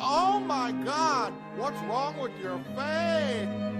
Oh my God! What's wrong with your face?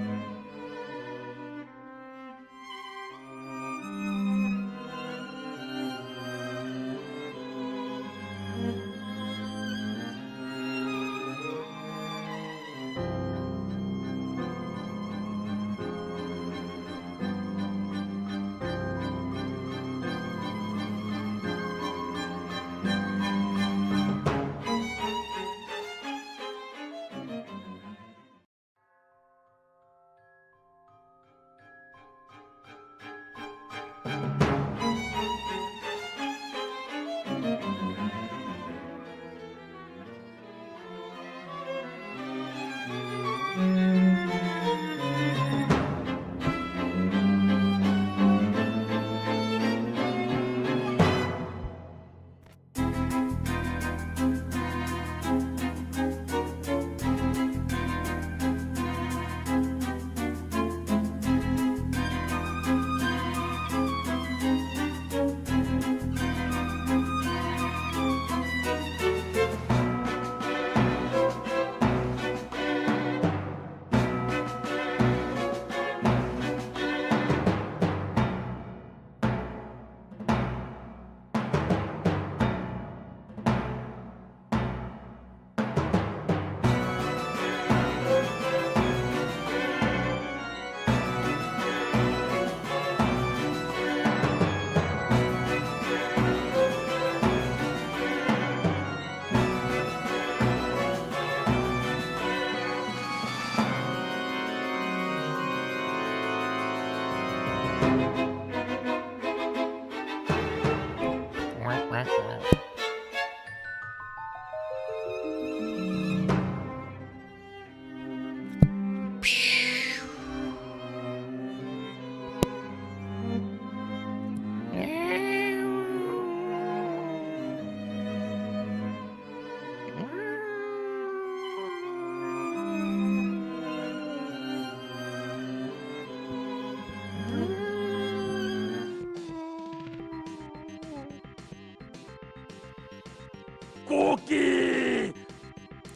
Cookie!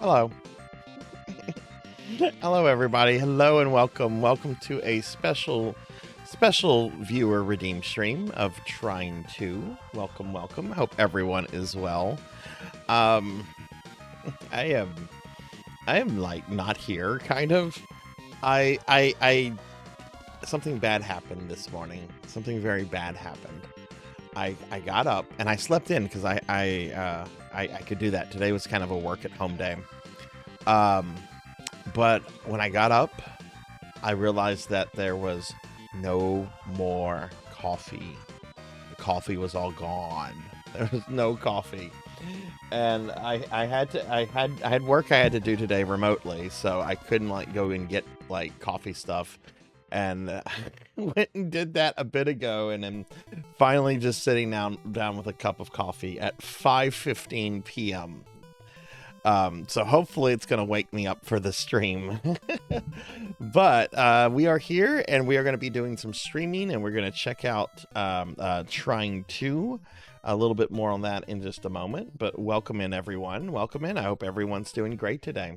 Hello. Hello, everybody. Hello and welcome. Welcome to a special viewer redeem stream of Trine 2. Welcome, welcome. Hope everyone is well. I am like not here, kind of. Something bad happened this morning. Something very bad happened. I got up and I slept in because I could do that. Today was kind of a work at home day. But when I got up, I realized that there was no more coffee. The coffee was all gone. There was no coffee. And I had work I had to do today remotely, so I couldn't like go and get like coffee stuff. And went and did that a bit ago, and I'm finally just sitting down with a cup of coffee at 5:15 p.m. So hopefully it's going to wake me up for the stream. But we are here, and we are going to be doing some streaming, and we're going to check out Trine 2. A little bit more on that in just a moment. But welcome in, everyone. Welcome in. I hope everyone's doing great today.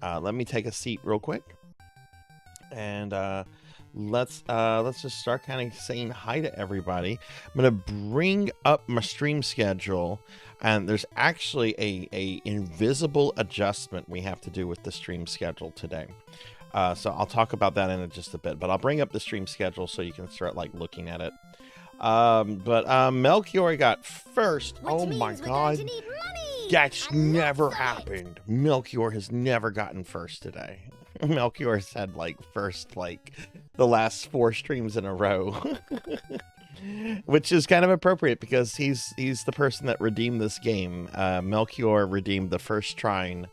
Let me take a seat real quick. And let's just start kind of saying hi to everybody. I'm going to bring up my stream schedule. And there's actually a invisible adjustment we have to do with the stream schedule today. So I'll talk about that in just a bit, but I'll bring up the stream schedule so you can start like looking at it. But Melchior got first. Oh my God. That's never happened. Melchior has never gotten first today. Melchior has had like first like the last 4 streams in a row. Which is kind of appropriate because he's the person that redeemed this game. Melchior redeemed the first Trine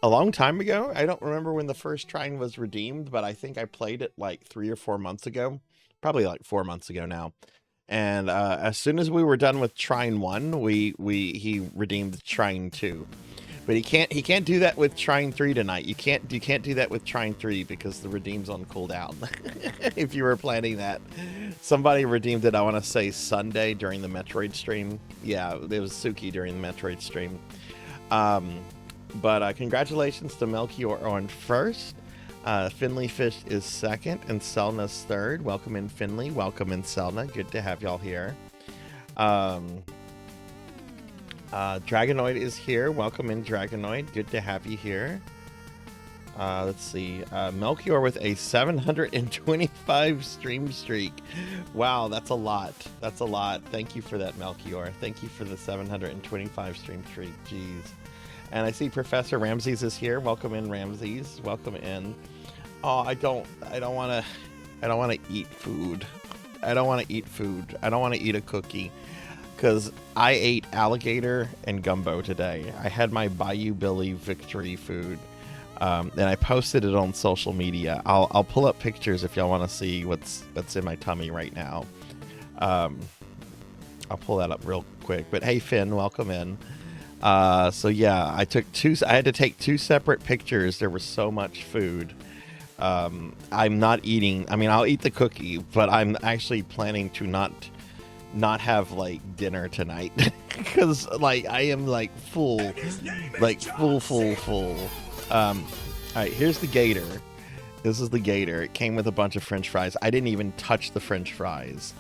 a long time ago. I don't remember when the first Trine was redeemed, but I think I played it like 3 or 4 months ago. Probably like 4 months ago now. And as soon as we were done with Trine 1, he redeemed Trine 2. But he can't do that with Trine 3 tonight. You can't do that with Trine 3 because the redeem's on cooldown. If you were planning that. Somebody redeemed it, I want to say Sunday during the Metroid stream. Yeah, it was Suki during the Metroid stream. But congratulations to Melchior on first. Finley Fish is second and Selna's third. Welcome in, Finley. Welcome in, Selna. Good to have y'all here. Dragonoid is here. Welcome in, Dragonoid. Good to have you here. Let's see. Melchior with a 725 stream streak. Wow, that's a lot. That's a lot. Thank you for that, Melchior. Thank you for the 725 stream streak. Jeez. And I see Professor Ramses is here. Welcome in, Ramses. Welcome in. Oh, I don't want to eat food. I don't want to eat food. I don't want to eat a cookie. Because I ate alligator and gumbo today. I had my Bayou Billy victory food. And I posted it on social media. I'll pull up pictures if y'all want to see what's in my tummy right now. I'll pull that up real quick. But hey, Finn, welcome in. So yeah, I had to take 2 separate pictures. There was so much food. I'm not eating. I mean, I'll eat the cookie, but I'm actually planning to not have like dinner tonight because like I am like full, like full. All right, here's the gator. This is the gator. It came with a bunch of French fries. I didn't even touch the French fries.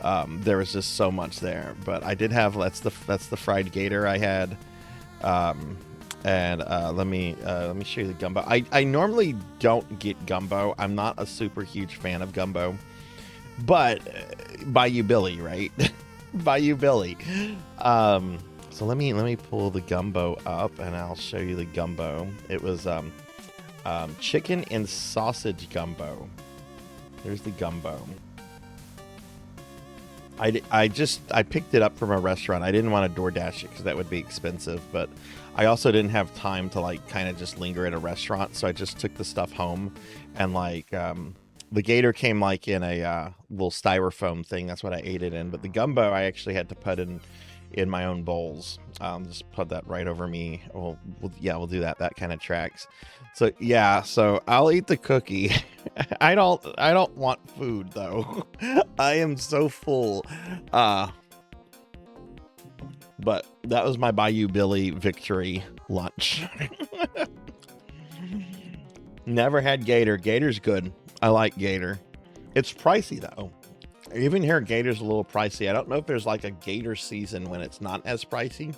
There was just so much there, but I did have that's the fried gator I had. And let me show you the gumbo. I normally don't get gumbo. I'm not a super huge fan of gumbo. But Bayou Billy, right? Bayou Billy. So let me pull the gumbo up and I'll show you the gumbo. It was chicken and sausage gumbo. There's the gumbo. I picked it up from a restaurant. I didn't want to DoorDash it because that would be expensive, but I also didn't have time to like kind of just linger at a restaurant, so I just took the stuff home and like the gator came like in a little styrofoam thing. That's what I ate it in. But the gumbo I actually had to put in my own bowls. Just put that right over me. We'll do that. That kind of tracks. So yeah, so I'll eat the cookie. I don't want food though. I am so full. But that was my Bayou Billy victory lunch. Never had Gator. Gator's good. I like Gator. It's pricey though. Even here, Gator's a little pricey. I don't know if there's like a Gator season when it's not as pricey,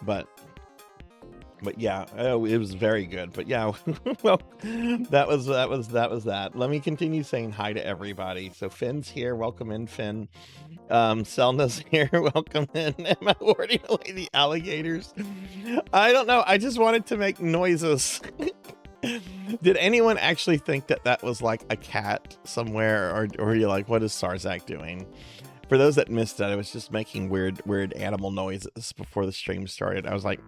but yeah, oh, it was very good. But yeah, well, that was that. Let me continue saying hi to everybody. So Finn's here. Welcome in, Finn. Selna's here. Welcome in. Am I warding away the alligators? I don't know. I just wanted to make noises. Did anyone actually think that that was like a cat somewhere, or you're like, what is Sarzac doing? For those that missed it, I was just making weird animal noises before the stream started. I was like,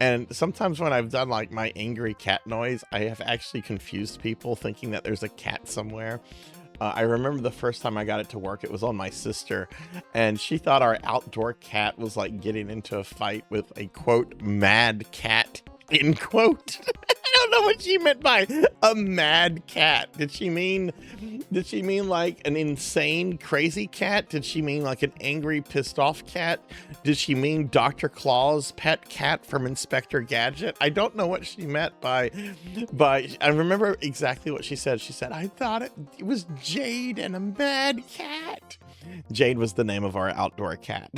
and sometimes when I've done like my angry cat noise, I have actually confused people thinking that there's a cat somewhere. I remember the first time I got it to work, it was on my sister, and she thought our outdoor cat was like getting into a fight with a quote mad cat, end quote. I don't know what she meant by a mad cat. Did she mean like an insane crazy cat? Did she mean like an angry pissed off cat? Did she mean Dr. Claw's pet cat from Inspector Gadget? I don't know what she meant by I remember exactly what she said. She said, I thought it was Jade and a mad cat. Jade was the name of our outdoor cat.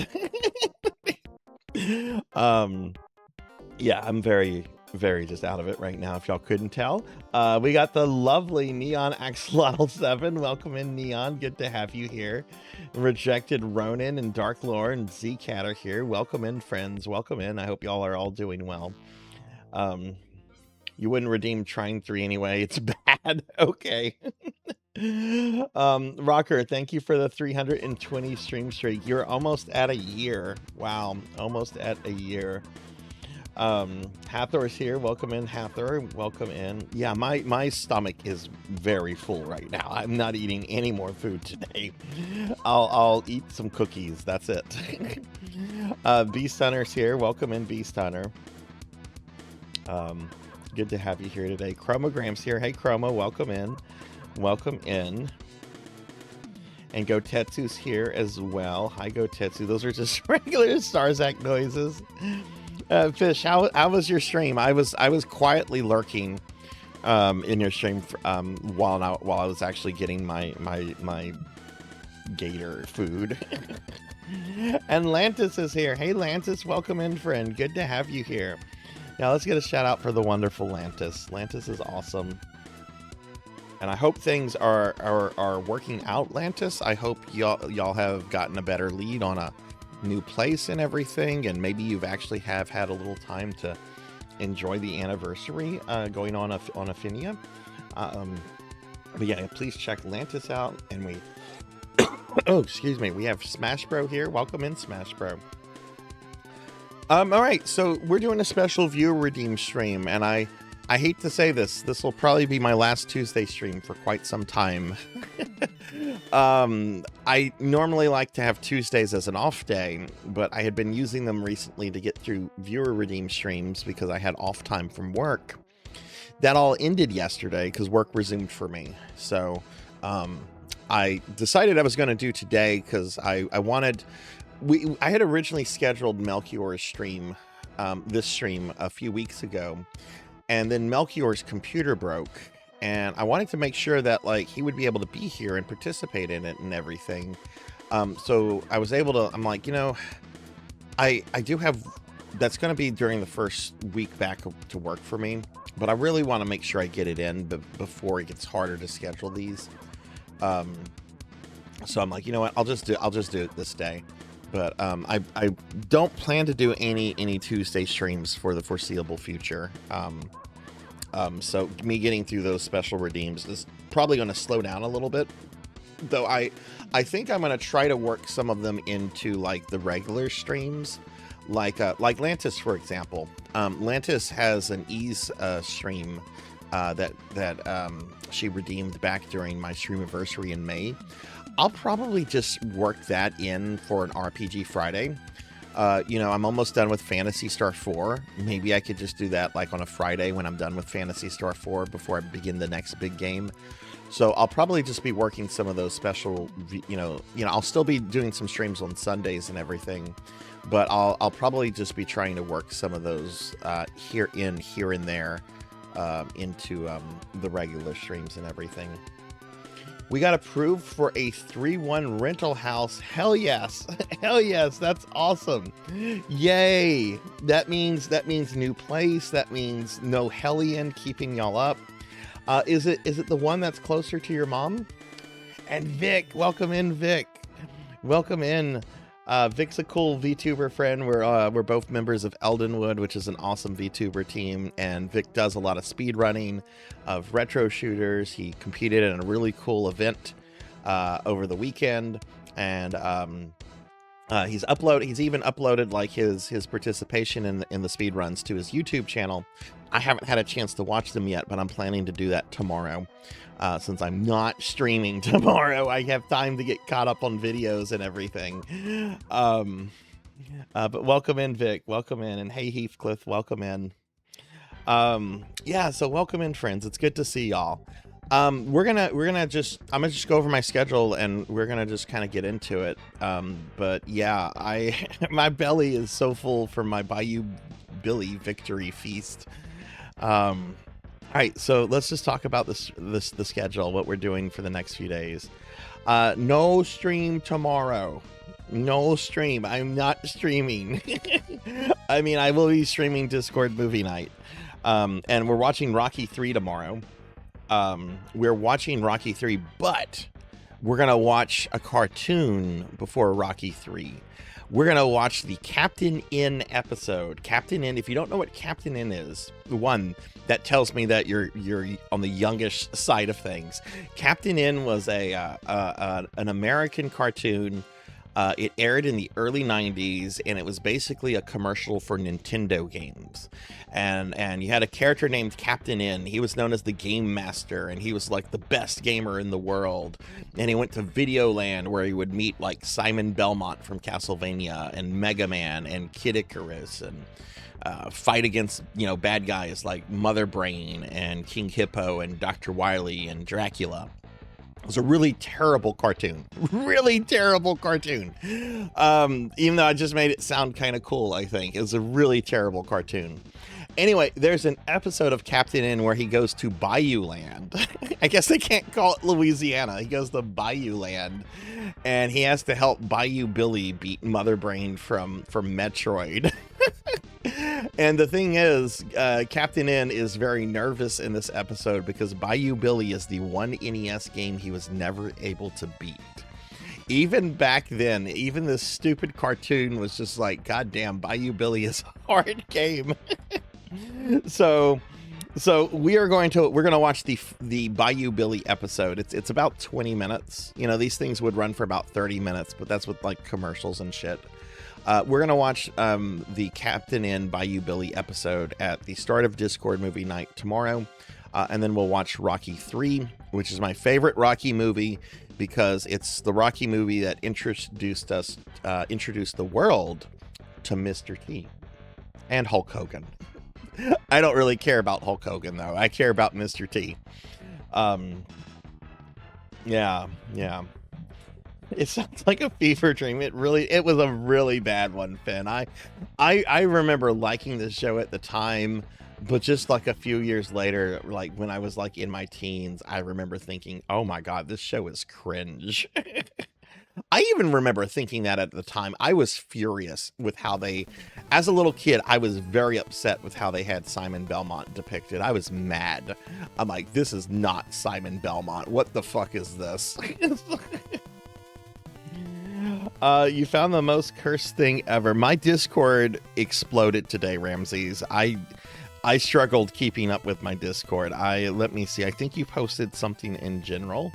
Yeah, I'm very just out of it right now, if y'all couldn't tell. We got the lovely Neon Axolotl 7. Welcome in, Neon. Good to have you here. Rejected Ronin and Dark Lore and Z-Cat are here. Welcome in, friends. Welcome in. I hope y'all are all doing well. You wouldn't redeem Trine 3 anyway. It's bad. Okay. Rocker, thank you for the 320 stream streak. You're almost at a year. Wow. Almost at a year. Hathor's here. Welcome in, Hathor. Welcome in. Yeah, my stomach is very full right now. I'm not eating any more food today. I'll eat some cookies. That's it. Beast Hunter's here. Welcome in, Beast Hunter. Good to have you here today. Chromogram's here. Hey, Chroma. Welcome in. Welcome in. And Gotetsu's here as well. Hi, Gotetsu. Those are just regular Sarzac noises. Fish, how was your stream? I was quietly lurking in your stream while I was actually getting my gator food. And Lantis is here. Hey Lantis, welcome in, friend. Good to have you here. Now let's get a shout out for the wonderful Lantis. Lantis is awesome. And I hope things are working out, Lantis. I hope y'all have gotten a better lead on a new place and everything, and maybe you've actually have had a little time to enjoy the anniversary going on Affinia. But yeah, please check Lantis out. And we oh, excuse me, we have Smash Bro here. Welcome in, Smash Bro. All right, so we're doing a special viewer redeem stream, and I hate to say this will probably be my last Tuesday stream for quite some time. I normally like to have Tuesdays as an off day, but I had been using them recently to get through viewer redeem streams because I had off time from work. That all ended yesterday because work resumed for me. So I decided I was going to do today because I had originally scheduled Melchior's stream, this stream a few weeks ago, and then Melchior's computer broke. And I wanted to make sure that like he would be able to be here and participate in it and everything. So I was able to, I'm like, you know, I do have, that's going to be during the first week back to work for me, but I really want to make sure I get it in before it gets harder to schedule these. So I'm like, you know what, I'll just do it this day. But I don't plan to do any Tuesday streams for the foreseeable future. So me getting through those special redeems is probably going to slow down a little bit, though I think I'm going to try to work some of them into like the regular streams, like Lantis, for example. Lantis has an ease stream that she redeemed back during my streamiversary in May. I'll probably just work that in for an RPG Friday. You know, I'm almost done with Phantasy Star 4. Maybe I could just do that like on a Friday when I'm done with Phantasy Star 4 before I begin the next big game. So I'll probably just be working some of those special, I'll still be doing some streams on Sundays and everything, but I'll probably just be trying to work some of those here and there into the regular streams and everything. We got approved for a 3-1 rental house. Hell yes. Hell yes. That's awesome. Yay. That means new place. That means no hellion keeping y'all up. Is it the one that's closer to your mom? And Vic, welcome in, Vic. Welcome in. Vic's a cool VTuber friend. We're both members of Eldenwood, which is an awesome VTuber team, and Vic does a lot of speed running of retro shooters. He competed in a really cool event over the weekend, and he's even uploaded like his participation in the speed runs to his YouTube channel. I haven't had a chance to watch them yet, but I'm planning to do that tomorrow. Since I'm not streaming tomorrow, I have time to get caught up on videos and everything. But welcome in, Vic. Welcome in. And hey, Heathcliff, welcome in. So welcome in, friends. It's good to see y'all. I'm gonna just go over my schedule and we're gonna just kind of get into it. But yeah, my belly is so full from my Bayou Billy victory feast. All right, so let's just talk about the schedule, what we're doing for the next few days. No stream tomorrow. No stream. I'm not streaming. I mean, I will be streaming Discord movie night. And we're watching Rocky 3 tomorrow. We're watching Rocky 3, but we're going to watch a cartoon before Rocky 3. We're going to watch the Captain N episode. Captain N, if you don't know what Captain N is, one, that tells me that you're on the youngish side of things. Captain N was an American cartoon. It aired in the early 90s, and it was basically a commercial for Nintendo games. And you had a character named Captain N. He was known as the Game Master, and he was like the best gamer in the world. And he went to Videoland, where he would meet like Simon Belmont from Castlevania, and Mega Man, and Kid Icarus, and fight against, bad guys like Mother Brain, and King Hippo, and Dr. Wily, and Dracula. It was a really terrible cartoon. Really terrible cartoon. Even though I just made it sound kind of cool, I think. It was a really terrible cartoon. Anyway, there's an episode of Captain N where he goes to Bayou Land. I guess they can't call it Louisiana. He goes to Bayou Land, and he has to help Bayou Billy beat Mother Brain from Metroid. And the thing is, Captain N is very nervous in this episode because Bayou Billy is the one NES game he was never able to beat. Even back then, even this stupid cartoon was just like, God damn, Bayou Billy is a hard game. So we're going to watch the Bayou Billy episode. It's about 20 minutes. These things would run for about 30 minutes, but that's with like commercials and shit. We're going to watch the Captain N Bayou Billy episode at the start of Discord movie night tomorrow. And then we'll watch Rocky 3, which is my favorite Rocky movie because it's the Rocky movie that introduced the world to Mr. T and Hulk Hogan. I don't really care about Hulk Hogan, though. I care about Mr. T. Yeah. It sounds like a fever dream. It was a really bad one, Finn. I remember liking this show at the time, but just like a few years later, like when I was like in my teens, I remember thinking, oh my God, this show is cringe. I even remember thinking that at the time. I was furious with how as a little kid, I was very upset with how they had Simon Belmont depicted. I was mad. I'm like, this is not Simon Belmont. What the fuck is this? You found the most cursed thing ever. My Discord exploded today, Ramses. I struggled keeping up with my Discord. Let me see. I think you posted something in general.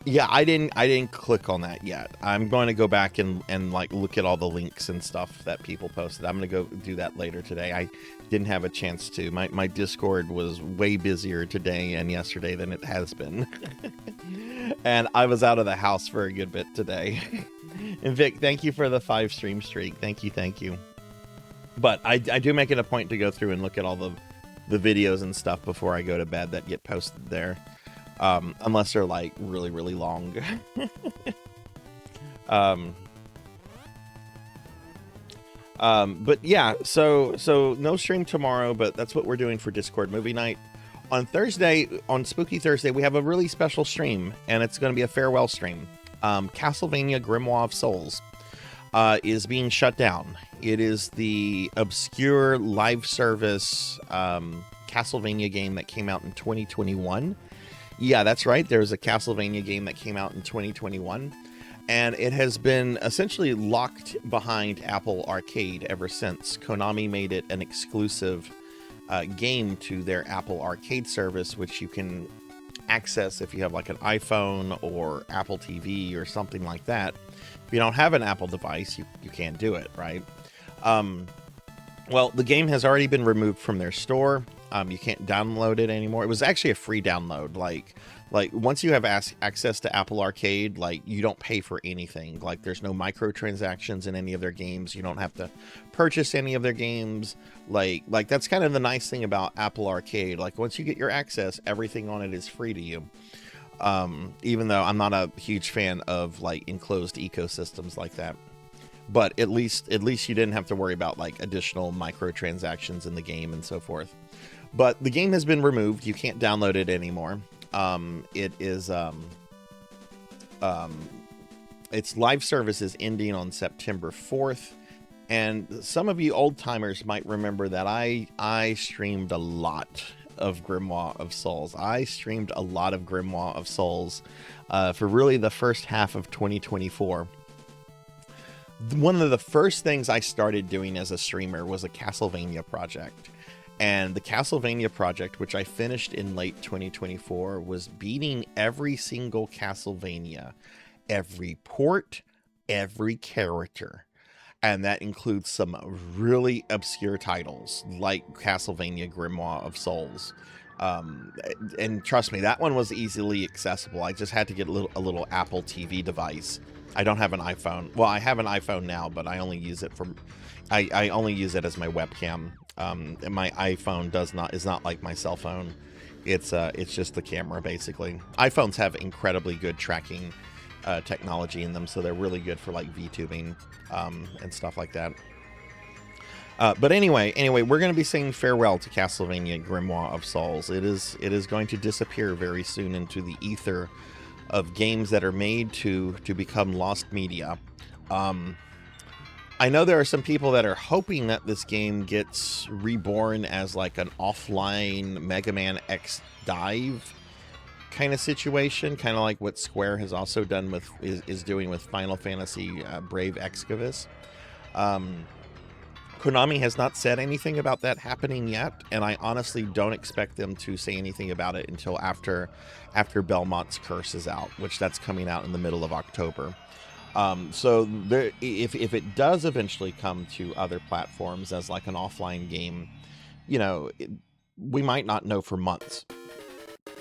Yeah, I didn't click on that yet. I'm going to go back and like look at all the links and stuff that people posted. I'm going to go do that later today. I didn't have a chance to. My Discord was way busier today and yesterday than it has been. And I was out of the house for a good bit today. And Vic, thank you for the 5 stream streak. Thank you. But I do make it a point to go through and look at all the videos and stuff before I go to bed that get posted there, unless they're like really, really long. But yeah, so no stream tomorrow, but that's what we're doing for Discord movie night. On Thursday, on Spooky Thursday, we have a really special stream, and it's going to be a farewell stream. Castlevania Grimoire of Souls is being shut down. It is the obscure live service Castlevania game that came out in 2021. Yeah, that's right. There's a Castlevania game that came out in 2021. And it has been essentially locked behind Apple Arcade ever since. Konami made it an exclusive game to their Apple Arcade service, which you can access if you have like an iPhone or Apple TV or something like that. If you don't have an Apple device, you can't do it, right? Well, the game has already been removed from their store. You can't download it anymore. It was actually a free download. Like once you have access to Apple Arcade, like you don't pay for anything. Like there's no microtransactions in any of their games. You don't have to purchase any of their games. Like that's kind of the nice thing about Apple Arcade. Like once you get your access, everything on it is free to you. Even though I'm not a huge fan of like enclosed ecosystems like that. But at least you didn't have to worry about like additional microtransactions in the game and so forth. But the game has been removed. You can't download it anymore. It is its live service is ending on September 4th. And some of you old timers might remember that I streamed a lot of Grimoire of Souls. I streamed a lot of Grimoire of Souls for really the first half of 2024. One of the first things I started doing as a streamer was a Castlevania project. And the Castlevania project, which I finished in late 2024, was beating every single Castlevania, every port, every character. And that includes some really obscure titles like Castlevania Grimoire of Souls. And trust me, that one was easily accessible. I just had to get a little Apple TV device. I don't have an iPhone. Well, I have an iPhone now, but I only use it I only use it as my webcam. And my iPhone is not like my cell phone. It's just the camera basically. iPhones have incredibly good tracking technology in them, so they're really good for like VTubing and stuff like that. But anyway, we're going to be saying farewell to Castlevania Grimoire of Souls. It is going to disappear very soon into the ether of games that are made to become lost media. I know there are some people that are hoping that this game gets reborn as like an offline Mega Man X Dive kind of situation, kind of like what Square has also done with is doing with Final Fantasy Brave Exvius. Konami has not said anything about that happening yet, and I honestly don't expect them to say anything about it until after Belmont's Curse is out, which that's coming out in the middle of October. So there, if it does eventually come to other platforms as like an offline game, we might not know for months.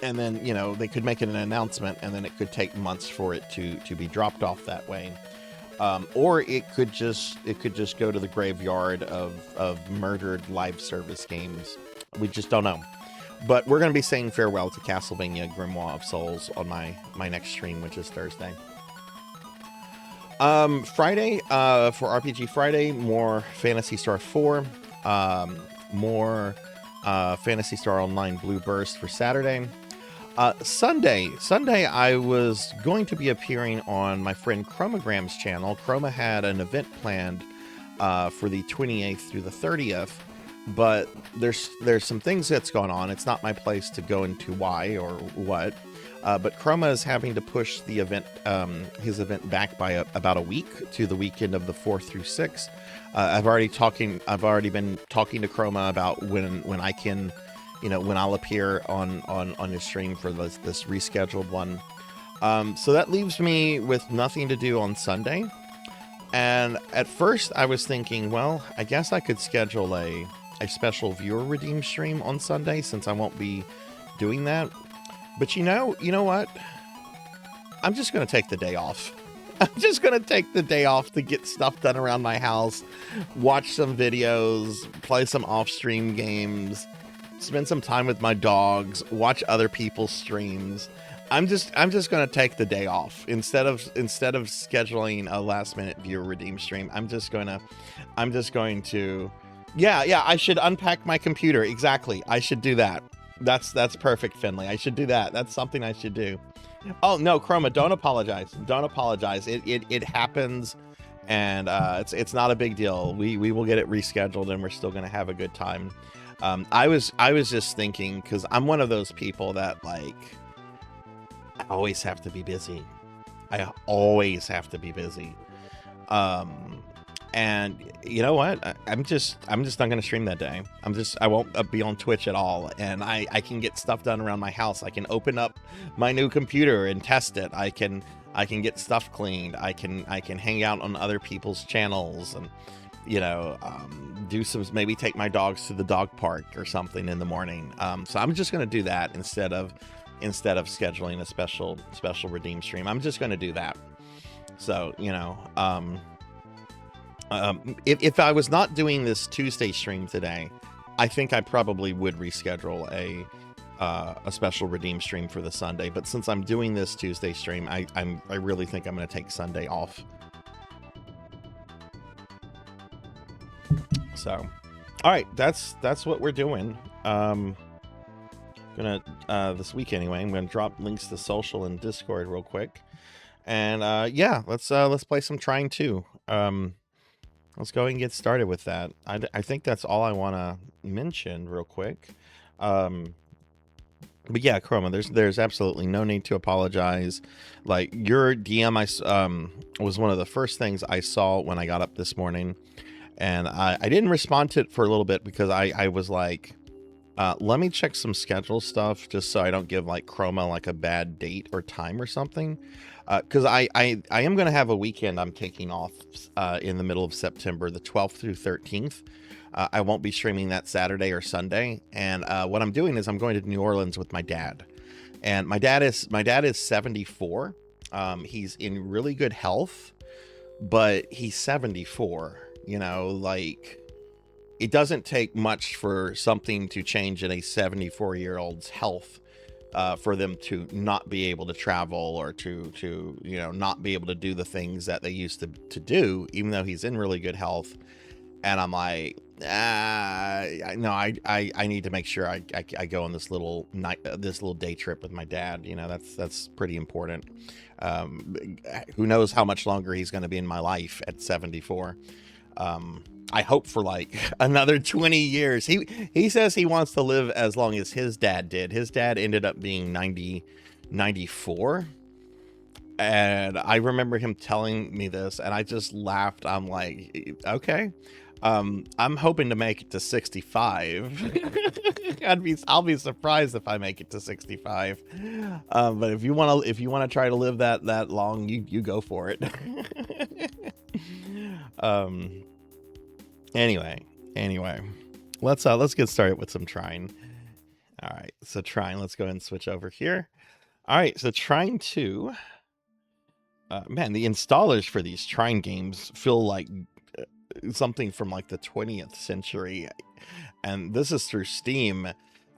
And then, they could make an announcement and then it could take months for it to be dropped off that way. Or it could just go to the graveyard of murdered live service games. We just don't know. But we're going to be saying farewell to Castlevania Grimoire of Souls on my next stream, which is Thursday. Friday, for RPG Friday, more Phantasy Star 4, more Phantasy Star Online Blue Burst for Saturday. Sunday, I was going to be appearing on my friend Chromagram's channel. Chroma had an event planned for the 28th through the 30th, but there's some things that's gone on. It's not my place to go into why or what, but Chroma is having to push the event, his event back by about a week to the weekend of the 4th through 6th. I've already been talking to Chroma about when I can, when I'll appear on his stream for this rescheduled one. So that leaves me with nothing to do on Sunday. And at first I was thinking, well, I guess I could schedule a special viewer redeem stream on Sunday since I won't be doing that. But you know what? I'm just going to take the day off. I'm just going to take the day off to get stuff done around my house, watch some videos, play some off-stream games, spend some time with my dogs, watch other people's streams. I'm just gonna take the day off instead of scheduling a last minute viewer redeem stream. I'm just going to yeah, I should unpack my computer. Exactly. I should do that. That's perfect, Finley. I should do that. That's something I should do. Oh no, Chroma, don't apologize. Don't apologize. It happens, and it's not a big deal. We will get it rescheduled, and we're still gonna have a good time. I was just thinking, because I'm one of those people that, like, I always have to be busy. I always have to be busy. And you know what? I'm just not going to stream that day. I won't be on Twitch at all. And I can get stuff done around my house. I can open up my new computer and test it. I can get stuff cleaned. I can hang out on other people's channels and, you know, do some, maybe take my dogs to the dog park or something in the morning. So I'm just going to do that instead of scheduling a special redeem stream. I'm just going to do that. So, you know, if I was not doing this Tuesday stream today, I think I probably would reschedule a special redeem stream for the Sunday. But since I'm doing this Tuesday stream, I really think I'm going to take Sunday off. So, all right, that's what we're doing. This week anyway, I'm gonna drop links to social and Discord real quick, and yeah, let's play some Trine 2. Let's go ahead and get started with that. I think that's all I want to mention real quick. But yeah, Chroma, there's absolutely no need to apologize. Like, your DM was one of the first things I saw when I got up this morning, and I didn't respond to it for a little bit because I was like, let me check some schedule stuff just so I don't give like Chroma like a bad date or time or something. Because I am going to have a weekend I'm taking off in the middle of September, the 12th through 13th. I won't be streaming that Saturday or Sunday. And what I'm doing is I'm going to New Orleans with my dad. And my dad is 74. He's in really good health, but he's 74, you know, like, it doesn't take much for something to change in a 74-year-old's health for them to not be able to travel or to you know, not be able to do the things that they used to do, even though he's in really good health. And I'm like, no, I need to make sure I go on this little day trip with my dad. You know, that's pretty important. Who knows how much longer he's going to be in my life at 74. I hope for like another 20 years. He says he wants to live as long as his dad did. His dad ended up being 94. And I remember him telling me this, and I just laughed. I'm like, okay. I'm hoping to make it to 65. I'll be surprised if I make it to 65. But if you want to try to live that long, you go for it. Anyway, let's get started with some Trine. All right, so Trine, let's go ahead and switch over here. All right, so Trine 2. Man, the installers for these Trine games feel like something from like the 20th century, and this is through Steam.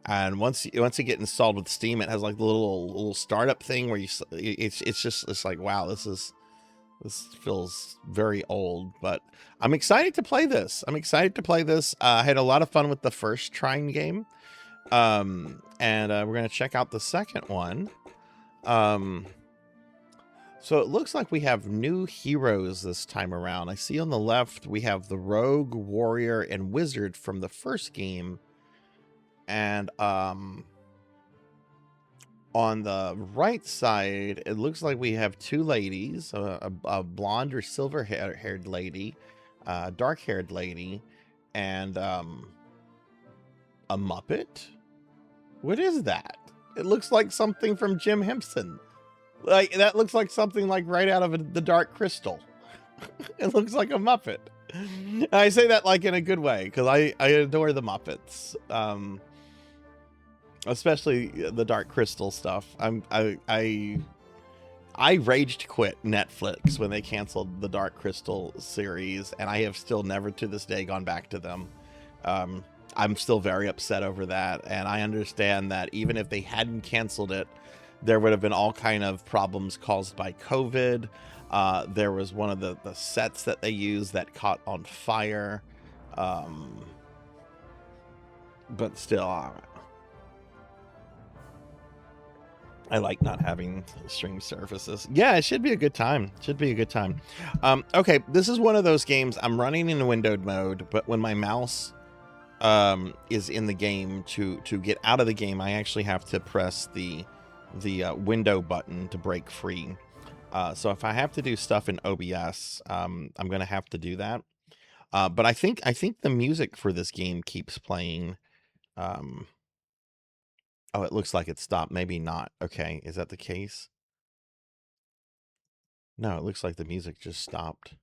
And once you get installed with Steam, it has like the little startup thing where it's like, wow, this feels very old, but I'm excited to play this. I had a lot of fun with the first Trine game. And we're going to check out the second one. So it looks like we have new heroes this time around. I see on the left, we have the rogue, warrior, and wizard from the first game. And, on the right side, it looks like we have two ladies, a blonde or silver-haired lady, a dark-haired lady, and a Muppet. What is that? It looks like something from Jim Henson. Like, that looks like something like right out of The Dark Crystal. It looks like a Muppet. And I say that like in a good way, because I adore the Muppets. Especially the Dark Crystal stuff. I raged quit Netflix when they canceled the Dark Crystal series, and I have still never to this day gone back to them. I'm still very upset over that, and I understand that even if they hadn't canceled it, there would have been all kind of problems caused by COVID. There was one of the sets that they used that caught on fire. But still, I like not having stream services. Yeah, it should be a good time. Should be a good time. Okay, this is one of those games I'm running in windowed mode, but when my mouse is in the game, to get out of the game, I actually have to press the window button to break free. So if I have to do stuff in OBS, I'm gonna have to do that. But I think the music for this game keeps playing. Oh, it looks like it stopped. Maybe not. Okay, is that the case? No, it looks like the music just stopped.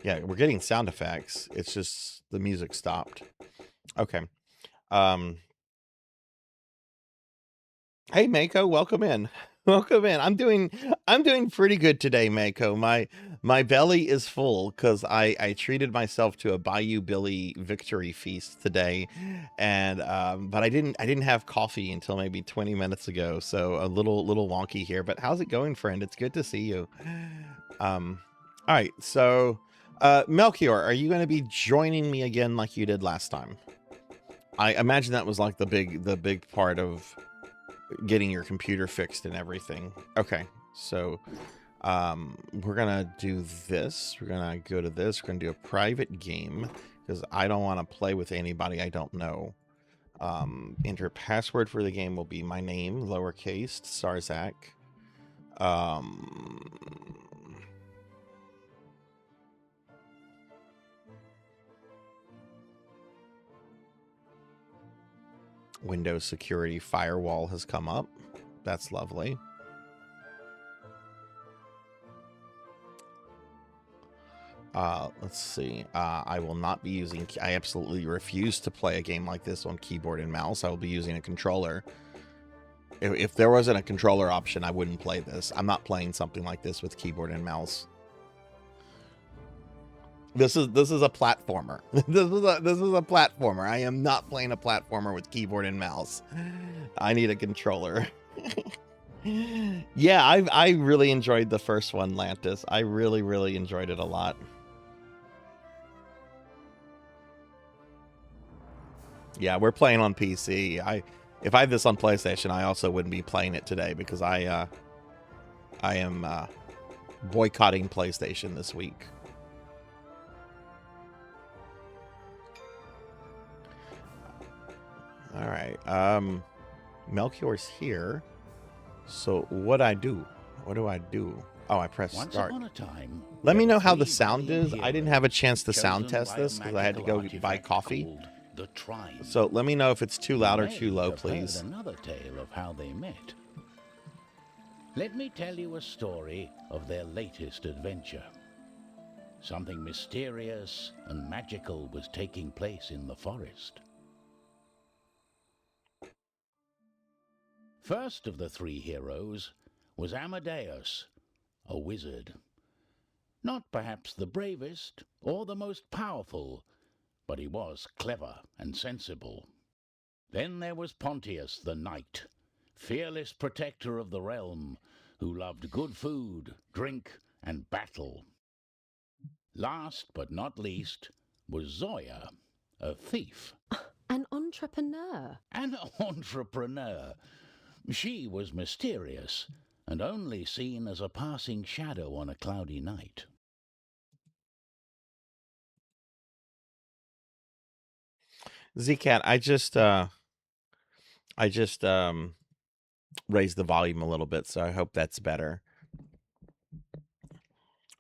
Yeah, we're getting sound effects. It's just the music stopped. Okay. Hey Mako, welcome in. Welcome in. I'm doing pretty good today, Mako. My belly is full because I treated myself to a Bayou Billy victory feast today, and but I didn't have coffee until maybe 20 minutes ago, so a little wonky here. But how's it going, friend? It's good to see you. All right, so Melchior, are you going to be joining me again like you did last time? I imagine that was like the big part of getting your computer fixed and everything. Okay, so we're gonna do this. We're gonna go to this. We're gonna do a private game because I don't want to play with anybody I don't know. Enter password for the game will be my name, lowercase, Sarzac. Windows security firewall has come up. That's lovely. Let's see. I will not be using... I absolutely refuse to play a game like this on keyboard and mouse. I will be using a controller. If there wasn't a controller option, I wouldn't play this. I'm not playing something like this with keyboard and mouse. This is a platformer. This is a platformer. I am not playing a platformer with keyboard and mouse. I need a controller. Yeah, I really enjoyed the first one, Lantis. I really enjoyed it a lot. Yeah, we're playing on PC. If I had this on PlayStation, I also wouldn't be playing it today because I am boycotting PlayStation this week. All right. Melchior's here. So what do? What do I do? Oh, I press start. Once upon a time, let me know how the sound is. I didn't have a chance to sound test this because I had to go buy coffee. The Trine. So let me know if it's too loud or too low, please. Another tale of how they met. Let me tell you a story of their latest adventure. Something mysterious and magical was taking place in the forest. First of the three heroes was Amadeus, a wizard. Not perhaps the bravest or the most powerful, but he was clever and sensible. Then there was Pontius the knight, fearless protector of the realm, who loved good food, drink, and battle. Last but not least was Zoya, a thief. An entrepreneur. An entrepreneur. She was mysterious and only seen as a passing shadow on a cloudy night. Zcat, I just raised the volume a little bit, so I hope that's better.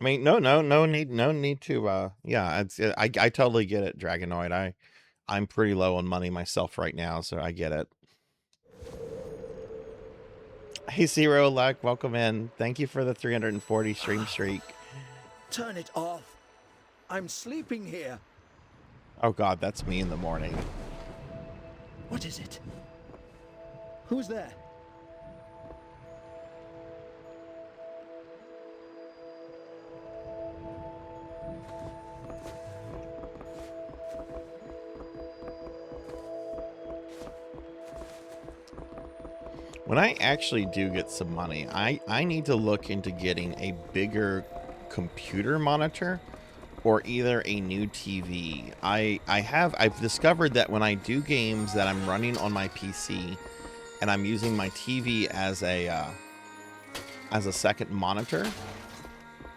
I mean, no need to. Yeah, I totally get it, Dragonoid. I'm pretty low on money myself right now, so I get it. Hey, Zero Luck, welcome in. Thank you for the 340 stream streak. Turn it off. I'm sleeping here. Oh God, that's me in the morning. What is it? Who's there? When I actually do get some money, I need to look into getting a bigger computer monitor or either a new TV. I've discovered that when I do games that I'm running on my PC and I'm using my TV as a second monitor,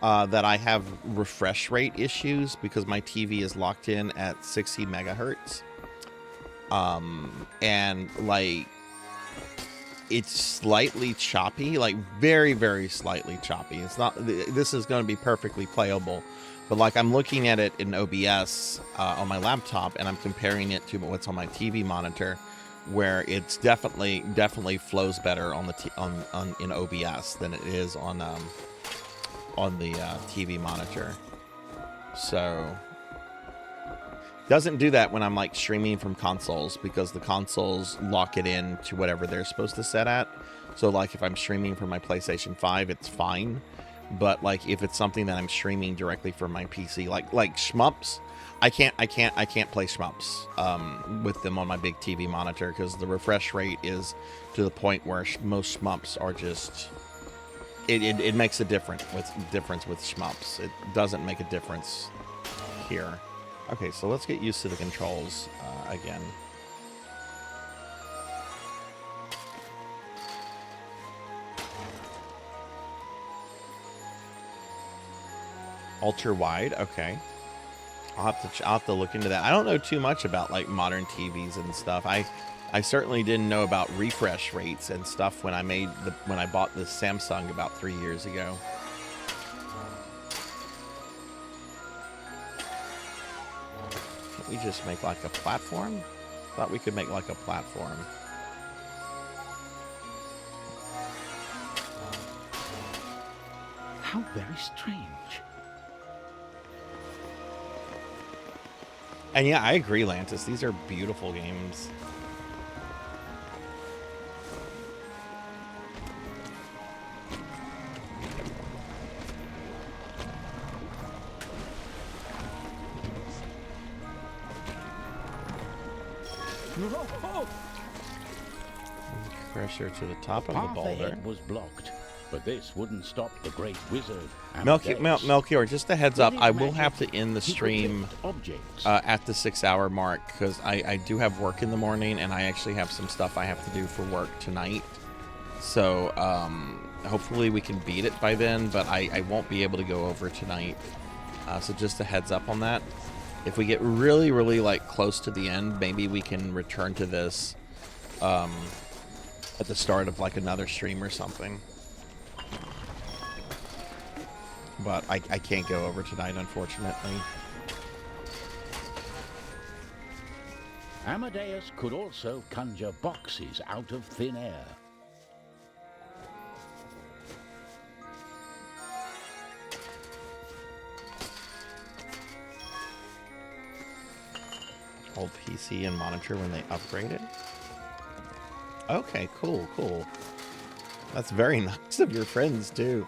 that I have refresh rate issues because my TV is locked in at 60 megahertz. And like, it's slightly choppy, like very, very slightly choppy. It's not, this is going to be perfectly playable, but like I'm looking at it in OBS on my laptop and I'm comparing it to what's on my TV monitor, where it's definitely flows better on the in OBS than it is on the TV monitor. So doesn't do that when I'm like streaming from consoles, because the consoles lock it in to whatever they're supposed to set at. So like if I'm streaming from my PlayStation 5, it's fine. But like if it's something that I'm streaming directly from my PC, like shmups, I can't play shmups with them on my big TV monitor, because the refresh rate is to the point where most shmups are just it makes a difference with shmups. It doesn't make a difference here. Okay, so let's get used to the controls again. Ultra wide, okay. I'll have to look into that. I don't know too much about like modern TVs and stuff. I certainly didn't know about refresh rates and stuff when I bought this Samsung about 3 years ago. We just make like a platform? Thought we could make like a platform. How very strange. And yeah, I agree, Lantis. These are beautiful games. Pressure to the top of the boulder. Path was blocked, but this wouldn't stop the great wizard. Melchior, just a heads up, I will have to end the stream at the 6 hour mark, because I do have work in the morning and I actually have some stuff I have to do for work tonight. So hopefully we can beat it by then, but I won't be able to go over tonight. So just a heads up on that. If we get really, really like close to the end, maybe we can return to this at the start of like another stream or something. But I can't go over tonight, unfortunately. Amadeus could also conjure boxes out of thin air. Old PC and monitor when they upgrade it. Okay, cool. That's very nice of your friends too.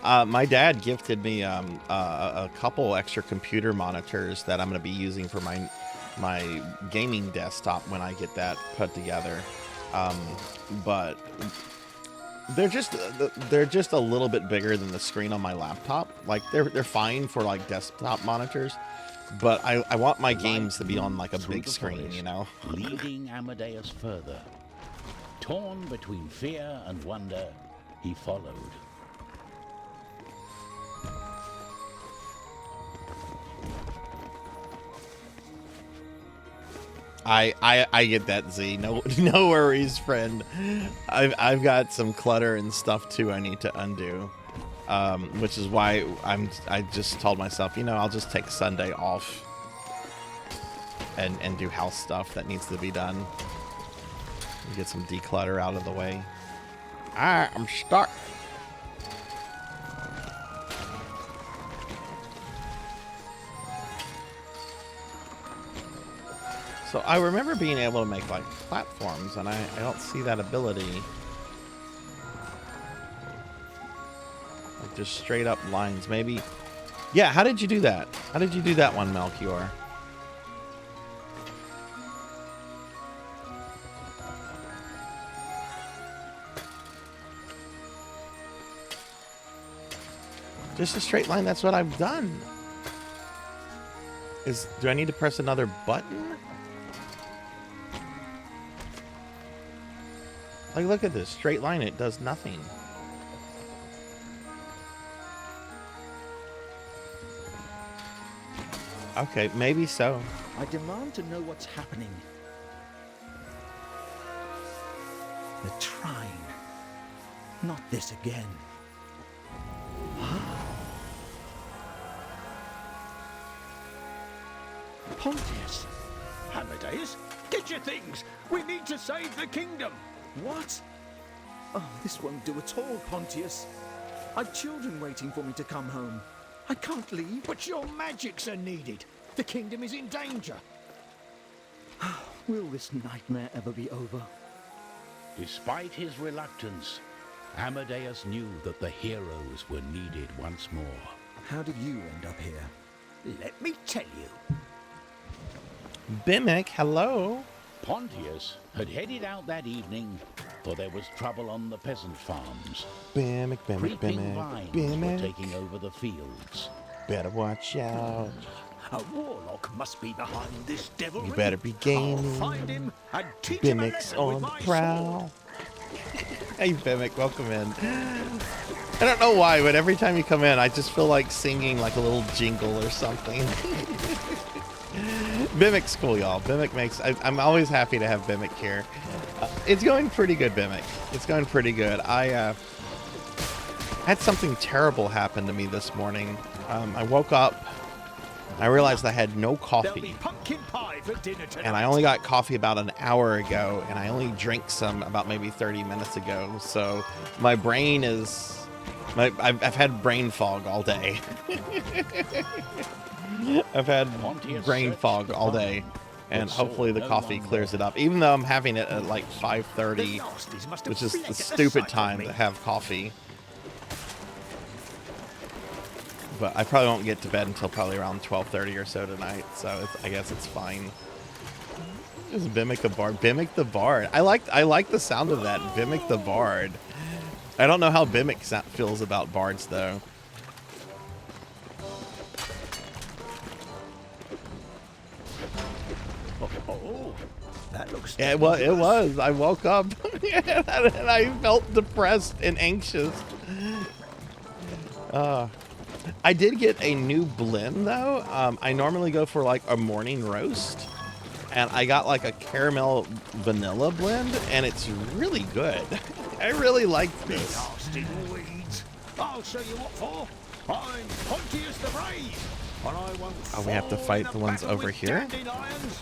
My dad gifted me a couple extra computer monitors that I'm going to be using for my gaming desktop when I get that put together. But they're just a little bit bigger than the screen on my laptop. Like they're fine for like desktop monitors, but I want my games to be on like a big screen, you know. Leading Amadeus further. Torn between fear and wonder, he followed. I get that, Z. No worries, friend. I've got some clutter and stuff too I need to undo. Which is why I just told myself, you know, I'll just take Sunday off and do house stuff that needs to be done. Get some declutter out of the way. I'm stuck. So I remember being able to make like platforms, and I don't see that ability. Like just straight up lines, maybe. Yeah, how did you do that? How did you do that one, Melchior? Just a straight line. That's what I've done. Do I need to press another button? Like, look at this straight line. It does nothing. Okay, maybe so. I demand to know what's happening. The Trine. Not this again. Pontius. Amadeus, get your things. We need to save the kingdom. What? Oh, this won't do at all, Pontius. I've children waiting for me to come home. I can't leave. But your magics are needed. The kingdom is in danger. Will this nightmare ever be over? Despite his reluctance, Amadeus knew that the heroes were needed once more. How did you end up here? Let me tell you. Bimic, hello. Pontius had headed out that evening, for there was trouble on the peasant farms. Bimic, Bimic, Creeping Bimic, vines were Bimic. taking over the fields. Better watch out. A warlock must be behind this devilry. You better be I'll gaming. find him and teach him a Bimic's lesson with on the my prowl. Hey, Bimic, welcome in. I don't know why, but every time you come in, I just feel like singing like a little jingle or something. Bimic's cool, y'all. Bimic makes... I'm always happy to have Bimic here. It's going pretty good, Bimic. It's going pretty good. I had something terrible happen to me this morning. I woke up, I realized I had no There'll be coffee. pumpkin pie for dinner tonight. And I only got coffee about an hour ago, and I only drank some about maybe 30 minutes ago. So my brain is... I've had brain fog all day. I've had brain fog all day, and hopefully the coffee clears it up. Even though I'm having it at like 5:30, which is the stupid time to have coffee. But I probably won't get to bed until probably around 12:30 or so tonight, so I guess it's fine. Just Bimic the Bard. Bimic the Bard. I like the sound of that. Bimic the Bard. I don't know how Bimic feels about bards though. Oh, that looks... Yeah, well, it was. I woke up and I felt depressed and anxious. I did get a new blend though. I normally go for like a morning roast, and I got like a caramel vanilla blend, and it's really good. I really like this. Nasty weeds. I'll show you what for. I'm Pontius the Brave, and I won't Oh, we have to fall fight in a the ones battle over with here? dandelions.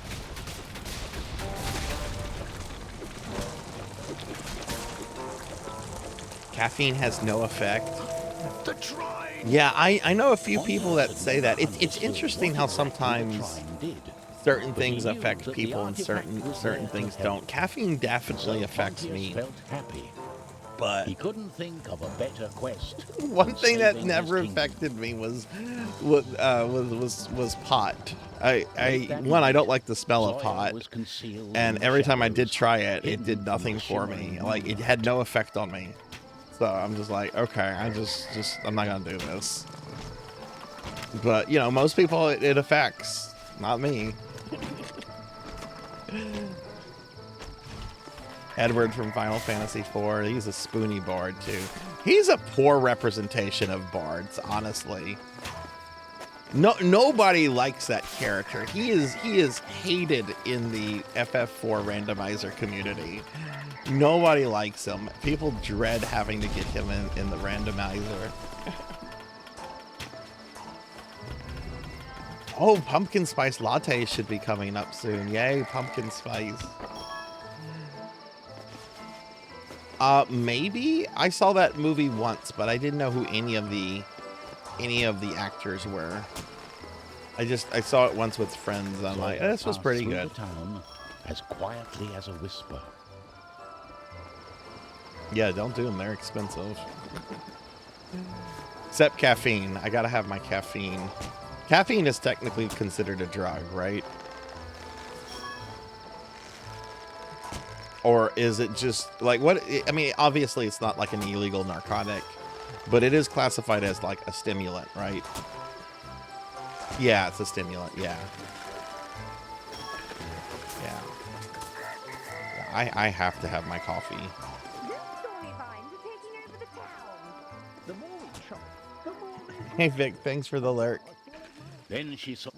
Caffeine has no effect. The Trine. Yeah, I know a few people that say that. It's interesting how sometimes certain things affect people and certain things don't. Caffeine definitely affects me. Felt happy. But He couldn't think of a better quest. one thing that Saving never his kingdom. affected me was pot. I don't like the smell of pot, and every time I did try it, it did nothing for me. Like, it had no effect on me. So I'm just like, okay, I'm not gonna do this. But you know, most people it affects, not me. Edward from Final Fantasy IV, he's a spoony bard too. He's a poor representation of bards, honestly. Nobody likes that character. He is hated in the FF4 randomizer community. Nobody likes him. People dread having to get him in the randomizer. Oh, pumpkin spice latte should be coming up soon. Yay, pumpkin spice. Maybe I saw that movie once, but I didn't know who any of the actors were. I saw it once with friends. And I'm like, this was pretty good. The town as quietly as a whisper. Yeah, don't do them. They're expensive. Except caffeine. I gotta have my caffeine. Caffeine is technically considered a drug, right? Or is it just like what? I mean, obviously it's not like an illegal narcotic, but it is classified as like a stimulant, right? Yeah, it's a stimulant. Yeah. Yeah. I have to have my coffee. The more we chop, the more Hey Vic, thanks for the lurk. Then she saw.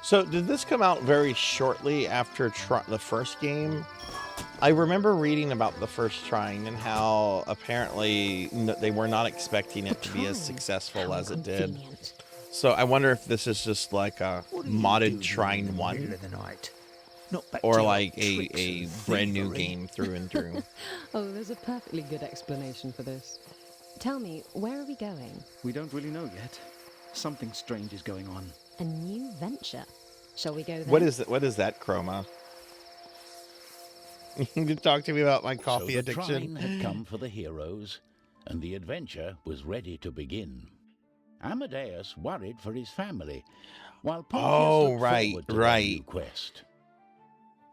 So did this come out very shortly after the first game? I remember reading about the first Trine and how apparently they were not expecting it to be as successful as it did. So I wonder if this is just like a modded Trine 1 or like a brand new game through and through. Oh, there's a perfectly good explanation for this. Tell me, where are we going? We don't really know yet. Something strange is going on. A new venture. Shall we go there? What is that, Chroma? You need to talk to me about my coffee So the addiction. Trine had come for the heroes, and the adventure was ready to begin. Amadeus worried for his family, while Pontius looked forward to their new quest.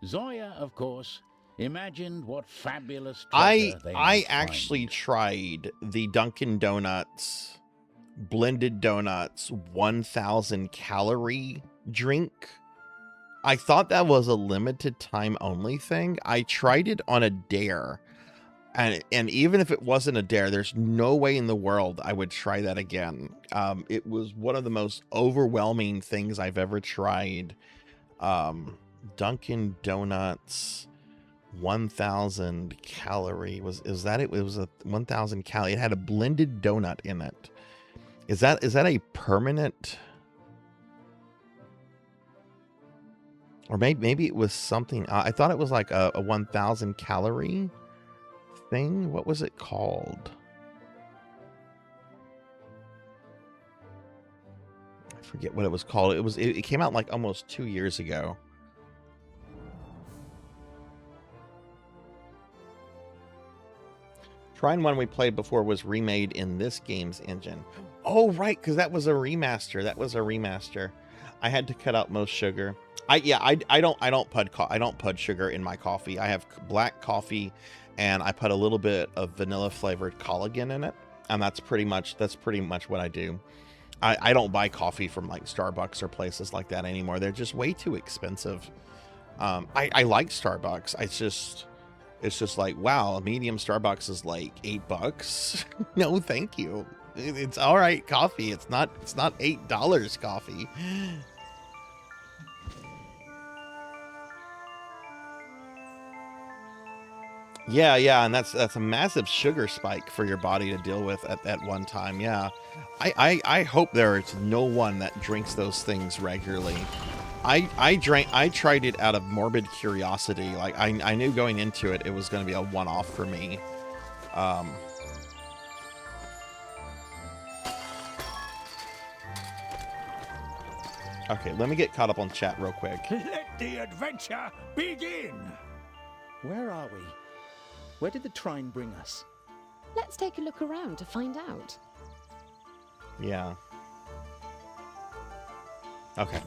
Zoya, of course, imagined what fabulous treasure they I might actually find. tried the Dunkin' Donuts blended donuts 1,000 calorie drink. I thought that was a limited time only thing. I tried it on a dare, and even if it wasn't a dare, there's no way in the world I would try that again. It was one of the most overwhelming things I've ever tried. Dunkin' Donuts 1,000 calorie is that it was a 1,000 calorie. It had a blended donut in it. Is that a permanent, or maybe it was something? I thought it was like a 1,000 calorie thing. What was it called? I forget what it was called. It came out like almost 2 years ago. Trine 1 we played before was remade in this game's engine. Oh, right, because that was a remaster. I had to cut out most sugar. I don't put sugar in my coffee. I have black coffee, and I put a little bit of vanilla flavored collagen in it, and that's pretty much what I do. I don't buy coffee from like Starbucks or places like that anymore. They're just way too expensive. I like Starbucks. It's just like, wow, a medium Starbucks is like $8. No, thank you. It's all right coffee. It's not $8 coffee. Yeah, and that's a massive sugar spike for your body to deal with at one time. Yeah, I hope there is no one that drinks those things regularly. I tried it out of morbid curiosity. Like I knew going into it was going to be a one-off for me. Okay, let me get caught up on chat real quick. Let the adventure begin! Where are we? Where did the Trine bring us? Let's take a look around to find out. Yeah. Okay.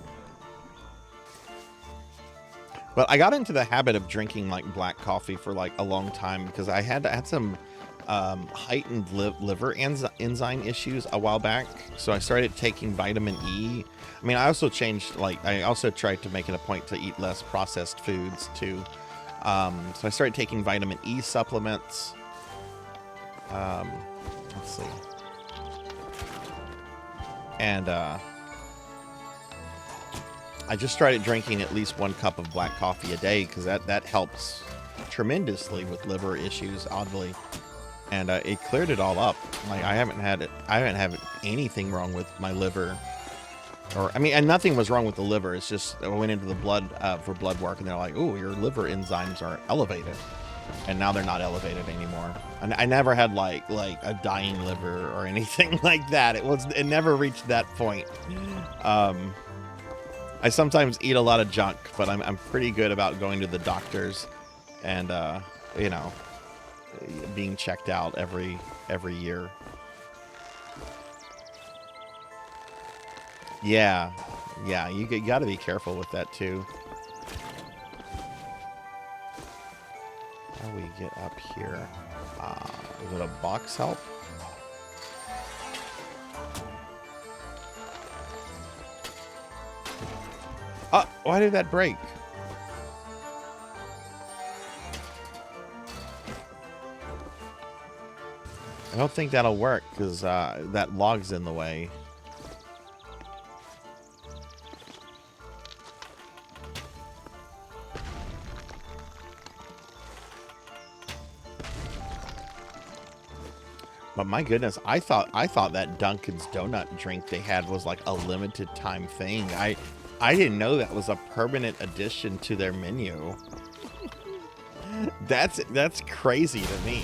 But I got into the habit of drinking like black coffee for like a long time because I had some heightened liver enzyme issues a while back. So I started taking vitamin E. I mean, I also tried to make it a point to eat less processed foods too. So I started taking vitamin E supplements. Let's see. And I just started drinking at least 1 cup of black coffee a day because that helps tremendously with liver issues, oddly. And it cleared it all up. Like I haven't had anything wrong with my liver. And nothing was wrong with the liver. It's just I went into the blood for blood work, and they're like, "Oh, your liver enzymes are elevated." and now they're not elevated anymore. And I never had like a dying liver or anything like that. It never reached that point. I sometimes eat a lot of junk, but I'm pretty good about going to the doctors and you know, being checked out every year. Yeah, you got to be careful with that too. How do we get up here? Is it a box help? Why did that break? I don't think that'll work because that log's in the way. But my goodness, I thought that Dunkin's donut drink they had was like a limited time thing. I didn't know that was a permanent addition to their menu. That's crazy to me.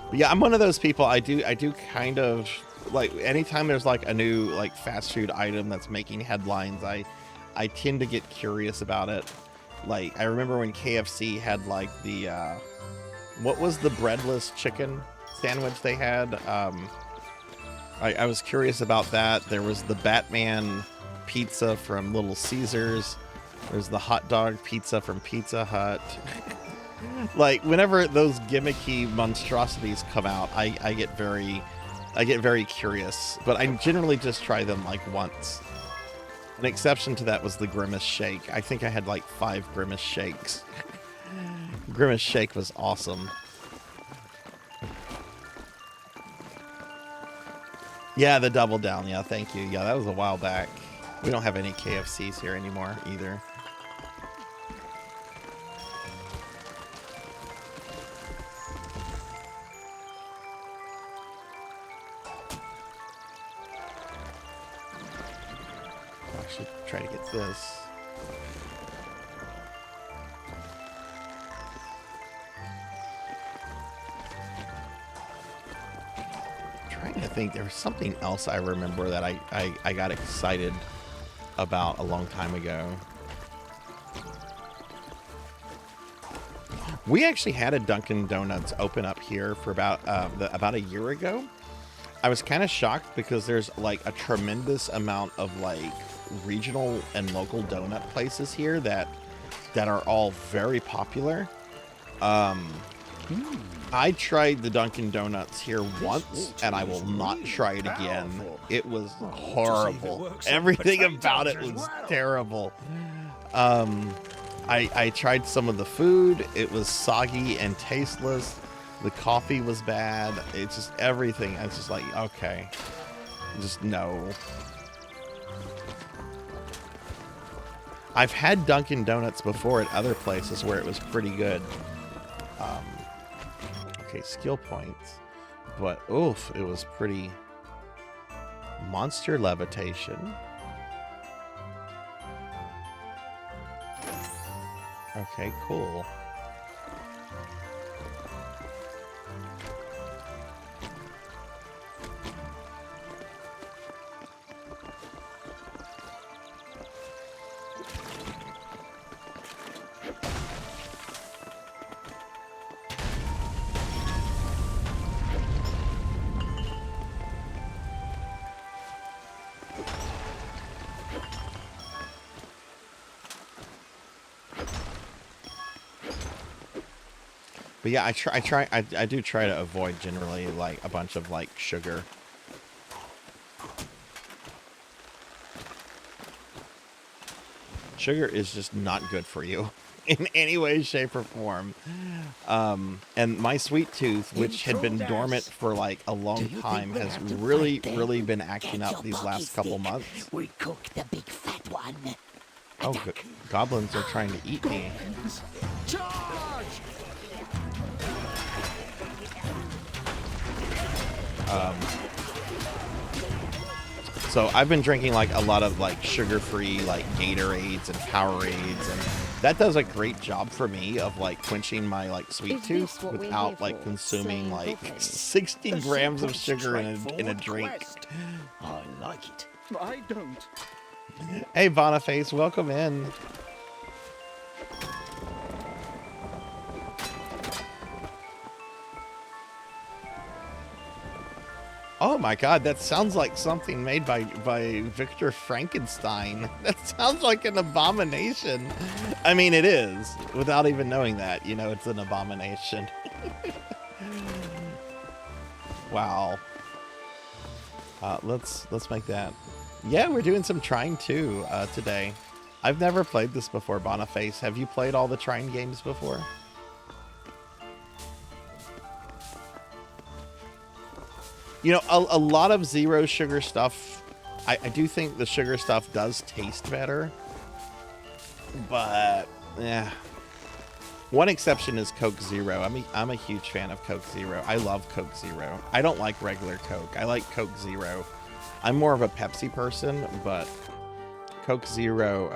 But yeah, I'm one of those people. I do kind of like anytime there's like a new like fast food item that's making headlines, I tend to get curious about it. Like I remember when KFC had like the what was the breadless chicken sandwich they had? I was curious about that. There was the Batman pizza from Little Caesars. There's the hot dog pizza from Pizza Hut. Like whenever those gimmicky monstrosities come out, I get very curious. But I generally just try them like once. An exception to that was the Grimace Shake. I think I had like 5 Grimace Shakes. Grimace Shake was awesome. Yeah, the Double Down. Yeah, thank you. Yeah, that was a while back. We don't have any KFCs here anymore either. I should try to get this. I think there was something else I remember that I got excited about a long time ago. We actually had a Dunkin' Donuts open up here for about a year ago. I was kind of shocked because there's like a tremendous amount of like regional and local donut places here that are all very popular. I tried the Dunkin' Donuts here once, and I will not try it again. It was horrible. Everything about it was terrible. I tried some of the food. It was soggy and tasteless. The coffee was bad. It's just everything. I was just like, okay, just no. I've had Dunkin' Donuts before at other places where it was pretty good. Okay, skill points, but oof, it was pretty. Monster levitation. Okay, cool. But yeah, I do try to avoid generally like a bunch of like sugar. Sugar is just not good for you in any way, shape, or form. And my sweet tooth, which had been dormant for like a long time, has really been acting up these last couple months. We cook the big fat one. Oh, goblins are trying to eat me. Charge! So I've been drinking like a lot of like sugar-free like Gatorades and Powerades, and that does a great job for me of like quenching my like sweet Is tooth this what we're without here like for? consuming Slaying like goblins? 60 A grams of simple, sugar in a straightforward drink. quest. I like it. I don't. Hey Boniface, welcome in. Oh my god, that sounds like something made by Victor Frankenstein. That sounds like an abomination. I mean, it is. Without even knowing that, you know, it's an abomination. Wow. Let's make that. Yeah, we're doing some Trine 2 today. I've never played this before, Boniface. Have you played all the Trine games before? You know, a lot of zero sugar stuff, I do think the sugar stuff does taste better. But, yeah. One exception is Coke Zero. I'm a huge fan of Coke Zero. I love Coke Zero. I don't like regular Coke. I like Coke Zero. I'm more of a Pepsi person, but Coke Zero,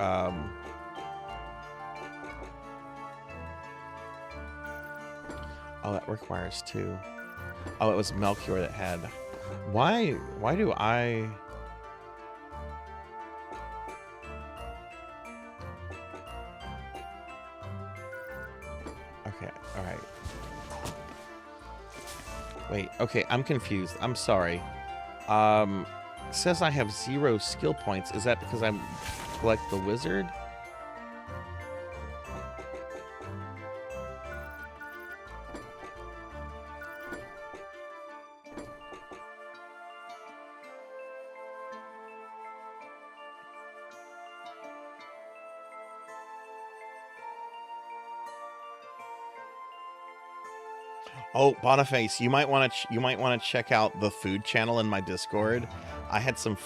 oh, that requires 2. Oh, it was Melchior that had. Why do I? Okay, all right. Wait, okay, I'm confused. I'm sorry. It says I have 0 skill points. Is that because I'm like the wizard? Oh, Boniface, you might want to check out the food channel in my Discord. I had some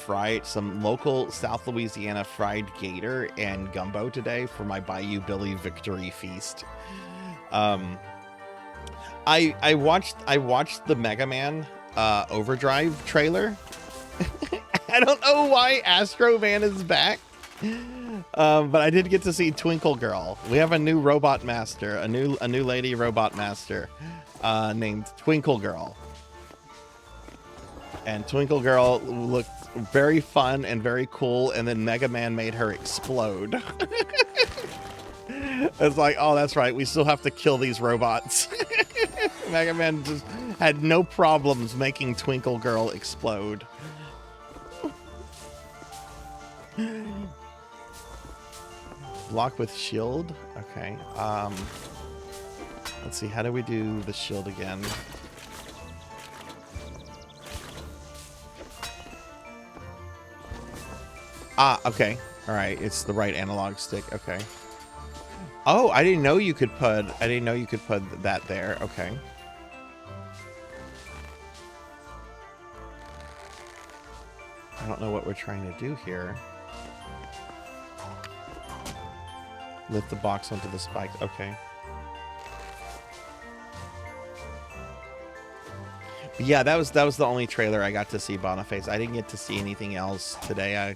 local South Louisiana fried gator and gumbo today for my Bayou Billy victory feast. I watched the Mega Man Overdrive trailer. I don't know why Astro Man is back. But I did get to see Twinkle Girl. We have a new robot master, a new lady robot master, named Twinkle Girl. And Twinkle Girl looked very fun and very cool, and then Mega Man made her explode. It's like, oh, that's right, we still have to kill these robots. Mega Man just had no problems making Twinkle Girl explode. Block with shield. Okay. Let's see. How do we do the shield again? Ah, okay. All right. It's the right analog stick. Okay. Oh, I didn't know you could put. I didn't know you could put that there. Okay. I don't know what we're trying to do here. Lift the box onto the spikes. Okay. But yeah, that was the only trailer I got to see, Boniface. I didn't get to see anything else today.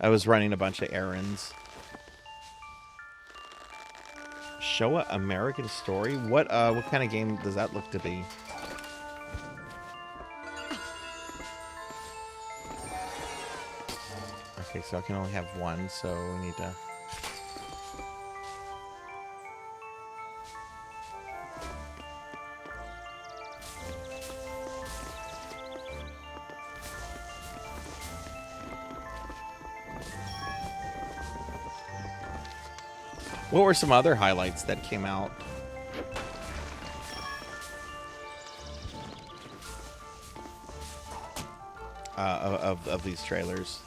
I was running a bunch of errands. Showa American Story? What kind of game does that look to be? Okay, so I can only have one, so we need to. What were some other highlights that came out? Of these trailers?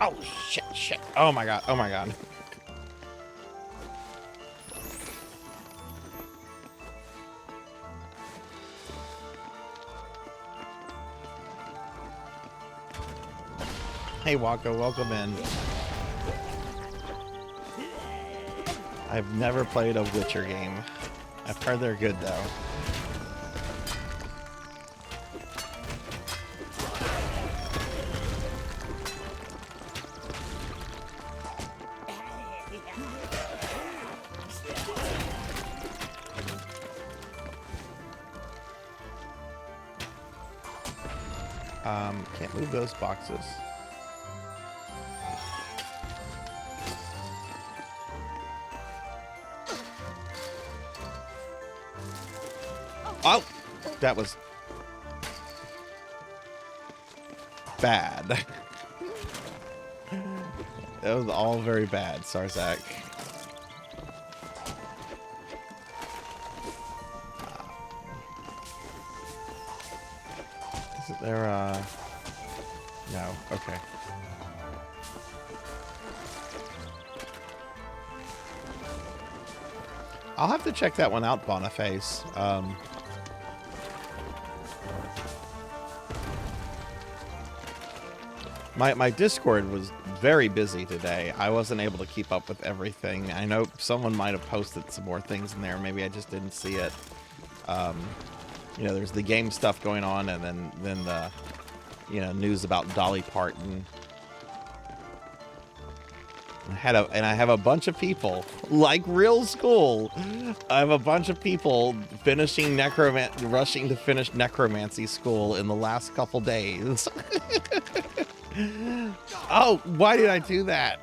Oh shit! Oh my god! Oh my god! Hey Waka, welcome in. I've never played a Witcher game. I've heard they're good though. Can't move those boxes. Oh, that was bad. That was all very bad, Sarzac. Isn't there a... No, okay. I'll have to check that one out, Boniface. My Discord was very busy today. I wasn't able to keep up with everything. I know someone might have posted some more things in there. Maybe I just didn't see it. You know, there's the game stuff going on, and then the, you know, news about Dolly Parton. I have a bunch of people, like real school. I have a bunch of people rushing to finish necromancy school in the last couple days. Oh, why did I do that?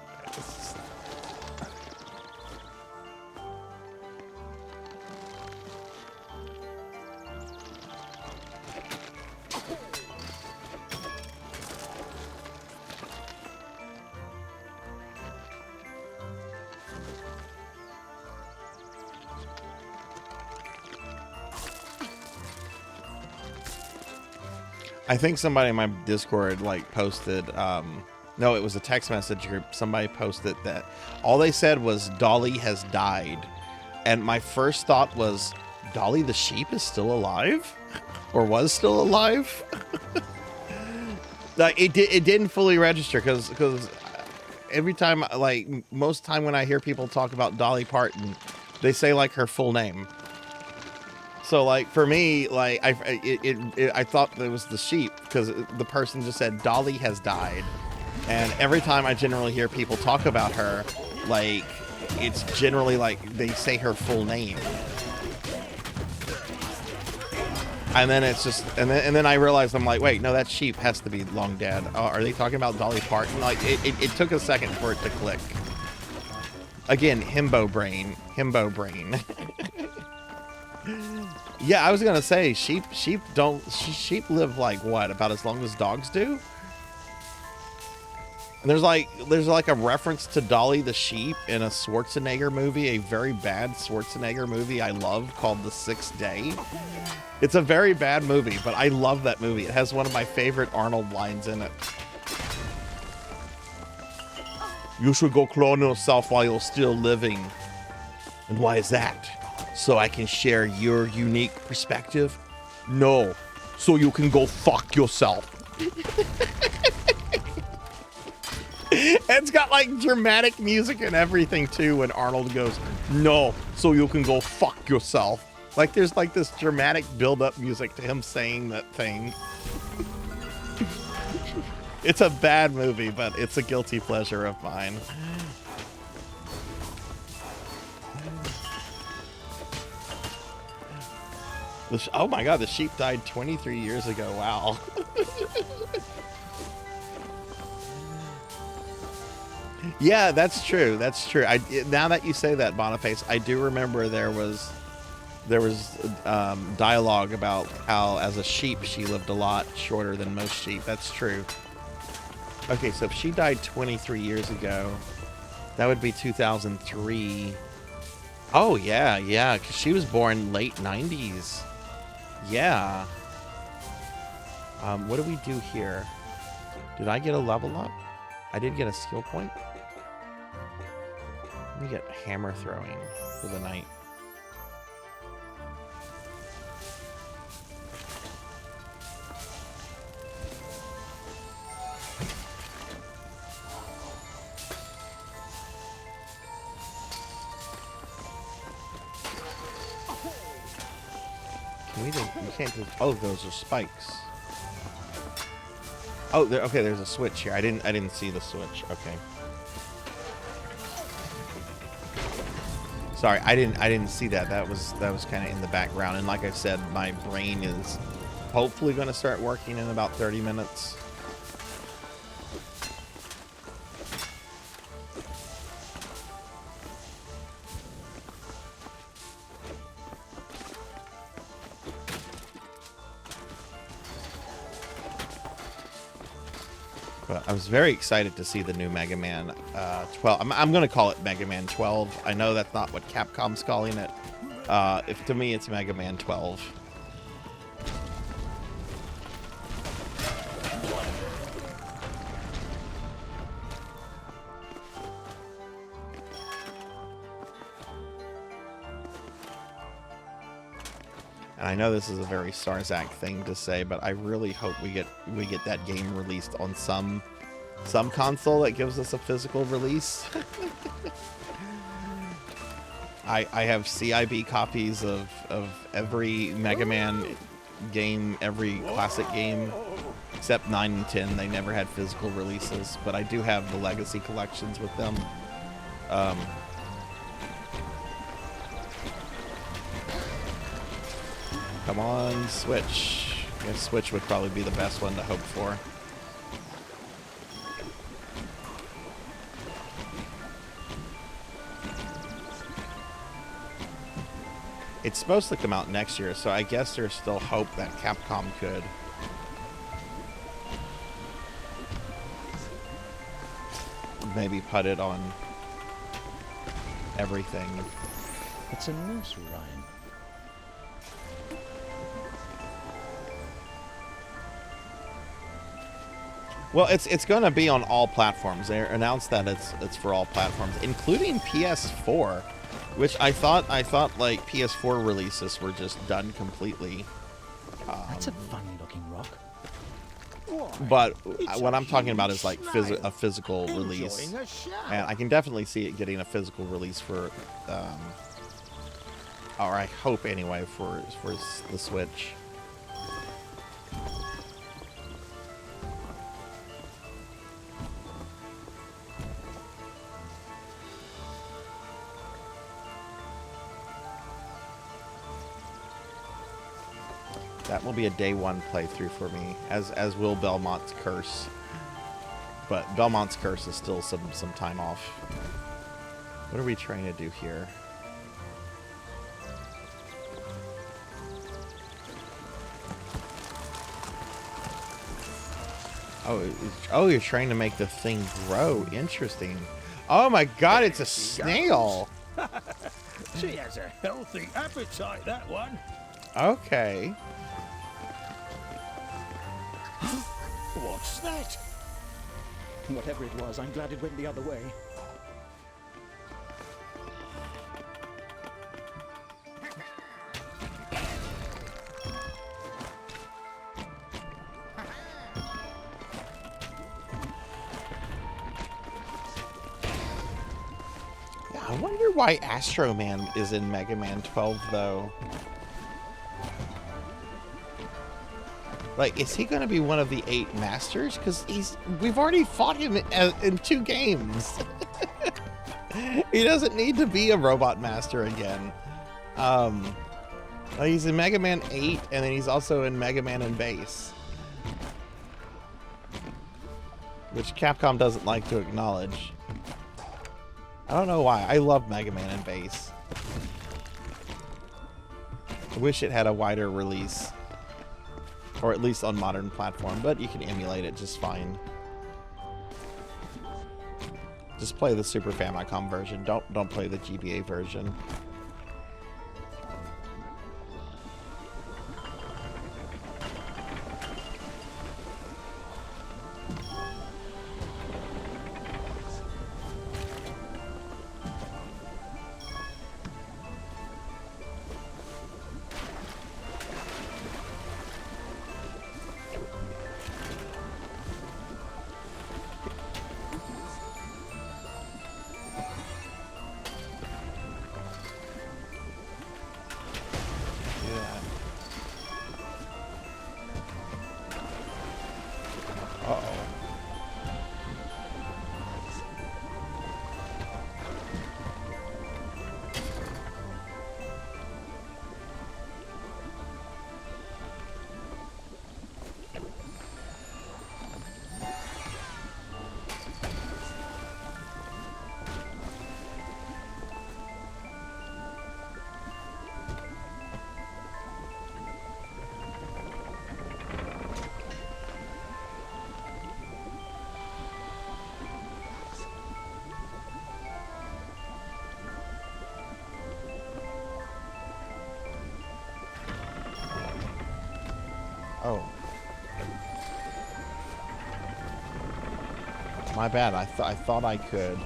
I think somebody in my Discord like posted, no, it was a text message group. Somebody posted that all they said was Dolly has died. And my first thought was, Dolly the sheep is still alive? Or was still alive? Like it didn't fully register because every time, like most time when I hear people talk about Dolly Parton, they say like her full name. So like for me, like I thought it was the sheep because the person just said Dolly has died, and every time I generally hear people talk about her, like it's generally like they say her full name, and then it's just and then I realized I'm like, wait, no, that sheep has to be long dead. Oh, are they talking about Dolly Parton? Like it took a second for it to click. Again, himbo brain. Yeah, I was gonna say sheep live like what, about as long as dogs do? And there's like a reference to Dolly the sheep in a Schwarzenegger movie, a very bad Schwarzenegger movie I love called The Sixth Day. It's a very bad movie, but I love that movie. It has one of my favorite Arnold lines in it. You should go clone yourself while you're still living. And why is that? So I can share your unique perspective? No. So you can go fuck yourself. It's got like dramatic music and everything too when Arnold goes, no. So you can go fuck yourself. Like there's like this dramatic build-up music to him saying that thing. It's a bad movie, but it's a guilty pleasure of mine. Oh my god, the sheep died 23 years ago. Wow. Yeah, that's true. That's true. Now that you say that, Boniface, I do remember there was dialogue about how as a sheep she lived a lot shorter than most sheep. That's true. Okay, so if she died 23 years ago, that would be 2003. Oh yeah, because she was born late 90s. Yeah. What do we do here? Did I get a level up? I did get a skill point. Let me get hammer throwing for the night. Can we do, you can't do, oh, those are spikes. Oh, there, okay, there's a switch here. I didn't see the switch. Okay. Sorry, I didn't see that. That was kind of in the background. And like I said, my brain is hopefully going to start working in about 30 minutes. But I was very excited to see the new Mega Man 12. I'm going to call it Mega Man 12. I know that's not what Capcom's calling it. If to me, it's Mega Man 12. And I know this is a very Sarzac thing to say, but I really hope we get that game released on some console that gives us a physical release. I have CIB copies of every Mega Man game, every classic game, except 9 and 10. They never had physical releases, but I do have the Legacy collections with them. Come on, Switch. I guess Switch would probably be the best one to hope for. It's supposed to come out next year, so I guess there's still hope that Capcom could. Maybe put it on everything. It's a nursery rhyme. Well, it's going to be on all platforms. They announced that it's for all platforms, including PS4, which I thought like PS4 releases were just done completely. That's a funny-looking rock. But what I'm talking about is like a physical release, and I can definitely see it getting a physical release for, or I hope anyway, for the Switch. That will be a day one playthrough for me, as will Belmont's Curse. But Belmont's Curse is still some time off. What are we trying to do here? Oh, you're trying to make the thing grow. Interesting. Oh my God, it's a snail. She has a healthy appetite, that one. Okay. What's that? Whatever it was, I'm glad it went the other way. Yeah, I wonder why Astro Man is in Mega Man 12 though. Like, is he going to be one of the 8 masters? Because we've already fought him in 2 games. He doesn't need to be a robot master again. He's in Mega Man 8, and then he's also in Mega Man and Base, which Capcom doesn't like to acknowledge. I don't know why. I love Mega Man and Base. I wish it had a wider release. Or at least on modern platform, but you can emulate it just fine. Just play the Super Famicom version. Don't play the GBA version. Oh. My bad. I thought I could.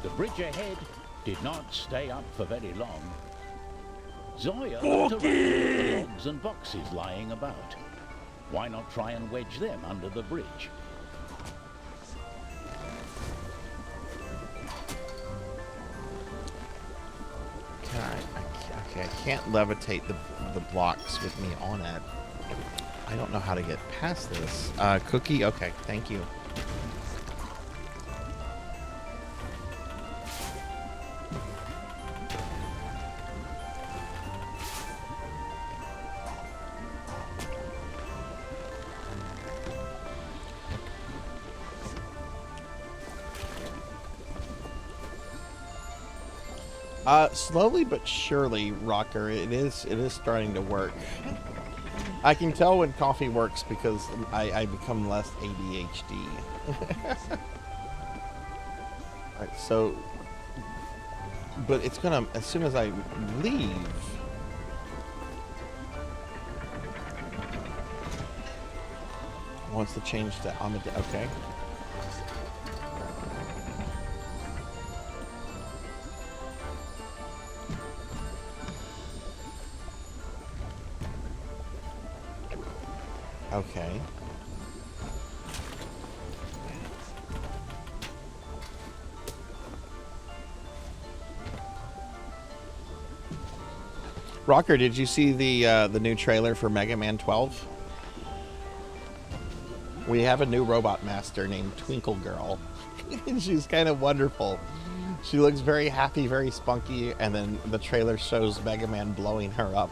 The bridge ahead did not stay up for very long. Zoya looked around at the logs and boxes lying about. Why not try and wedge them under the bridge? Okay, I can't levitate the blocks with me on it. I don't know how to get past this. Cookie? Okay, thank you. Slowly but surely, Rocker, it is starting to work. I can tell when coffee works because I become less ADHD. Alright, so... But it's gonna... As soon as I leave... Wants to change to Amadeus. Okay. Okay. Rocker, did you see the new trailer for Mega Man 12? We have a new robot master named Twinkle Girl. And she's kind of wonderful. She looks very happy, very spunky, and then the trailer shows Mega Man blowing her up.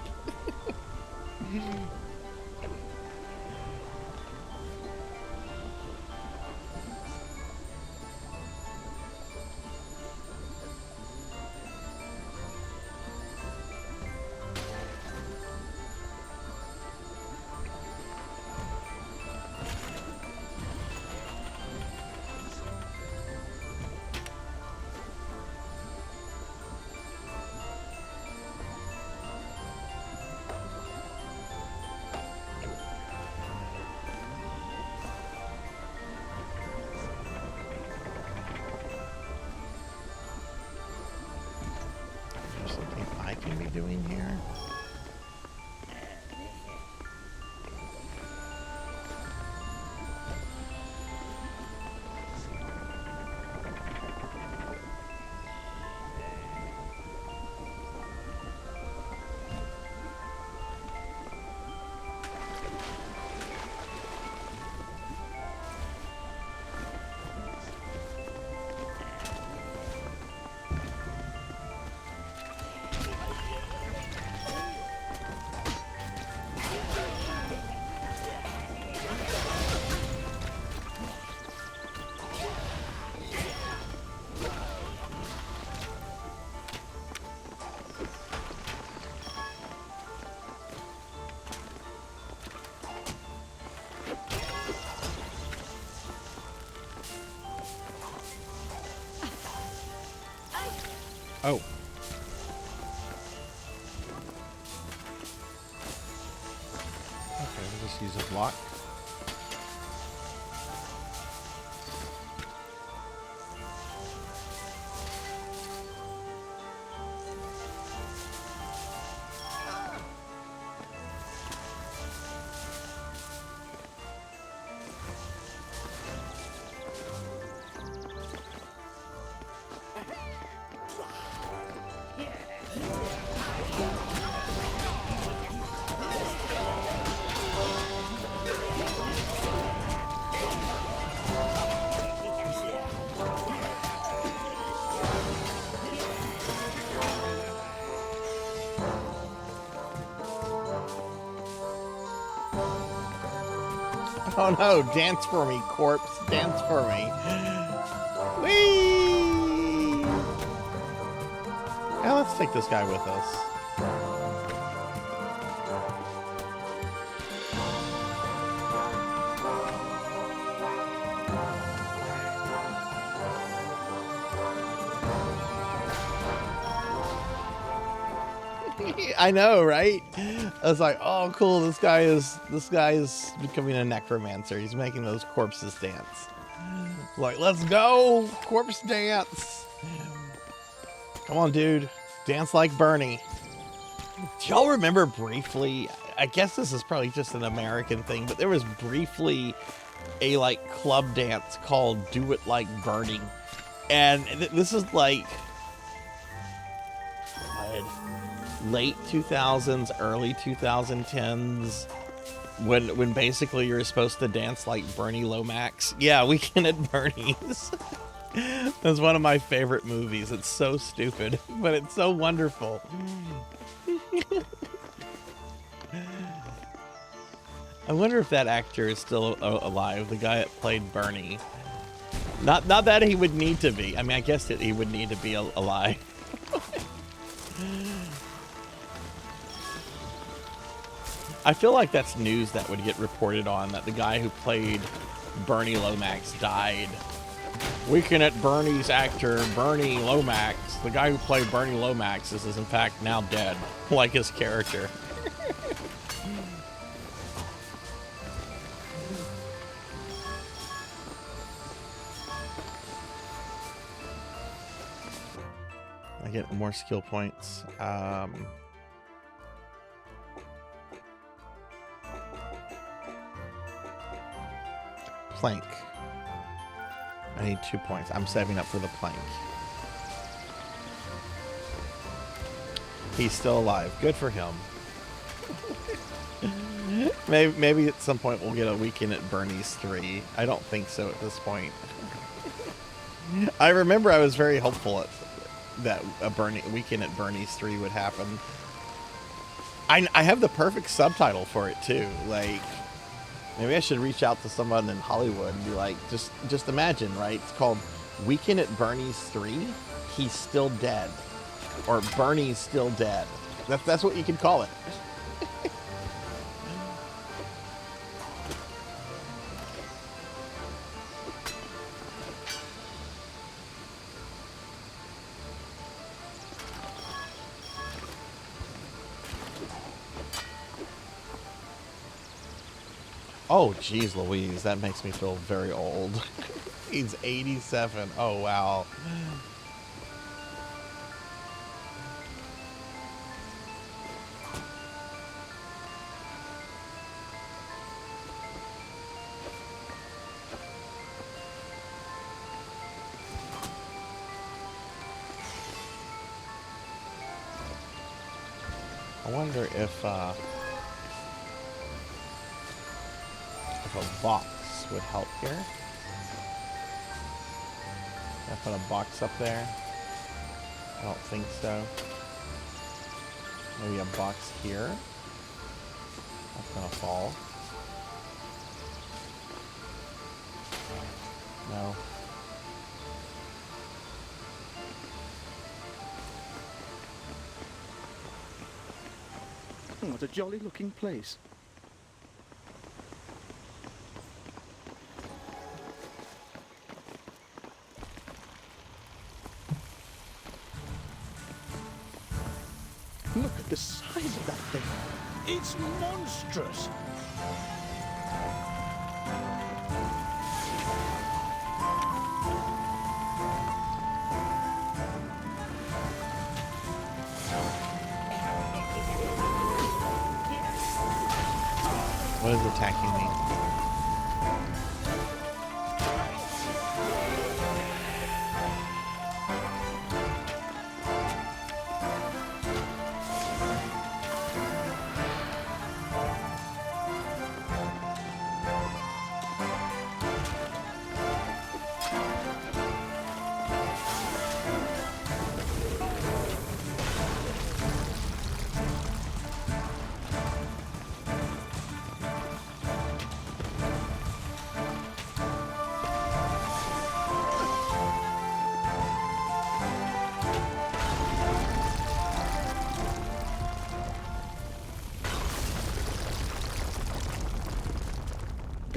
Doing here. Oh. Okay, we'll just use a block. Oh no, dance for me, corpse. Dance for me. Whee! Now let's take this guy with us. I know, right? I was like, oh, cool. This guy is becoming a necromancer. He's making those corpses dance. Like, let's go, corpse dance. Come on, dude, dance like Bernie. Do y'all remember briefly? I guess this is probably just an American thing, but there was briefly a like club dance called "Do It Like Bernie," and this is like late 2000s, early 2010s, when basically you're supposed to dance like Bernie Lomax. Yeah, Weekend at Bernie's. That's one of my favorite movies. It's so stupid, but it's so wonderful. I wonder if that actor is still alive, the guy that played Bernie. Not that he would need to be. I mean, I guess that he would need to be alive. I feel like that's news that would get reported on, that the guy who played Bernie Lomax died. Weekend at Bernie's actor Bernie Lomax, the guy who played Bernie Lomax, is in fact now dead, like his character. I get more skill points. Plank. I need 2 points. I'm saving up for the plank. He's still alive. Good for him. maybe at some point we'll get a Weekend at Bernie's 3. I don't think so at this point. I remember I was very hopeful that a Weekend at Bernie's 3 would happen. I have the perfect subtitle for it too. Like, maybe I should reach out to someone in Hollywood and be like, just imagine, right? It's called Weekend at Bernie's 3. He's still dead, or Bernie's still dead. That's what you could call it. Oh, geez, Louise, that makes me feel very old. He's 87. Oh, wow. I wonder if a box would help here. Can I put a box up there? I don't think so. Maybe a box here. That's gonna fall. No. What a jolly looking place. Look at the size of that thing. It's monstrous. What is attacking me?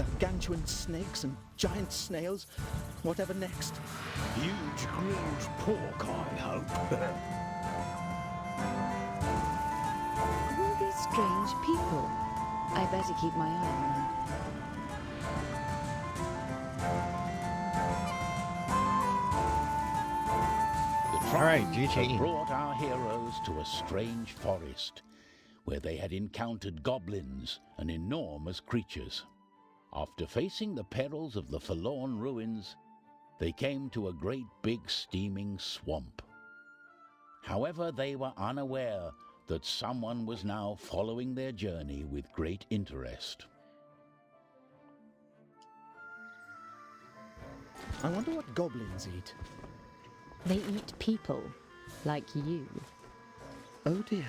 gargantuan snakes and giant snails. Whatever next? Huge grilled pork, I hope. Who are these strange people? I better keep my eye on them. The All right, Trines GG. had brought our heroes to a strange forest, where they had encountered goblins and enormous creatures. After facing the perils of the forlorn ruins, they came to a great big steaming swamp. However, they were unaware that someone was now following their journey with great interest. I wonder what goblins eat. They eat people, like you. Oh dear.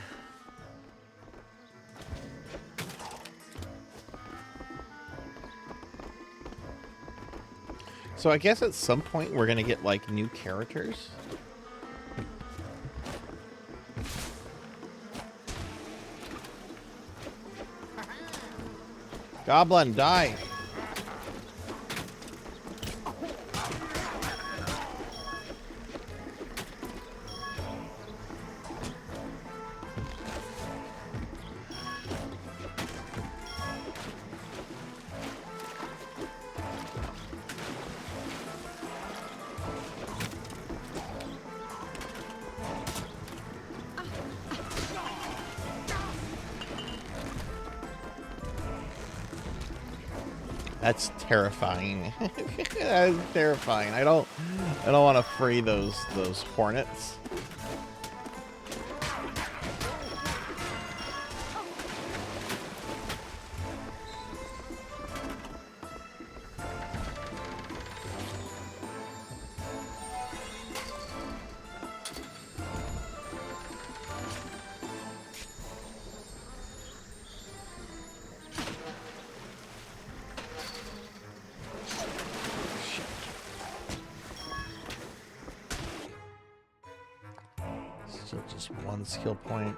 So I guess at some point we're gonna get like new characters. Goblin, die! That's terrifying. That is terrifying. I don't want to free those hornets. So just one skill point.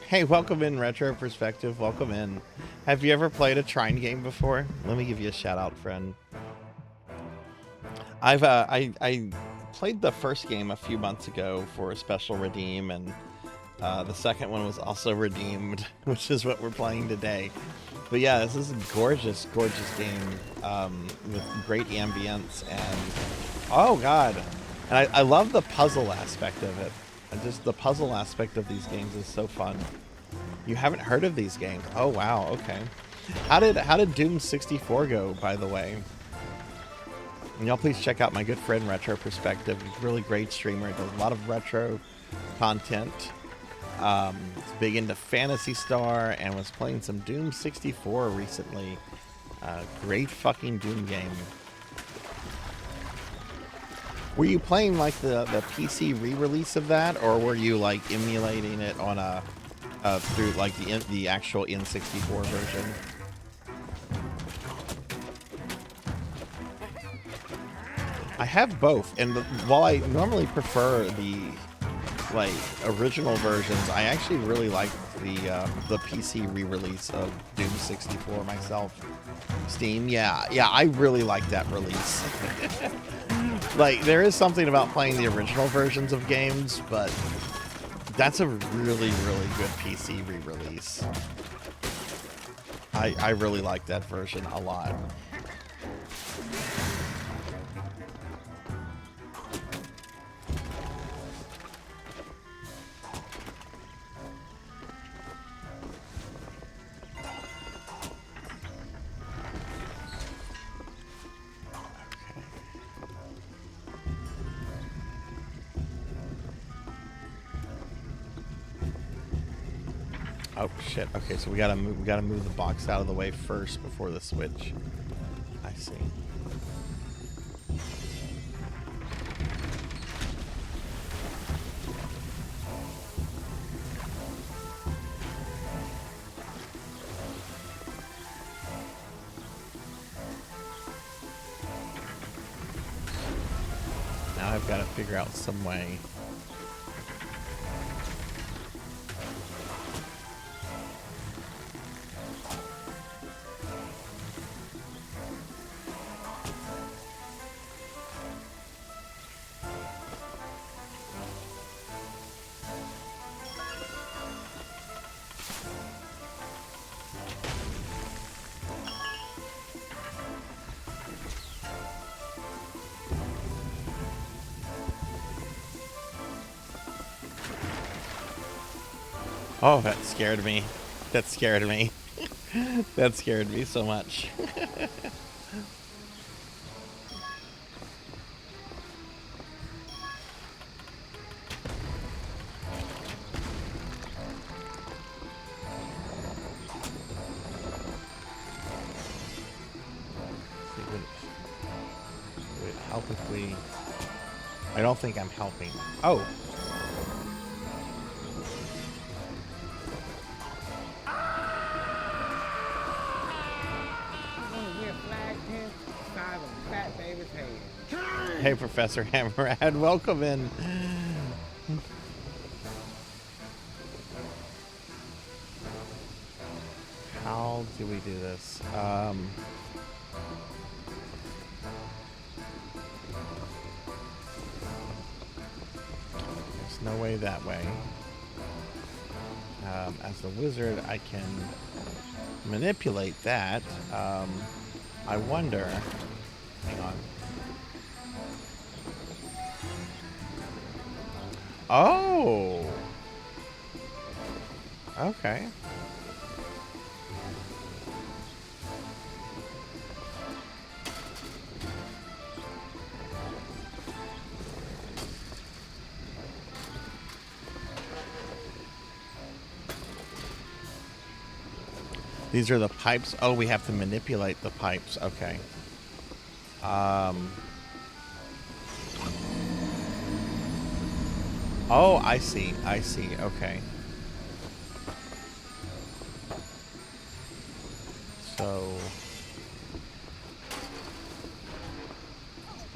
Hey, welcome in, Retro Perspective. Welcome in. Have you ever played a Trine game before? Let me give you a shout out, friend. I played the first game a few months ago for a special redeem, and the second one was also redeemed, which is what we're playing today. But yeah, this is a gorgeous, gorgeous game with great ambience, and oh god, and I love the puzzle aspect of it. And just the puzzle aspect of these games is so fun. You haven't heard of these games? Oh wow, okay. How did Doom 64 go, by the way? And y'all please check out my good friend Retro Perspective. He's a really great streamer. Does a lot of retro content. He's big into Phantasy Star and was playing some Doom 64 recently. Great fucking Doom game. Were you playing like the PC re-release of that, or were you like emulating it on a through like the actual N64 version? I have both, and while I normally prefer the like original versions, I actually really like the PC re-release of Doom 64 myself. Steam, yeah, I really like that release. Like, there is something about playing the original versions of games, but that's a really, really good PC re-release. I really like that version a lot. Oh shit. Okay, so we gotta move the box out of the way first before the switch. I see. now I've got to figure out some way. Oh, that scared me. That scared me. That scared me so much. Would it help if we... I don't think I'm helping. Oh! Hey, Professor Hammerad, welcome in. How do we do this? There's no way that way. As a wizard, I can manipulate that. I wonder... Hang on. Oh! Okay. These are the pipes. Oh, we have to manipulate the pipes. Okay. Oh, I see. I see. Okay. So...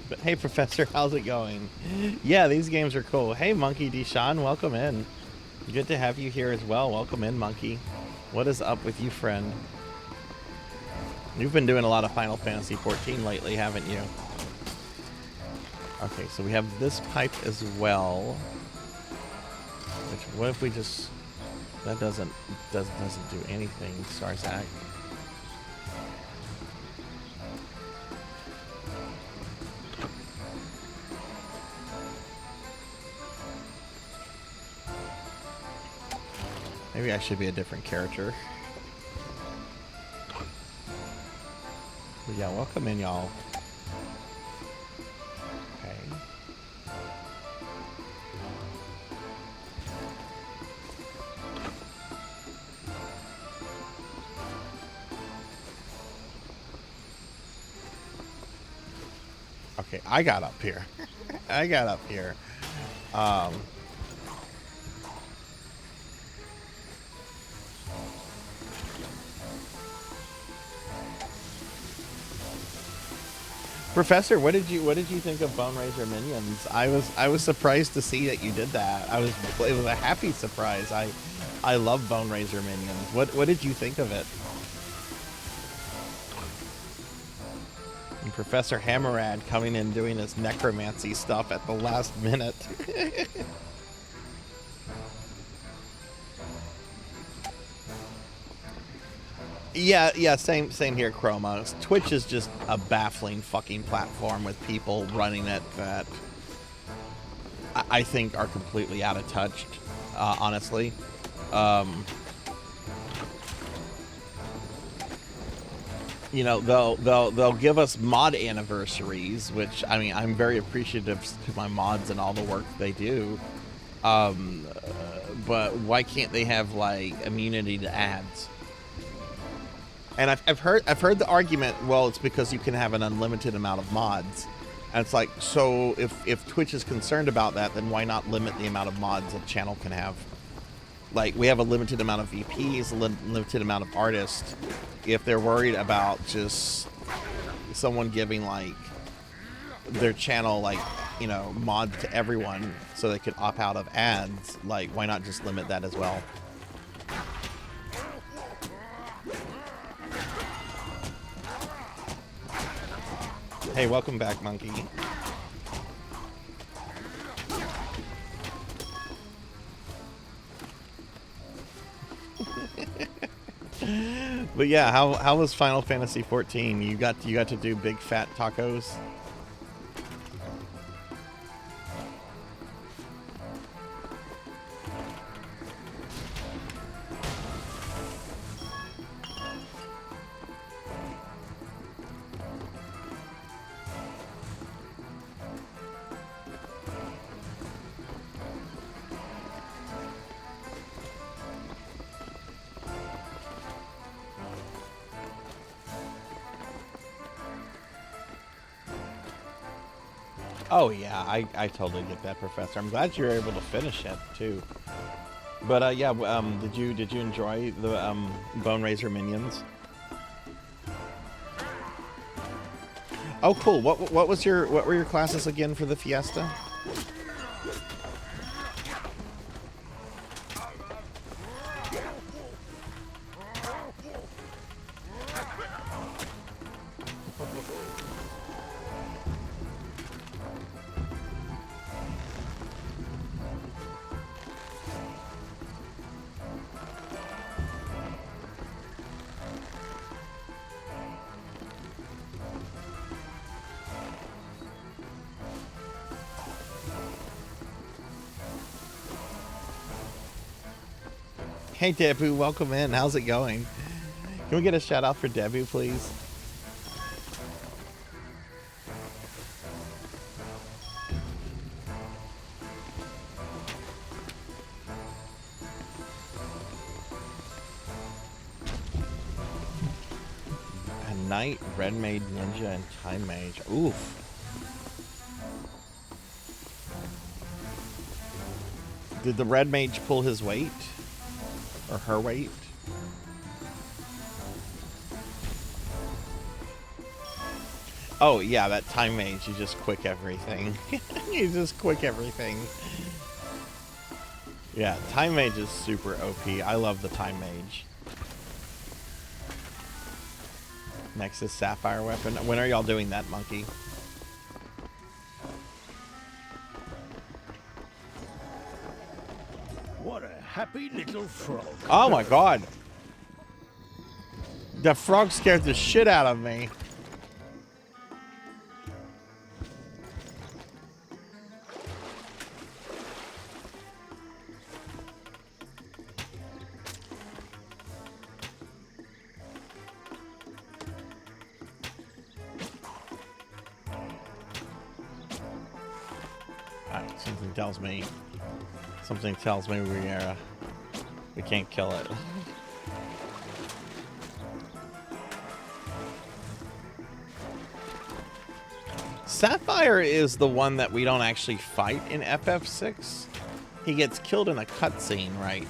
But hey, Professor, how's it going? Yeah, these games are cool. Hey, Monkey Deshawn, welcome in. Good to have you here as well. Welcome in, Monkey. What is up with you, friend? You've been doing a lot of Final Fantasy XIV lately, haven't you? Okay, so we have this pipe as well. Which, what if we just... That doesn't do anything, Sarzac. Maybe I should be a different character. But yeah, welcome in, y'all. Okay. Okay, I got up here. I got up here. Professor, what did you think of Bone Razor Minions? I was surprised to see that you did that. It was a happy surprise. I love Bone Razor Minions. What did you think of it? And Professor Hammerad coming in doing his necromancy stuff at the last minute. Yeah, same here, Chroma. Twitch is just a baffling fucking platform with people running it that I think are completely out of touch, honestly. You know, they'll give us mod anniversaries, which, I mean, I'm very appreciative to my mods and all the work they do. But why can't they have, like, immunity to ads? And I've heard the argument, well, it's because you can have an unlimited amount of mods. And it's like, so if Twitch is concerned about that, then why not limit the amount of mods a channel can have? Like, we have a limited amount of VPs, a limited amount of artists. If they're worried about just someone giving, like, their channel, like, you know, mod to everyone so they could opt out of ads, like, why not just limit that as well? Hey, welcome back, Monkey. But yeah, how was Final Fantasy 14? You got to do big fat tacos? Oh yeah, I totally get that, Professor. I'm glad you were able to finish it too. But yeah, did you enjoy the Bone Razor minions? Oh cool. What were your classes again for the Fiesta? Hey Debu, welcome in. How's it going? Can we get a shout out for Debu, please? A Knight, Red Mage, Ninja, and Time Mage. Oof. Did the Red Mage pull his weight? Or her weight? Oh yeah, that Time Mage, you just quick everything. You just quick everything. Yeah, Time Mage is super OP. I love the Time Mage. Next is Sapphire Weapon. When are y'all doing that, Monkey? What a happy little frog. Oh my god. The frog scared the shit out of me. Something tells me we can't kill it. Sapphire is the one that we don't actually fight in FF6. He gets killed in a cutscene, right?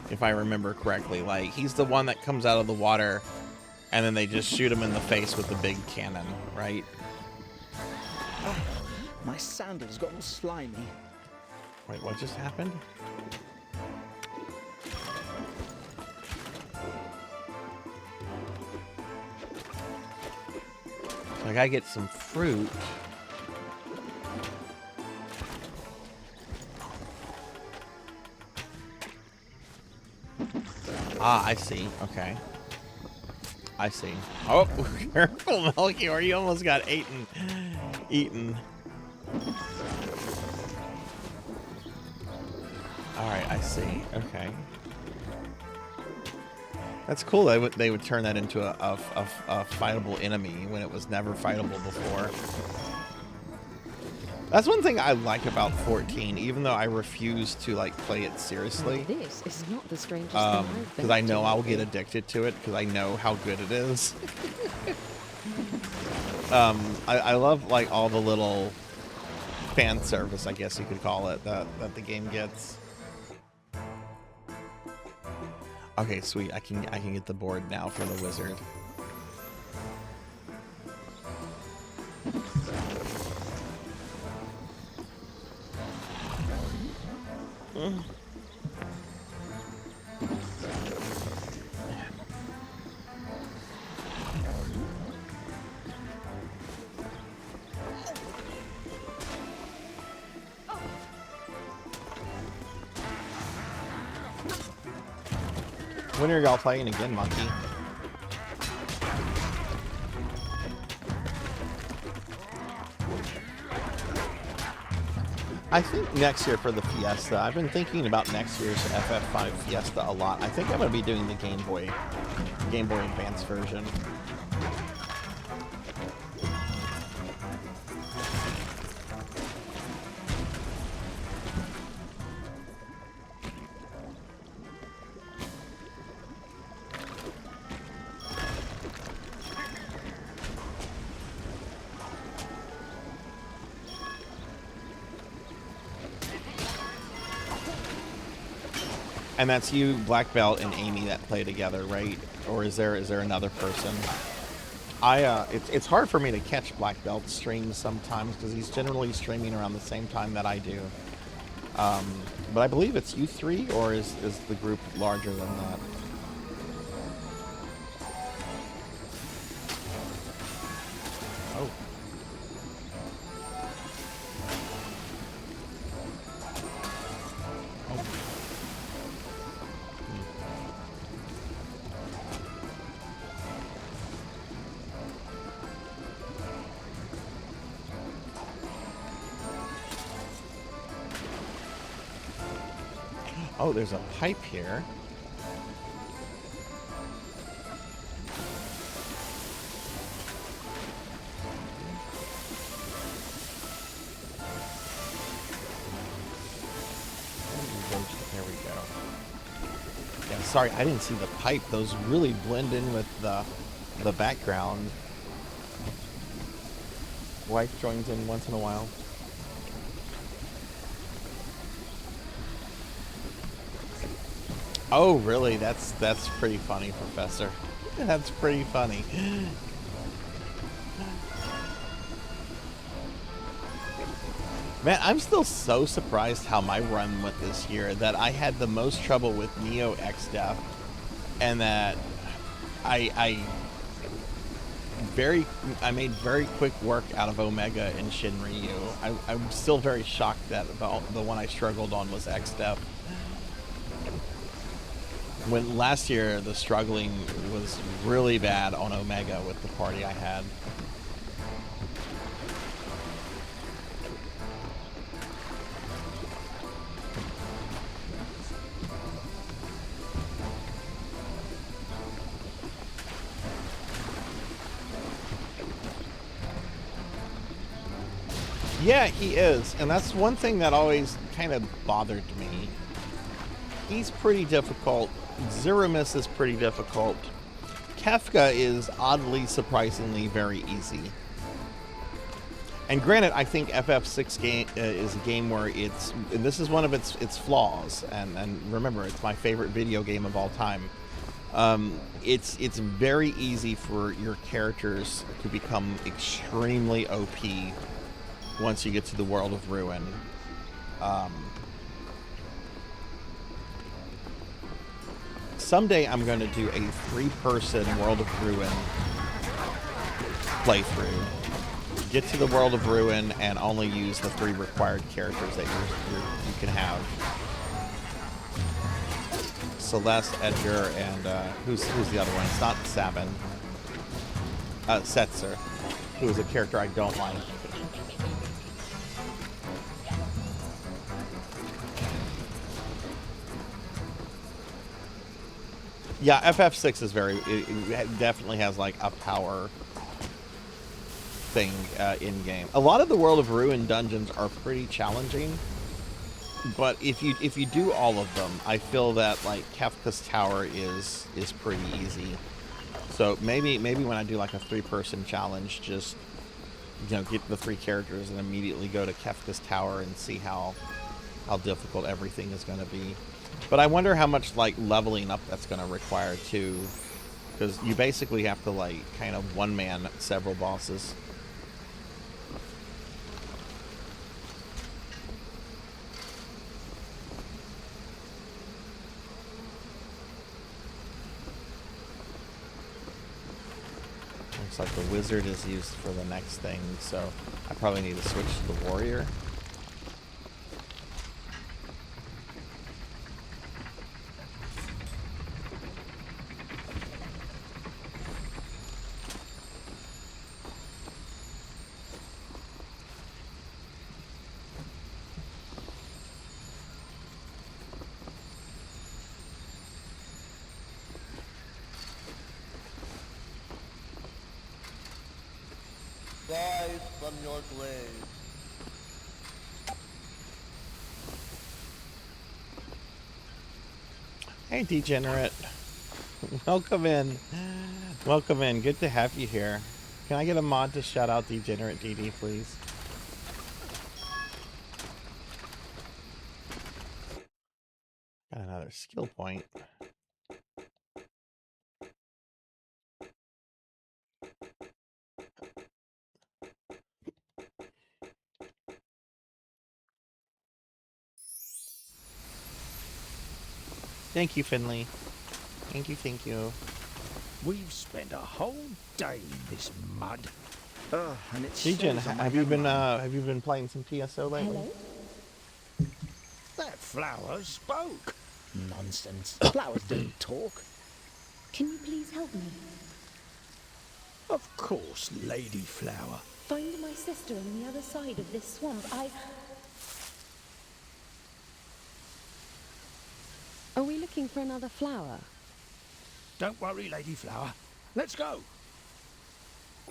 If I remember correctly. Like, he's the one that comes out of the water and then they just shoot him in the face with the big cannon, right? Oh, my sandals got all slimy. Wait, what just happened? So I gotta get some fruit. Ah, I see. Okay. I see. Oh, careful, Melchior. You almost got eaten. Alright, I see. Okay. That's cool. They would turn that into a fightable enemy when it was never fightable before. That's one thing I like about 14, even though I refuse to like play it seriously. This is not the strangest thing I've been Because I know to. I'll get addicted to it because I know how good it is. I love like all the little fan service, I guess you could call it, that the game gets. Okay, sweet. I can get the board now for the wizard. When are y'all playing again, Monkey? I think next year for the Fiesta. I've been thinking about next year's FF5 Fiesta a lot. I think I'm going to be doing the Game Boy Advance version. And that's you, Black Belt, and Amy that play together, right? Or is there another person? It's hard for me to catch Black Belt's streams sometimes because he's generally streaming around the same time that I do. But I believe it's you three, or is the group larger than that? Oh. Oh, there's a pipe here. There we go. Yeah, sorry, I didn't see the pipe. Those really blend in with the background. Wife joins in once in a while. Oh, really? That's pretty funny, Professor. That's pretty funny. Man, I'm still so surprised how my run went this year, that I had the most trouble with Neo XDeath, and that I made very quick work out of Omega and Shinryu. I'm still very shocked that the one I struggled on was XDeath. When last year the struggling was really bad on Omega with the party I had. Yeah, he is, and that's one thing that always kind of bothered me. He's pretty difficult. Zeromus is pretty difficult. Kefka is oddly, surprisingly very easy. And granted, I think FF6 game is a game where and this is one of its flaws. And remember, it's my favorite video game of all time. It's very easy for your characters to become extremely OP once you get to the World of Ruin. Someday I'm going to do a 3-person World of Ruin playthrough. Get to the World of Ruin and only use the 3 required characters that you can have. Celeste, Edgar, and who's the other one? It's not Sabin. Setzer, who is a character I don't like. Yeah, FF6 is it definitely has like a power thing in game. A lot of the World of Ruin dungeons are pretty challenging, but if you do all of them, I feel that like Kefka's Tower is pretty easy. So maybe when I do like a 3-person challenge, just get the 3 characters and immediately go to Kefka's Tower and see how difficult everything is going to be. But I wonder how much like leveling up that's going to require too, because you basically have to like kind of one-man several bosses. looks like the wizard is used for the next thing, so I probably need to switch to the warrior. Rise from your grave. Hey, Degenerate. Welcome in. Welcome in. Good to have you here. Can I get a mod to shout out Degenerate DD, please? Got another skill point. Thank you, Finley. Thank you, thank you. We've spent a whole day in this mud. And it's Degen, have you been playing some TSO lately? Hello? That flower spoke. nonsense. Flowers don't talk. Can you please help me? Of course, Lady Flower. Find my sister on the other side of this swamp. Are we looking for another flower? Don't worry, Lady Flower. Let's go.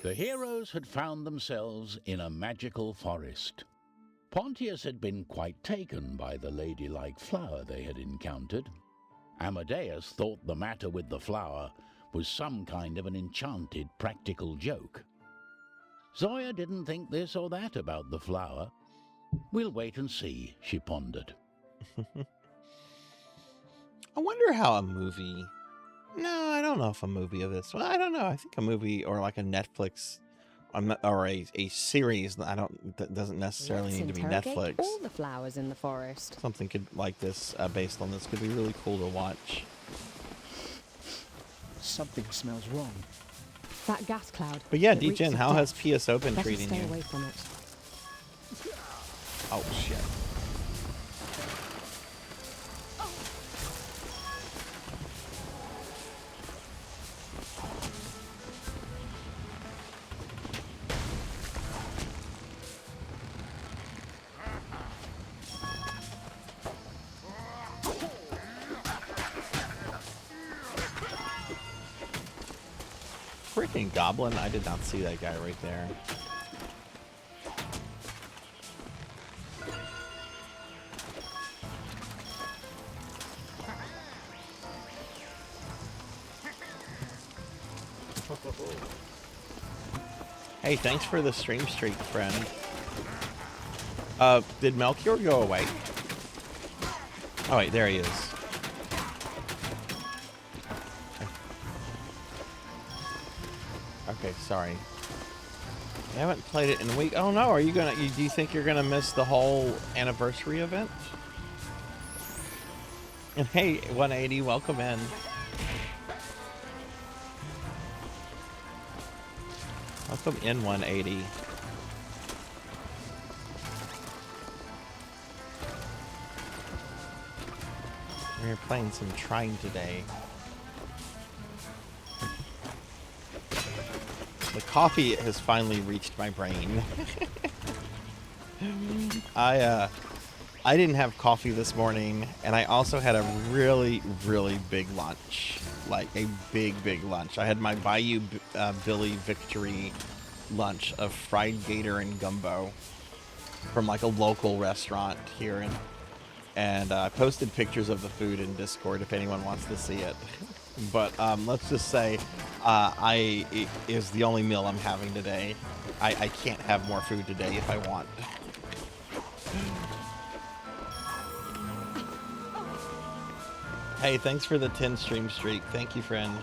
The heroes had found themselves in a magical forest. Pontius had been quite taken by the ladylike flower they had encountered. Amadeus thought the matter with the flower was some kind of an enchanted practical joke. Zoya didn't think this or that about the flower. We'll wait and see, she pondered. I wonder how a movie... No, I don't know if a movie of this... Well, I don't know. I think a movie or like a Netflix or a series, that doesn't necessarily need to be Netflix. All the flowers in the forest. Something could like this, based on this, could be really cool to watch. Something smells wrong. That gas cloud. But yeah, It reeks Degen, of how has death. PSO been Better treating stay you? away from it. Oh, shit. Freaking goblin. I did not see that guy right there. Hey, thanks for the stream streak, friend. Did Melchior go away? Oh wait, there he is. Okay, sorry. I haven't played it in a week. Oh no, are you gonna? Do you think you're gonna miss the whole anniversary event? And hey, 180, welcome in. Welcome in, 180. We're playing some Trine today. The coffee has finally reached my brain. I didn't have coffee this morning, and I also had a really, really big lunch. Like a big, big lunch. I had my Bayou Billy Victory lunch of fried gator and gumbo from like a local restaurant here, and I posted pictures of the food in Discord if anyone wants to see it. But let's just say it is the only meal I'm having today. I can't have more food today if I want. Hey, thanks for the 10 stream streak. Thank you, friend.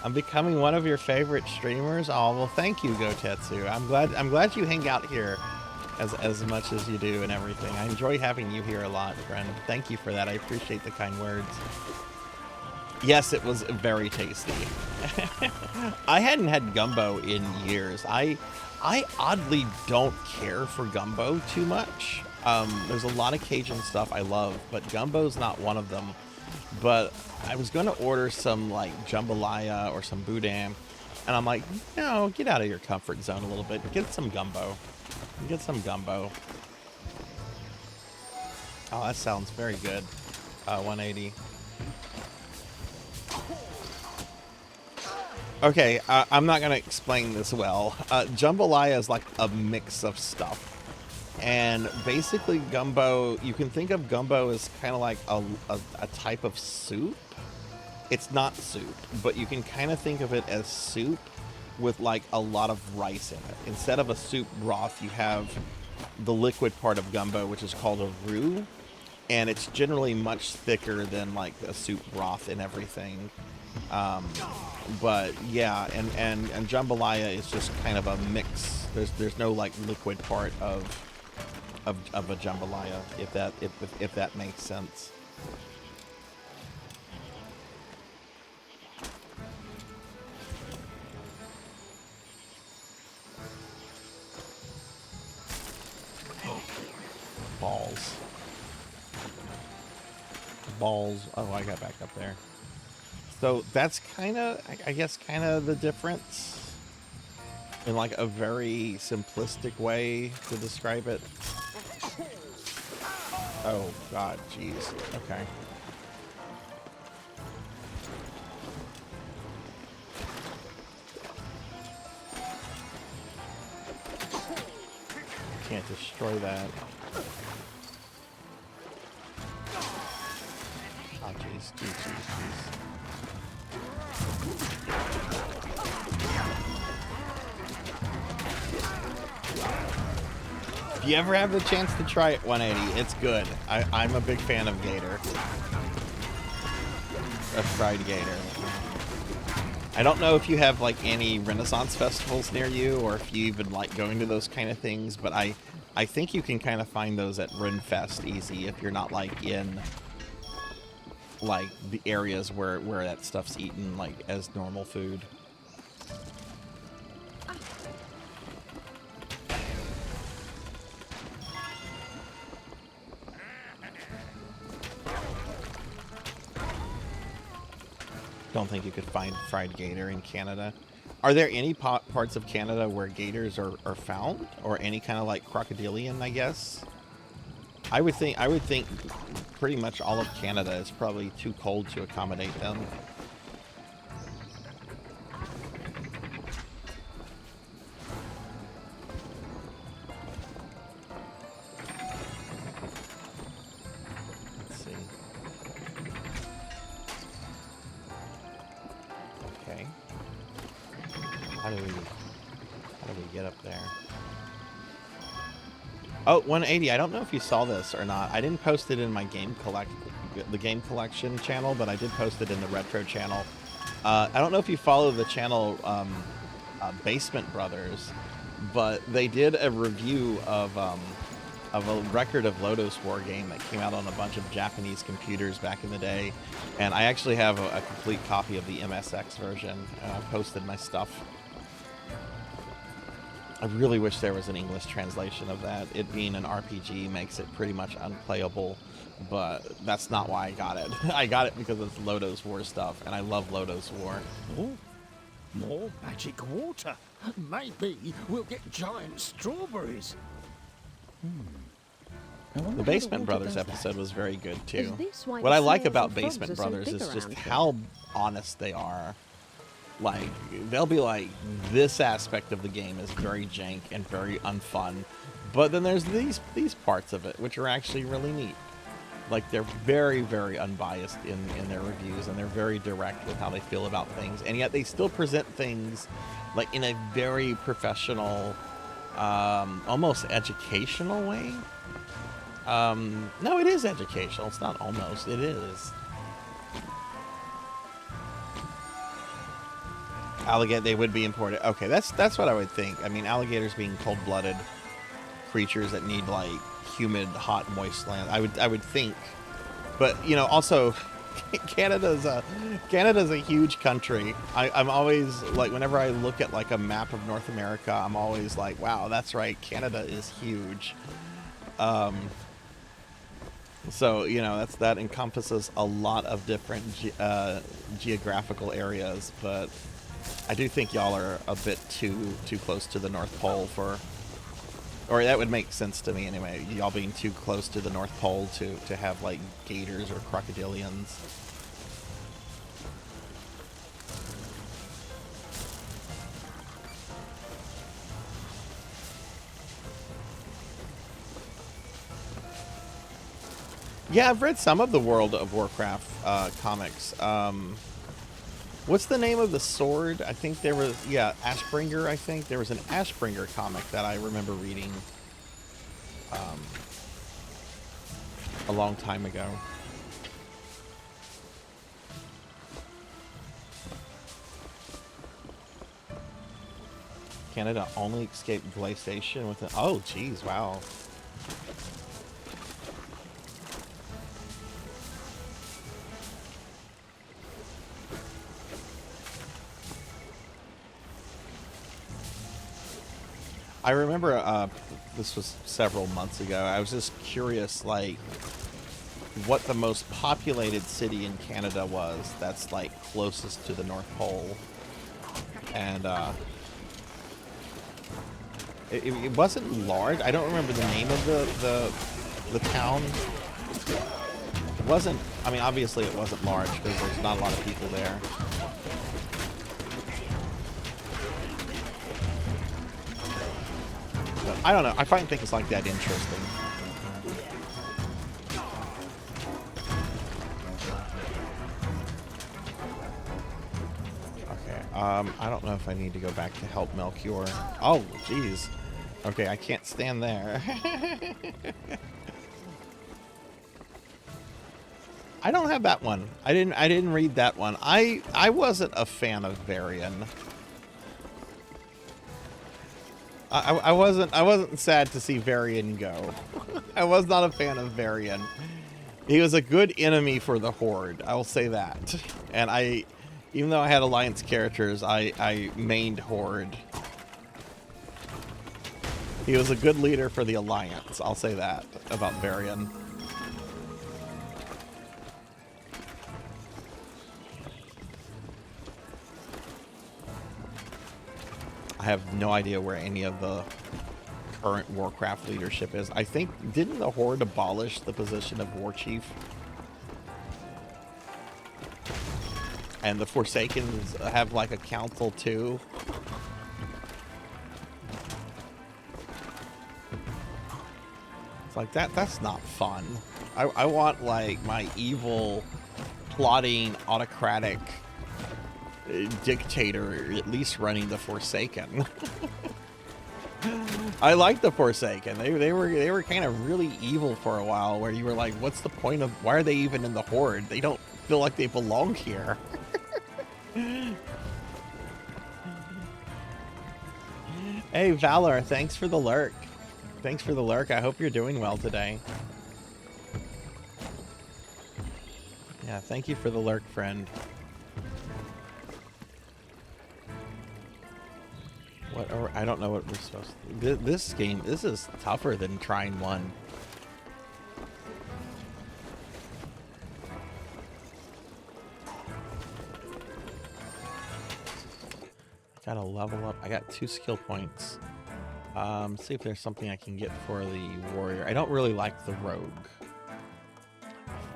I'm becoming one of your favorite streamers. Oh, well, thank you, Gotetsu. I'm glad you hang out here as much as you do and everything. I enjoy having you here a lot, friend. Thank you for that. I appreciate the kind words. Yes, it was very tasty. I hadn't had gumbo in years. I oddly don't care for gumbo too much. There's a lot of Cajun stuff I love, but gumbo's not one of them. But I was going to order some like jambalaya or some boudin, and I'm like, no, get out of your comfort zone a little bit. Get some gumbo. Get some gumbo. Oh, that sounds very good. 180. Okay, I'm not going to explain this well. Jambalaya is like a mix of stuff. And basically gumbo, you can think of gumbo as kind of like a type of soup. It's not soup, but you can kind of think of it as soup with like a lot of rice in it. Instead of a soup broth, you have the liquid part of gumbo, which is called a roux. And it's generally much thicker than like a soup broth and everything. But yeah, and jambalaya is just kind of a mix. There's no like liquid part of a jambalaya, if that makes sense. Balls. Oh, I got back up there. So that's kind of, I guess, kind of the difference in like a very simplistic way to describe it. Oh, God, jeez. Okay. Can't destroy that. Oh, jeez, jeez. If you ever have the chance to try it, 180, it's good. I'm a big fan of gator. Of fried gator. I don't know if you have like any Renaissance festivals near you, or if you even like going to those kind of things, but I think you can kind of find those at Renfest easy if you're not like in like the areas where that stuff's eaten like as normal food. Don't think you could find fried gator in Canada. Are there any parts of Canada where gators are found, or any kind of like crocodilian, I guess? I would think pretty much all of Canada is probably too cold to accommodate them. Let's see. Okay. How do we get up there? Oh, 180. I don't know if you saw this or not. I didn't post it in my game collection channel, but I did post it in the retro channel. I don't know if you follow the channel Basement Brothers, but they did a review of a Record of Lodoss War game that came out on a bunch of Japanese computers back in the day, and I actually have a complete copy of the MSX version. I posted my stuff. I really wish there was an English translation of that. It being an RPG makes it pretty much unplayable, but that's not why I got it. I got it because it's Lodoss War stuff, and I love Lodoss War. Oh, more magic water. Maybe we'll get giant strawberries. The Basement Brothers episode was very good too. Is this why What the I like snails about and frogs Basement are so Brothers big is just around here? how honest they are. Like, they'll be like, this aspect of the game is very jank and very unfun, but then there's these parts of it which are actually really neat. Like, they're very, very unbiased in their reviews, and they're very direct with how they feel about things, and yet they still present things like in a very professional, almost educational way. No, it is educational. It's not almost, it is. Alligator, they would be imported. Okay, that's what I would think. I mean, alligators being cold-blooded creatures that need like humid, hot, moist land. I would think, but you know, also Canada's a huge country. I'm always like, whenever I look at like a map of North America, I'm always like, wow, that's right, Canada is huge. So you know, that encompasses a lot of different geographical areas, but I do think y'all are a bit too close to the North Pole for, or that would make sense to me anyway. Y'all being too close to the North Pole to have like gators or crocodilians. Yeah, I've read some of the World of Warcraft comics. What's the name of the sword? I think there was, yeah, Ashbringer, I think. There was an Ashbringer comic that I remember reading a long time ago. Canada only escaped glaciation with an... Oh, geez, wow. I remember, this was several months ago, I was just curious, like, what the most populated city in Canada was that's, like, closest to the North Pole. And, it wasn't large. I don't remember the name of the town. It wasn't, I mean, obviously it wasn't large, because there's not a lot of people there. I don't know. I find things like that interesting. Okay. I don't know if I need to go back to help Melchior. Oh, jeez. Okay, I can't stand there. I don't have that one. I didn't read that one. I wasn't a fan of Varian. I wasn't sad to see Varian go. I was not a fan of Varian. He was a good enemy for the Horde, I will say that. And even though I had Alliance characters, I mained Horde. He was a good leader for the Alliance, I'll say that about Varian. I have no idea where any of the current Warcraft leadership is. I think, didn't the Horde abolish the position of War Chief? And the Forsakens have like a council too. It's like that's not fun. I want like my evil, plotting, autocratic dictator at least running the Forsaken. I like the Forsaken. They were kind of really evil for a while, where you were like, what's the point of, why are they even in the Horde? They don't feel like they belong here. Hey Valor, thanks for the lurk. Thanks for the lurk. I hope you're doing well today. Yeah, thank you for the lurk, friend. I don't know what we're supposed to do. This game, this is tougher than Trine 1. Gotta level up. I got 2 skill points. See if there's something I can get for the warrior. I don't really like the rogue.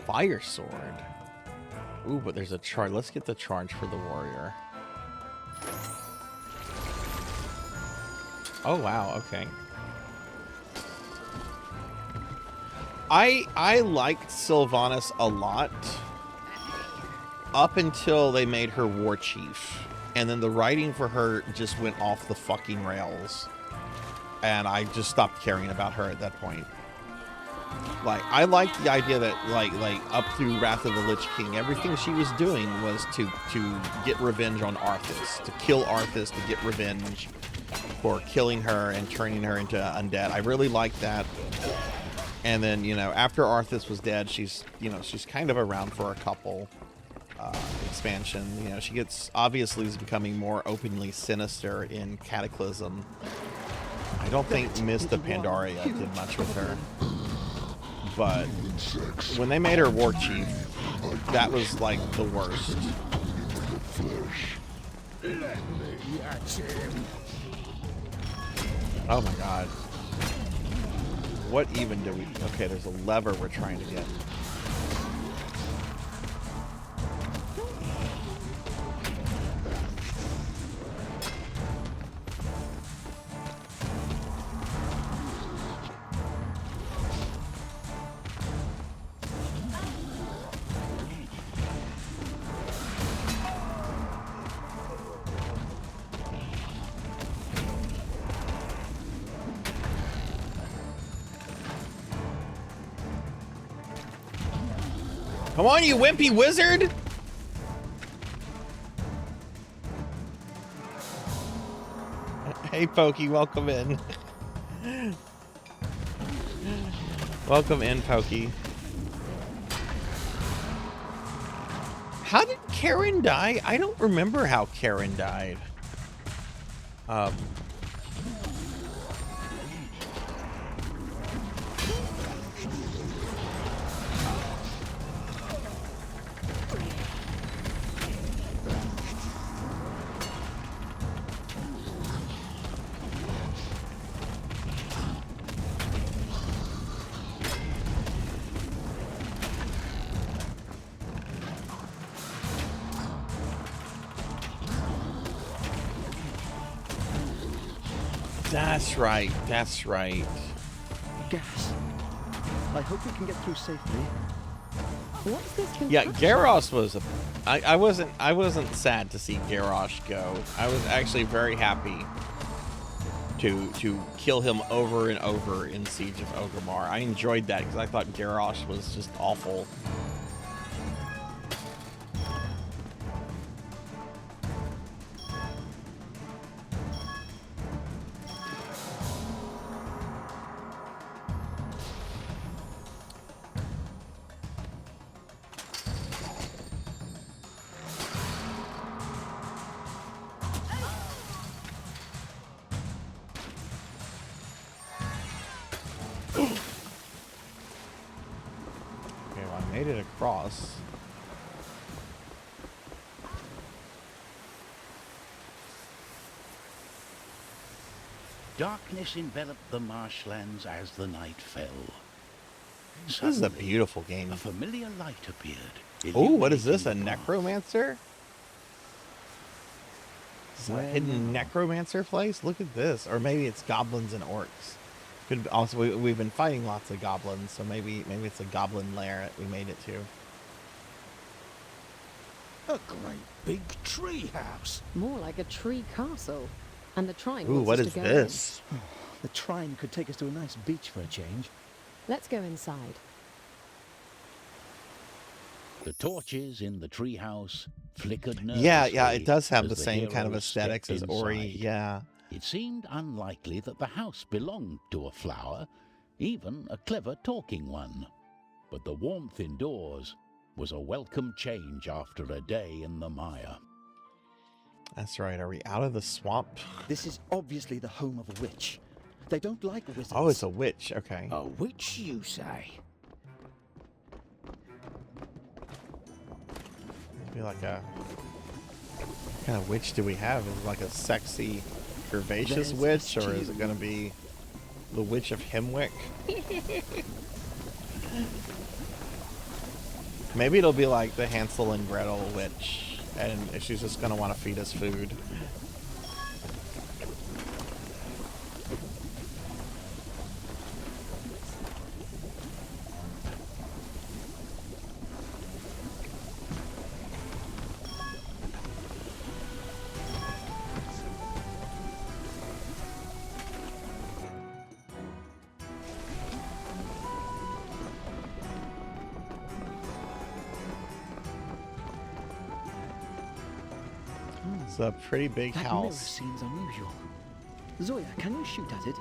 Fire sword. Ooh, but there's a charge. Let's get the charge for the warrior. Oh wow, okay. I liked Sylvanas a lot up until they made her war chief, and then the writing for her just went off the fucking rails, and I just stopped caring about her at that point. Like, I liked the idea that like up through Wrath of the Lich King, everything she was doing was to get revenge on Arthas, to kill Arthas, to get revenge for killing her and turning her into undead. I really liked that. And then, you know, after Arthas was dead, she's kind of around for a couple expansion. You know, she gets, obviously is becoming more openly sinister in Cataclysm. I don't think Mist of Pandaria did much with her. But when they made her War Chief, that was like the worst. Oh my god. What even do we... Okay, there's a lever we're trying to get. Come on, you wimpy wizard! Hey, Pokey, welcome in. Welcome in, Pokey. How did Karen die? I don't remember how Karen died. That's right. That's right. Gas. I hope we can get through safely. What's this? Yeah, Garrosh was a... I wasn't sad to see Garrosh go. I was actually very happy to kill him over and over in Siege of Orgrimmar. I enjoyed that because I thought Garrosh was just awful. Made it across. Darkness enveloped the marshlands as the night fell. This is a beautiful game. A familiar light appeared. Oh, what is this? A necromancer? Is that a hidden necromancer place? Look at this. Or maybe it's goblins and orcs. Could be, also, we've been fighting lots of goblins, so maybe it's a goblin lair that we made it to. A great big tree house. More like a tree castle. And the Trine Ooh, wants what us is to go this? The Trine could take us to a nice beach for a change. Let's go inside. The torches in the treehouse flickered nervously. Yeah, it does have as the same kind of heroes aesthetics as stepped Ori. inside. Yeah. It seemed unlikely that the house belonged to a flower, even a clever talking one. But the warmth indoors was a welcome change after a day in the mire. That's right. Are we out of the swamp? This is obviously the home of a witch. They don't like wizards. Oh, it's a witch. Okay. A witch, you say? Maybe like a... What kind of witch do we have? Is it like a sexy, curvaceous witch? Or is it going to be the Witch of Hemwick? Maybe it'll be like the Hansel and Gretel witch. And she's just going to want to feed us food. It's a pretty big That mirror house. seems unusual. Zoya, can you shoot at it?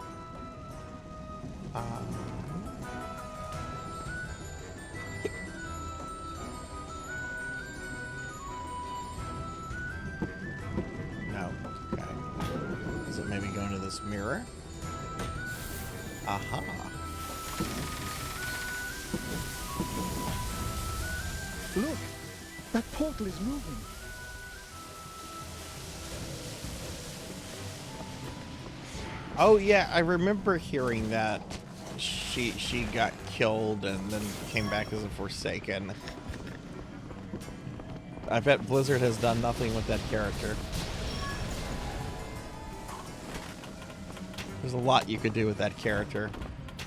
mirror. Aha. Look, that portal is moving. Oh yeah, I remember hearing that she got killed and then came back as a Forsaken. I bet Blizzard has done nothing with that character. There's a lot you could do with that character.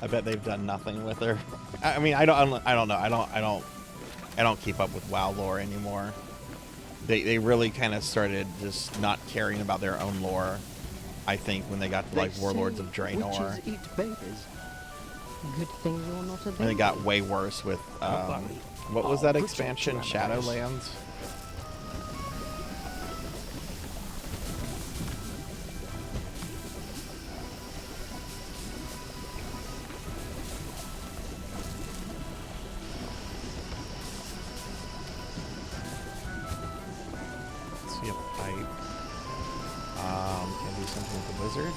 I bet they've done nothing with her. I mean, I don't know. I don't keep up with WoW lore anymore. They really kind of started just not caring about their own lore. I think when they got to like Warlords of Draenor. Witches eat babies. Good thing you're not a baby. And it got way worse with what was that expansion? Shadowlands. See a pipe. Can I do something with the wizard?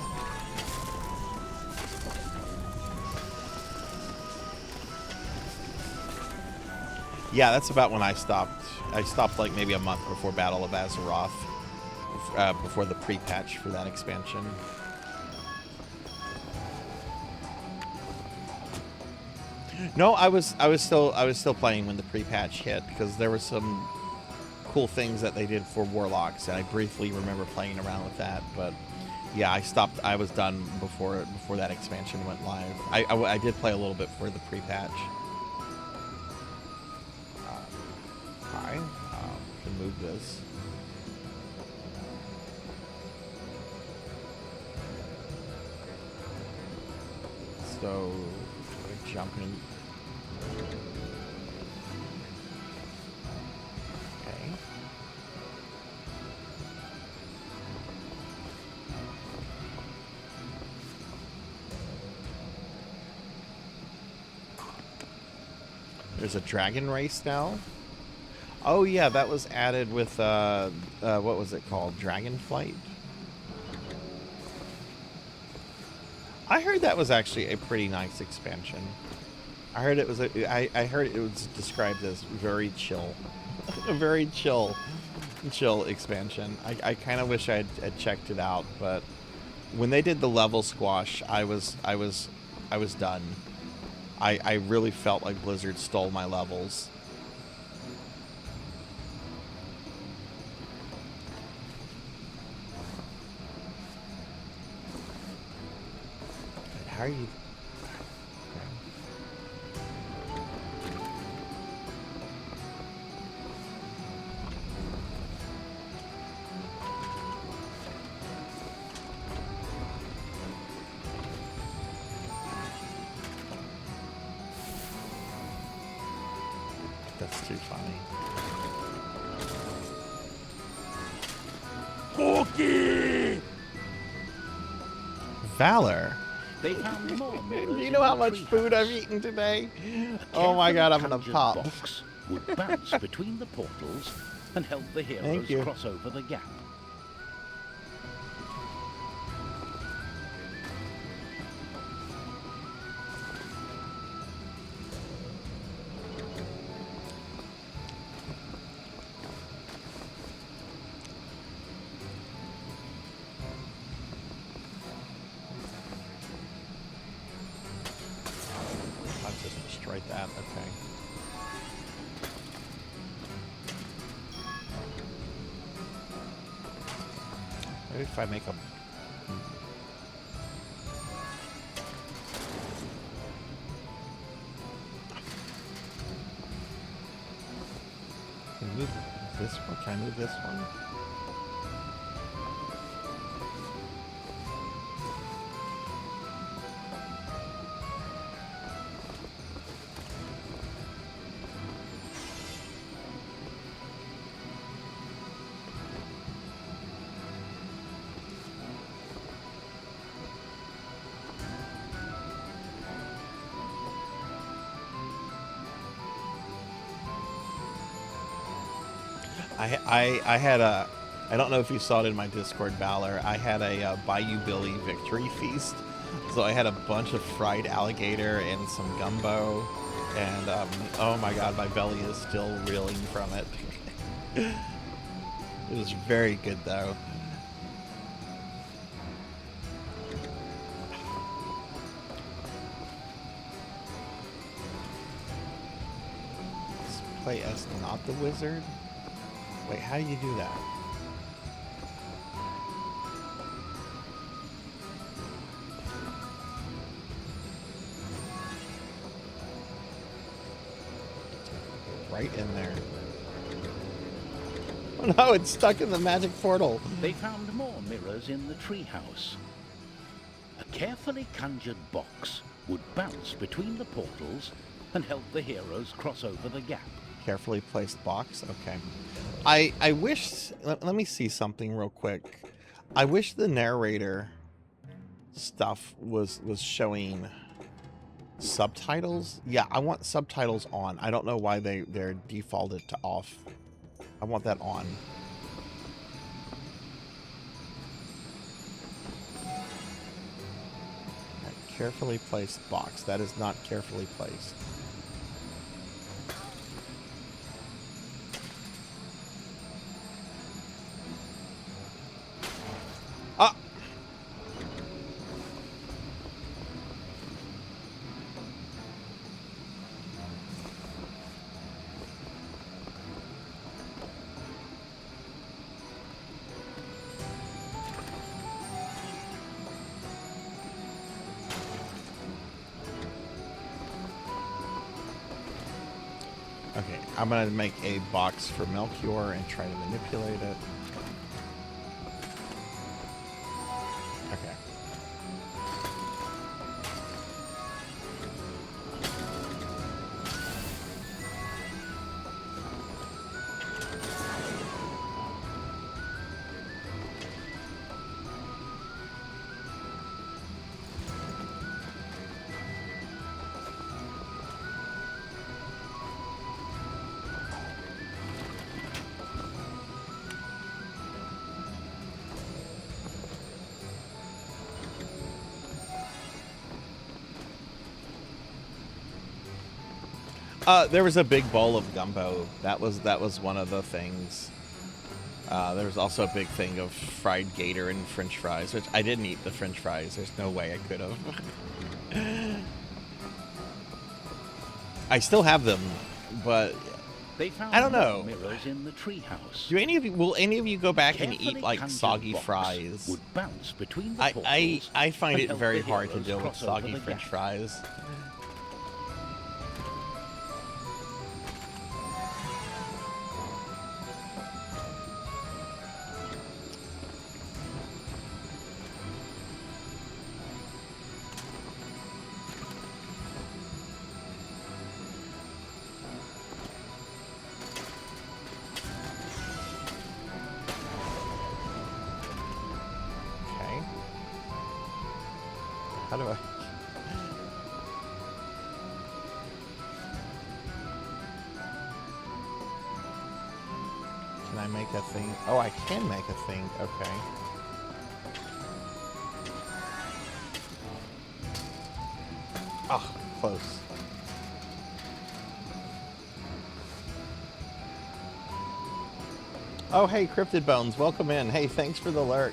Yeah, that's about when I stopped. I stopped like maybe a month before Battle of Azeroth, before the pre-patch for that expansion. No, I was still playing when the pre-patch hit because there were some cool things that they did for Warlocks, and I briefly remember playing around with that. But yeah, I stopped. I was done before that expansion went live. I did play a little bit for the pre-patch. Hi, can move this. So jumping. Okay. There's a dragon race now. Oh yeah, that was added with what was it called? Dragonflight. I heard that was actually a pretty nice expansion. I heard it was I heard it was described as very chill, a very chill expansion. I kind of wish I had checked it out, but when they did the level squash, I was done. I really felt like Blizzard stole my levels. How are you? That's too funny. Porky! Valor. They found more mirrors. Do you know how much food I've eaten today? Oh my god, I'm gonna pop. Box would bounce between the portals and help the heroes cross over the gap. I've just destroyed that, okay. Maybe if I make a... Can I move this one? Can I move this one? I had a I don't know if you saw it in my Discord, Valor. I had a Bayou Billy victory feast. So I had a bunch of fried alligator and some gumbo. And, oh my god, my belly is still reeling from it. It was very good, though. Let's play as not the wizard? Wait, how do you do that? Right in there. Oh no, it's stuck in the magic portal. They found more mirrors in the treehouse. A carefully conjured box would bounce between the portals and help the heroes cross over the gap. Carefully placed box. Okay. I wish. Let me see something real quick. I wish the narrator stuff was showing subtitles. Yeah, I want subtitles on. I don't know why they're defaulted to off. I want that on. Carefully placed box. That is not carefully placed. Ah! Okay, I'm gonna make a box for Melchior and try to manipulate it. Okay. There was a big bowl of gumbo. That was one of the things. There was also a big thing of fried gator and French fries, which I didn't eat the French fries. There's no way I could have. I still have them, but They found I don't know. mirrors in the treehouse. Do any of you will any of you go back and Carefully eat like conjured soggy box fries? Would bounce between the I portals find and it help very the hard to heroes deal with cross over soggy the French gap. fries. Okay. How do I? Can I make a thing? Oh, I can make a thing. Okay. Oh, close. Oh, hey, Cryptid Bones, welcome in. Hey, thanks for the lurk.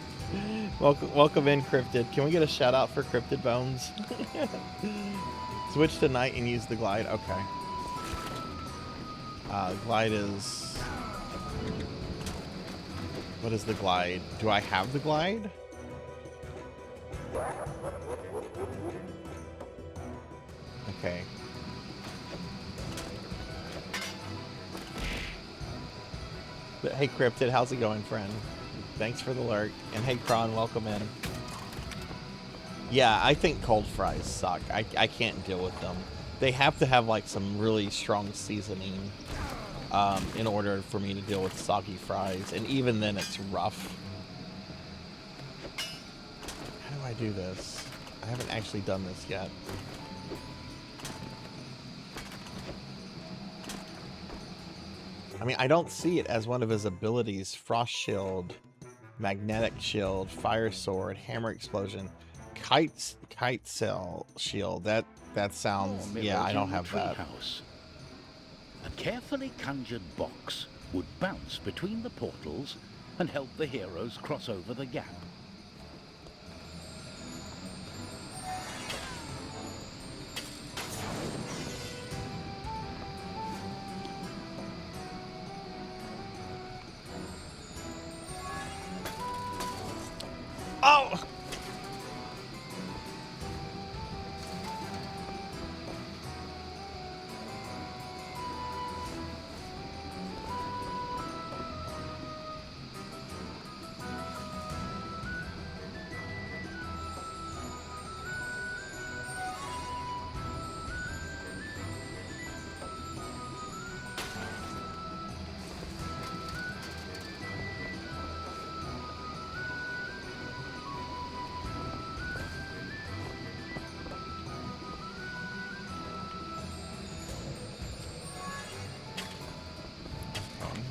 Welcome in, Cryptid. Can we get a shout out for Cryptid Bones? Switch to night and use the glide. Okay. Glide is... What is the glide? Do I have the glide? Okay. But hey, Cryptid, how's it going, friend? Thanks for the lurk. And hey, Kron, welcome in. Yeah, I think cold fries suck. I can't deal with them. They have to have like some really strong seasoning in order for me to deal with soggy fries. And even then, it's rough. How do I do this? I haven't actually done this yet. I mean, I don't see it as one of his abilities, Frost Shield. magnetic shield, fire sword, hammer explosion, kite sail shield. That sounds, More yeah, I mirrors don't in the have that. treehouse. A carefully conjured box would bounce between the portals and help the heroes cross over the gap. Oh!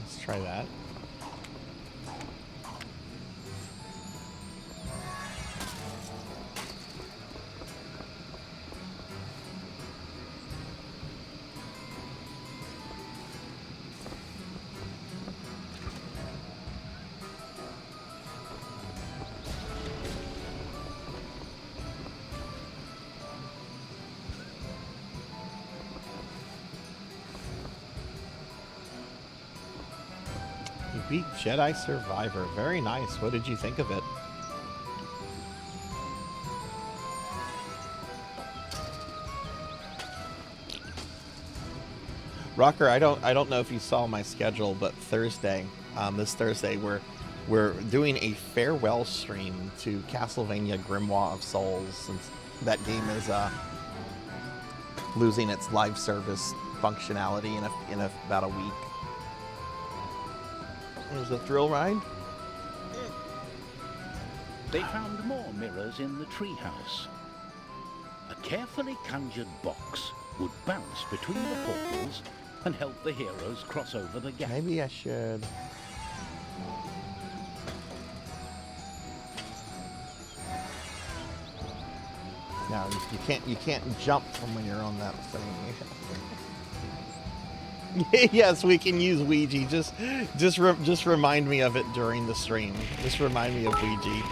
Let's try that. You beat Jedi Survivor. Very nice. What did you think of it? Rocker, I don't know if you saw my schedule, but Thursday, this Thursday, we're doing a farewell stream to Castlevania Grimoire of Souls, since that game is losing its live service functionality in about a week. It was a thrill ride. They found more mirrors in the treehouse. A carefully conjured box would bounce between the portals and help the heroes cross over the gap. Maybe I should. No, you can't jump from when you're on that thing. Yes, we can use Ouija. Just remind me of it during the stream. Just remind me of Ouija.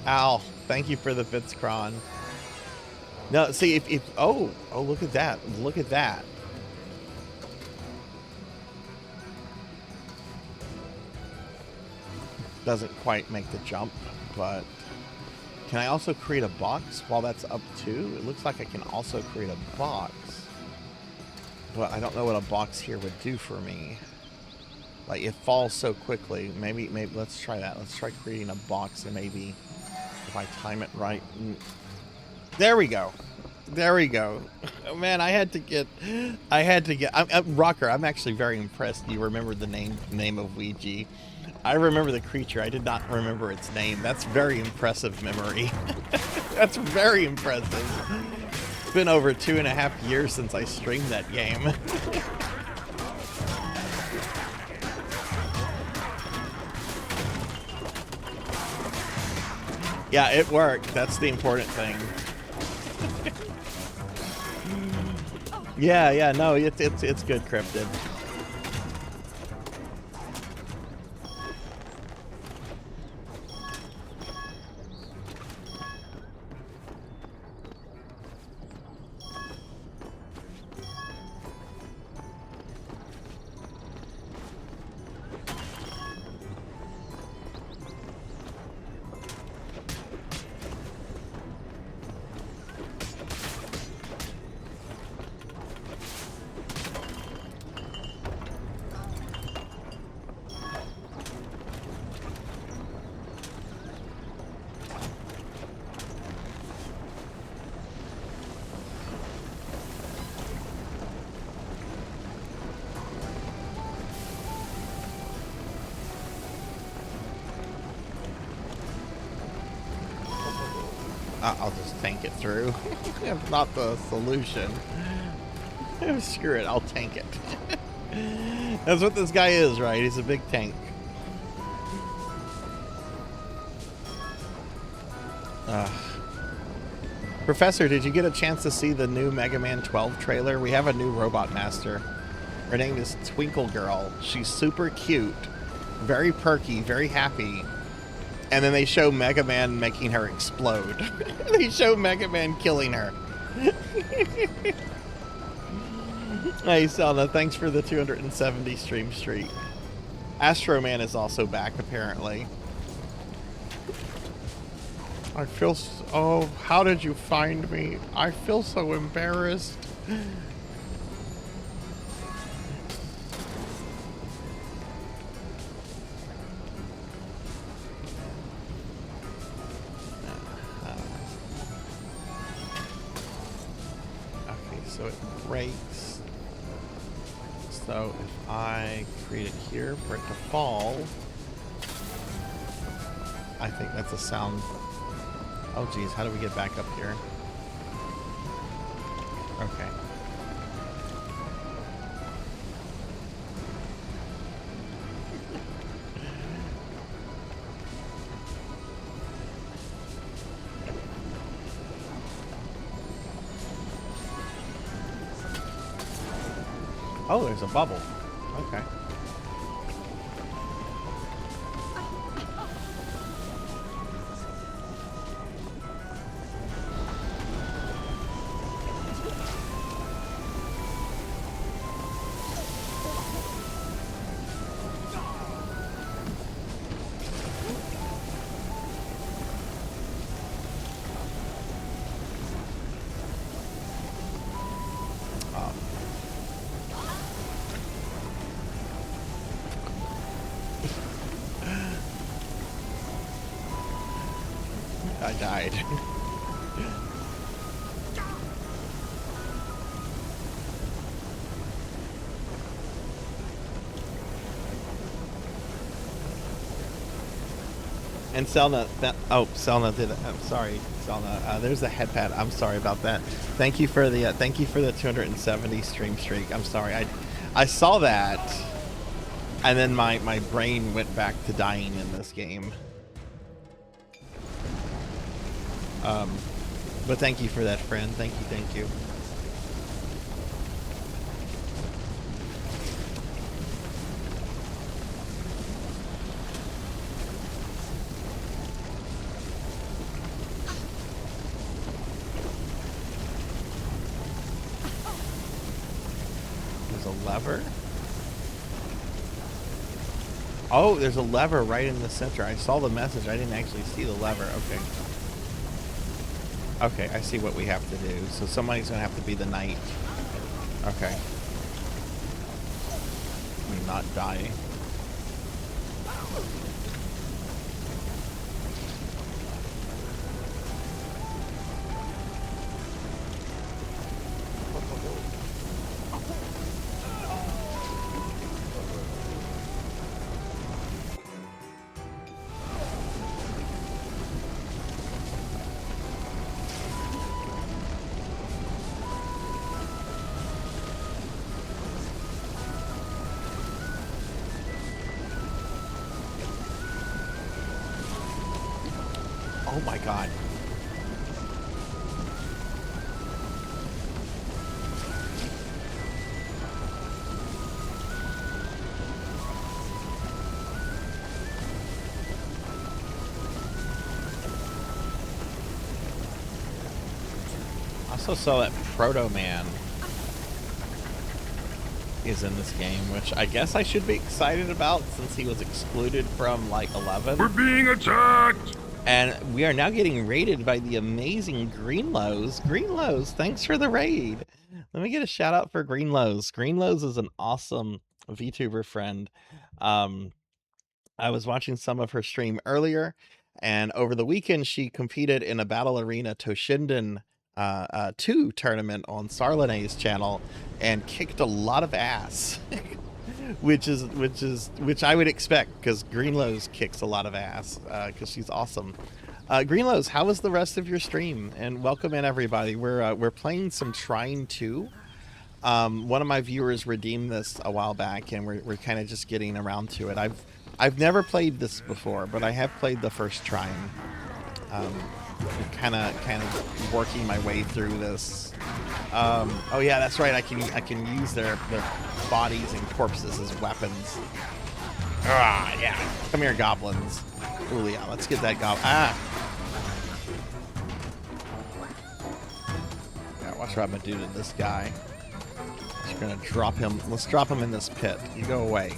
Ow! Thank you for the Fitzcron. No, see if oh look at that! Look at that! Doesn't quite make the jump, but can I also create a box while that's up too? It looks like I can also create a box, but I don't know what a box here would do for me. Like, it falls so quickly. Maybe let's try that. Let's try creating a box, and maybe if I time it right. There we go. There we go. Oh, man, I had to get. Rocker, I'm actually very impressed you remembered the name of Ouija. I remember the creature. I did not remember its name. That's very impressive memory. That's very impressive. It's been over 2.5 years since I streamed that game. Yeah, it worked. That's the important thing. Yeah, no, it's good, Cryptid. I'll just tank it through. It's not the solution. Screw it, I'll tank it. That's what this guy is, right? He's a big tank. Professor, did you get a chance to see the new Mega Man 12 trailer? We have a new robot master. Her name is Twinkle Girl. She's super cute, very perky, very happy. And then they show Mega Man making her explode. They show Mega Man killing her. Hey, Selna, thanks for the 270 stream streak. Astro Man is also back, apparently. I feel oh, how did you find me? I feel so embarrassed. Okay, so it breaks. So if I create it here for it to fall, I think that's a sound. Oh geez, how do we get back up here? Okay. Oh, there's a bubble. Okay. I died. And Selna, Selna did it. I'm sorry, Selna. There's a head pad. I'm sorry about that. Thank you for the 270 stream streak. I'm sorry. I saw that, and then my brain went back to dying in this game. But thank you for that, friend. Thank you. There's a lever. Oh, there's a lever right in the center. I saw the message. I didn't actually see the lever. Okay. Okay, I see what we have to do. So somebody's gonna have to be the knight. Okay. I mean, not die. Oh my god. I also saw that Proto Man is in this game, which I guess I should be excited about since he was excluded from like 11. We're being attacked! And we are now getting raided by the amazing Greenlows. Greenlows, thanks for the raid. Let me get a shout out for Greenlows. Greenlows is an awesome VTuber friend. I was watching some of her stream earlier, and over the weekend she competed in a Battle Arena Toshinden 2 tournament on Sarlane's channel and kicked a lot of ass. which I would expect, because Greenlows kicks a lot of ass, because she's awesome. Greenlows, how was the rest of your stream? And welcome in, everybody. We're playing some Trine 2. One of my viewers redeemed this a while back, and we're kind of just getting around to it. I've never played this before, but I have played the first Trine. Kind of working my way through this. Oh yeah, that's right. I can use their bodies and corpses as weapons. Ah, yeah. Come here, goblins. Ooh, yeah. Let's get that goblin. Ah. Yeah, watch what I'm gonna do to this guy. Just gonna drop him. Let's drop him in this pit. You go away.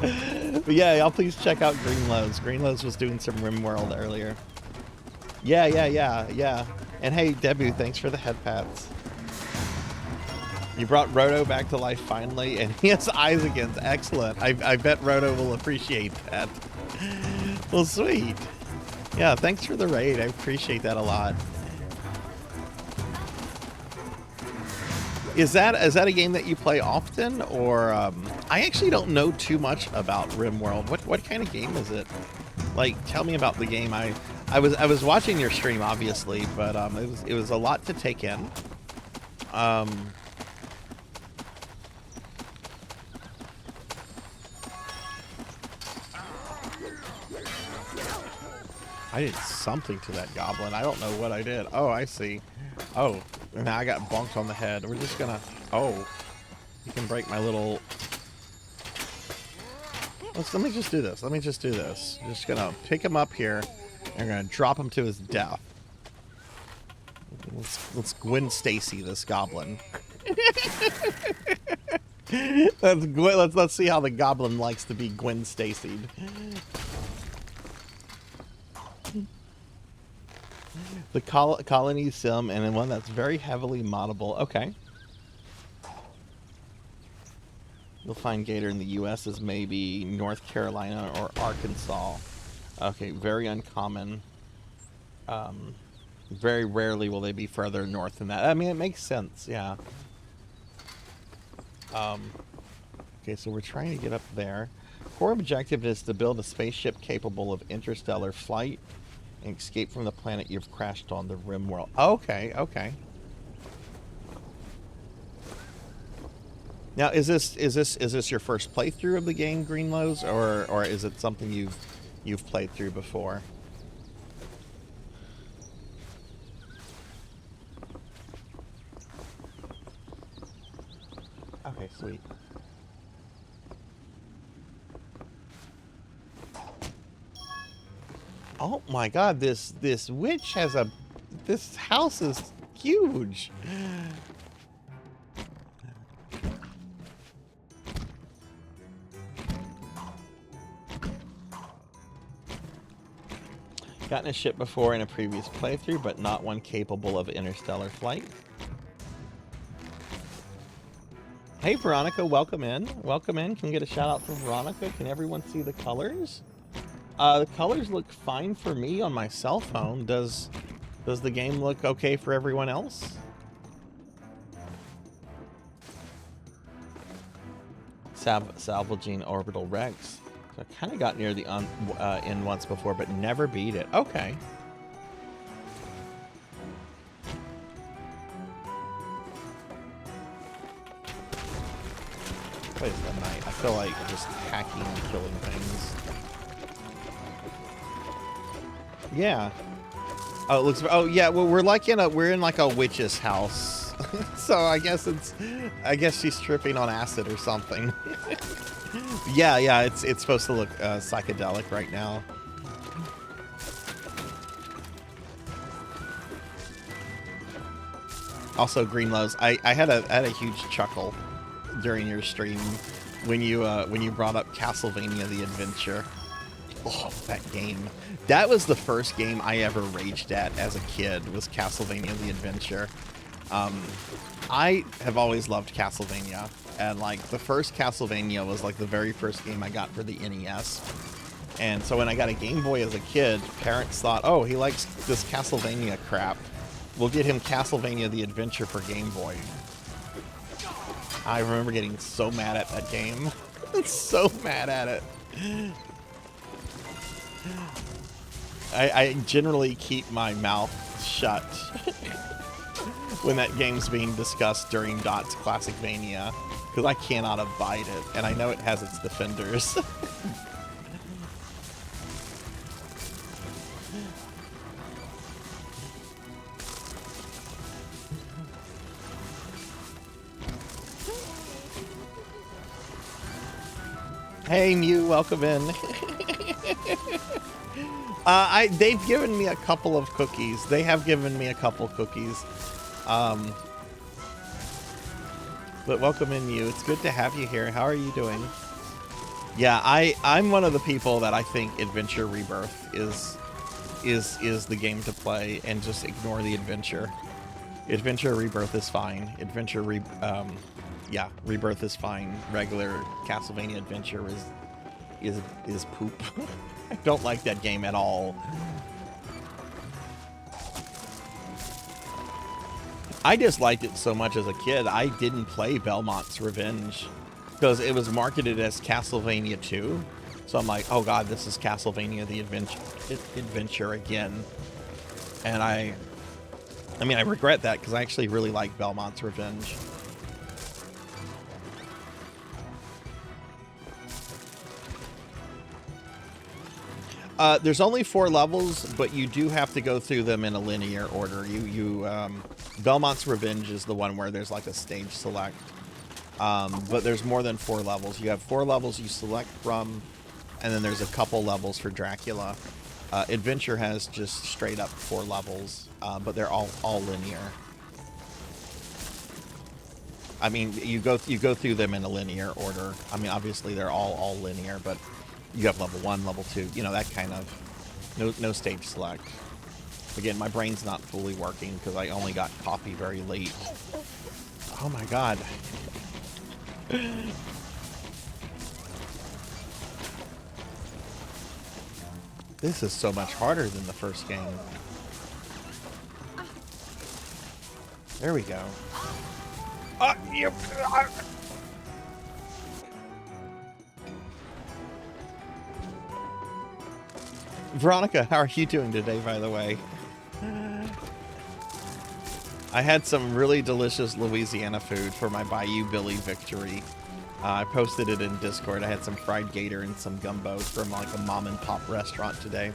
But yeah, y'all please check out Greenlows. Greenlows was doing some RimWorld earlier. Yeah. And hey, Debu, thanks for the head pats. You brought Roto back to life finally, and he has eyes again. Excellent. I bet Roto will appreciate that. Well, sweet. Yeah, thanks for the raid. I appreciate that a lot. Is that a game that you play often, or I actually don't know too much about RimWorld. What kind of game is it? Like, tell me about the game. I was watching your stream, obviously, but it was a lot to take in. I did something to that goblin. I don't know what I did. Oh, I see. Oh, now I got bonked on the head. We're just gonna... Oh, you can break my little... Let me just do this. Just gonna pick him up here and gonna drop him to his death. Let's Gwen Stacy this goblin. Let's see how the goblin likes to be Gwen Stacy'd. The colony sim, and then one that's very heavily moddable. Okay. You'll find Gator in the U.S. as maybe North Carolina or Arkansas. Okay, very uncommon. Very rarely will they be further north than that. I mean, it makes sense, yeah. Okay, so we're trying to get up there. Core objective is to build a spaceship capable of interstellar flight and escape from the planet you've crashed on, the RimWorld. Okay. Now, is this your first playthrough of the game, Greenlows, or is it something you've played through before? Okay, sweet. Oh my god, this witch has this house is huge. Gotten a ship before in a previous playthrough, but not one capable of interstellar flight. Hey Veronica, welcome in. Welcome in. Can we get a shout out from Veronica? Can everyone see the colors? The colors look fine for me on my cell phone. Does the game look okay for everyone else? Salvaging Orbital Rex. So I kind of got near the end once before, but never beat it. Okay. Plays the night. I feel like just hacking and killing things. Yeah. Oh, it looks. Oh, yeah. Well, we're in like a witch's house, so I guess she's tripping on acid or something. Yeah. It's supposed to look psychedelic right now. Also, Greenlows, I had a huge chuckle during your stream when you brought up Castlevania: The Adventure. Oh, that game. That was the first game I ever raged at as a kid, was Castlevania: The Adventure. I have always loved Castlevania, and like the first Castlevania was like the very first game I got for the NES. And so when I got a Game Boy as a kid, parents thought, oh, he likes this Castlevania crap. We'll get him Castlevania: The Adventure for Game Boy. I remember getting so mad at that game. So mad at it. I generally keep my mouth shut. when that game's being discussed during Dot's Classic Mania, because I cannot abide it, and I know it has its defenders. Hey Mew, welcome in. They've given me a couple of cookies. They have given me a couple cookies. But welcome in, Mew. It's good to have you here. How are you doing? Yeah, I'm one of the people that I think Adventure Rebirth is the game to play, and just ignore the adventure. Adventure Rebirth is fine. Yeah, Rebirth is fine. Regular Castlevania Adventure is poop. I don't like that game at all. I disliked it so much as a kid, I didn't play Belmont's Revenge because it was marketed as Castlevania 2. So I'm like, oh god, this is Castlevania the Adventure again. And I mean, I regret that because I actually really like Belmont's Revenge. There's only 4 levels, but you do have to go through them in a linear order. Belmont's Revenge is the one where there's like a stage select. But there's more than 4 levels. You have 4 levels you select from, and then there's a couple levels for Dracula. Adventure has just straight up 4 levels, but they're all linear. I mean, you go through them in a linear order. I mean, obviously they're all linear, but you have level 1, level 2, you know, that kind of, no stage select. Again, my brain's not fully working because I only got coffee very late. Oh my god. This is so much harder than the first game. There we go. Veronica, how are you doing today, by the way? I had some really delicious Louisiana food for my Bayou Billy victory. I posted it in Discord. I had some fried gator and some gumbo from like a mom and pop restaurant today.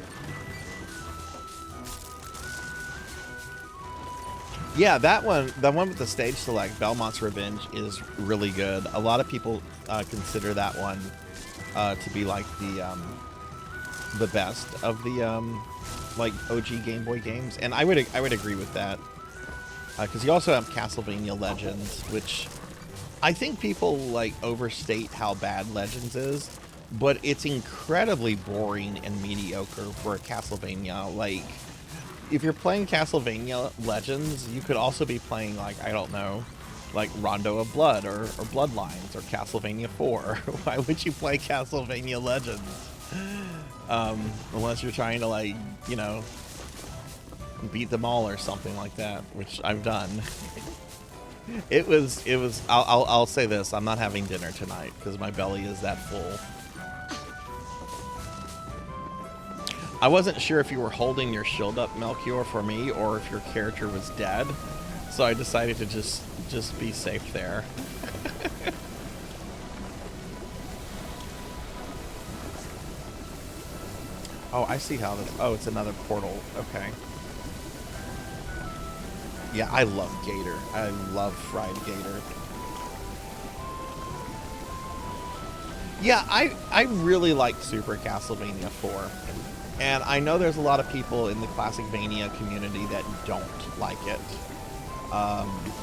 Yeah, that one, the one with the stage select, Belmont's Revenge, is really good. A lot of people consider that one to be like the best of the like OG Game Boy games, and I would agree with that. Because you also have Castlevania Legends, which I think people like overstate how bad Legends is, but it's incredibly boring and mediocre for a Castlevania. Like, if you're playing Castlevania Legends, you could also be playing, like, I don't know, like Rondo of Blood or Bloodlines or Castlevania 4. Why would you play Castlevania Legends? Unless you're trying to, like, you know, beat them all or something like that, which I've done. It was I'll say this, I'm not having dinner tonight because my belly is that full. I wasn't sure if you were holding your shield up, Melchior, for me, or if your character was dead, so I decided to just be safe there. Oh, I see how this, oh, it's another portal, okay. Yeah, I love gator. I love fried gator. Yeah, I really like Super Castlevania 4. And I know there's a lot of people in the Classicvania community that don't like it.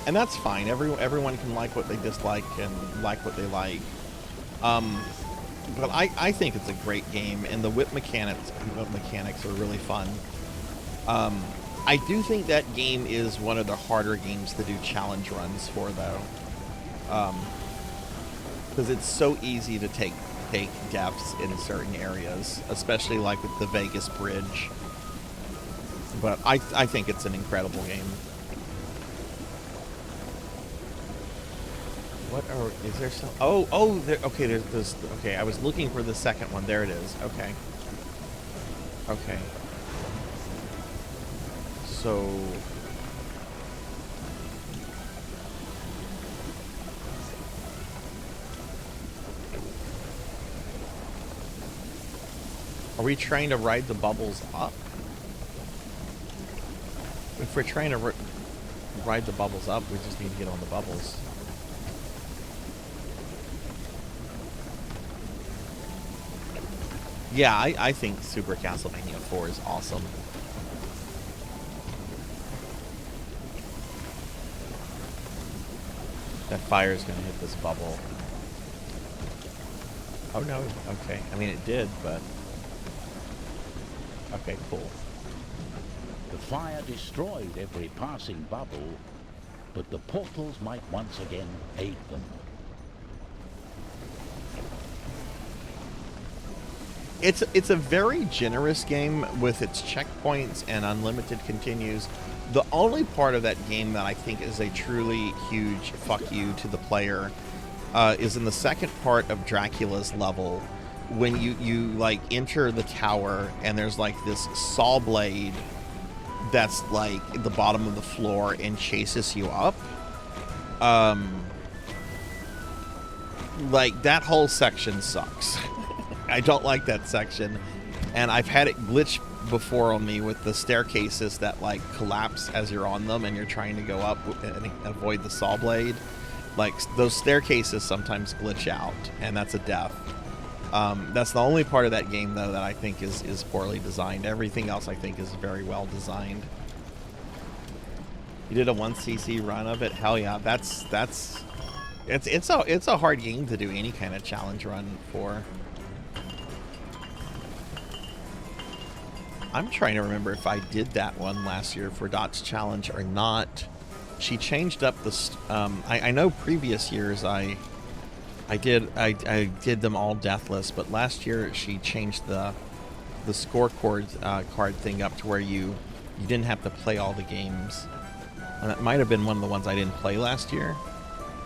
And that's fine. Everyone can like what they dislike and like what they like. But I think it's a great game, and the whip mechanics are really fun. I do think that game is one of the harder games to do challenge runs for, though. Because it's so easy to take deaths in certain areas, especially like with the Vegas Bridge. But I think it's an incredible game. What are, is there some, oh, there, okay, there's this, okay, I was looking for the second one, there it is, okay. Okay. So, Are we trying to ride the bubbles up? If we're trying to ride the bubbles up, we just need to get on the bubbles. Yeah, I think Super Castlevania 4 is awesome. That fire is going to hit this bubble. Oh no, okay. I mean, it did, but... Okay, cool. The fire destroyed every passing bubble, but the portals might once again aid them. It's a very generous game with its checkpoints and unlimited continues. The only part of that game that I think is a truly huge fuck you to the player is in the second part of Dracula's level, when you like enter the tower and there's like this saw blade that's like at the bottom of the floor and chases you up. Like that whole section sucks. I don't like that section, and I've had it glitch before on me with the staircases that like collapse as you're on them and you're trying to go up and avoid the saw blade. Like those staircases sometimes glitch out, and that's a death. That's the only part of that game though that I think is poorly designed. Everything else I think is very well designed. You did a 1cc run of it? Hell yeah, it's a hard game to do any kind of challenge run for. I'm trying to remember if I did that one last year for Dot's challenge or not. She changed up the. I know previous years I did them all deathless, but last year she changed the scorecard card thing up to where you didn't have to play all the games. And that might have been one of the ones I didn't play last year.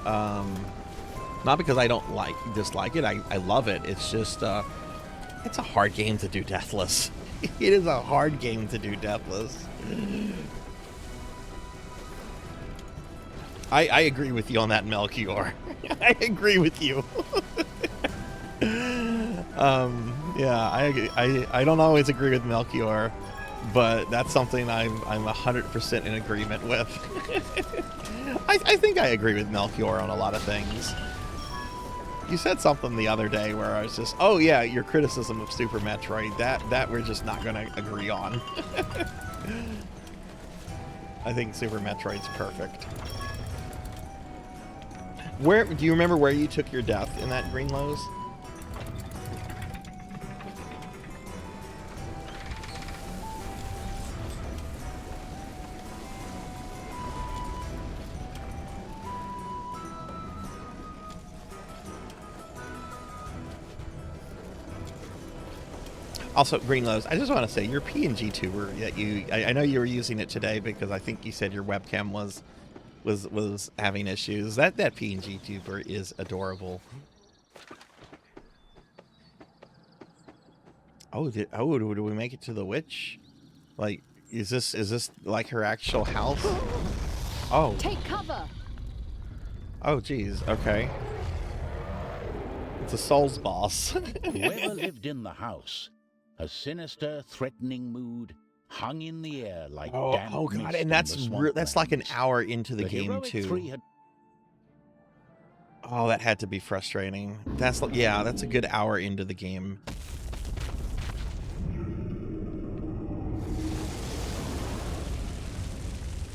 Not because I don't dislike it. I love it. It's just it's a hard game to do deathless. It is a hard game to do deathless. I agree with you on that, Melchior. I agree with you. Yeah, I agree. I don't always agree with Melchior, but that's something I'm 100% in agreement with. I think I agree with Melchior on a lot of things. You said something the other day where I was just, oh yeah, your criticism of Super Metroid, that we're just not going to agree on. I think Super Metroid's perfect. Where do you remember where you took your death in that Green Lowe's? Also, Greenlows, I just want to say your PNG tuber that I know you were using it today because I think you said your webcam was having issues. That PNG tuber is adorable. Oh, did we make it to the witch? Like, is this like her actual house? Oh. Take cover. Oh, geez. Okay. It's a Souls boss. Whoever lived in the house, a sinister, threatening mood hung in the air like damp oh god, mist and that's like an hour into the game too. Oh, that had to be frustrating. That's a good hour into the game.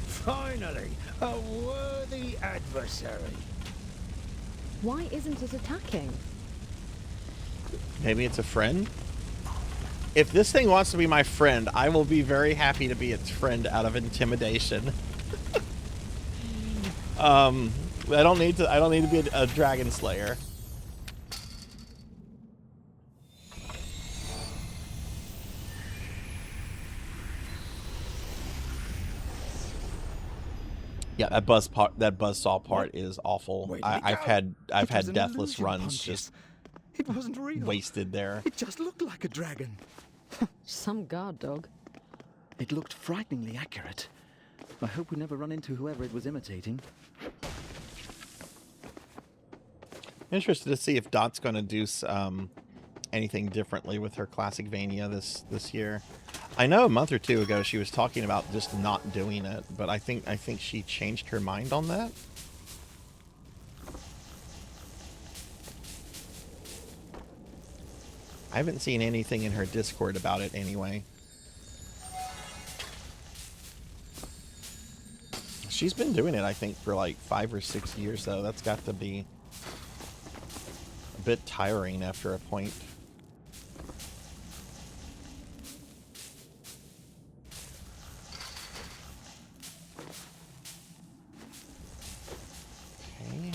Finally, a worthy adversary. Why isn't it attacking? Maybe it's a friend? If this thing wants to be my friend, I will be very happy to be its friend out of intimidation. I don't need to be a dragon slayer. Yeah, that buzzsaw part is awful. I've had deathless runs just It wasn't real. wasted there. It just looked like a dragon. Some guard dog. It looked frighteningly accurate. I hope we never run into whoever it was imitating. Interested to see if Dot's going to do anything differently with her classic Vania this year. I know a month or two ago she was talking about just not doing it, but I think she changed her mind on that. I haven't seen anything in her Discord about it anyway. She's been doing it, I think, for like 5 or 6 years, though. That's got to be a bit tiring after a point. Okay.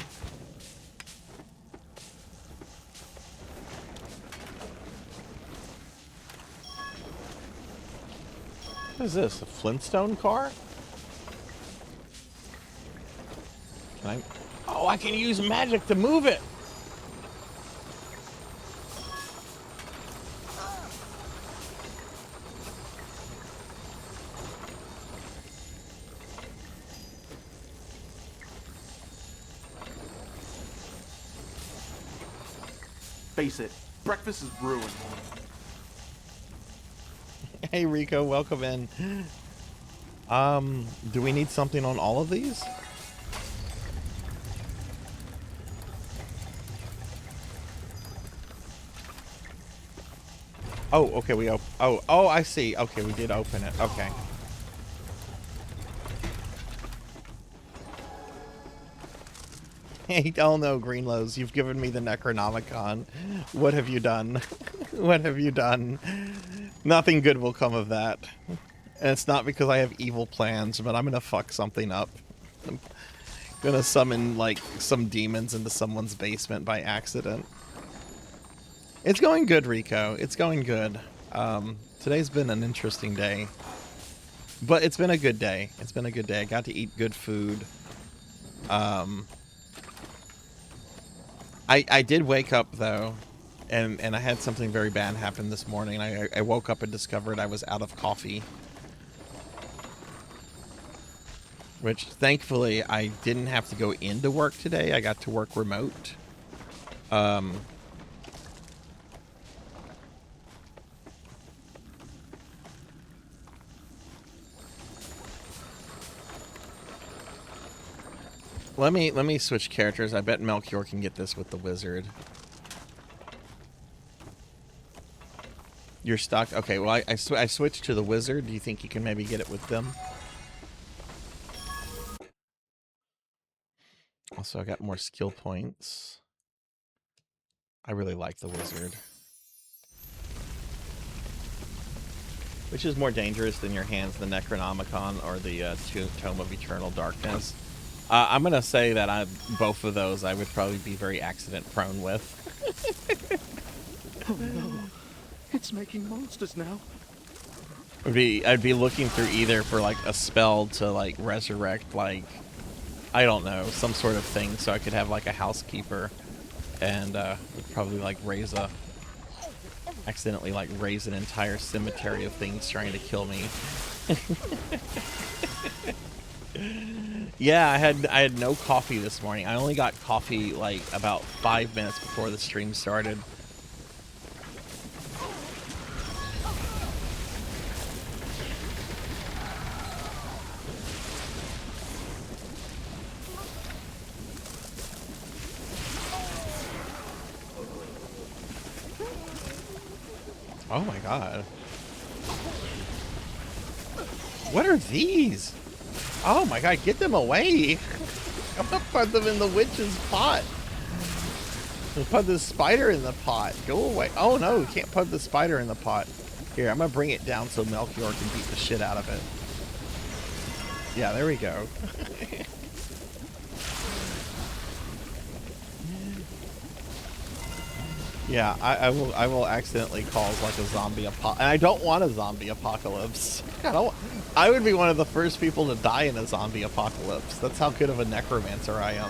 What is this? A Flintstone car? Can I? Oh, I can use magic to move it! Face it, breakfast is ruined. Hey Rico, welcome in. Do we need something on all of these? Oh, okay, we oh, I see. Okay, we did open it. Okay. Hey, oh no, Greenlows, you've given me the Necronomicon. What have you done? What have you done? Nothing good will come of that. And it's not because I have evil plans, but I'm gonna fuck something up. I'm gonna summon, like, some demons into someone's basement by accident. It's going good, Rico. It's going good. Today's been an interesting day. But it's been a good day. It's been a good day. I got to eat good food. I did wake up, though, and I had something very bad happen this morning. I woke up and discovered I was out of coffee. Which, thankfully, I didn't have to go into work today. I got to work remote. Let me switch characters. I bet Melchior can get this with the wizard. You're stuck? Okay, well, I switched to the wizard. Do you think you can maybe get it with them? Also, I got more skill points. I really like the wizard. Which is more dangerous in your hands, the Necronomicon or the Tome of Eternal Darkness? I'm going to say that both of those I would probably be very accident prone with. Oh no, it's making monsters now. I'd be looking through either for like a spell to like resurrect, like, I don't know, some sort of thing, so I could have like a housekeeper and would probably like accidentally like raise an entire cemetery of things trying to kill me. Yeah, I had no coffee this morning. I only got coffee like about 5 minutes before the stream started. Oh my god. What are these? Oh my god, get them away! I'm gonna put them in the witch's pot. Put the spider in the pot. Go away. Oh no, we can't put the spider in the pot. Here, I'm gonna bring it down so Melchior can beat the shit out of it. Yeah, there we go. Yeah, I will accidentally cause like a zombie apocalypse. And I don't want a zombie apocalypse. I would be one of the first people to die in a zombie apocalypse. That's how good of a necromancer I am.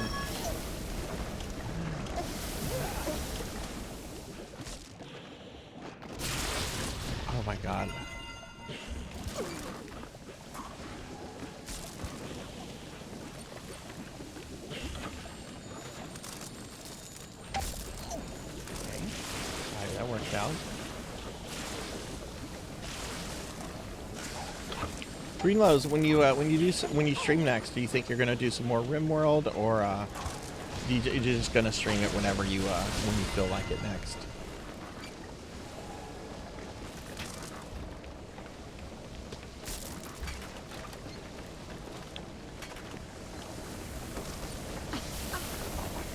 Oh my god. That worked out. Greenlows, when you stream next, do you think you're gonna do some more RimWorld, or you're just gonna stream it whenever you when you feel like it next?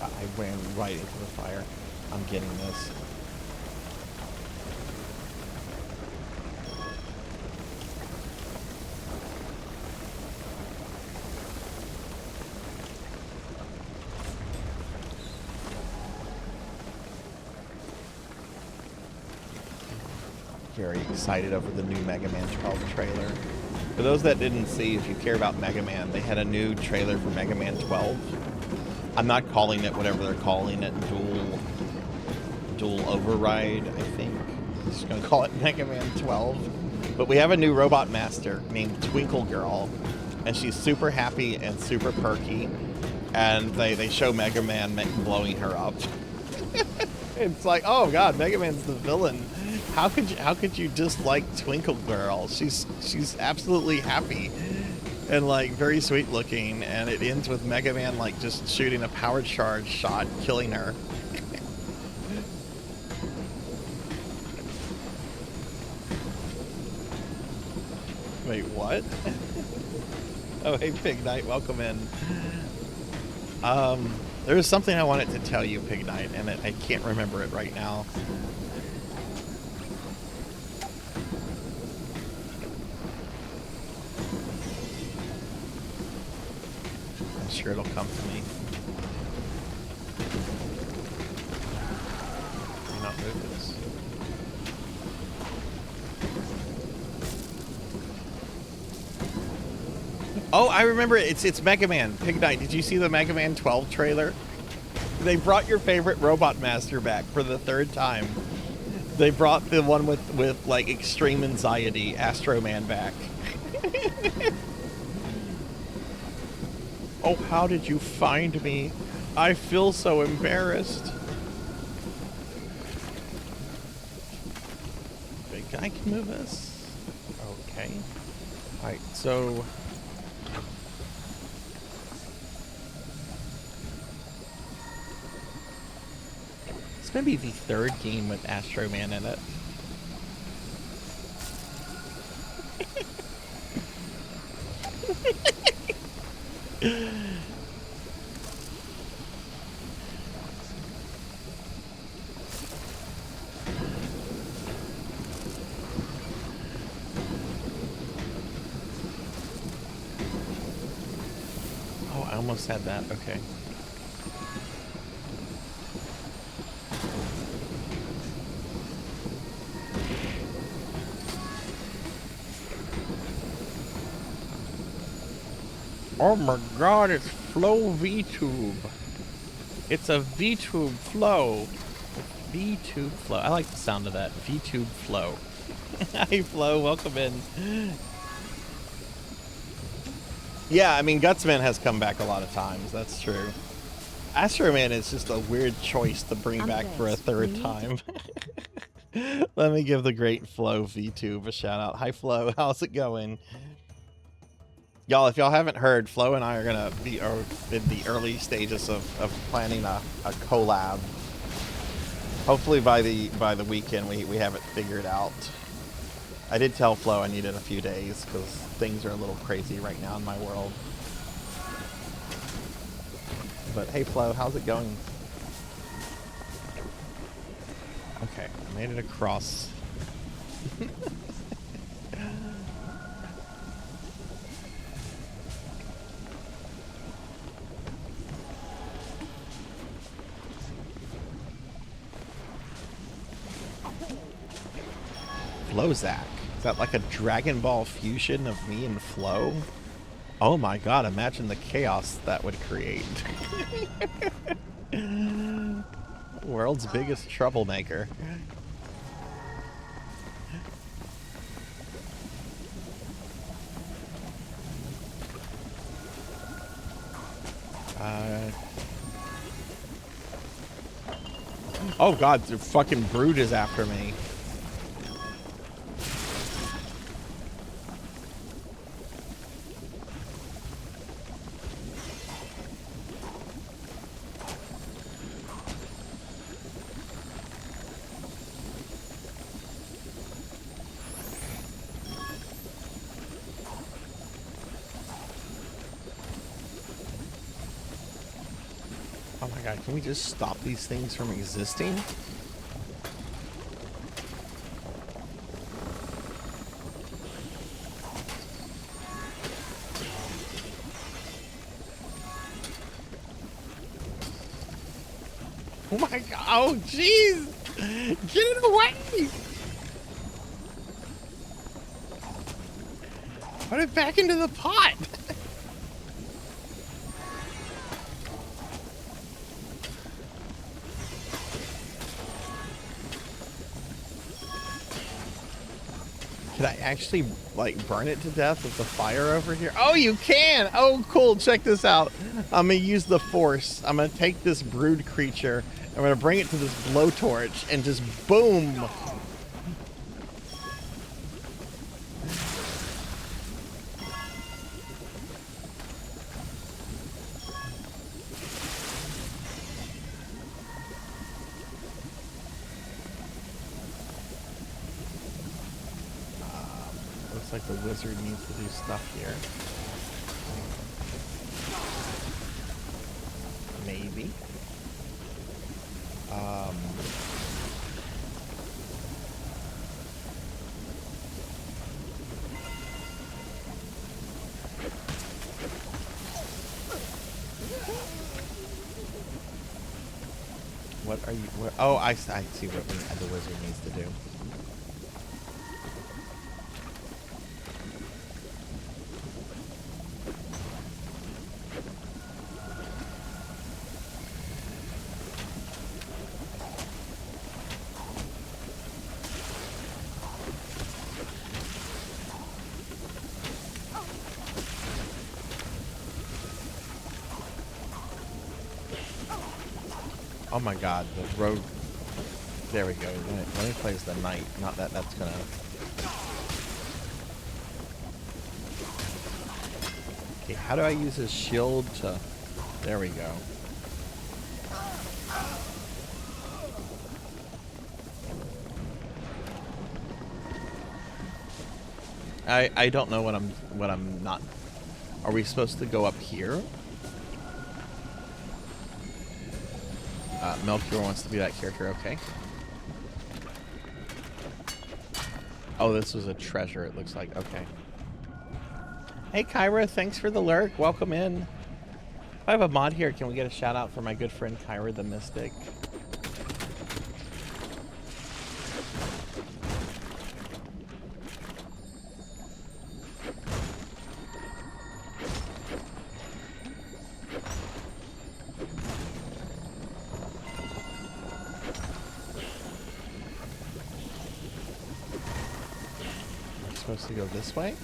I ran right into the fire. I'm getting this. Very excited over the new Mega Man 12 trailer. For those that didn't see, if you care about Mega Man, they had a new trailer for Mega Man 12. I'm not calling it whatever they're calling it, dual override, I think. I'm just gonna call it Mega Man 12. But we have a new robot master named Twinkle Girl, and she's super happy and super perky. And they show Mega Man blowing her up. It's like, oh god, Mega Man's the villain. How could you dislike Twinkle Girl? She's absolutely happy and like very sweet looking, and it ends with Mega Man like just shooting a power charge shot, killing her. Wait, what? Oh, hey Pig Knight, welcome in. There was something I wanted to tell you, Pig Knight, and I can't remember it right now. I'm sure it'll come to me. Can I not move this? Oh, I remember it. It's Mega Man. Pig Knight, did you see the Mega Man 12 trailer? They brought your favorite Robot Master back for the 3rd time. They brought the one with like extreme anxiety, Astro Man, back. Oh, how did you find me? I feel so embarrassed. Big guy can move this. Okay. Alright, so it's gonna be the 3rd game with Astro Man in it. Oh, I almost had that. Okay. Oh my god, it's Flow VTube. It's a VTube Flow. VTube Flow. I like the sound of that. VTube Flow. Hi Flow, welcome in. Yeah, I mean, Gutsman has come back a lot of times. That's true. Astro Man is just a weird choice to bring back for a 3rd time. Let me give the great Flow VTube a shout out. Hi Flow, how's it going? Y'all, if y'all haven't heard, Flo and I are gonna be in the early stages of planning a collab. Hopefully by the weekend we have it figured out. I did tell Flo I needed a few days because things are a little crazy right now in my world. But hey Flo, how's it going? Okay, I made it across. Flowzac. Is that like a Dragon Ball fusion of me and Flo? Oh my god, imagine the chaos that would create. World's biggest troublemaker. Oh god, the fucking brood is after me. Oh my god, can we just stop these things from existing? Oh my god, oh jeez! Get it away! Put it back into the pot! Can I actually, like, burn it to death with the fire over here? Oh, you can! Oh, cool. Check this out. I'm going to use the force. I'm going to take this brood creature. I'm going to bring it to this blowtorch and just boom. Looks like the wizard needs to do stuff here. Maybe. What are you? What, oh, I see what the wizard needs to do. Oh my god, the rogue. There we go. Let me play as the knight. Not that that's gonna. Okay, how do I use his shield to. There we go. I don't know what I'm not. Are we supposed to go up here? Melchior wants to be that character, okay. Oh, this was a treasure, it looks like, okay. Hey, Kyra, thanks for the lurk. Welcome in. If I have a mod here, can we get a shout out for my good friend Kyra the Mystic? Supposed to go this way?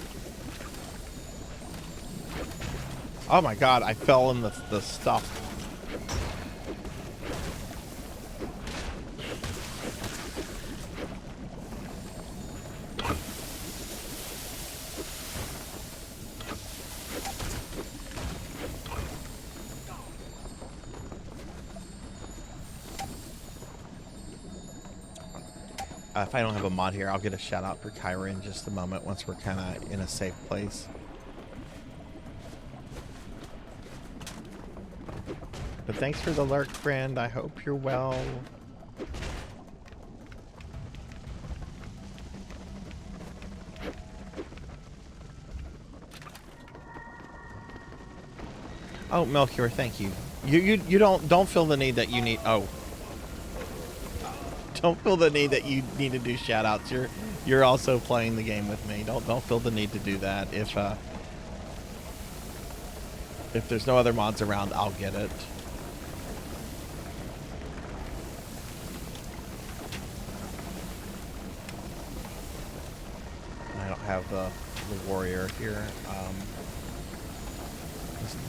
Oh my god, I fell in the stuff. If I don't have a mod here, I'll get a shout out for Kyra in just a moment once we're kind of in a safe place. But thanks for the lurk, friend. I hope you're well. Oh, Melchior, thank you. You don't feel the need that you need. Oh. Don't feel the need that you need to do shout outs. You're also playing the game with me. Don't feel the need to do that. If there's no other mods around, I'll get it. I don't have the warrior here.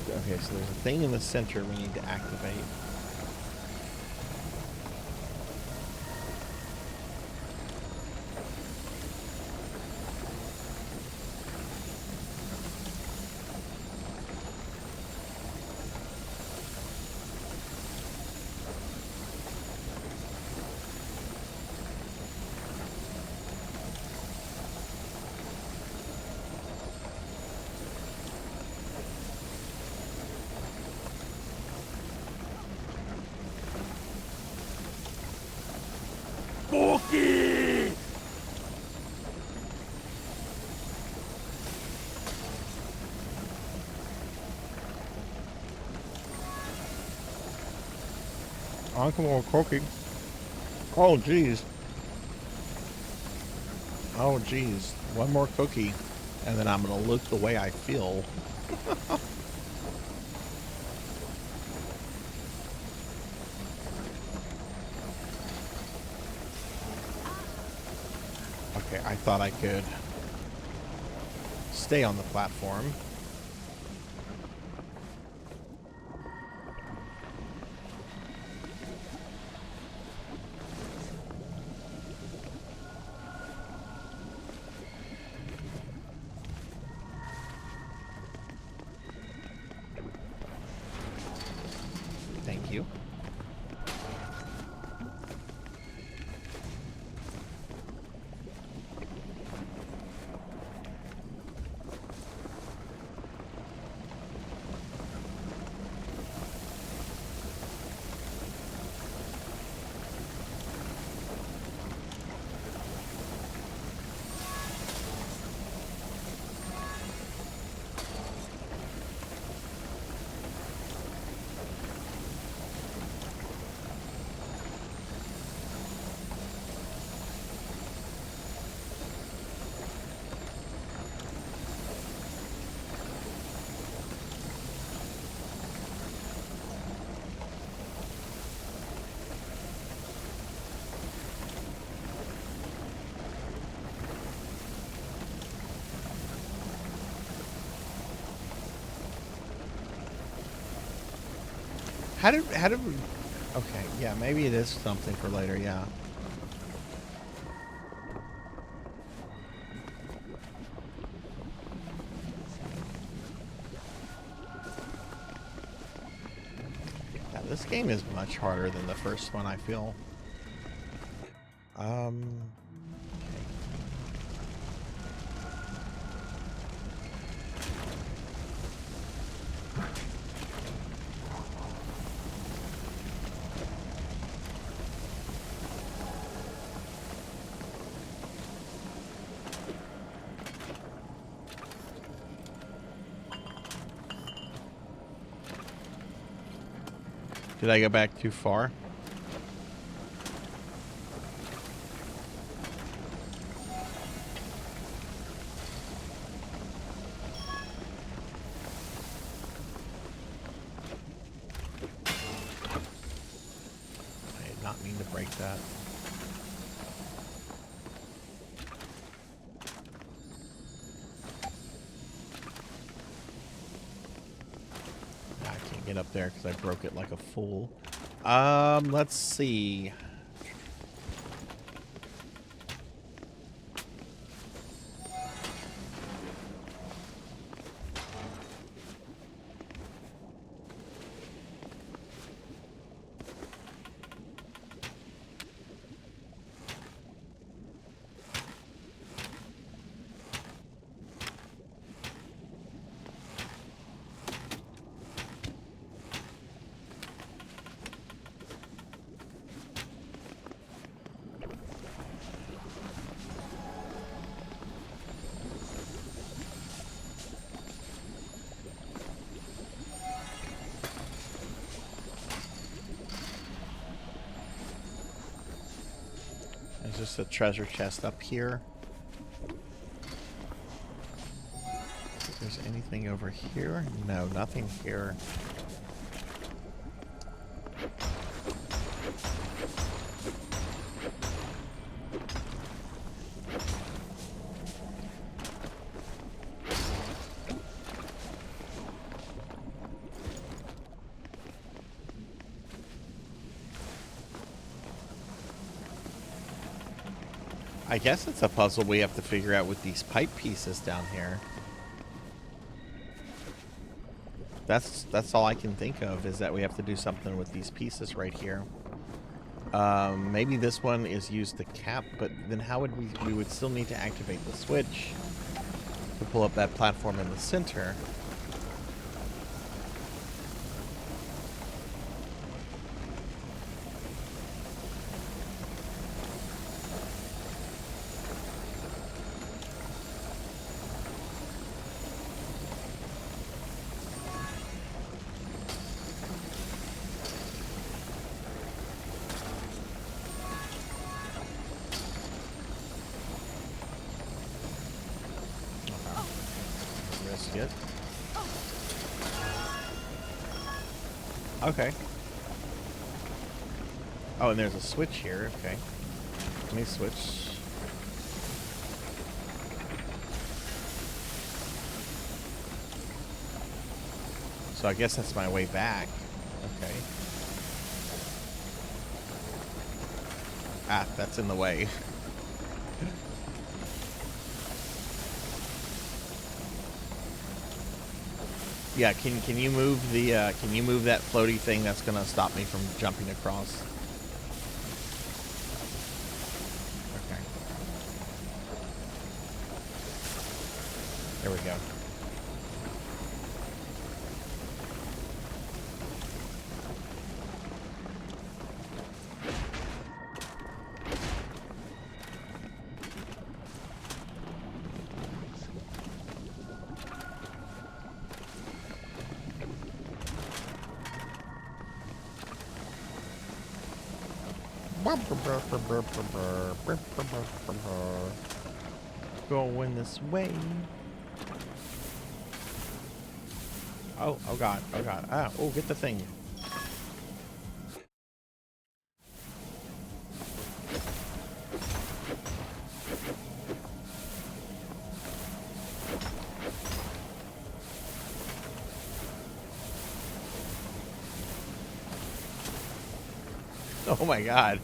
Okay, so there's a thing in the center we need to activate. On, come on, cookie. Oh, jeez. Oh, jeez. One more cookie, and then I'm going to look the way I feel. Okay, I thought I could stay on the platform. Thank you. How did we... Okay, yeah, maybe it is something for later, yeah. Yeah, this game is much harder than the first one, I feel. Did I go back too far? I did not mean to break that. Get up there because I broke it like a fool. Let's see. There's just a treasure chest up here. If there's anything over here? No, nothing here. I guess it's a puzzle we have to figure out with these pipe pieces down here. That's all I can think of, is that we have to do something with these pieces right here. Maybe this one is used to cap, but then how would we would still need to activate the switch to pull up that platform in the center. good. Okay. Oh, and there's a switch here. Okay. Let me switch. So I guess that's my way back. Okay. Ah, that's in the way. Yeah, can you move the can you move that floaty thing that's gonna stop me from jumping across? Okay. There we go. Going this way. Oh god, oh god. Ah, oh, get the thing. Oh my god.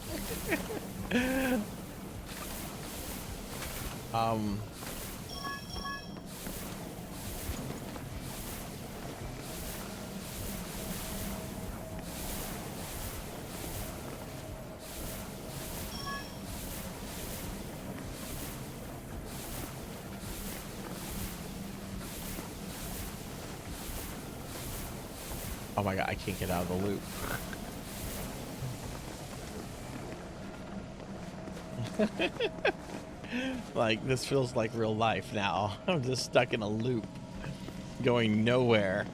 Oh my god, I can't get out of the loop. Like, this feels like real life now. I'm just stuck in a loop, going nowhere.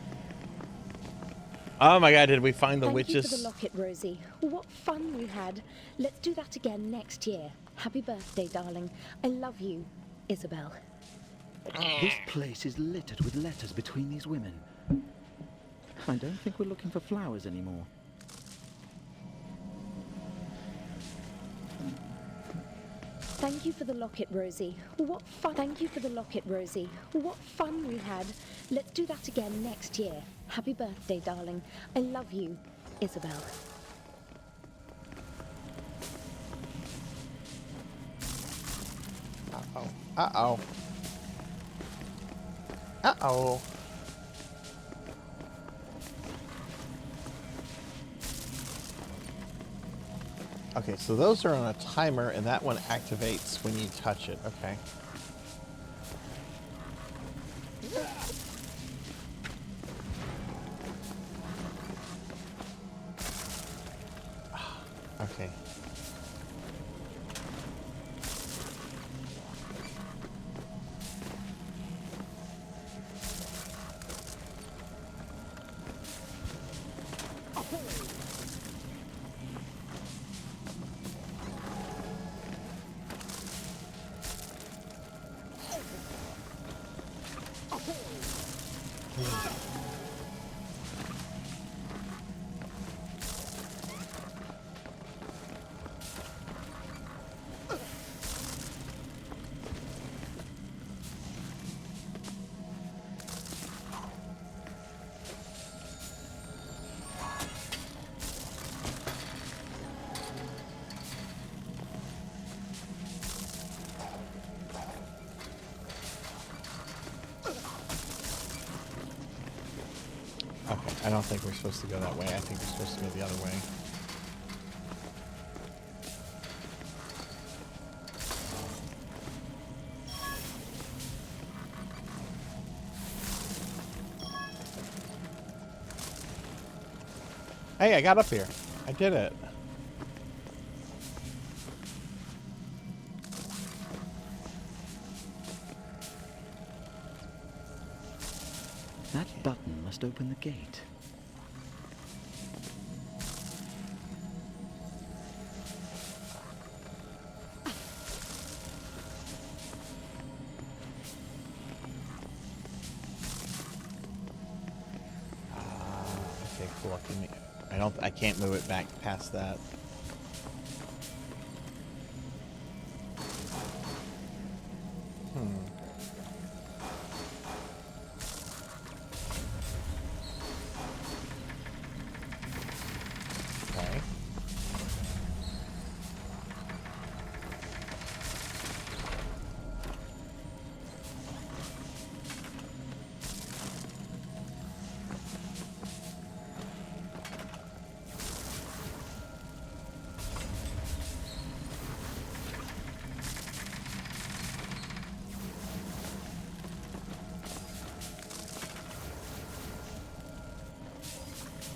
Oh my god, did we find the witches? Thank you for the locket, Rosie. What fun we had. Let's do that again next year. Happy birthday, darling. I love you, Isabel. This place is littered with letters between these women. I don't think we're looking for flowers anymore. Thank you for the locket, Rosie. What fun. Thank you for the locket, Rosie. What fun we had. Let's do that again next year. Happy birthday, darling. I love you, Isabel. Uh-oh. Uh-oh. Uh-oh. Okay, so those are on a timer, and that one activates when you touch it. Okay. Okay. Okay, I don't think we're supposed to go that way. I think we're supposed to go the other way. Hey, I got up here. I did it. That button must open the gate. Lucky me. I can't move it back past that. Okay.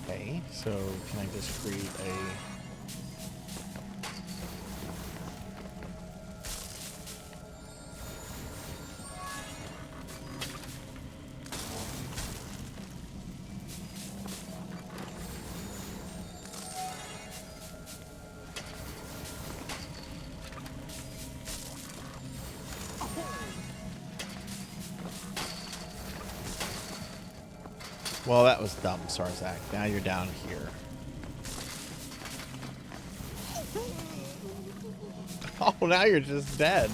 Okay, so can I just create a... Well, that was dumb, Sarzac. Now you're down here. Oh, now you're just dead.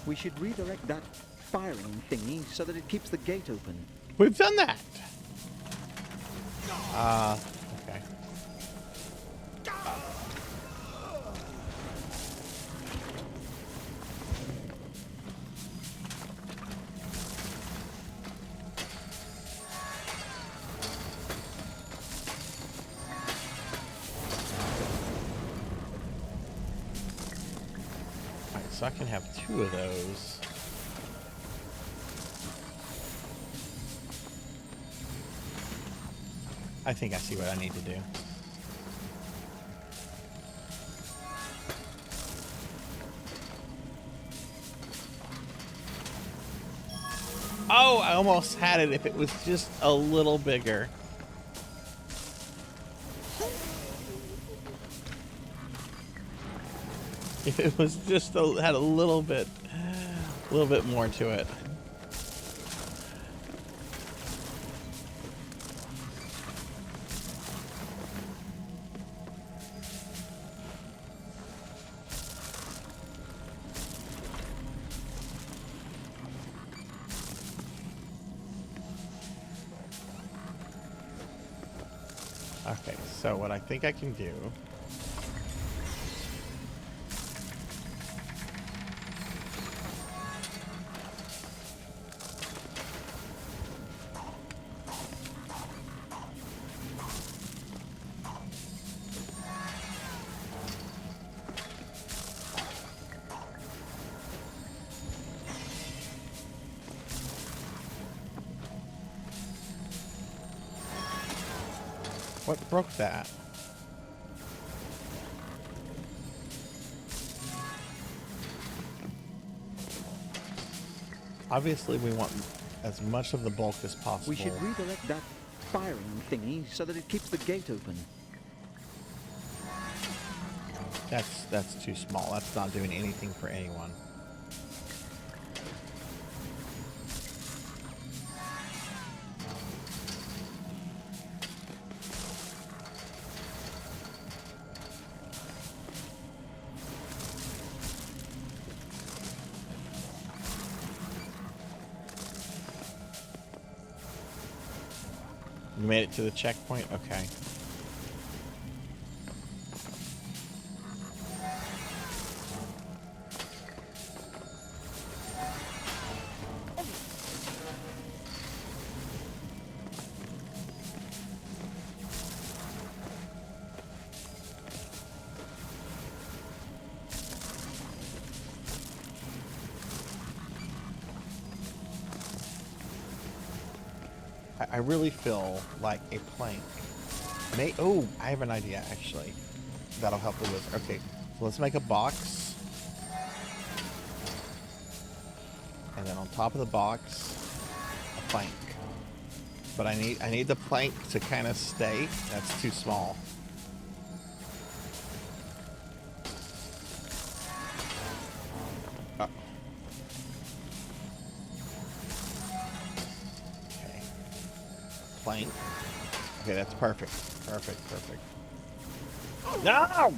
We should redirect that firing thingy so that it keeps the gate open. We've done that. Okay. Alright, so I can have 2 of those. I think I see what I need to do. Oh, I almost had it if it was just a little bigger. If it was just had a little bit more to it. Okay, so what I think I can do... What broke that? Obviously, we want as much of the bulk as possible. We should redirect that firing thingy so that it keeps the gate open. That's too small. That's not doing anything for anyone. You made it to the checkpoint? Okay. I really feel like a plank. Oh, I have an idea, actually. That'll help with. Okay, so let's make a box. And then on top of the box, a plank. But I need the plank to kind of stay. That's too small. Oh. Okay. Plank. Okay, that's perfect. Perfect, perfect. No!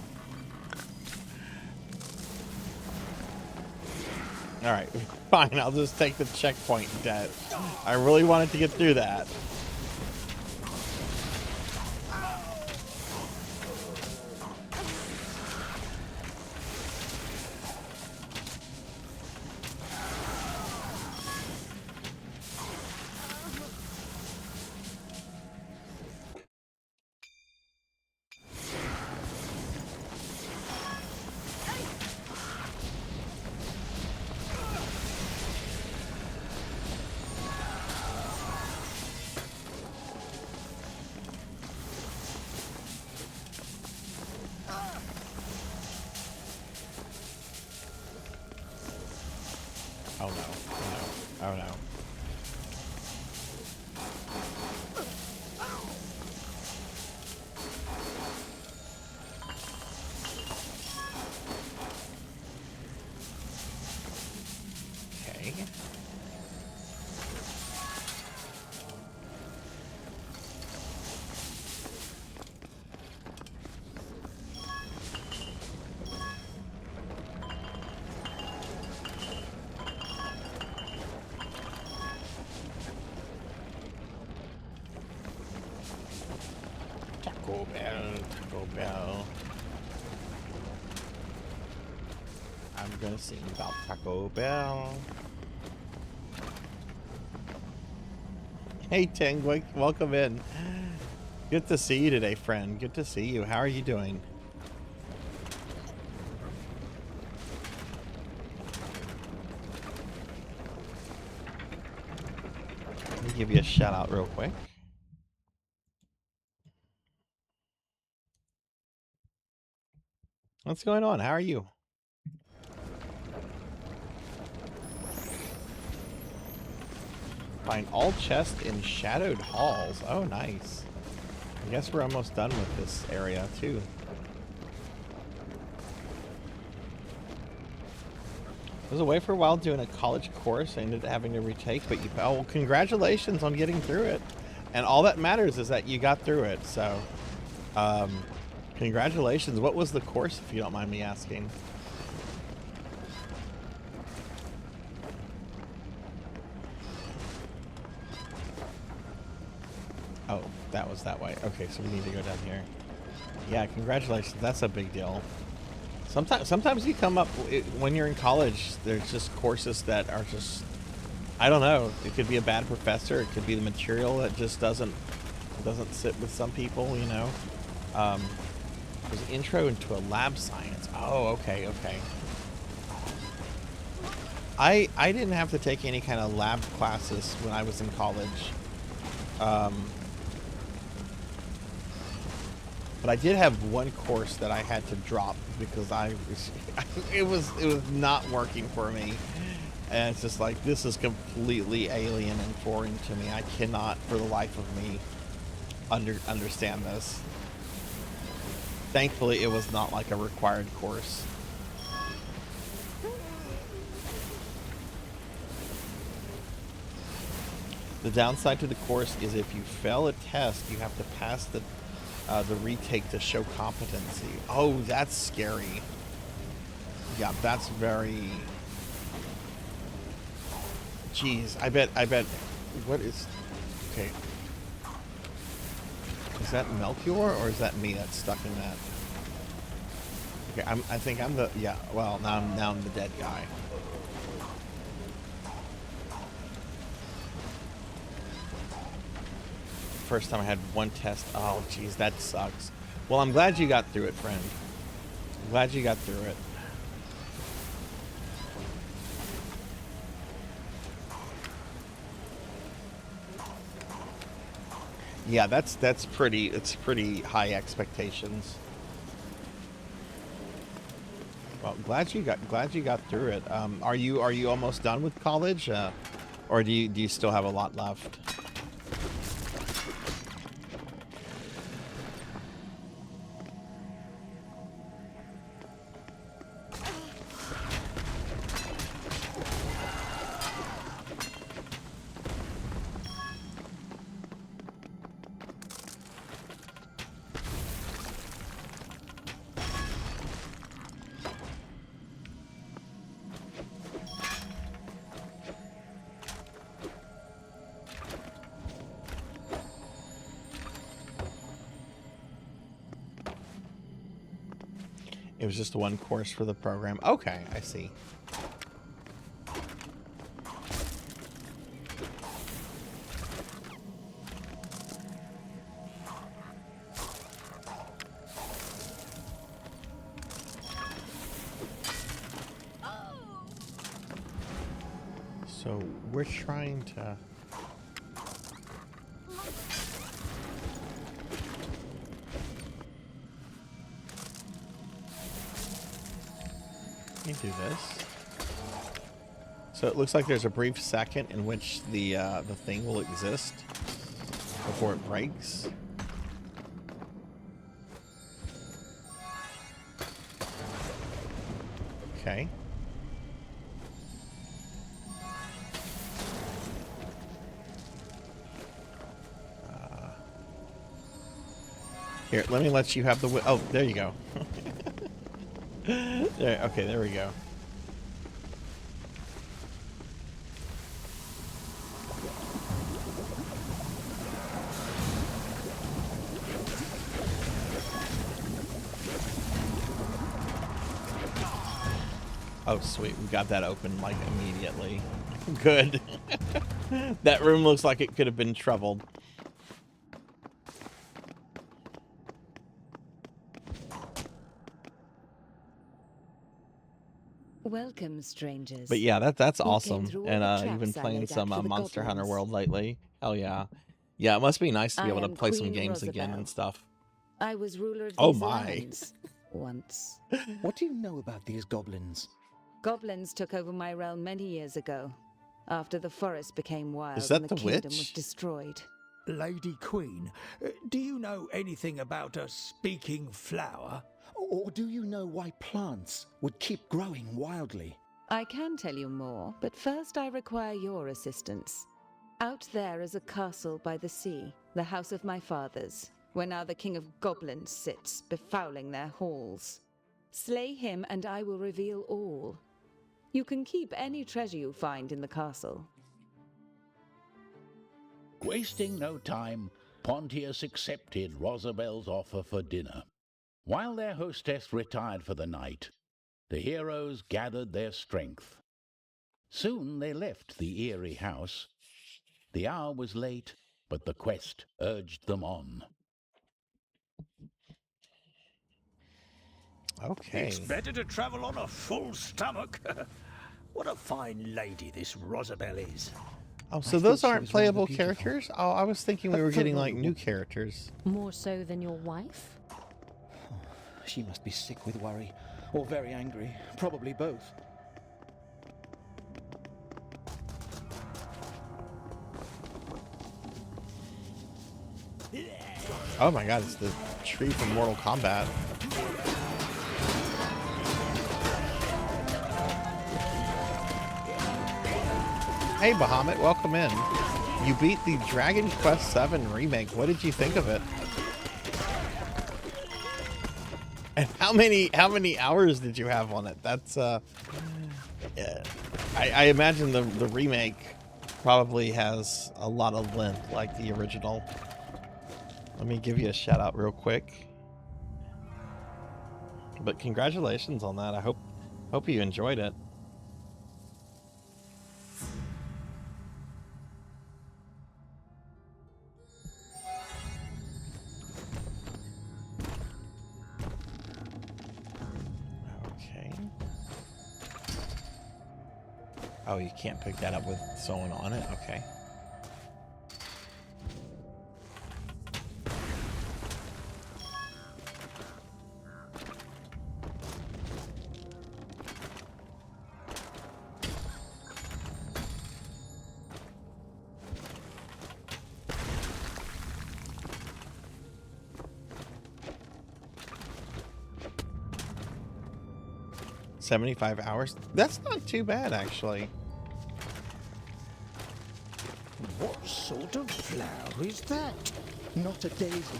Alright, fine, I'll just take the checkpoint debt. I really wanted to get through that. Oh no, oh no, oh no. Okay. Taco Bell, Taco Bell. I'm gonna sing about Taco Bell. Hey Tangwick, welcome in. Good to see you today, friend. Good to see you. How are you doing? Let me give you a shout out real quick. What's going on? How are you? Find all chests in shadowed halls. Oh, nice. I guess we're almost done with this area, too. I was away for a while doing a college course. I ended up having to retake, but you... Oh, well, congratulations on getting through it. And all that matters is that you got through it, so... Congratulations. What was the course, if you don't mind me asking? Oh, that was that way. Okay, so we need to go down here. Yeah, congratulations. That's a big deal. Sometimes you come up when you're in college. There's just courses that are just, I don't know. It could be a bad professor. It could be the material that just doesn't sit with some people. You know. There's an intro into a lab science. Oh, okay, okay. I didn't have to take any kind of lab classes when I was in college. But I did have one course that I had to drop because it was not working for me. And it's just like, this is completely alien and foreign to me. I cannot for the life of me understand this. Thankfully, it was not like a required course. The downside to the course is if you fail a test, you have to pass the retake to show competency. Oh, that's scary. Yeah, that's very... Jeez, I bet... What is... Okay. Is that Melchior, or is that me that's stuck in that? Okay, I think I'm the... Yeah, well, now I'm the dead guy. First time I had one test. Oh, jeez, that sucks. Well, I'm glad you got through it, friend. I'm glad you got through it. Yeah, it's pretty high expectations. Well, glad you got through it. Are you almost done with college, or do you still have a lot left? It was just one course for the program. Okay, I see. So we're trying to... Let me do this. So it looks like there's a brief second in which the thing will exist before it breaks. Okay. Here, let me let you have the... Oh, there you go. There, okay, there we go. Oh, sweet. We got that open, like, immediately. Good. That room looks like it could have been troubled. Welcome, strangers. But yeah, that's We came awesome. through all And the you've been traps I playing laid out some for the Monster Hunter goblins. World lately. Hell yeah. Yeah, it must be nice to be I able to am play some Queen games again Rosabelle. and stuff. I was ruler of Oh these my. lands once. What do you know about these goblins? Goblins took over my realm many years ago, after the forest became wild Is that and the the kingdom was witch? destroyed. Lady Queen, do you know anything about a speaking flower? Or do you know why plants would keep growing wildly? I can tell you more, but first I require your assistance. Out there is a castle by the sea, the house of my fathers, where now the king of goblins sits, befouling their halls. Slay him and I will reveal all. You can keep any treasure you find in the castle. Wasting no time, Pontius accepted Rosabelle's offer for dinner. While their hostess retired for the night, the heroes gathered their strength. Soon they left the eerie house. The hour was late, but the quest urged them on. Okay. It's better to travel on a full stomach. What a fine lady this Rosabelle is. Oh, so those aren't playable characters? Oh, I was thinking we were getting like new characters. More so than your wife? She must be sick with worry, or very angry, probably both. Oh my god, it's the tree from Mortal Kombat. Hey Bahamut, welcome in. You beat the Dragon Quest VII remake. What did you think of it? And how many hours did you have on it? That's yeah. I imagine the remake probably has a lot of length like the original. Let me give you a shout out real quick. But congratulations on that. I hope you enjoyed it. Okay. Oh, you can't pick that up with someone on it? Okay. 75 hours? That's not too bad, actually. What sort of flower is that? Not a daisy.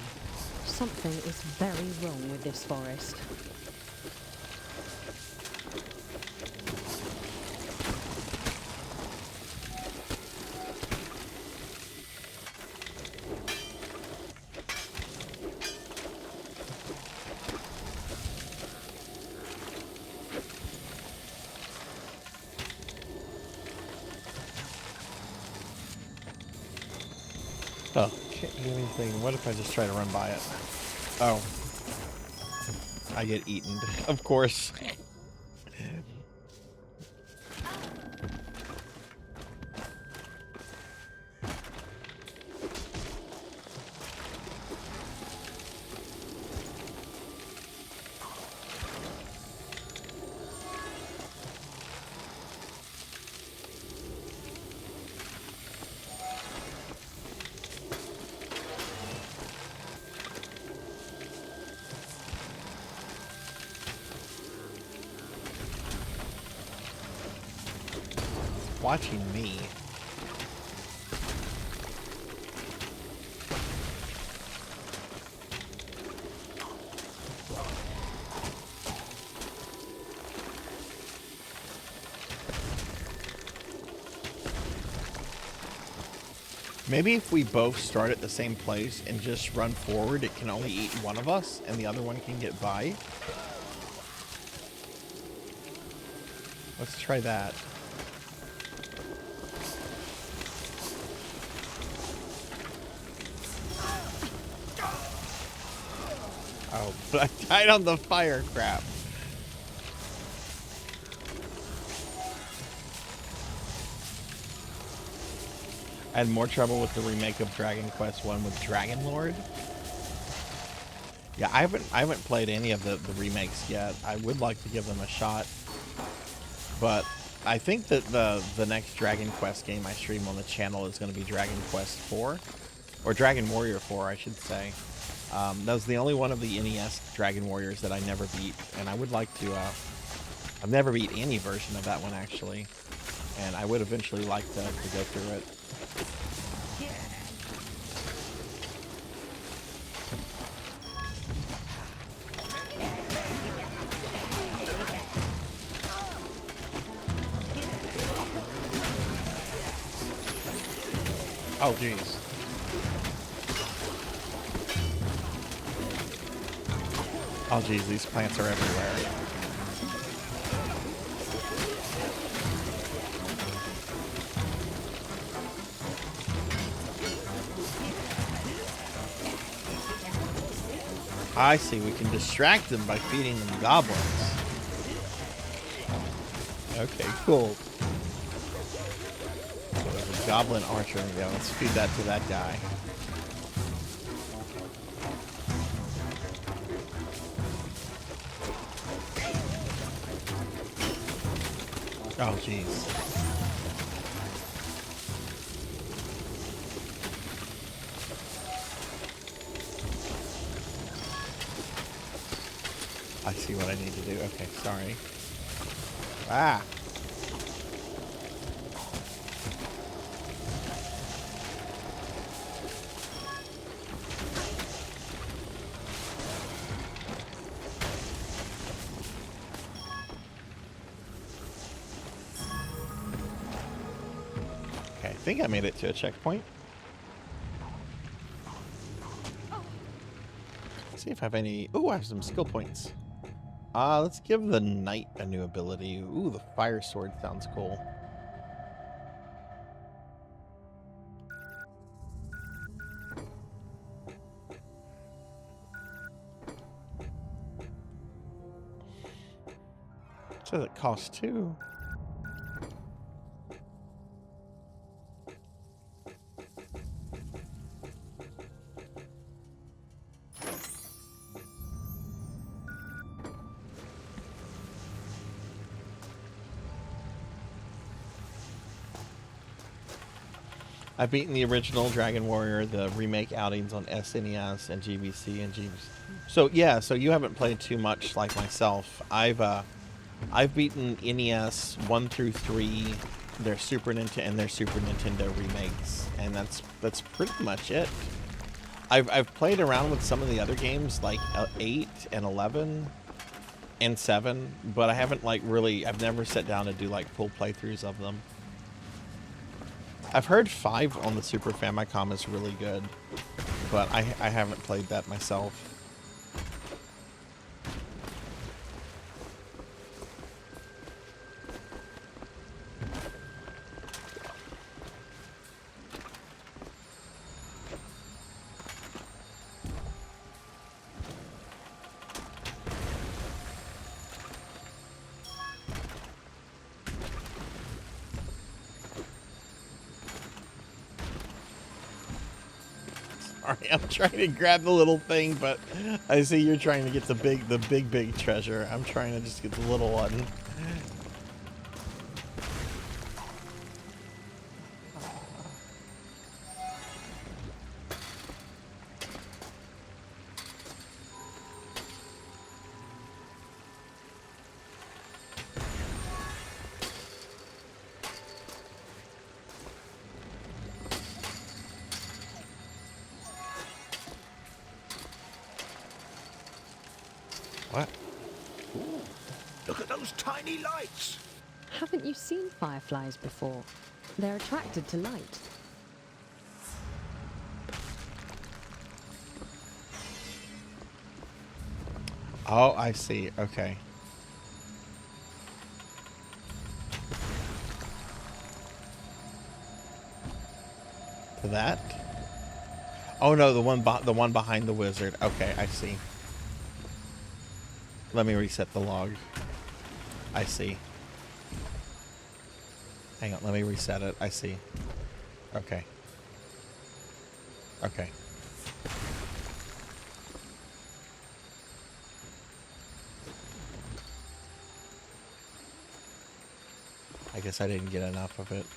Something is very wrong with this forest. Oh, can't do anything. What if I just try to run by it? Oh. I get eaten, of course. Watching me. Maybe if we both start at the same place and just run forward, it can only eat one of us and the other one can get by. Let's try that. Oh, but I died on the fire, crap. I had more trouble with the remake of Dragon Quest 1 with Dragon Lord. Yeah, I haven't played any of the remakes yet. I would like to give them a shot. But I think that the next Dragon Quest game I stream on the channel is going to be Dragon Quest 4. Or Dragon Warrior 4, I should say. That was the only one of the NES Dragon Warriors that I never beat, and I would like to, I've never beat any version of that one, actually, and I would eventually like to go through it. Oh, jeez. Oh geez, these plants are everywhere. I see, we can distract them by feeding them goblins. Okay, cool. So there's a goblin archer. Yeah, let's feed that to that guy. Oh, jeez. I see what I need to do. Okay, sorry. Ah! I think I made it to a checkpoint. Let's see if I have any. Ooh, I have some skill points. Let's give the knight a new ability. Ooh, the fire sword sounds cool. It says it costs 2. I've beaten the original Dragon Warrior, the remake outings on SNES and GBC and GBC. So yeah, so you haven't played too much like myself. I've I've beaten NES 1 through 3, their Super Nintendo and their Super Nintendo remakes, and that's pretty much it. I've played around with some of the other games like 8 and 11 and 7, but I haven't like really. I've never sat down to do like full playthroughs of them. I've heard 5 on the Super Famicom is really good, but I haven't played that myself. Sorry, I'm trying to grab the little thing, but I see you're trying to get the big treasure. I'm trying to just get the little one. What? Ooh, look at those tiny lights. Haven't you seen fireflies before? They're attracted to light. Oh, I see. Okay. To that? Oh no, the one behind the wizard. Okay, I see. Let me reset the log. I see. Hang on, let me reset it. I see. Okay. Okay. I guess I didn't get enough of it.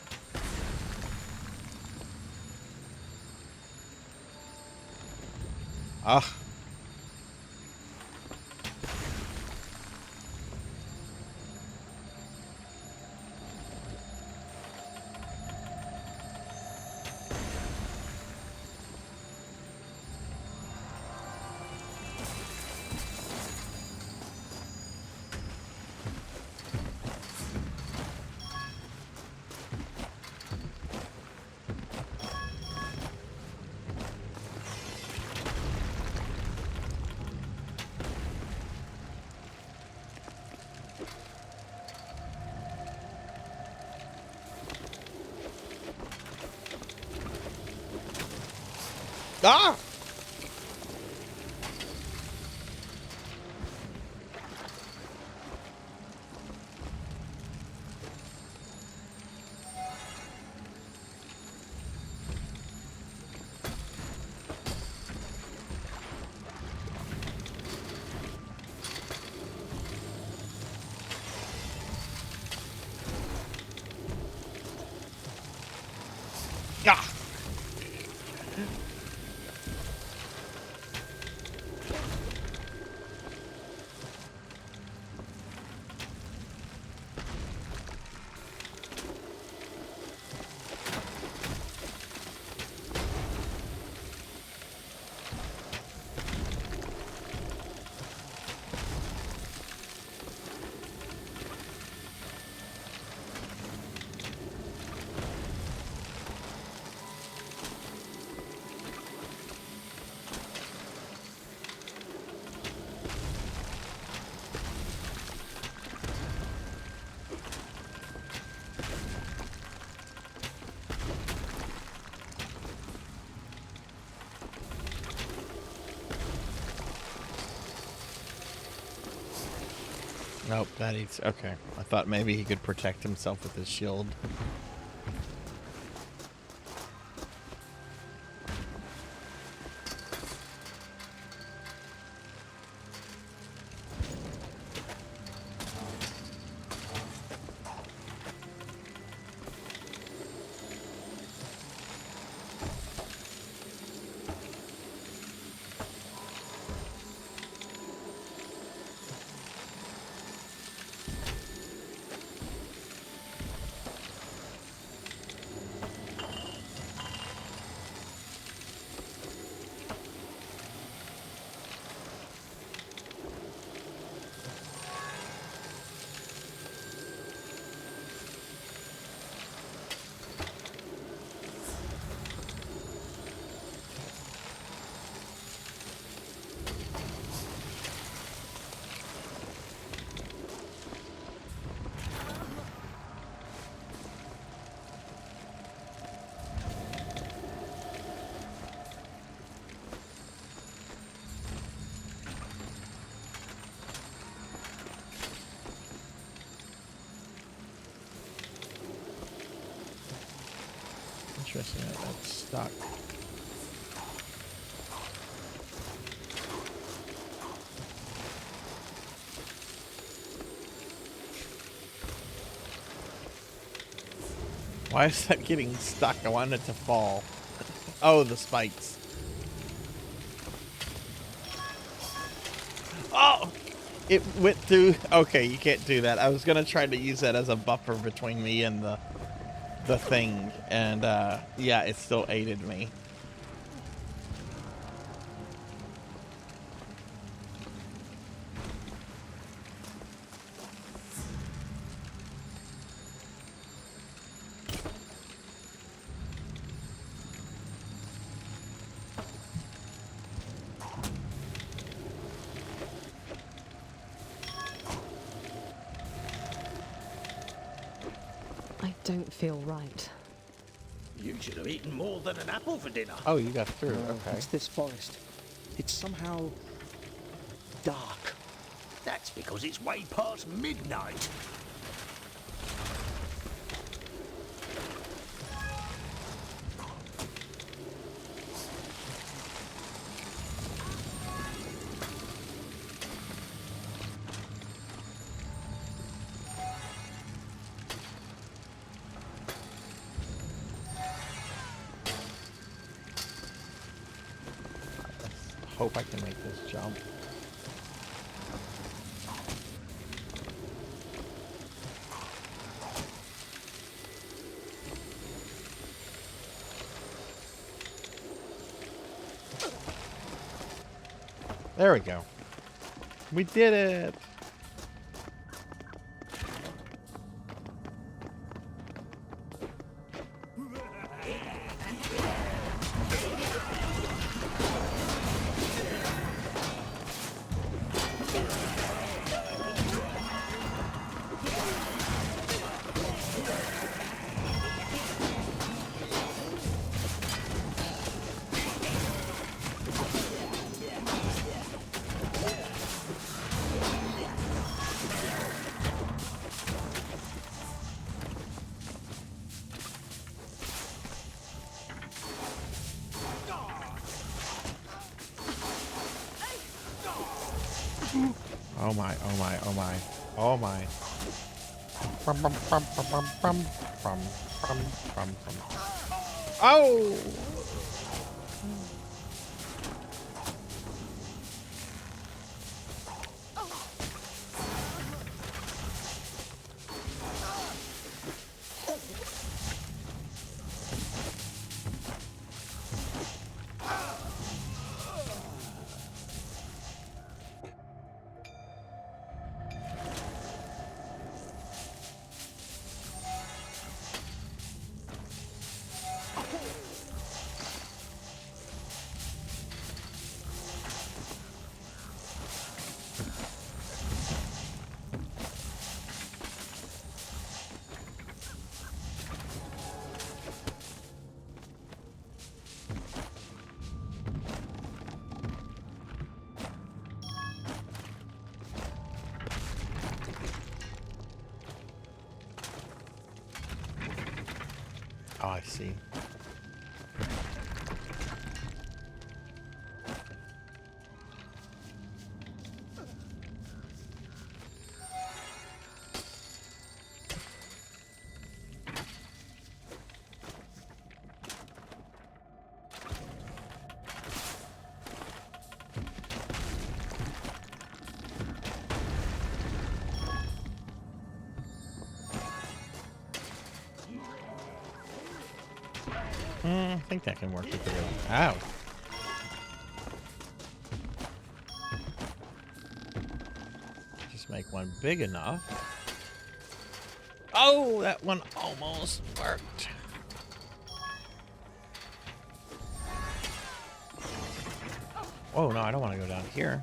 Ah. Ah! Ah! Nope, that eats. Okay. I thought maybe he could protect himself with his shield. Interesting that that's stuck. Why is that getting stuck? I want it to fall. Oh, the spikes. Oh! It went through. Okay, you can't do that. I was gonna try to use that as a buffer between me and the thing, and yeah, it still aided me. I don't feel right. You should have eaten more than an apple for dinner. Oh, you got through. Okay. It's this forest. It's somehow dark. That's because it's way past midnight. Hope I can make this jump. There we go. We did it. Oh my, oh my, oh my, oh my. Oh! Oh, I see. I think that can work with the other. Ow. Just make one big enough. Oh, that one almost worked. Oh, no, I don't want to go down here.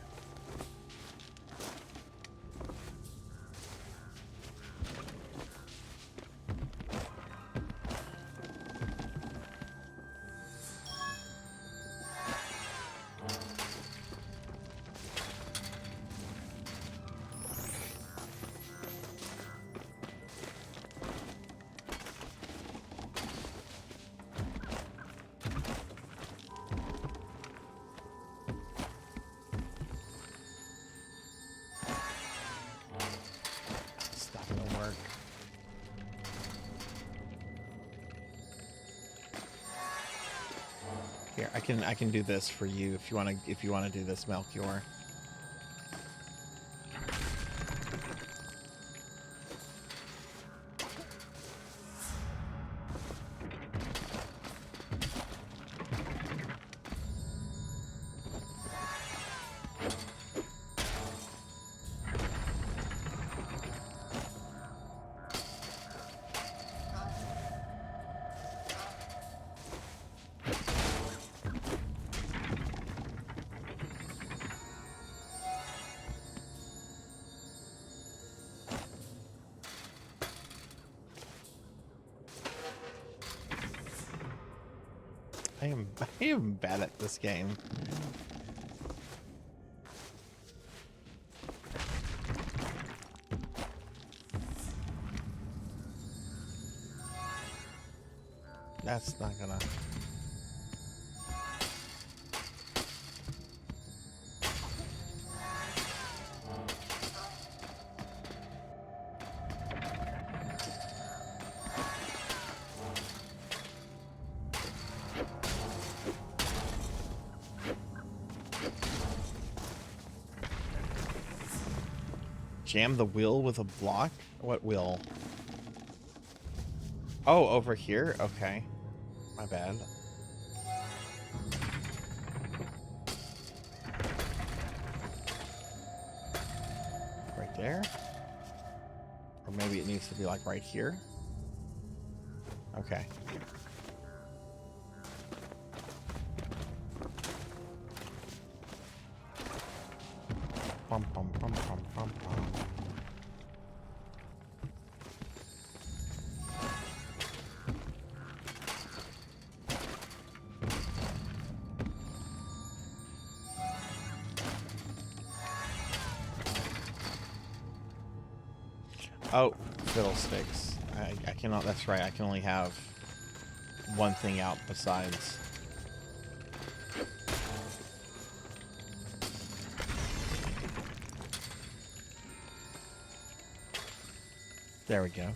Here, I can do this for you if you wanna do this, Melchior. I am bad at this game. That's not gonna... Jam the wheel with a block? What wheel? Oh, over here? Okay. My bad. Right there? Or maybe it needs to be like right here? Okay. Pum, pum, pum, pum, pum, pum. Oh, fiddlesticks. I cannot, that's right, I can only have one thing out besides. There we go.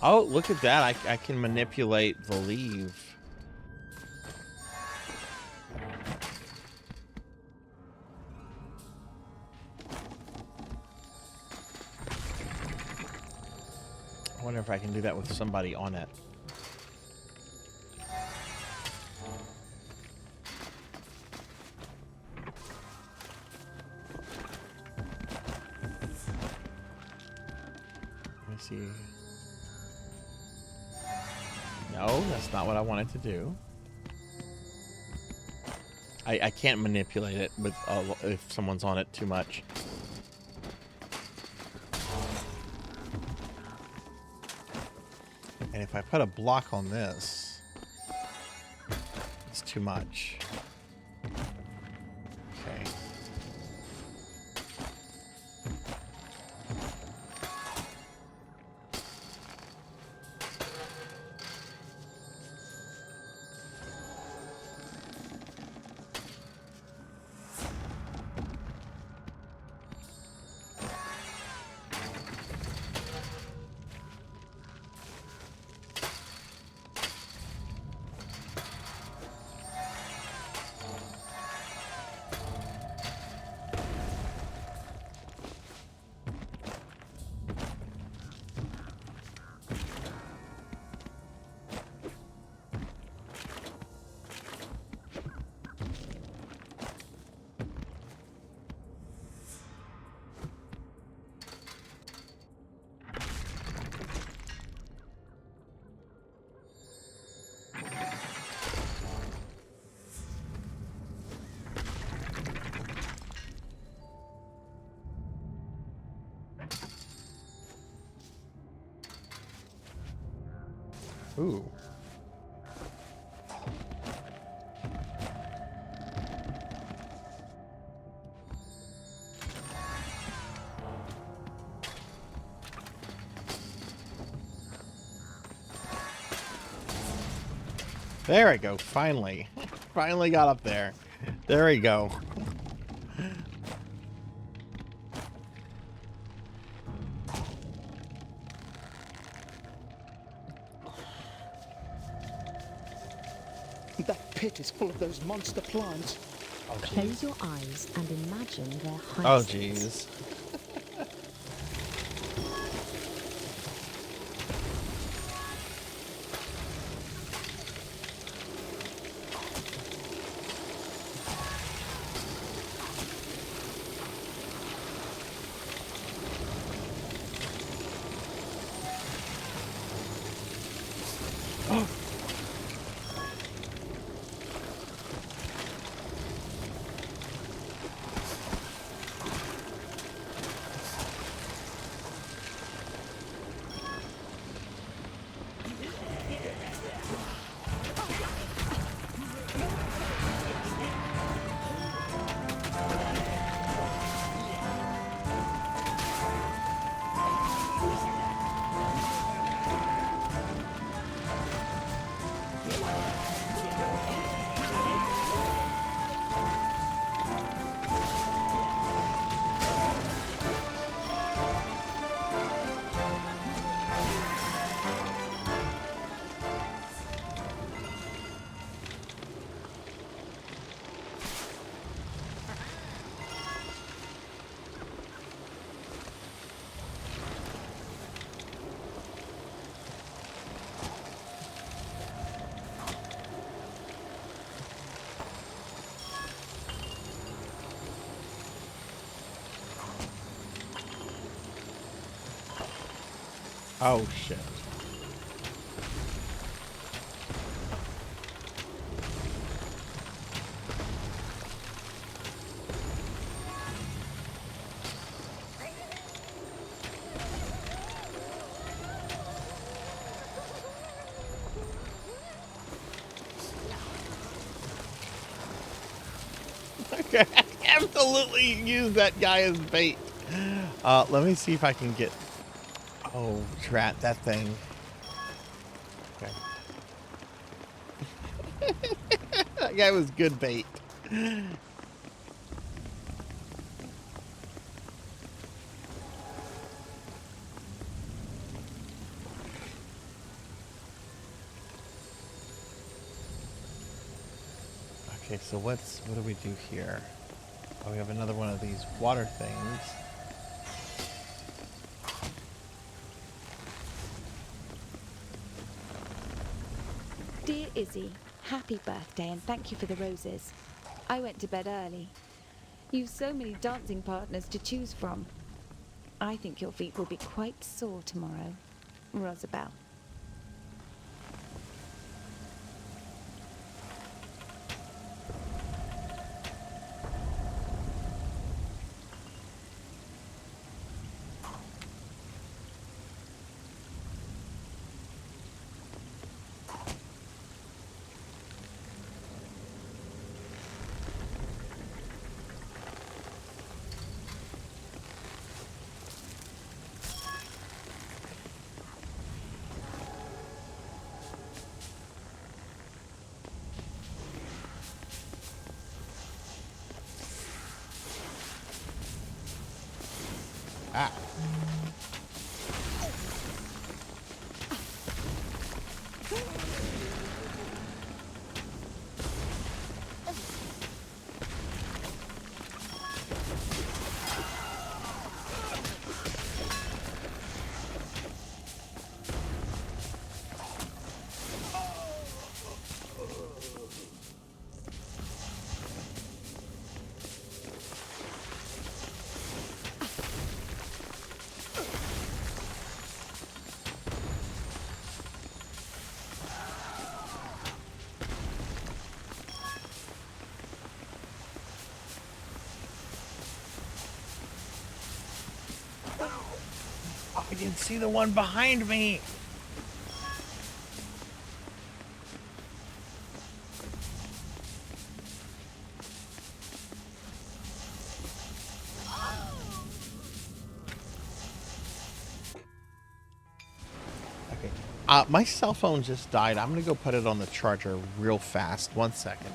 Oh, look at that. I can manipulate the leave. I wonder if I can do that with somebody on it. Let me see. No, that's not what I wanted to do. I can't manipulate it with if someone's on it too much. And if I put a block on this, it's too much. Okay. Ooh. There we go. Finally. Finally got up there. There we go. That pit is full of those monster plants. Close your eyes and imagine their heights. Oh, jeez. Oh, shit. Okay, absolutely use that guy as bait. Let me see if I can get... Oh, drat, that thing. Okay. That guy was good bait. Okay, so what do we do here? Oh, we have another one of these water things. Dear Izzy, happy birthday and thank you for the roses. I went to bed early. You've so many dancing partners to choose from. I think your feet will be quite sore tomorrow. Rosabelle. Ah. I can see the one behind me. Okay, My cell phone just died. I'm gonna go put it on the charger real fast. 1 second.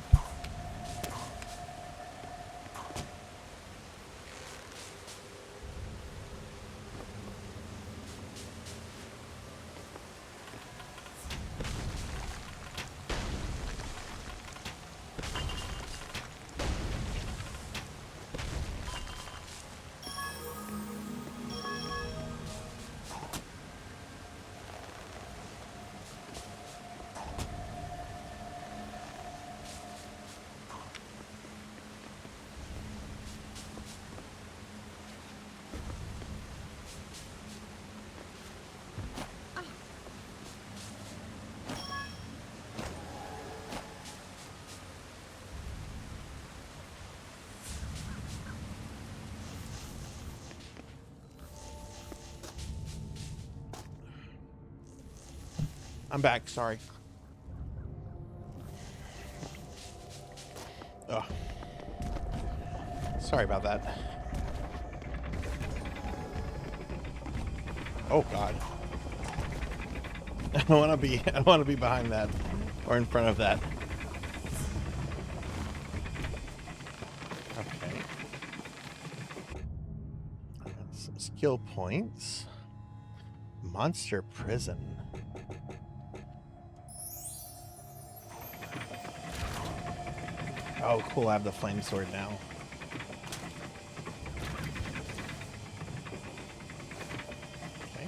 I'm back, sorry. Ugh. Sorry about that. Oh God. I don't want to be behind that or in front of that. Okay. Some skill points. Monster prison. Oh, cool. I have the flame sword now. Okay.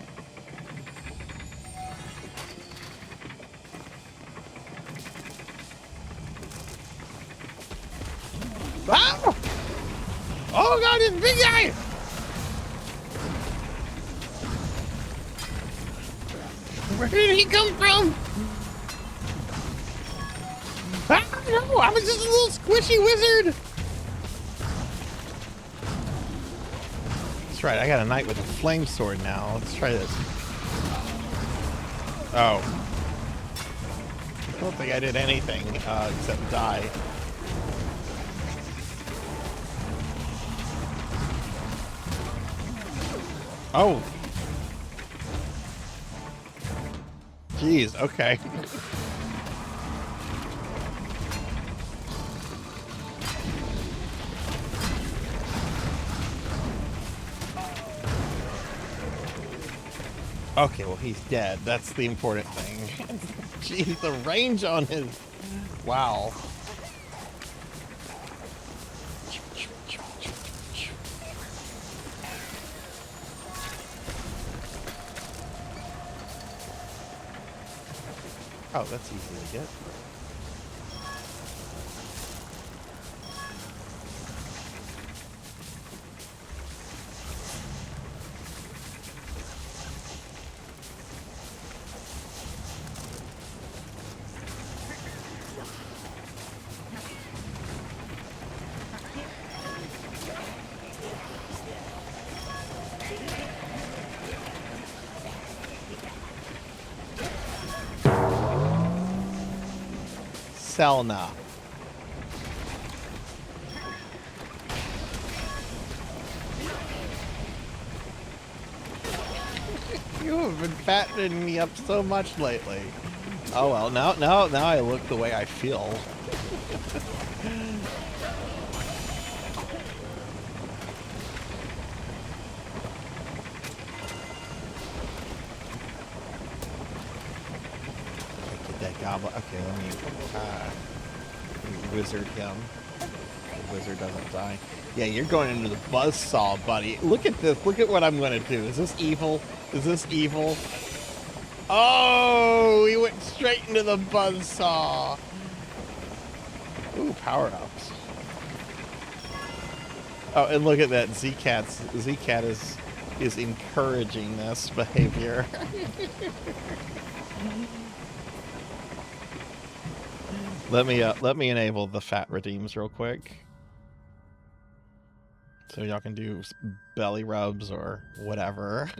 Ah! Oh, God, this big guy! Where did he come from? Ah, no, I was just a little squishy wizard. That's right, I got a knight with a flame sword now. Let's try this. Oh. I don't think I did anything except die. Oh. Jeez, okay. Okay, well, he's dead. That's the important thing. Jeez, the range on his... Wow. Oh, that's easy to get. Selna. You have been fattening me up so much lately. Oh well, now I look the way I feel. Get that goblin. Okay, let me wizard him. The wizard doesn't die. Yeah, you're going into the buzzsaw, buddy. Look at this. Look at what I'm going to do. Is this evil? Is this evil? Oh, he went straight into the buzzsaw. Ooh, power-ups. Oh, and look at that. Z-Cat is encouraging this behavior. Let me enable the fat redeems real quick. So y'all can do belly rubs or whatever.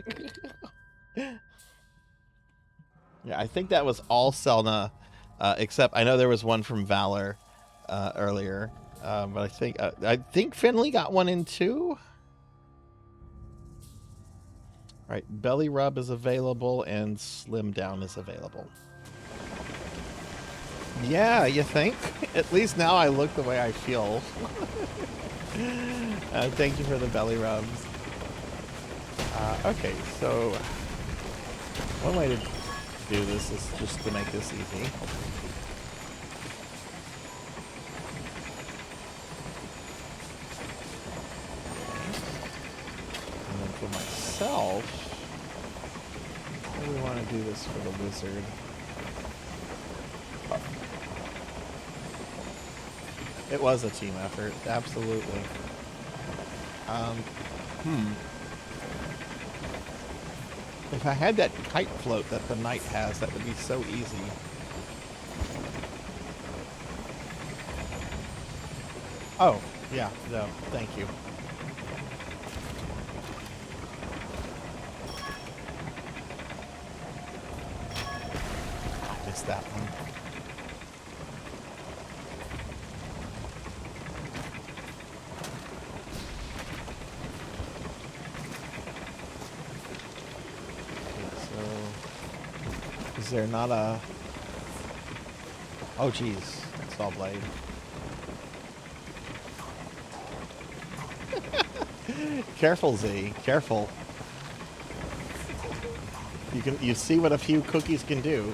Yeah, I think that was all Selna, except I know there was one from Valor earlier, but I think Finley got one in too. Right, belly rub is available and slim down is available. Yeah, you think? At least now I look the way I feel. Thank you for the belly rubs. Okay, so one way to do this is just to make this easy. And then for myself, we want to do this for the wizard. It was a team effort, absolutely. If I had that kite float that the knight has, that would be so easy. Oh, yeah, no, thank you. I missed that one. Is there not a... Oh, geez. Saw blade. Careful, Z. Careful. You see what a few cookies can do.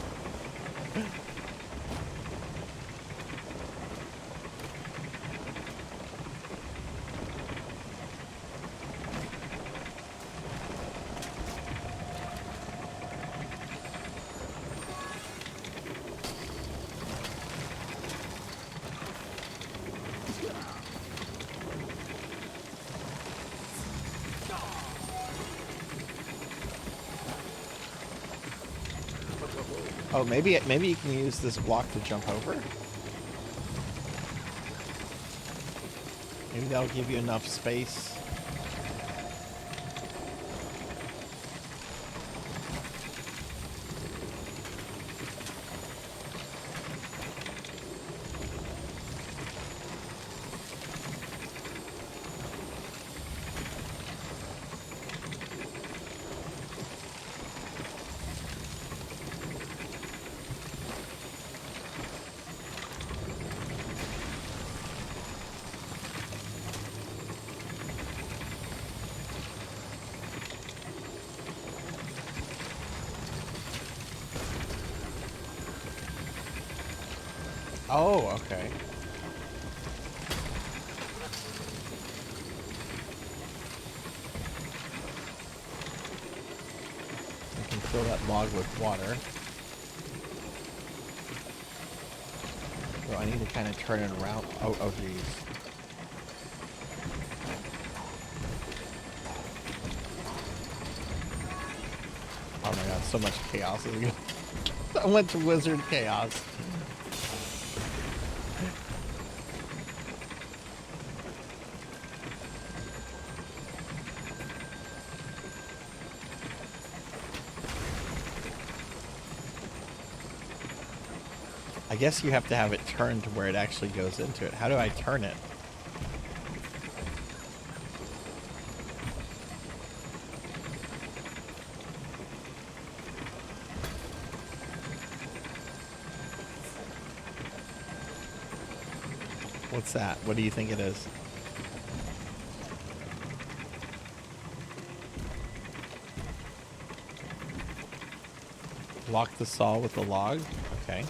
Oh, maybe you can use this block to jump over. Maybe that'll give you enough space. Oh, okay. I can fill that log with water. So I need to kind of turn it around. Oh, geez. Oh my god, so much chaos. So much wizard chaos. I guess you have to have it turned to where it actually goes into it. How do I turn it? What's that? What do you think it is? Lock the saw with the log? Okay.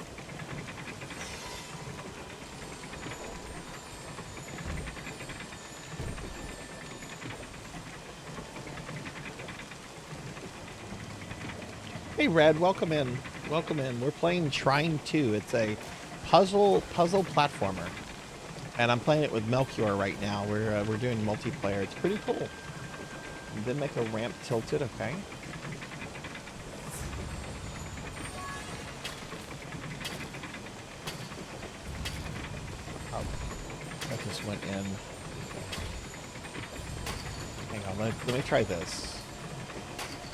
Hey Red, welcome in. Welcome in. We're playing Trine 2. It's a puzzle platformer. And I'm playing it with Melchior right now. We're doing multiplayer. It's pretty cool. And then make a ramp tilted, okay. Oh, that just went in. Hang on, let me try this.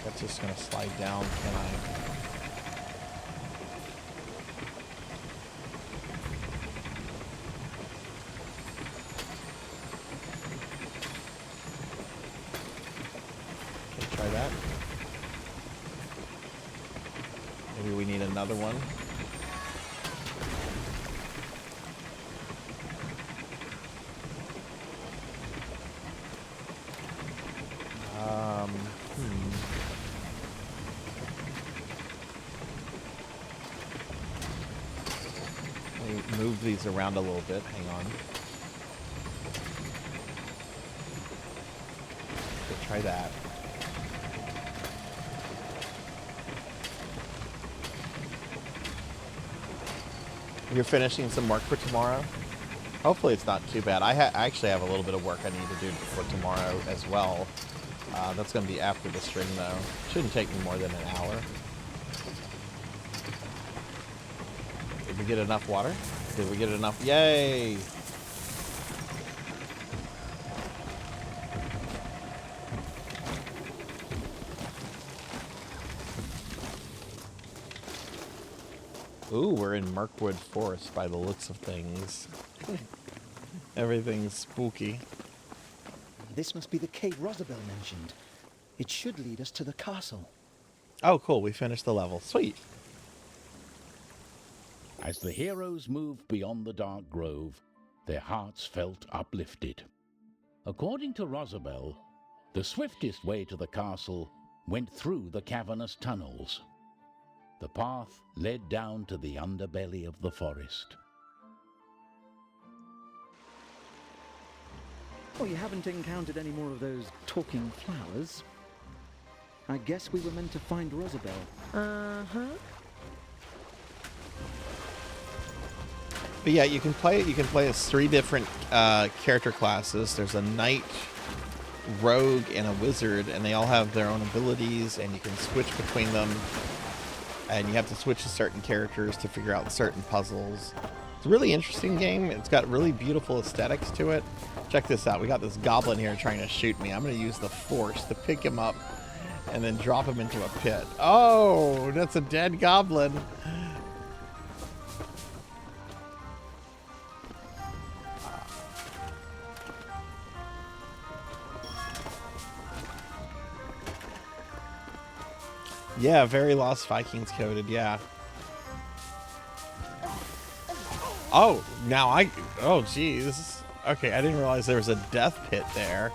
That's just gonna slide down, can I? Okay, try that. another one. Let me move these around a little bit. Hang on. Let's try that. You're finishing some work for tomorrow? Hopefully it's not too bad. I actually have a little bit of work I need to do for tomorrow as well. That's going to be after the stream, though. Shouldn't take me more than an hour. Did we get enough water? Did we get enough? Yay! Ooh, we're in Mirkwood Forest by the looks of things. Everything's spooky. This must be the cave Rosabelle mentioned. It should lead us to the castle. Oh, cool. We finished the level. Sweet. As the heroes moved beyond the dark grove, their hearts felt uplifted. According to Rosabelle, the swiftest way to the castle went through the cavernous tunnels. The path led down to the underbelly of the forest. Oh, you haven't encountered any more of those talking flowers? I guess we were meant to find Rosabelle. Uh-huh. But yeah, you can play as 3 different character classes. There's a knight, rogue, and a wizard, and they all have their own abilities, and you can switch between them. And you have to switch to certain characters to figure out certain puzzles. It's a really interesting game. It's got really beautiful aesthetics to it. Check this out. We got this goblin here trying to shoot me. I'm going to use the force to pick him up and then drop him into a pit. Oh, that's a dead goblin. Yeah, very Lost Vikings coded, yeah. Oh, now oh geez. Okay, I didn't realize there was a death pit there.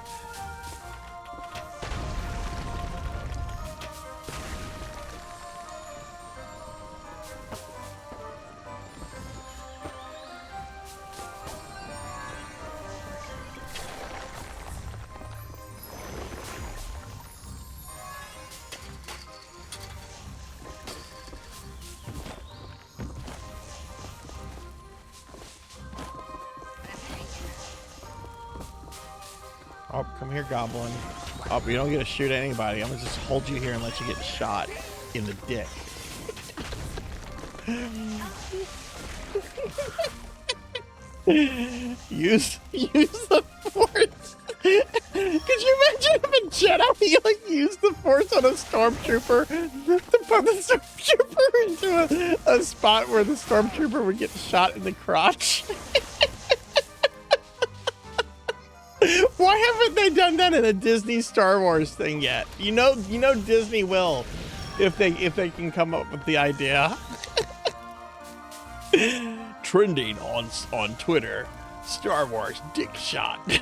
Oh, come here, goblin. Oh, you don't get to shoot anybody. I'm gonna just hold you here and let you get shot in the dick. use the force. Could you imagine if a Jedi like used the force on a stormtrooper to put the stormtrooper into a spot where the stormtrooper would get shot in the crotch? Why haven't they done that in a Disney Star Wars thing yet? You know Disney will, if they can come up with the idea. Trending on Twitter, Star Wars dick shot. I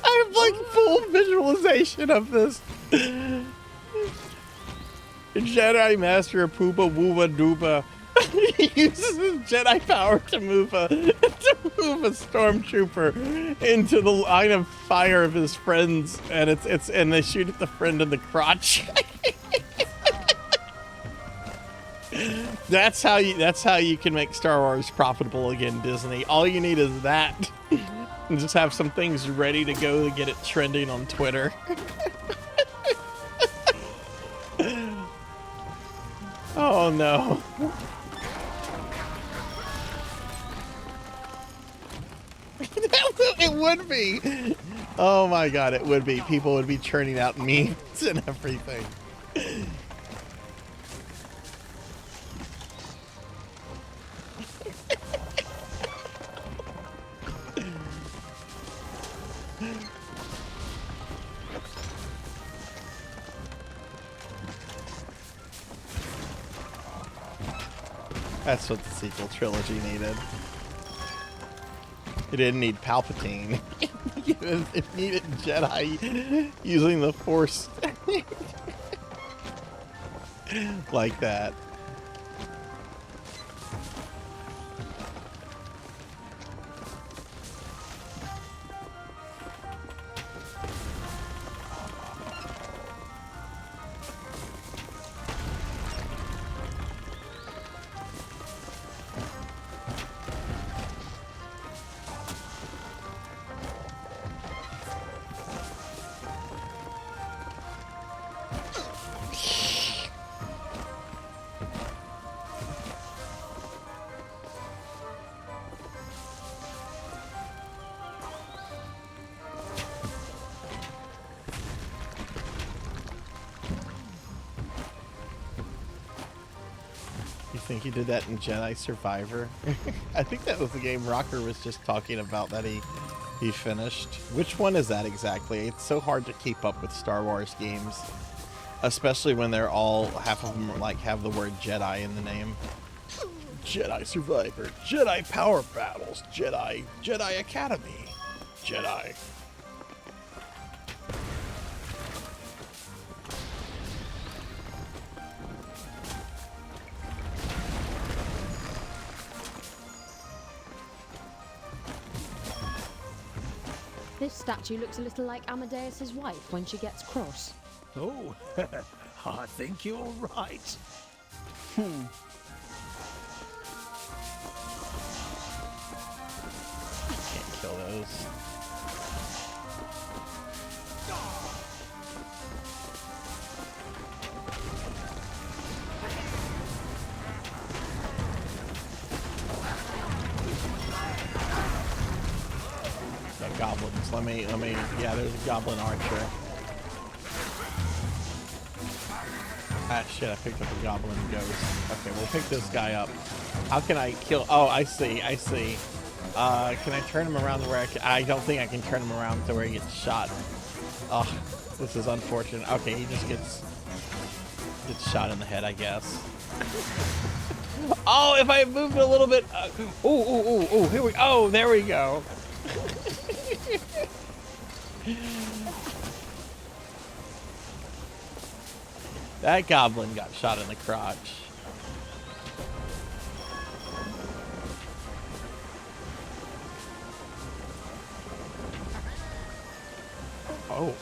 have like full visualization of this. Jedi Master Pooba Wooba Dooba uses his Jedi power to move a stormtrooper into the line of fire of his friends, and and they shoot at the friend in the crotch. That's how you can make Star Wars profitable again, Disney. All you need is that, and just have some things ready to go to get it trending on Twitter. Oh no. It would be. Oh my god, it would be. People would be churning out memes and everything. That's what the sequel trilogy needed. It didn't need Palpatine. It needed Jedi using the Force like that. You think he did that in Jedi Survivor? I think that was the game Rocker was just talking about that he finished. Which one is that exactly? It's so hard to keep up with Star Wars games, especially when they're all, half of them like have the word Jedi in the name. Jedi Survivor, Jedi Power Battles, Jedi Academy, Jedi. This statue looks a little like Amadeus's wife when she gets cross. Oh, I think you're right. Can't kill those. Goblins. Let me, yeah, there's a goblin archer. Ah, shit, I picked up a goblin ghost. Okay, we'll pick this guy up. How can I kill? Oh, I see. Can I turn him around to where I don't think I can turn him around to where he gets shot. Oh, this is unfortunate. Okay, he just gets shot in the head, I guess. Oh, if I moved a little bit. Ooh, here we go. Oh, there we go. That goblin got shot in the crotch. Oh.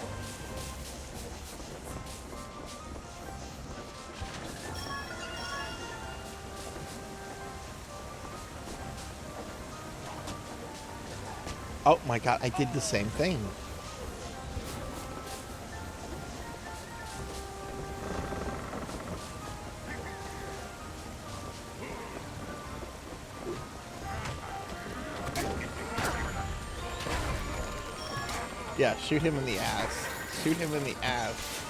Oh my god, I did the same thing. Yeah, shoot him in the ass. Shoot him in the ass.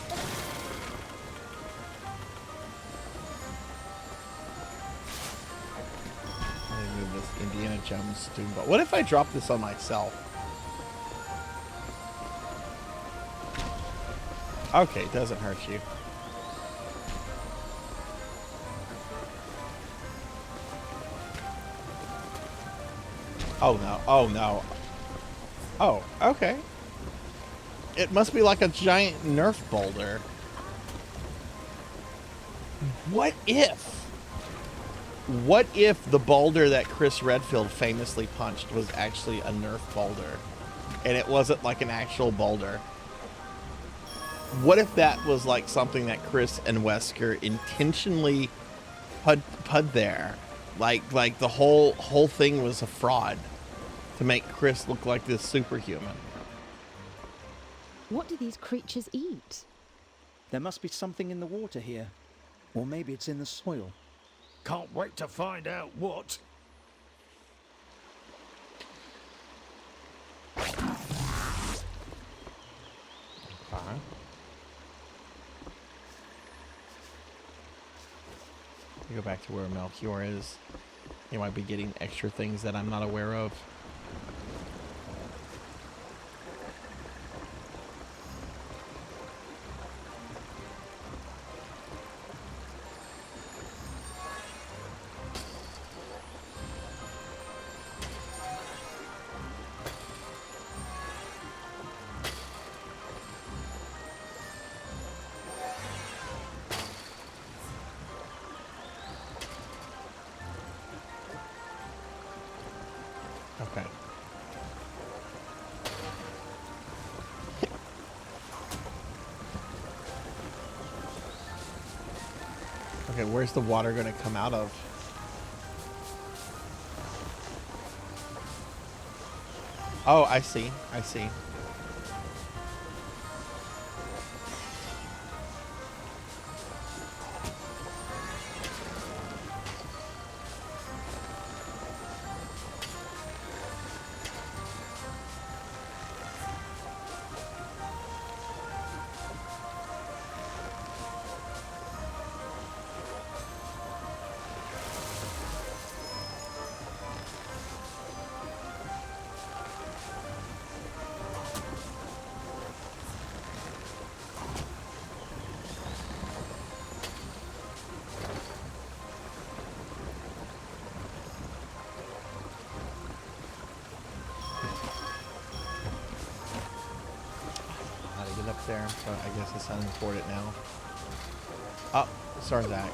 Let me move this Indiana Jones steamboat. What if I drop this on myself? Okay, it doesn't hurt you. Oh no, oh no. Oh, okay. It must be like a giant Nerf boulder. What if the boulder that Chris Redfield famously punched was actually a Nerf boulder and it wasn't like an actual boulder? What if that was like something that Chris and Wesker intentionally put there? Like the whole thing was a fraud to make Chris look like this superhuman. What do these creatures eat? There must be something in the water here. Or maybe it's in the soil. Can't wait to find out what. Go back to where Melchior is. He might be getting extra things that I'm not aware of. Okay, where's the water going to come out of? Oh, I see. I see. There, so I guess it's unimportant now. Oh, Sarzac.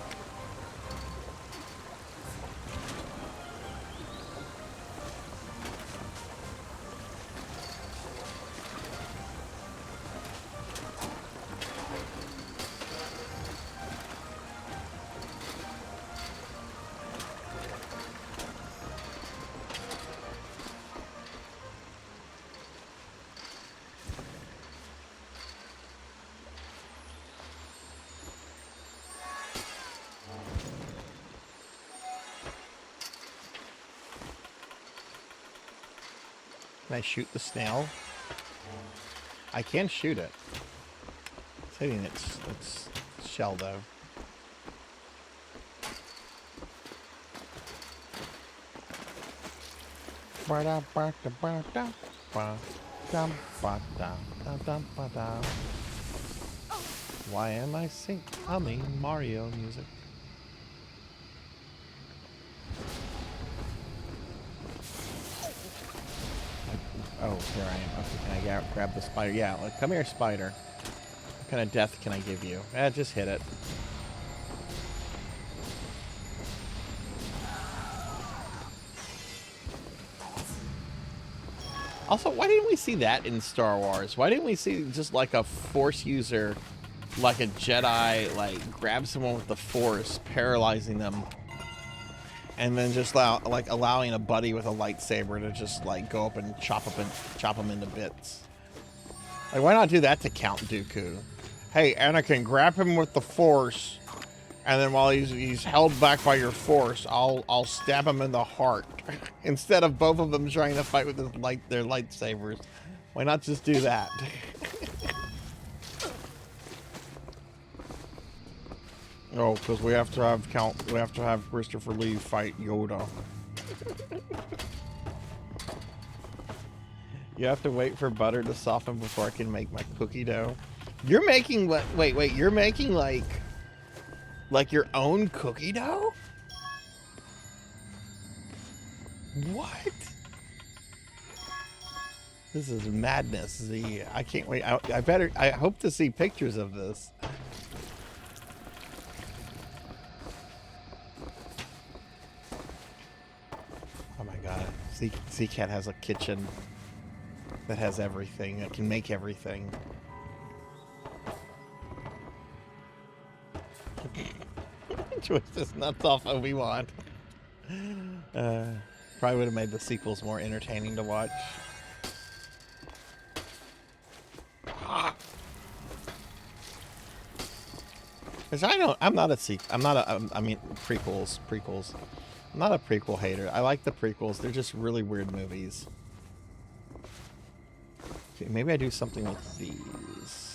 Can I shoot the snail? I can shoot it. It's hitting its shell though. Why am I humming Mario music? Oh, here I am. Okay, can I grab the spider? Yeah, like, come here, spider. What kind of death can I give you? Just hit it. Also, why didn't we see that in Star Wars? Why didn't we see just like a Force user, like a Jedi, like grab someone with the Force, paralyzing them, and then just allowing a buddy with a lightsaber to just like go up and chop them into bits? Like, why not do that to Count Dooku? Hey, Anakin, grab him with the Force, and then while he's held back by your Force, I'll stab him in the heart. Instead of both of them trying to fight with their lightsabers. Why not just do that? Oh, because we have to have Christopher Lee fight Yoda. You have to wait for butter to soften before I can make my cookie dough. You're making what? Wait. You're making like your own cookie dough? What? This is madness. I can't wait. I hope to see pictures of this. Oh my god. Z-Cat has a kitchen that has everything. It can make everything. Twist his nuts off Obi-Wan. Probably would have made the sequels more entertaining to watch. Cause I mean prequels. I'm not a prequel hater. I like the prequels. They're just really weird movies. Okay, maybe I do something with these.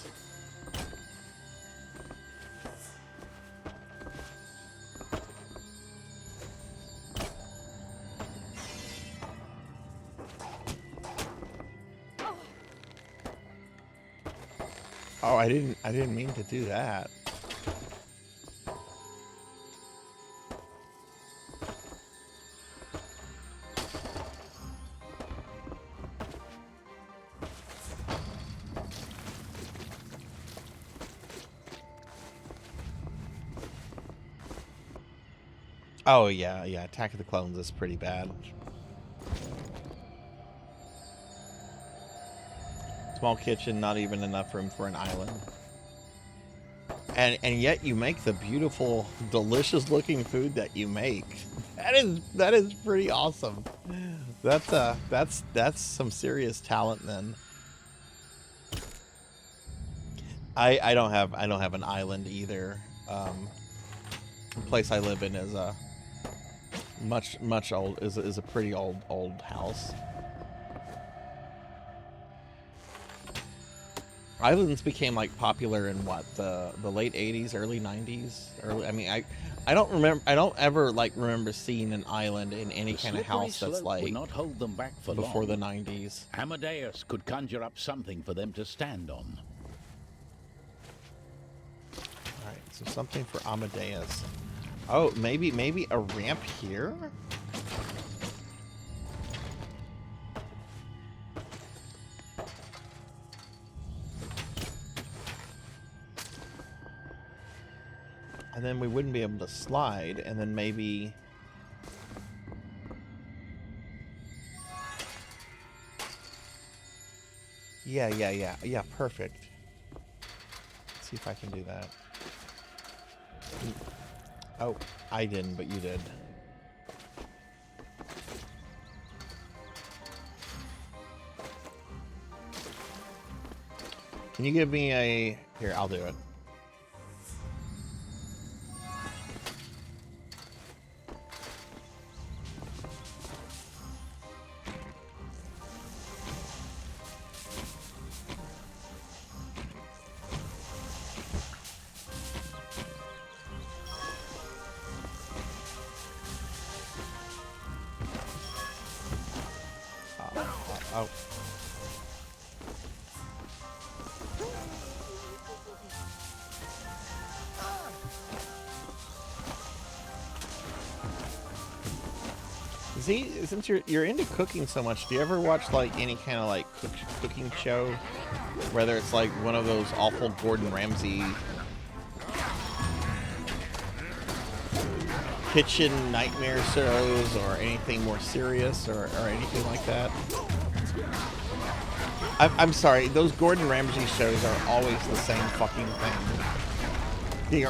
Oh, I didn't mean to do that. Oh yeah, Attack of the Clones is pretty bad. Small kitchen, not even enough room for an island. and yet you make the beautiful, delicious looking food that you make. That is pretty awesome. That's some serious talent then. I don't have an island either. The place I live in is a much old is a pretty old house. Islands became like popular in what, the late 80s, early 90s. I mean, I don't remember. I don't ever like remember seeing an island in any kind of house that's like would not hold them back for before long. the 90s. Amadeus could conjure up something for them to stand on. All right, so something for Amadeus. Oh, maybe a ramp here. And then we wouldn't be able to slide, and then maybe... Yeah, perfect. Let's see if I can do that. Oh, I didn't, but you did. Can you give me a... Here, I'll do it. Oh. See, since you're into cooking so much, do you ever watch like any kind of like cooking show, whether it's like one of those awful Gordon Ramsay kitchen nightmare shows, or anything more serious, or anything like that? I'm sorry, those Gordon Ramsay shows are always the same fucking thing.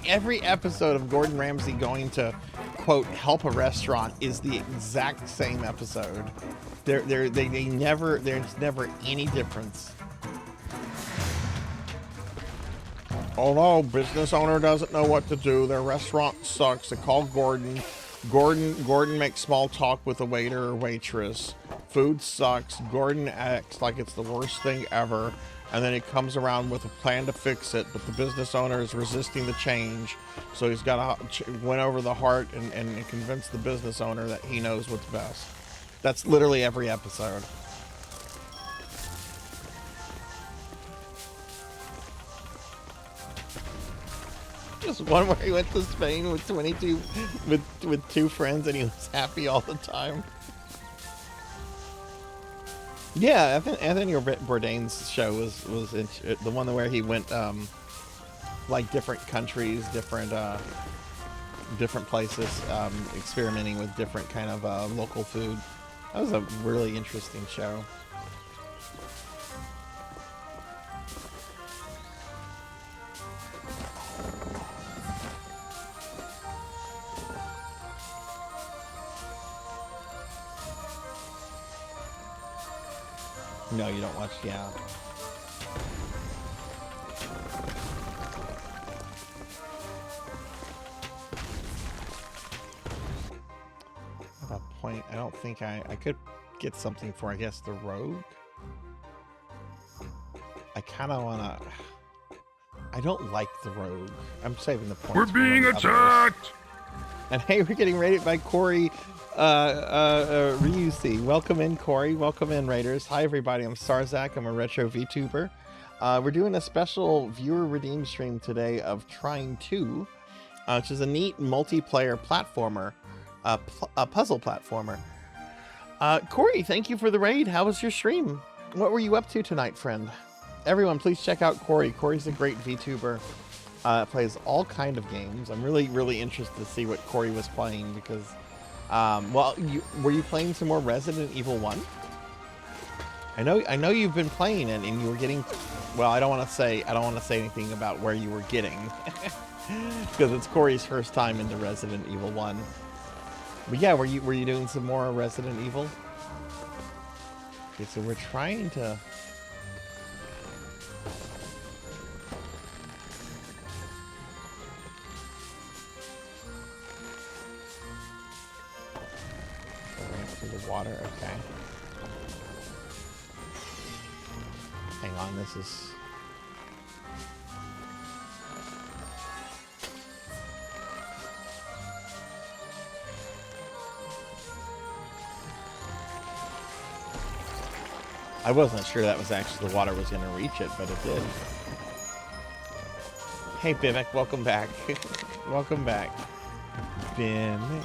Every episode of Gordon Ramsay going to, quote, help a restaurant is the exact there's never any difference. Oh no, business owner doesn't know what to do. Their restaurant sucks. They call Gordon. Gordon makes small talk with the waiter or waitress. Food sucks. Gordon acts like it's the worst thing ever. And then he comes around with a plan to fix it, but the business owner is resisting the change. So he's got to win over the heart and convince the business owner that he knows what's best. That's literally every episode. Just one where he went to Spain with 22 with two friends and he was happy all the time. Yeah, Anthony Bourdain's show was the one where he went like different countries, different places, experimenting with different kind of local food. That was a really interesting show. No, you don't watch, yeah. At a point, I don't think I could get something for, I guess, the rogue. I kind of want to... I don't like the rogue. I'm saving the points. We're being attacked! And hey, we're getting raided by Corey Ryusi. Welcome in, Corey. Welcome in, Raiders. Hi, everybody. I'm Sarzac. I'm a retro VTuber. We're doing a special viewer redeem stream today of Trine 2, which is a neat multiplayer platformer, a puzzle platformer. Corey, thank you for the raid. How was your stream? What were you up to tonight, friend? Everyone, please check out Corey. Corey's a great VTuber. Plays all kind of games. I'm really interested to see what Corey was playing because, well, were you playing some more Resident Evil 1? I know you've been playing it and you were getting Well, I don't want to say anything about where you were getting, because it's Corey's first time into Resident Evil 1. But yeah, were you doing some more Resident Evil? Okay, so we're trying to. The water, okay. Hang on, this is... I wasn't sure that was actually the water was going to reach it, but it did. Hey, Bimic, welcome back. Welcome back. Bimic.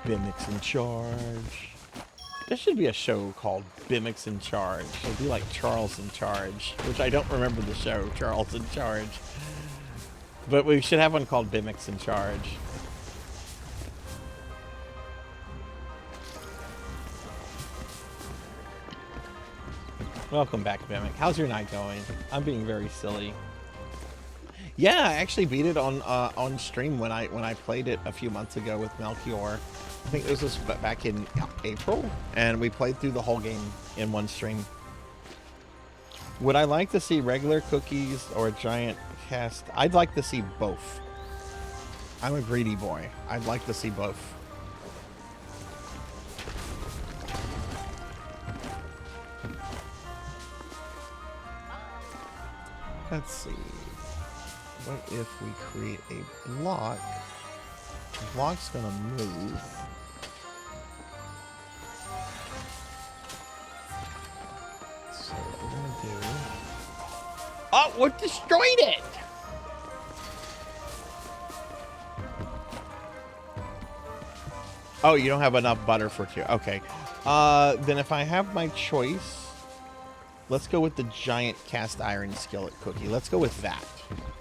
Bimic's in charge. There should be a show called Bimic's in Charge. It'd be like Charles in Charge, which I don't remember the show, Charles in Charge. But we should have one called Bimic's in Charge. Welcome back, Bimic. How's your night going? I'm being very silly. Yeah, I actually beat it on stream when I played it a few months ago with Melchior. I think this was back in April, and we played through the whole game in one stream. Would I like to see regular cookies or a giant cast? I'd like to see both. I'm a greedy boy. I'd like to see both. Let's see. What if we create a block? The block's gonna move. So what we're gonna do... Oh, we destroyed it! Oh, you don't have enough butter for two. Okay. Then if I have my choice, let's go with the giant cast iron skillet cookie. Let's go with that.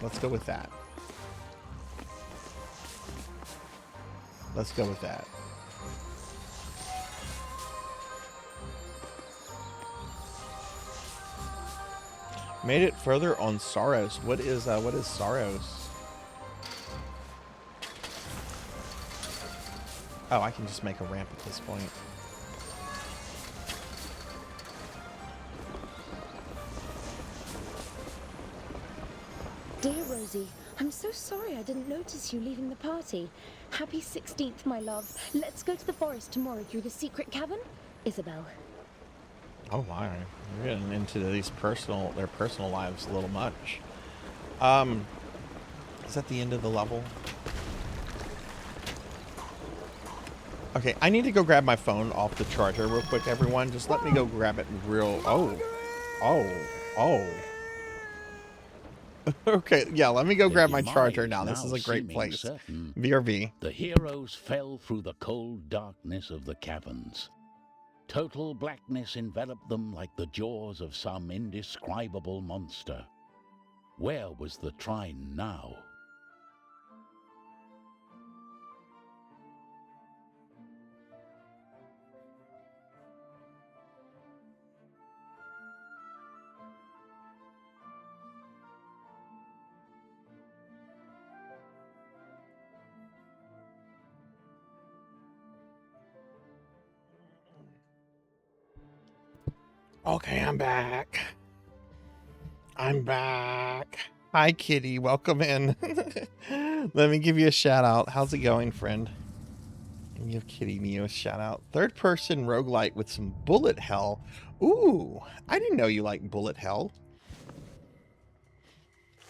Let's go with that. Let's go with that. Made it further on Saros. What is Saros? Oh, I can just make a ramp at this point. Dear Rosie, I'm so sorry I didn't notice you leaving the party. Happy 16th, my love. Let's go to the forest tomorrow through the secret cavern. Isabel. Oh my, we're getting into their personal lives a little much. Is that the end of the level? Okay, I need to go grab my phone off the charger real quick, everyone. Just let me go grab it real... Oh. Okay, yeah, let me go grab my charger now. This is a great place. VRV. The heroes fell through the cold darkness of the caverns. Total blackness enveloped them like the jaws of some indescribable monster. Where was the Trine now? Okay, I'm back. I'm back. Hi, Kitty. Welcome in. Let me give you a shout out. How's it going, friend? Let me give Kitty Neo a shout out. Third person roguelite with some bullet hell. Ooh, I didn't know you like bullet hell.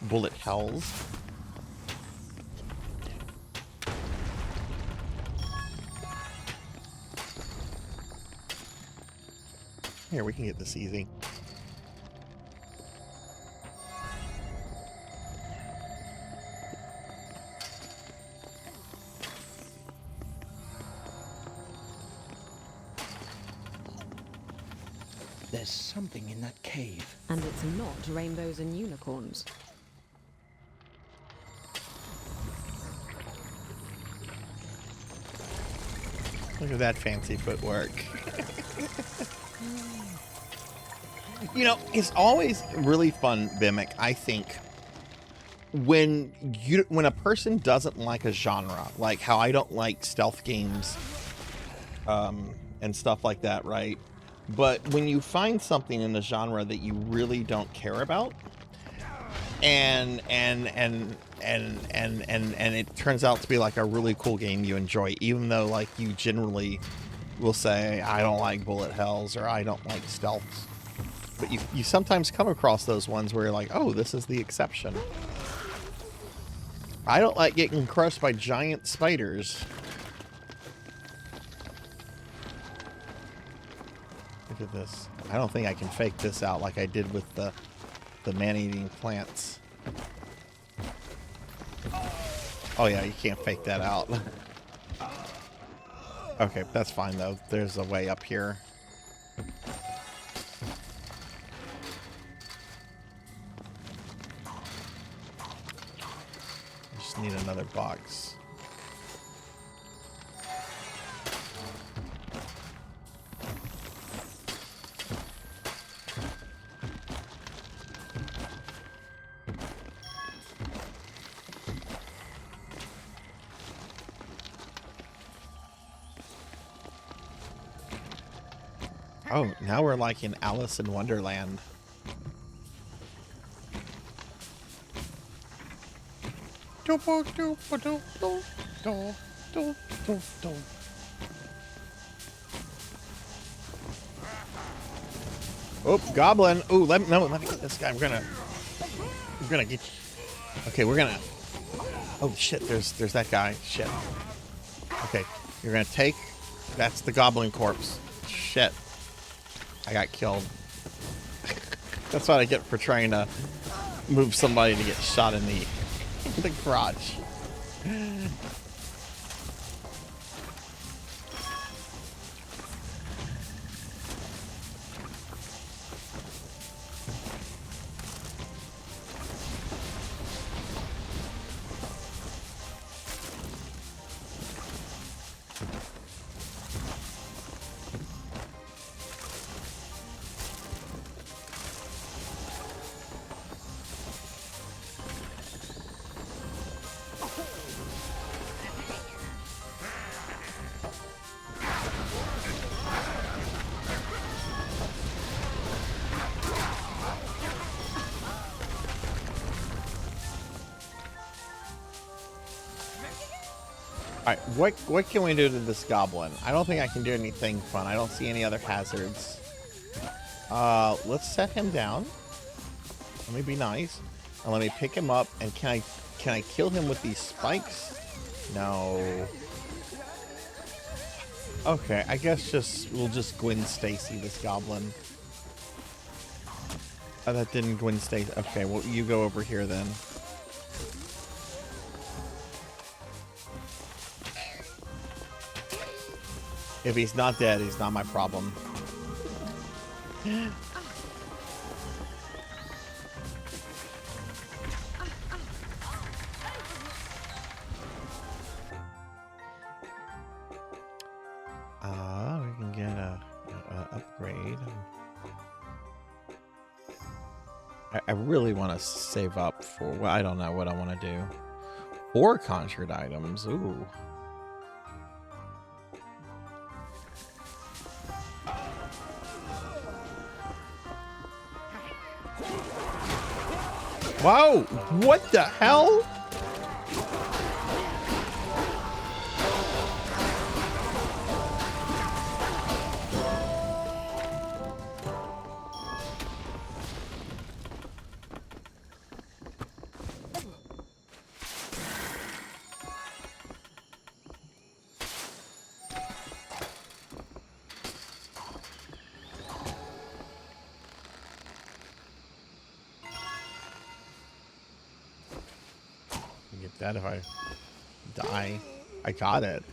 Bullet hells. Here, we can get this easy. There's something in that cave. And it's not rainbows and unicorns. Look at that fancy footwork. You know, it's always really fun, Bimic, I think, when a person doesn't like a genre, like how I don't like stealth games, and stuff like that, right? But when you find something in the genre that you really don't care about, and it turns out to be like a really cool game you enjoy, even though like you generally will say, I don't like bullet hells or I don't like stealths. But you sometimes come across those ones where you're like, oh, this is the exception. I don't like getting crushed by giant spiders. Look at this. I don't think I can fake this out like I did with the man-eating plants. Oh yeah, you can't fake that out. Okay, that's fine though. There's a way up here. Just need another box. Oh, now we're like in Alice in Wonderland. Oh, goblin! Ooh, let me get this guy. We're gonna get you. Okay, we're gonna. Oh shit! There's that guy. Shit. Okay, you're gonna take. That's the goblin corpse. Shit. I got killed. That's what I get for trying to move somebody to get shot in the crotch. Alright, what can we do to this goblin? I don't think I can do anything fun. I don't see any other hazards. Let's set him down. Let me be nice. And let me pick him up. And can I kill him with these spikes? No. Okay, I guess we'll just Gwen Stacy this goblin. Oh, that didn't Gwen Stacy. Okay, well, you go over here then. If he's not dead, he's not my problem. We can get a upgrade. I really want to save up for, well, I don't know what I want to do. 4 conjured items, ooh. Whoa! What the hell? That if I die. I got it.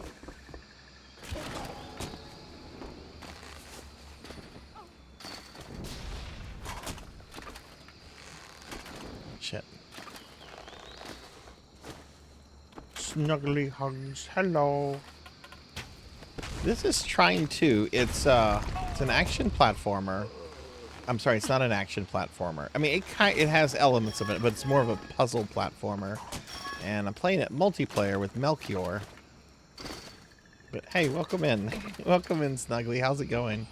Shit. Snuggly hugs. Hello. This is Trine 2. It's an action platformer. I'm sorry, it's not an action platformer. I mean, it has elements of it, but it's more of a puzzle platformer. And I'm playing it multiplayer with Melchior. But hey, welcome in. Welcome in, Snuggly. How's it going?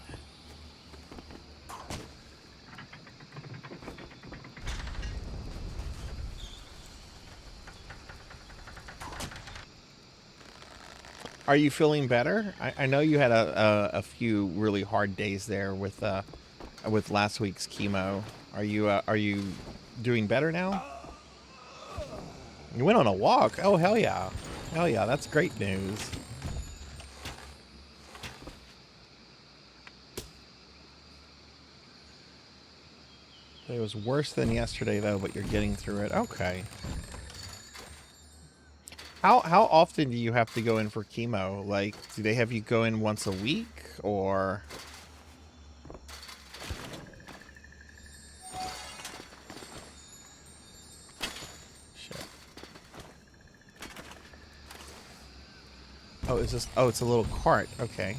Are you feeling better? I know you had a few really hard days there with last week's chemo. Are you doing better now? You went on a walk. Oh hell yeah, hell yeah! That's great news. It was worse than yesterday though, but you're getting through it. Okay. How often do you have to go in for chemo? Like, do they have you go in once a week, or? Shit. Oh, is this? Oh, it's a little cart. Okay.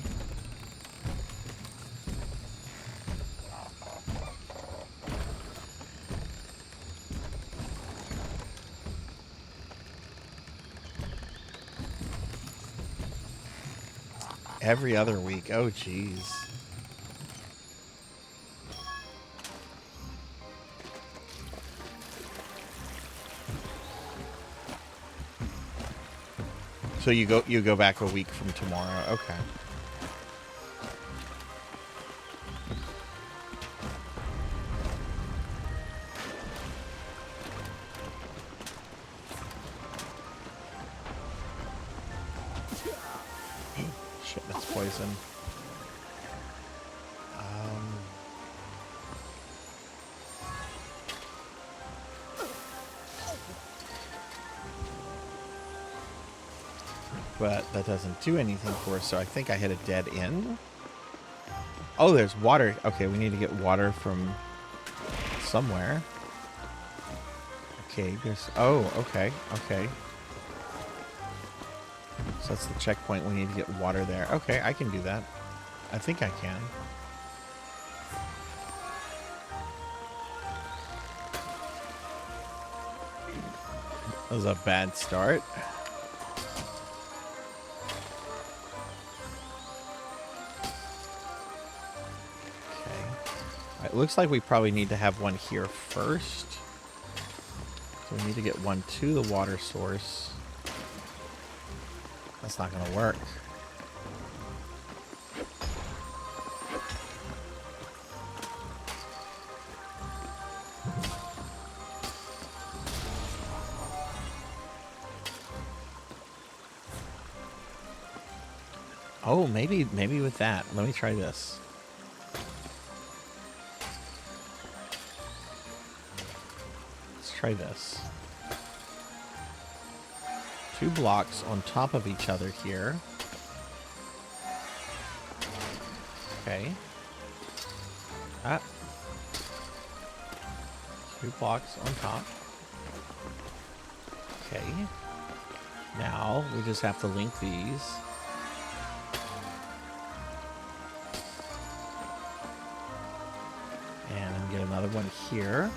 Every other week. Oh, jeez. So you go back a week from tomorrow. Okay. Shit, that's poison. But that doesn't do anything for us, so I think I hit a dead end. Oh, there's water. Okay, we need to get water from somewhere. Okay, there's... Oh, okay, okay. So that's the checkpoint. We need to get water there. Okay, I can do that. I think I can. That was a bad start. Okay. It looks like we probably need to have one here first. So we need to get one to the water source. That's not going to work. Oh, maybe with that. Let me try this. Let's try this. 2 blocks on top of each other here. Okay. 2 blocks on top. Okay. Now we just have to link these. And then get another one here.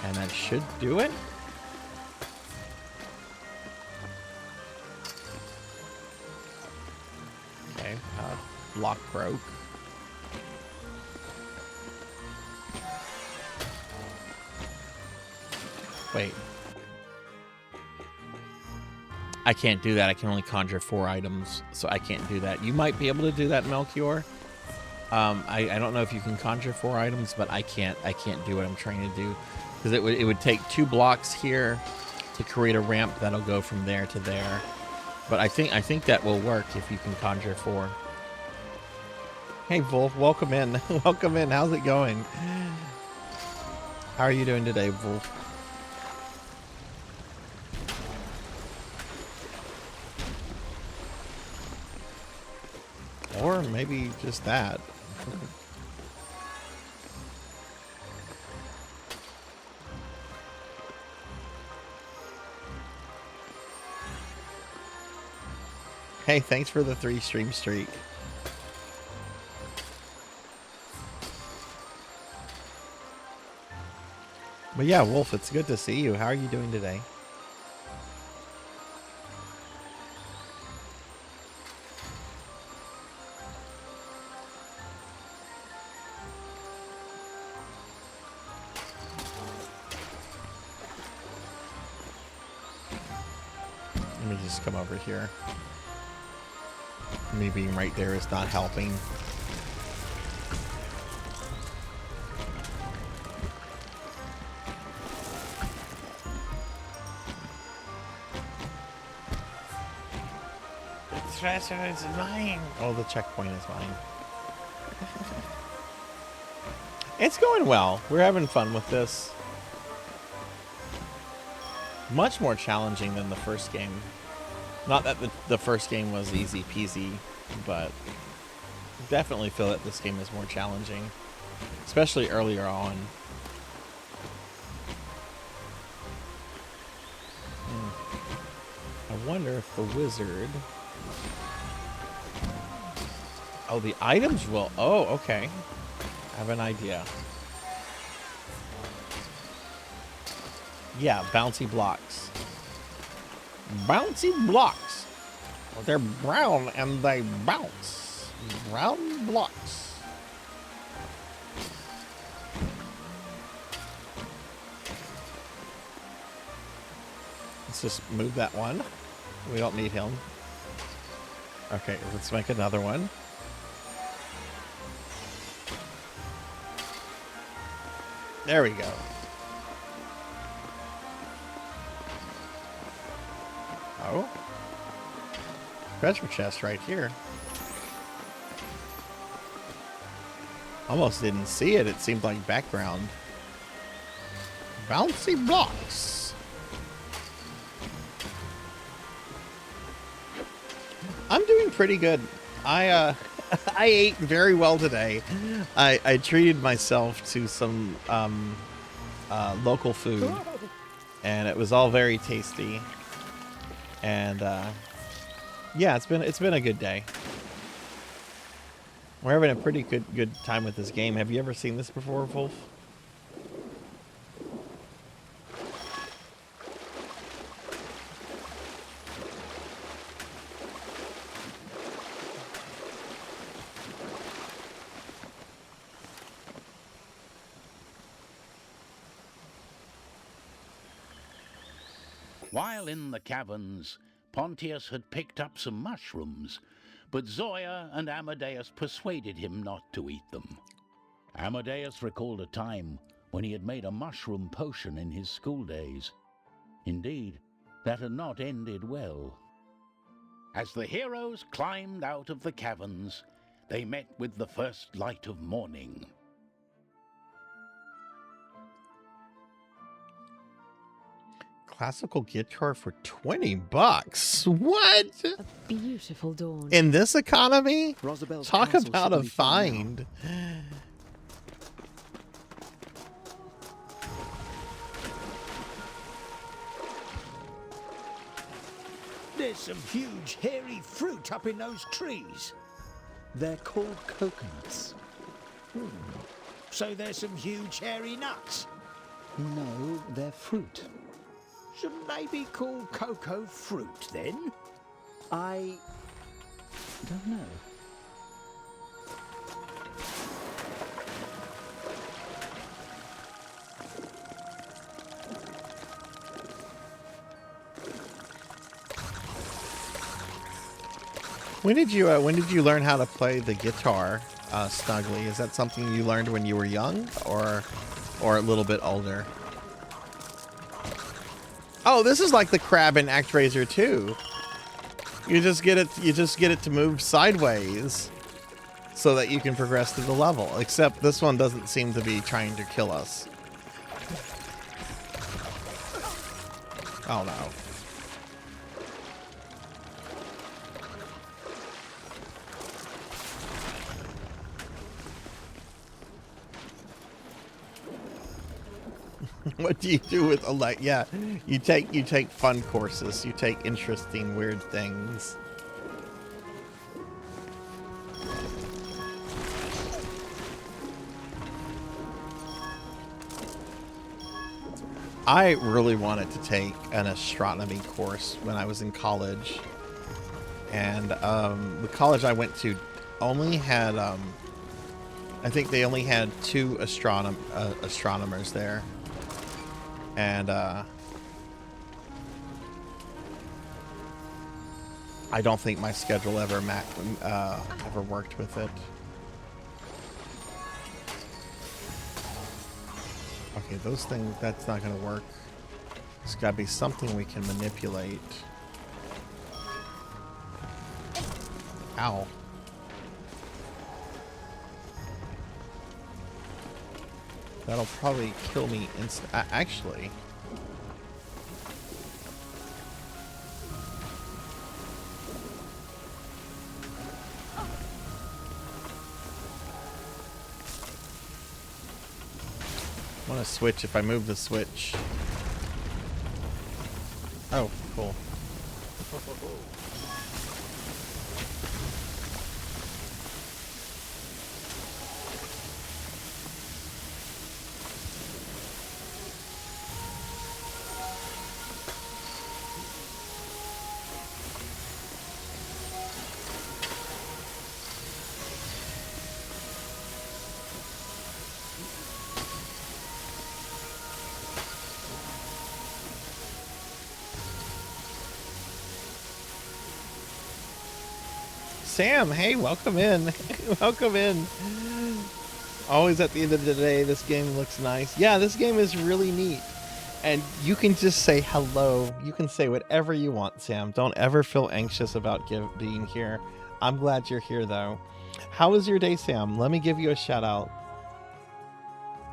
And that should do it. Okay, block broke. Wait. I can't do that. I can only conjure 4 items, so I can't do that. You might be able to do that, Melchior. I don't know if you can conjure 4 items, but I can't do what I'm trying to do. Because it would take 2 blocks here to create a ramp that'll go from there to there. But I think that will work if you can conjure 4. Hey Wolf, welcome in. Welcome in. How's it going? How are you doing today, Wolf? Or maybe just that. Hey, thanks for the 3 stream streak. But yeah, Wolf, it's good to see you. How are you doing today? Let me just come over here. Me being right there is not helping. The treasure is mine. Oh, the checkpoint is mine. It's going well. We're having fun with this. Much more challenging than the first game. Not that the first game was easy peasy, but definitely feel that this game is more challenging, especially earlier on. I wonder if the wizard... Oh, the items will... Oh, okay. I have an idea. Yeah, bouncy blocks. Bouncy blocks. They're brown and they bounce. Brown blocks. Let's just move that one. We don't need him. Okay, let's make another one. There we go. Oh. Treasure chest right here. Almost didn't see it. It seemed like background. Bouncy blocks. I'm doing pretty good. I ate very well today. I treated myself to some local food, and it was all very tasty. And yeah, it's been a good day. We're having a pretty good time with this game. Have you ever seen this before, Wolf? While in the caverns, Pontius had picked up some mushrooms, but Zoya and Amadeus persuaded him not to eat them. Amadeus recalled a time when he had made a mushroom potion in his school days. Indeed, that had not ended well. As the heroes climbed out of the caverns, they met with the first light of morning. Classical guitar for $20. What? A beautiful dawn. In this economy? Rosabel's Talk castle about a shouldn't be far now. find. There's some huge hairy fruit up in those trees. They're called coconuts. So there's some huge hairy nuts. No, they're fruit. Shouldn't they be called cocoa fruit then? I don't know. When did you learn how to play the guitar, Snuggly? Is that something you learned when you were young, or a little bit older? Oh, this is like the crab in ActRaiser 2. You just get it to move sideways so that you can progress through the level. Except this one doesn't seem to be trying to kill us. Oh no. What do you do with a yeah, you take fun courses, you take interesting weird things. I really wanted to take an astronomy course when I was in college. And the college I went to only had, I think they only had 2 astronomers there. And I don't think my schedule ever worked with it. Okay, those things, that's not going to work. There's got to be something we can manipulate. Ow. That'll probably kill me actually. I want to switch if I move the switch. Oh, cool. Sam, hey, welcome in. Welcome in. Always at the end of the day, this game looks nice. Yeah, this game is really neat. And you can just say hello. You can say whatever you want, Sam. Don't ever feel anxious about being here. I'm glad you're here, though. How was your day, Sam? Let me give you a shout out.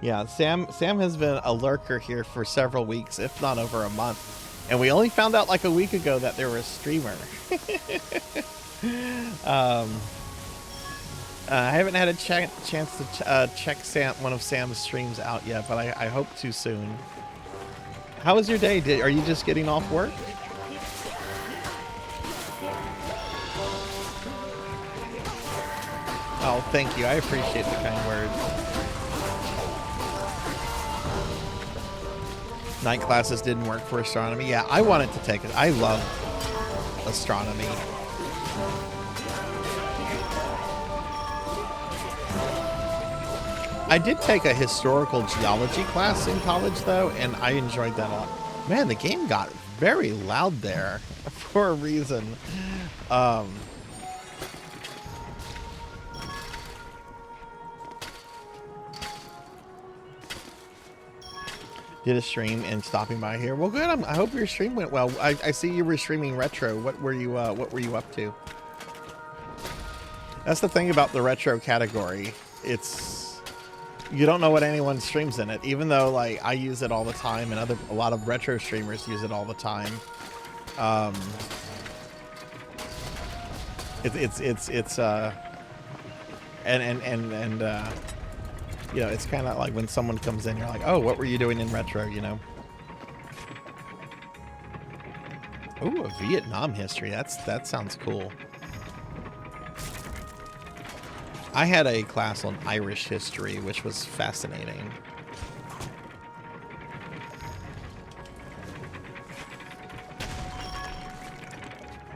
Yeah, Sam has been a lurker here for several weeks, if not over a month. And we only found out like a week ago that there was a streamer. I haven't had a chance to check one of Sam's streams out yet, but I hope to soon. How was your day? Are you just getting off work? Oh, thank you. I appreciate the kind words. Night classes didn't work for astronomy. Yeah, I wanted to take it. I love astronomy. I did take a historical geology class in college, though, and I enjoyed that a lot. Man, the game got very loud there for a reason. Did a stream and stopping by here. Well, good. I hope your stream went well. I see you were streaming retro. What were you up to? That's the thing about the retro category. You don't know what anyone streams in it, even though like I use it all the time, and a lot of retro streamers use it all the time. You know, it's kind of like when someone comes in, you're like, oh, what were you doing in retro, you know? Ooh, a Vietnam history. That sounds cool. I had a class on Irish history, which was fascinating.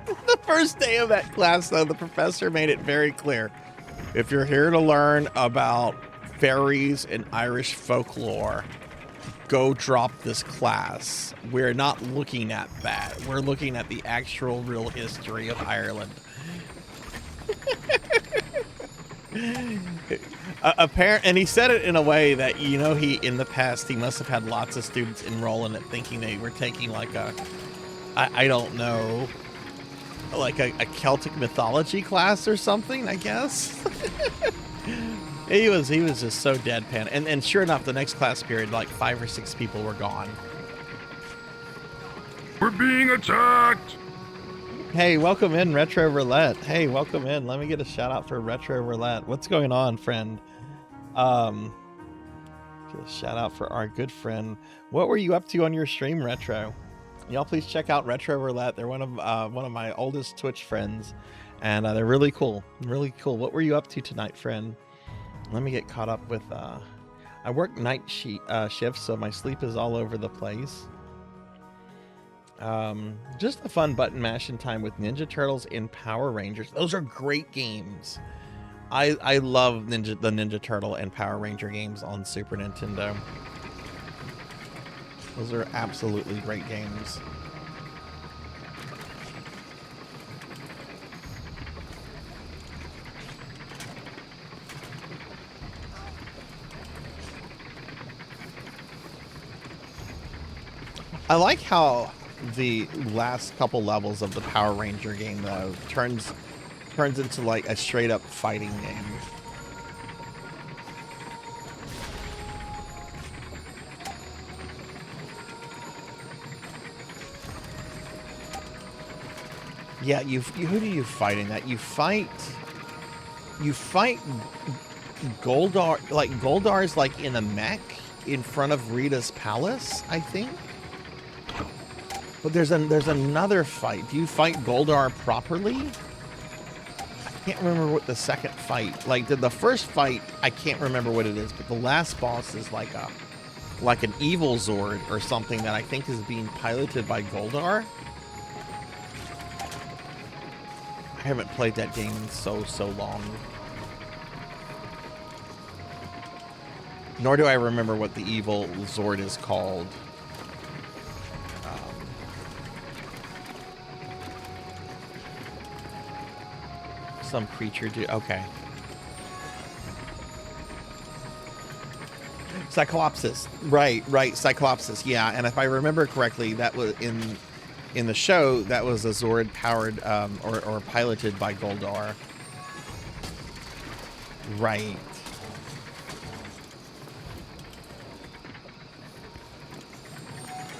The first day of that class, though, the professor made it very clear. If you're here to learn about fairies and Irish folklore, go drop this class. We're not looking at that. We're looking at the actual real history of Ireland. And he said it in a way that, you know, in the past he must have had lots of students enroll in it thinking they were taking like I don't know, like a Celtic mythology class or something, I guess. he was just so deadpan, and sure enough, the next class period, like 5 or 6 people were gone. We're being attacked. Hey, welcome in, Retro Roulette. Hey, welcome in. Let me get a shout out for Retro Roulette. What's going on, friend? Get a shout out for our good friend. What were you up to on your stream, Retro? Y'all please check out Retro Roulette. They're one of my oldest Twitch friends, and they're really cool. Really cool. What were you up to tonight, friend? Let me get caught up with I work night shifts, so my sleep is all over the place. Just a fun button mashing time with Ninja Turtles and Power Rangers. Those are great games. I love the Ninja Turtle and Power Ranger games on Super Nintendo. Those are absolutely great games. I like how the last couple levels of the Power Ranger game though turns into like a straight up fighting game. Yeah, who do you fight in that? You fight Goldar, like Goldar's like in a mech in front of Rita's palace, I think. But there's another fight. Do you fight Goldar properly? I can't remember what the second fight. Like the first fight, I can't remember what it is, but the last boss is like an evil Zord or something that I think is being piloted by Goldar. I haven't played that game in so long. Nor do I remember what the evil Zord is called. Some creature do. Okay. Cyclopsis. Right. Cyclopsis. Yeah. And if I remember correctly, that was in the show, that was a Zord powered or piloted by Goldar. Right.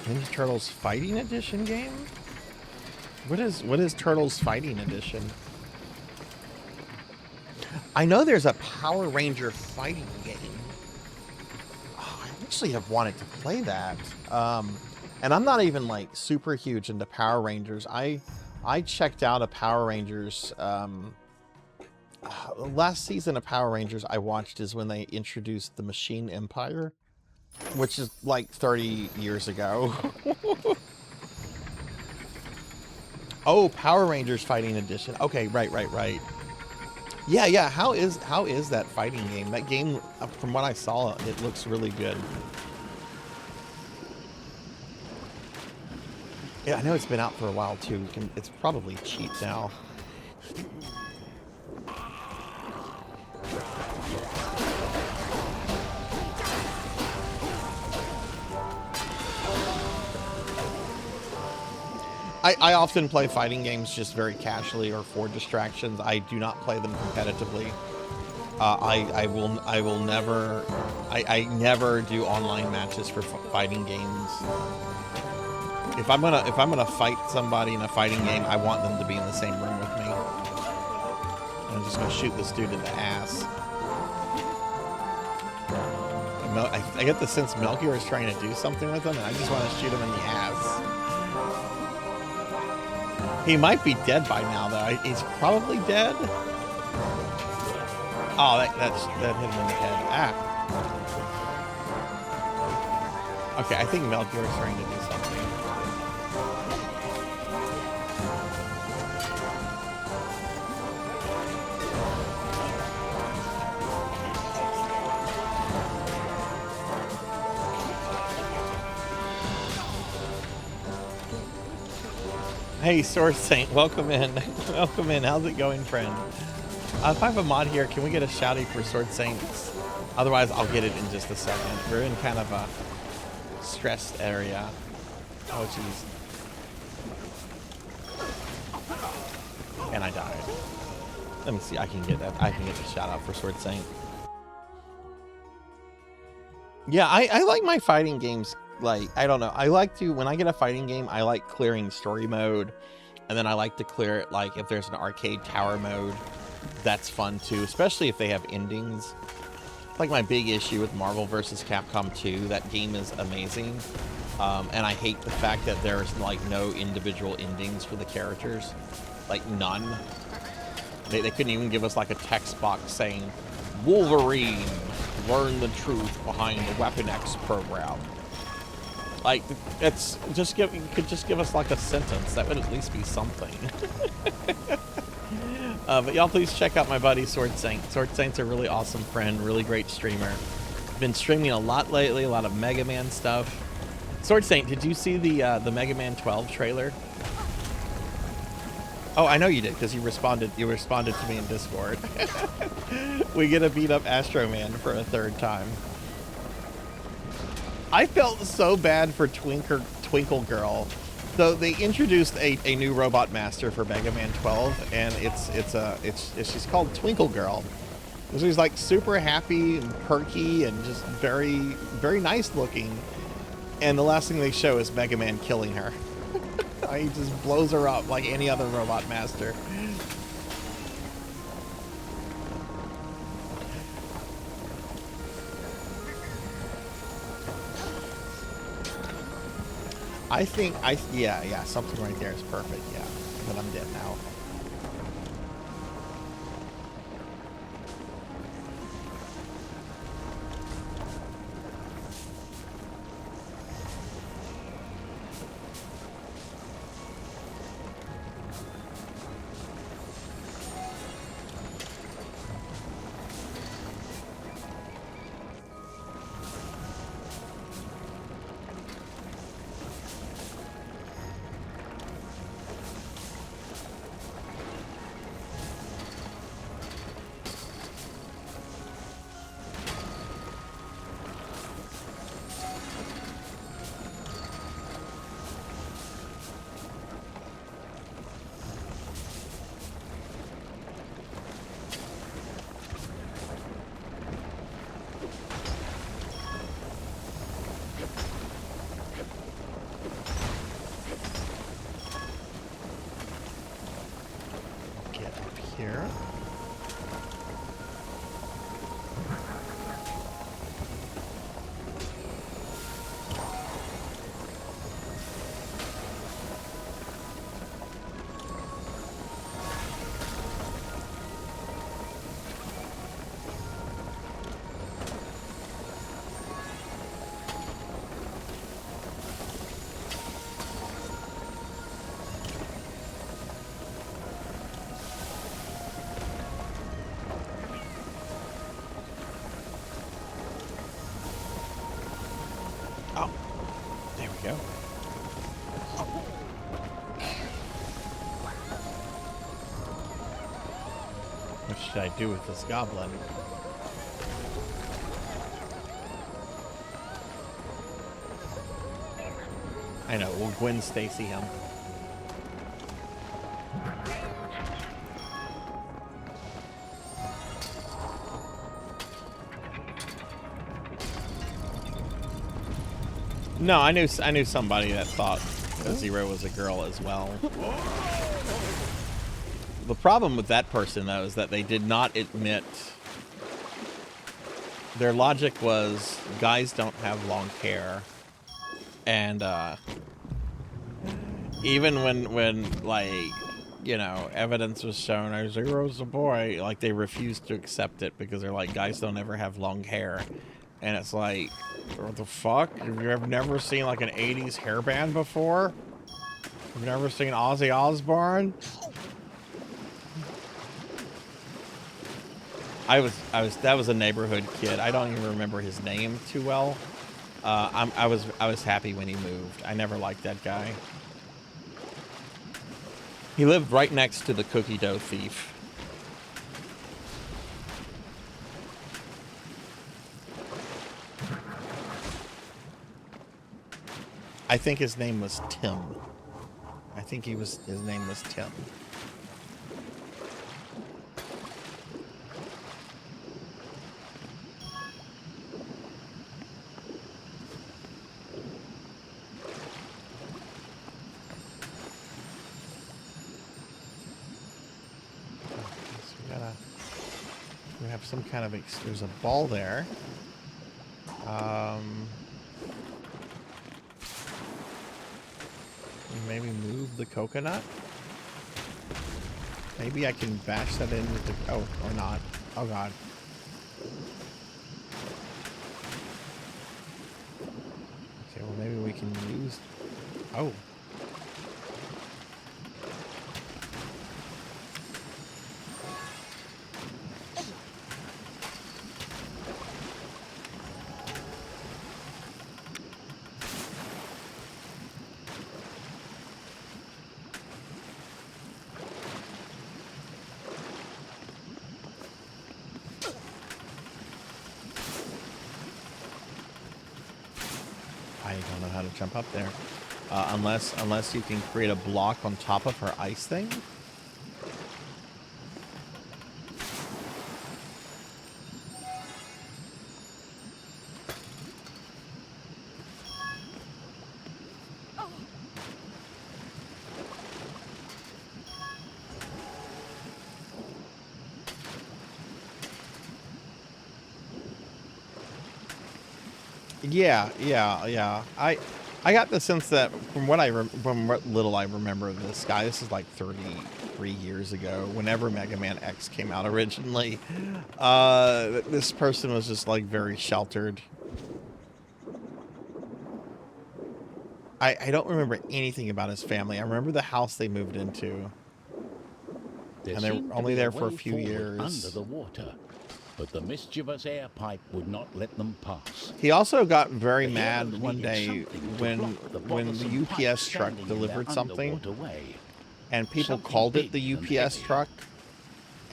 Ninja Turtles Fighting Edition game? What is Turtles Fighting Edition? I know there's a Power Ranger fighting game. Oh, I actually have wanted to play that. And I'm not even like super huge into Power Rangers. I checked out a Power Rangers. Last season of Power Rangers I watched is when they introduced the Machine Empire, which is like 30 years ago. Oh, Power Rangers Fighting Edition. Okay, right. Yeah. How is that fighting game? That game, from what I saw, it looks really good. Yeah, I know it's been out for a while too. It's probably cheap now. I often play fighting games just very casually or for distractions. I do not play them competitively. I never do online matches for fighting games. If I'm gonna fight somebody in a fighting game, I want them to be in the same room with me. I'm just gonna shoot this dude in the ass. I get the sense Melchior is trying to do something with him, and I just want to shoot him in the ass. He might be dead by now, though. He's probably dead. Oh, that hit him in the head. Ah. Okay, I think Melchior is trying to do something. Hey, Source Saint, welcome in. Welcome in. How's it going, friend? If I have a mod here, can we get a shouty for Sword Saints? Otherwise, I'll get it in just a second. We're in kind of a stressed area. Oh, jeez. And I died. Let me see. I can get that. I can get a shout out for Sword Saint. Yeah, I like my fighting games. Like, I don't know. I like to, when I get a fighting game, I like clearing story mode. And then I like to clear it, like, if there's an arcade tower mode. That's fun, too. Especially if they have endings. Like, my big issue with Marvel vs. Capcom 2. That game is amazing. And I hate the fact that there's, like, no individual endings for the characters. Like, none. They couldn't even give us, like, a text box saying, Wolverine. learn the truth behind the Weapon X program. Like, it's just you could just give us like a sentence. That would at least be something. But y'all please check out my buddy Sword Saint. Sword Saint's a really awesome friend, really great streamer. Been streaming a lot lately, a lot of Mega Man stuff. Sword Saint, did you see the Mega Man 12 trailer? Oh, I know you did, because you responded to me in Discord. We get to beat up Astro Man for a third time. I felt so bad for Twinkle Girl. So they introduced a new robot master for Mega Man 12, and she's called Twinkle Girl. She's like super happy and perky and just very, very nice looking. And the last thing they show is Mega Man killing her. He just blows her up like any other robot master. Yeah, something right there is perfect, yeah. But I'm dead now. What should I do with this goblin? I know, we'll Gwen Stacy him. No, I knew somebody that thought Zero was a girl as well. The problem with that person, though, is that they did not admit. Their logic was guys don't have long hair, and even when like, you know, evidence was shown, Zero's a boy, like they refused to accept it because they're like, guys don't ever have long hair, and it's like, what the fuck? You've never seen like an 80s hairband before? You've never seen Ozzy Osbourne? That was a neighborhood kid. I don't even remember his name too well. I was happy when he moved. I never liked that guy. He lived right next to the cookie dough thief. I think his name was Tim. His name was Tim. We have some kind of there's a ball there. Maybe move the coconut. Maybe I can bash that in with the, oh, or not. Oh god. can use. Oh. I don't know how to jump up there. Unless you can create a block on top of her ice thing. Yeah. I got the sense that from what little I remember of this guy, this is like 33 years ago, whenever Mega Man X came out originally, this person was just like very sheltered. I don't remember anything about his family. I remember the house they moved into. And they were only there for a few years. Under the water, but the mischievous air pipe would not let them pass. He also got very mad one day when the UPS truck delivered something, and people called it the UPS truck,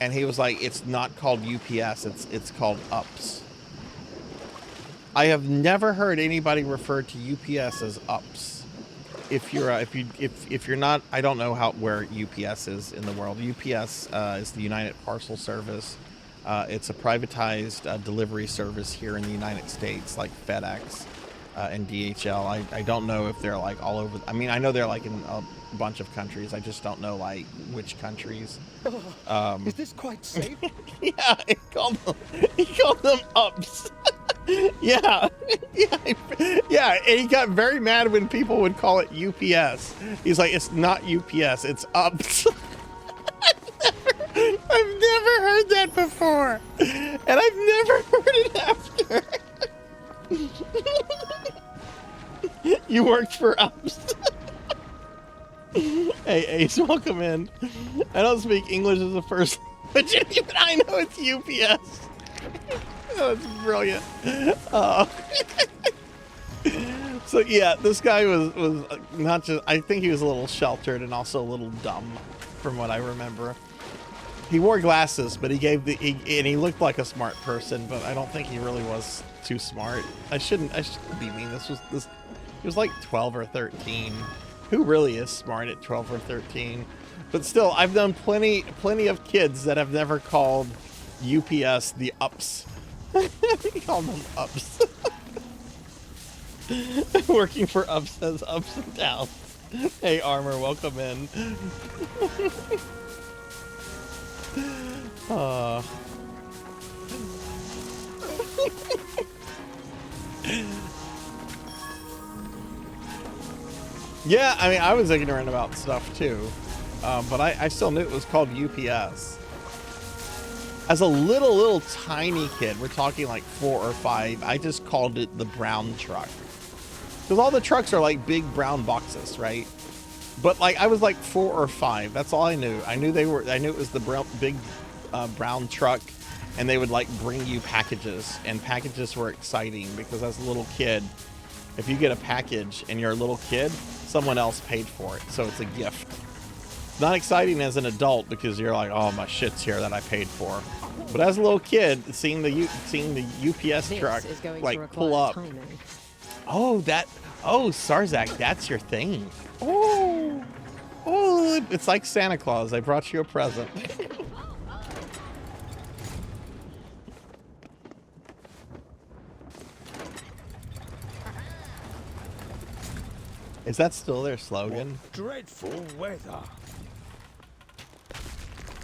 and he was like, "It's not called UPS. It's called UPS." I have never heard anybody refer to UPS as UPS. If you're not, I don't know where UPS is in the world. UPS is the United Parcel Service. It's a privatized delivery service here in the United States, like FedEx and DHL. I don't know if they're like all over. I mean, I know they're like in a bunch of countries. I just don't know like which countries. Is this quite safe? Yeah, he called them UPS. Yeah. And he got very mad when people would call it UPS. He's like, it's not UPS, it's UPS. I've never heard that before, and I've never heard it after. You worked for UPS. Hey, Ace, welcome in. I don't speak English as a first language, but I know it's UPS. Oh, that's brilliant. So yeah, this guy was not just. I think he was a little sheltered and also a little dumb, from what I remember. He wore glasses, but he looked like a smart person, but I don't think he really was too smart. I shouldn't be mean. He was like 12 or 13. Who really is smart at 12 or 13? But still, I've known plenty of kids that have never called UPS the UPS. He called them UPS. Working for UPS has ups and downs. Hey, Armor, welcome in. Yeah, I mean, I was ignorant about stuff too, but I still knew it was called UPS. As a little tiny kid, we're talking like 4 or 5, I just called it the brown truck. Because all the trucks are like big brown boxes, right? But like, I was like 4 or 5, that's all I knew. I knew it was the big brown truck, and they would like bring you packages, and packages were exciting because as a little kid, if you get a package and you're a little kid, someone else paid for it, so it's a gift. Not exciting as an adult because you're like, oh, my shit's here that I paid for. But as a little kid, seeing the UPS truck like pull up. Oh, Sarzac, that's your thing. Oh, it's like Santa Claus. I brought you a present. Is that still their slogan? What dreadful weather.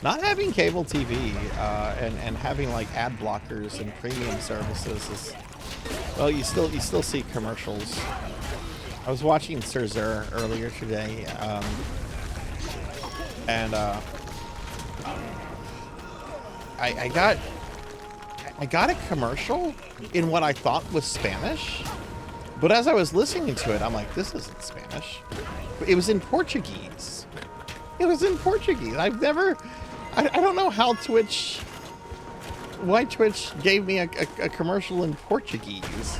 Not having cable TV and having like ad blockers and premium services is, well, you still see commercials. I was watching Sarzac earlier today, and I got a commercial in what I thought was Spanish, But as I was listening to it, I'm like, this isn't Spanish. It was in Portuguese. It was in Portuguese. I don't know how why Twitch gave me a commercial in Portuguese.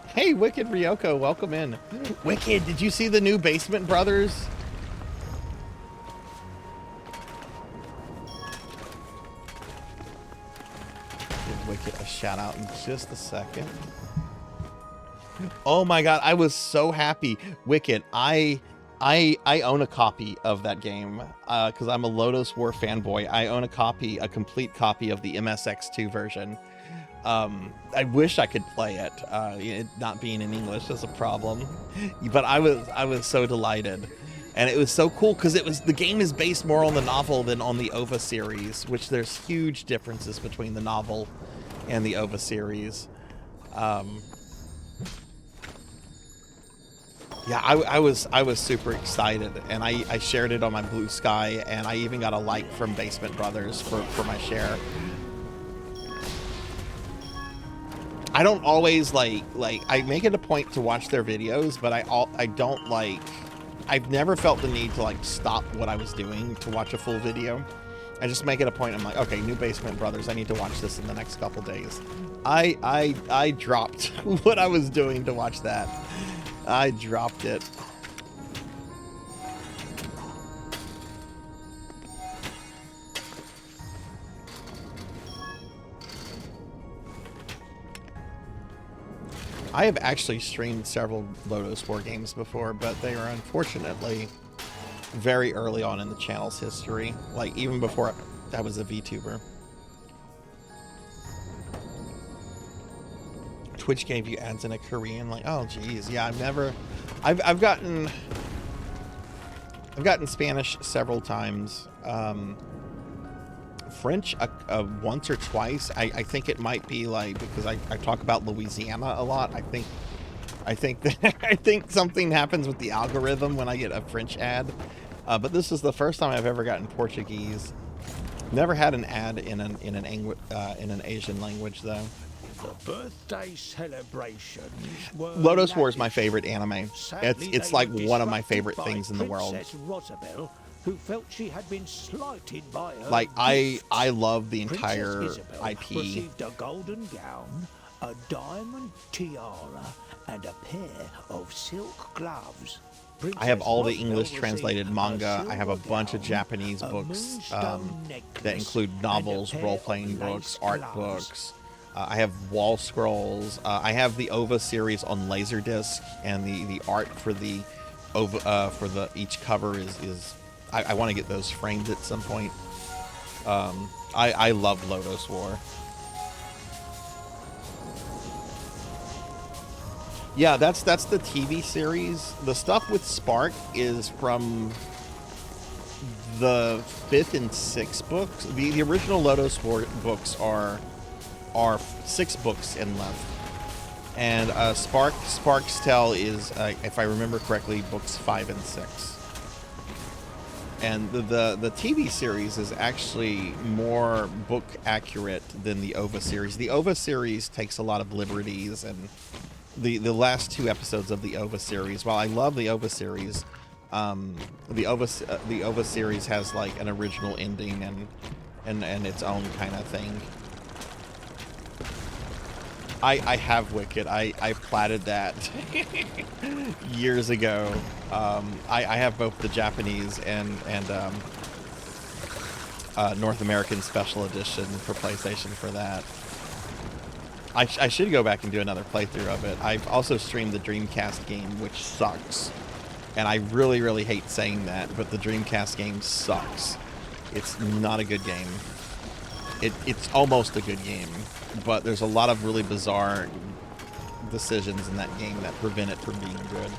Hey, Wicked Ryoko, welcome in. Wicked, did you see the new Basement Brothers? Give Wicked a shout out in just a second. Oh my god, I was so happy. Wicked, I own a copy of that game because I'm a Lotus War fanboy. I own a complete copy of the MSX2 version. I wish I could play it. It not being in English is a problem, but I was so delighted, and it was so cool because the game is based more on the novel than on the OVA series, which there's huge differences between the novel and the OVA series. Yeah, I was super excited, and I shared it on my Blue Sky, and I even got a like from Basement Brothers for my share. I don't always like I make it a point to watch their videos, but I don't like, I've never felt the need to like stop what I was doing to watch a full video. I just make it a point. I'm like, okay, new Basement Brothers, I need to watch this in the next couple days. I dropped what I was doing to watch that. I dropped it. I have actually streamed several Lotus War games before, but they are unfortunately very early on in the channel's history, like even before I was a VTuber. Twitch gave you ads in a Korean, like, oh geez, yeah, I've gotten Spanish several times, French once or twice. I think it might be like because I talk about Louisiana a lot. I think something happens with the algorithm when I get a French ad, but this is the first time I've ever gotten Portuguese. Never had an ad in an Asian language though. The birthday celebrations were Lotus War is my favorite anime. It's like one of my favorite things in the world. Princess Rosabelle, who felt she had been slighted by her Like I love the Princess entire Isabel IP. received a golden gown, a diamond tiara, and a pair of silk gloves. I have all the English translated manga. I have a bunch of Japanese books that include novels, role-playing books, art books. I have wall scrolls. I have the OVA series on Laserdisc, and the art for the OVA each cover is I want to get those framed at some point. I love Lotus War. Yeah, that's the TV series. The stuff with Spark is from the 5th and 6th books. The original Lotus War books are 6 books in length, and Spark's Tale is, if I remember correctly, books 5 and 6. And the TV series is actually more book accurate than the OVA series. The OVA series takes a lot of liberties, and the last 2 episodes of the OVA series, while I love the OVA series, the OVA series has like an original ending and its own kind of thing. I have Wicked. I platted that years ago. I have both the Japanese and North American Special Edition for PlayStation for that. I should go back and do another playthrough of it. I've also streamed the Dreamcast game, which sucks. And I really, really hate saying that, but the Dreamcast game sucks. It's not a good game. It's almost a good game, but there's a lot of really bizarre decisions in that game that prevent it from being good.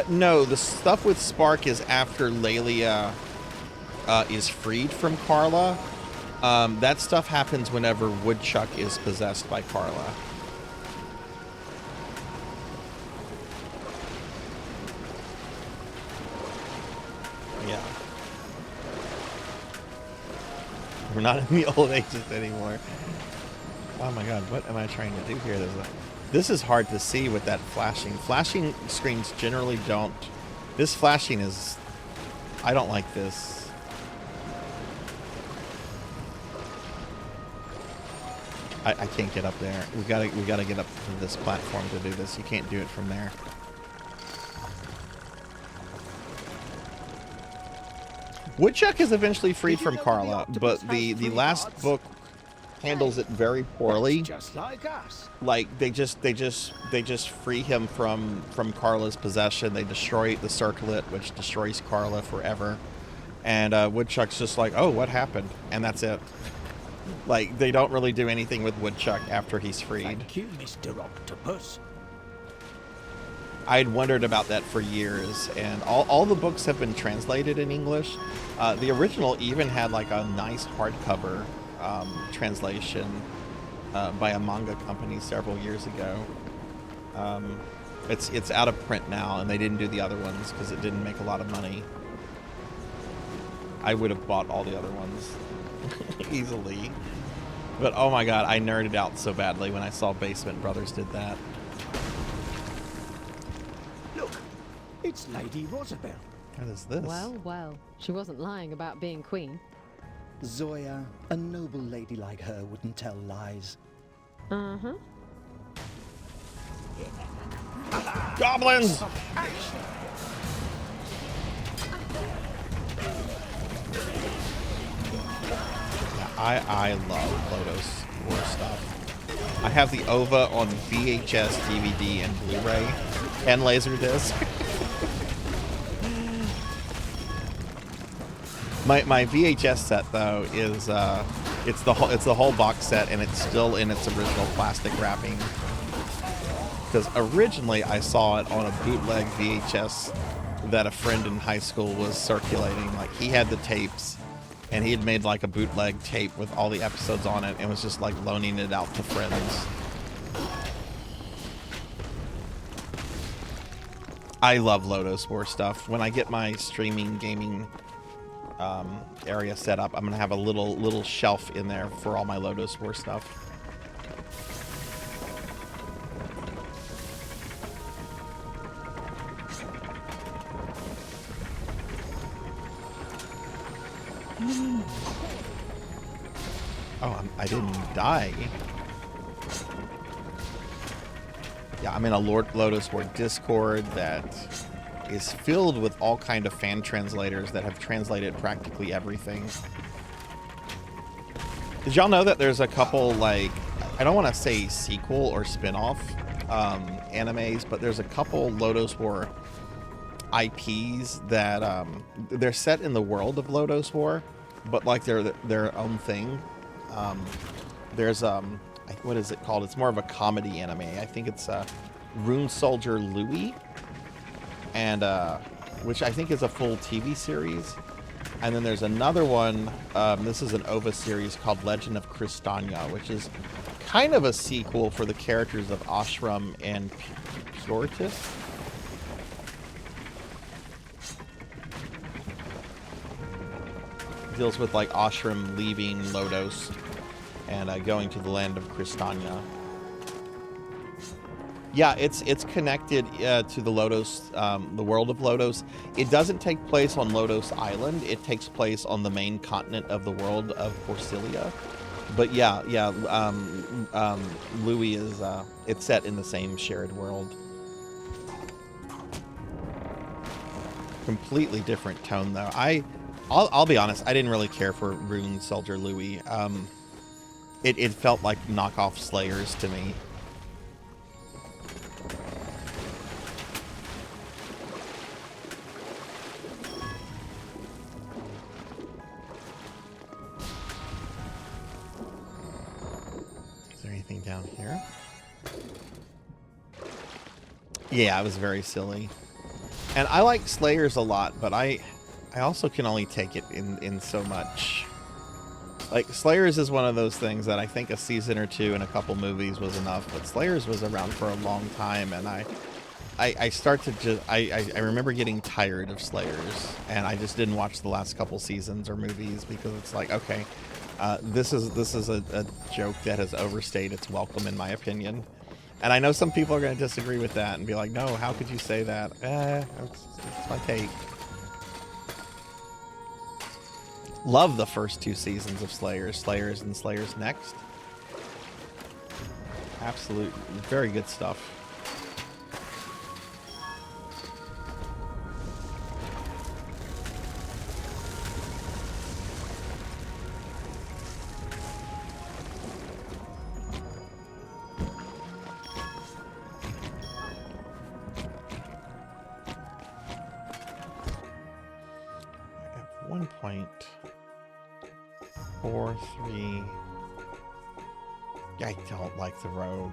No, the stuff with Spark is after Lelia is freed from Carla. That stuff happens whenever Woodchuck is possessed by Carla. We're not in the old ages anymore. Oh my god, what am I trying to do here? This is hard to see with that flashing. Flashing screens generally don't. This flashing is... I don't like this. I can't get up there. We gotta get up to this platform to do this. You can't do it from there. Woodchuck is eventually freed from Carla, but the last book handles it very poorly. Just like us. Like they just free him from Carla's possession. They destroy the circlet, which destroys Carla forever. And Woodchuck's just like, oh, what happened? And that's it. Like they don't really do anything with Woodchuck after he's freed. Thank you, Mr. Octopus. I had wondered about that for years, and all the books have been translated in English. The original even had like a nice hardcover translation by a manga company several years ago. It's out of print now, and they didn't do the other ones because it didn't make a lot of money. I would have bought all the other ones easily. But oh my god, I nerded out so badly when I saw Basement Brothers did that. Look, it's Lady Rosabelle. What is this? Well, well. She wasn't lying about being queen. Zoya, a noble lady like her wouldn't tell lies. Uh-huh. Goblins! I love Lotus War stuff. I have the OVA on VHS, DVD, and Blu-ray, and Laserdisc. My VHS set though is it's the whole box set, and it's still in its original plastic wrapping. Because originally I saw it on a bootleg VHS that a friend in high school was circulating. Like he had the tapes, and he had made like a bootleg tape with all the episodes on it, and was just like loaning it out to friends. I love Lotus War stuff. When I get my streaming gaming area set up, I'm gonna have a little shelf in there for all my Lotus War stuff. Oh, I didn't die. Yeah, I'm in a Lotus War Discord that is filled with all kind of fan translators that have translated practically everything. Did y'all know that there's a couple, like, I don't want to say sequel or spin-off animes, but there's a couple Lotus War IPs that they're set in the world of Lotus War, but like they're their own thing. There's what is it called? It's more of a comedy anime. I think it's Rune Soldier Louis, and which I think is a full TV series. And then there's another one. This is an OVA series called Legend of Cristania, which is kind of a sequel for the characters of Ashram and Puritus. Deals with like Ashram leaving Lodos and going to the land of Cristania. Yeah, it's connected to the Lodos, the world of Lodos. It doesn't take place on Lodos Island. It takes place on the main continent of the world of Porcilia. But yeah, Louis is it's set in the same shared world. Completely different tone though. I'll be honest, I didn't really care for Rune Soldier Louis. It felt like knockoff Slayers to me. Is there anything down here? Yeah, it was very silly. And I like Slayers a lot, but I also can only take it in so much. Like, Slayers is one of those things that I think a season or two and a couple movies was enough, but Slayers was around for a long time, and I start to just I remember getting tired of Slayers, and I just didn't watch the last couple seasons or movies because it's like, okay, this is a joke that has overstayed its welcome in my opinion. And I know some people are going to disagree with that and be like, no, how could you say that? It's my take. Love the first 2 seasons of Slayers and Slayers Next. Absolute, very good stuff. I have 1.43. I don't like the rogue.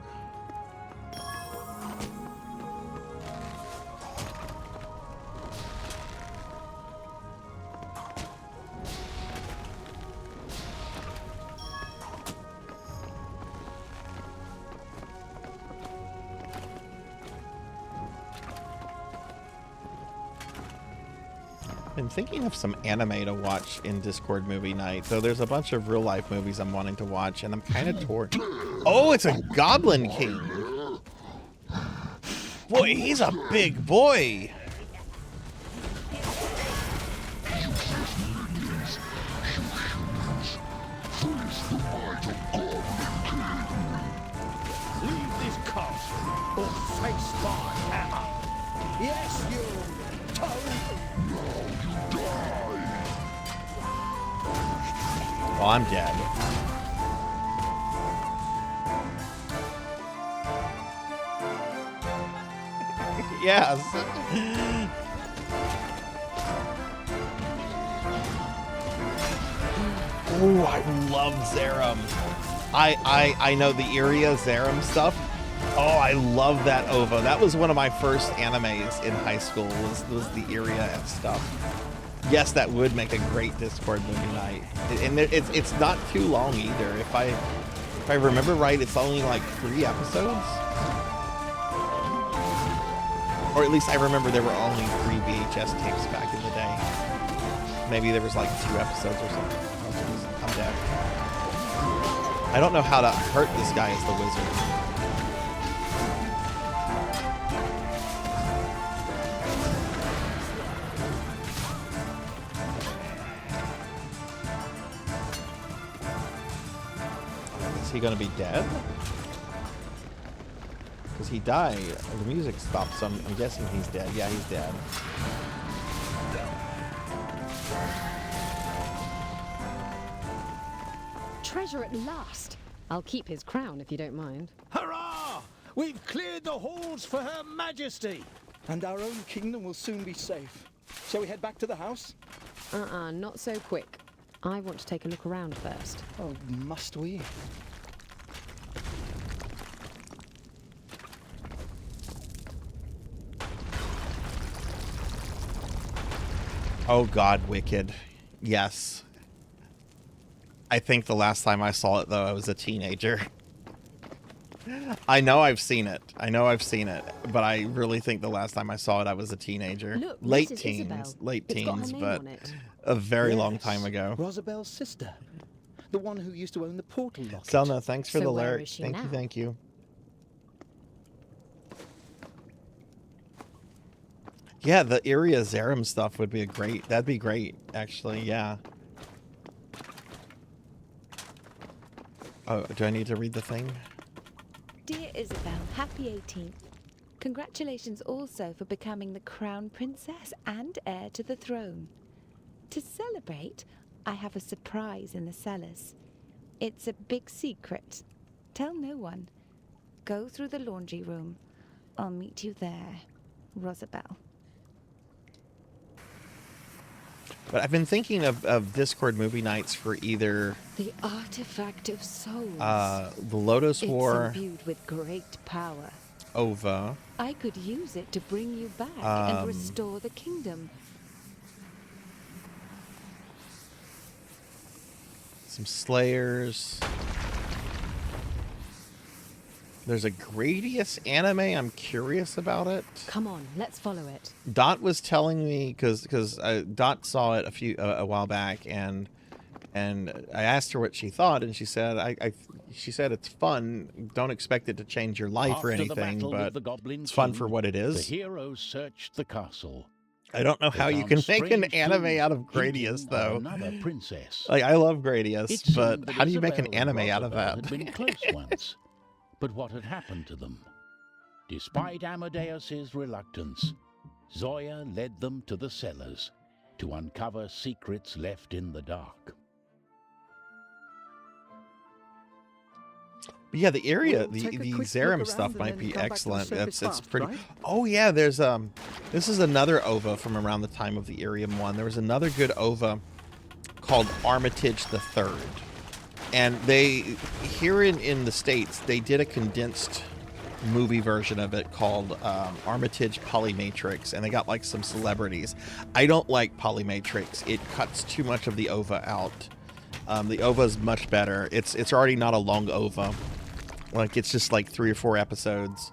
Been thinking of some anime to watch in Discord movie night. So there's a bunch of real life movies I'm wanting to watch, and I'm kind of torn. Oh, it's a Goblin King. Boy, he's a big boy. Leave this castle or face my hammer. Yes, you toad. Well, I'm dead. Yes. Ooh, I love Zerum. I know the Iria Zerum stuff. Oh, I love that OVA. That was one of my first animes in high school, was the Iria stuff. Yes, that would make a great Discord movie night. And it's not too long either. If I remember right, it's only like 3 episodes. Or at least I remember there were only 3 VHS tapes back in the day. Maybe there was like 2 episodes or something. I'm dead. I don't know how to hurt this guy as the wizard. Is he gonna be dead? Because he died. The music stopped, so I'm guessing he's dead. Yeah, he's dead. Treasure at last. I'll keep his crown if you don't mind. Hurrah! We've cleared the halls for Her Majesty. And our own kingdom will soon be safe. Shall we head back to the house? Not so quick. I want to take a look around first. Oh, must we? Oh God, Wicked. Yes. I think the last time I saw it, though, I was a teenager. I know I've seen it. But I really think the last time I saw it, I was a teenager. Look, late Mrs. teens, Isabel. late It's got her teens, name but on it. a very Yes, long time ago. Rosabel's sister. The one who used to own the portal locket. Selna, thanks for So the where alert. is she Thank you, now? thank you. Yeah, the Iria Zerum stuff would be that'd be great, actually, yeah. Oh, do I need to read the thing? Dear Isabel, happy 18th. Congratulations also for becoming the crown princess and heir to the throne. To celebrate, I have a surprise in the cellars. It's a big secret. Tell no one. Go through the laundry room. I'll meet you there, Rosabel. But I've been thinking of Discord movie nights for either The artifact of souls. the Lotus War, It's imbued with great power. OVA. I could use it to bring you back and restore the kingdom. Some Slayers. There's a Gradius anime. I'm curious about it. Come on, let's follow it. Dot was telling me because Dot saw it a while back, and I asked her what she thought, and she said she said it's fun. Don't expect it to change your life or anything, but it's fun for what it is. The heroes searched the castle. I don't know how you can make an anime out of Gradius, though. Another princess. Like, I love Gradius, but how do you make an anime out of that? Had been close once, but what had happened to them? Despite Amadeus's reluctance, Zoya led them to the cellars to uncover secrets left in the dark. But yeah, the area, the Zerum stuff might be excellent. It's pretty. Right? Oh yeah, there's this is another OVA from around the time of the Irium one. There was another good OVA called Armitage the Third, and they here in the States they did a condensed movie version of it called Armitage Polymatrix, and they got like some celebrities. I don't like Polymatrix. It cuts too much of the OVA out. The OVA is much better. It's already not a long OVA. Like, it's just like 3 or 4 episodes.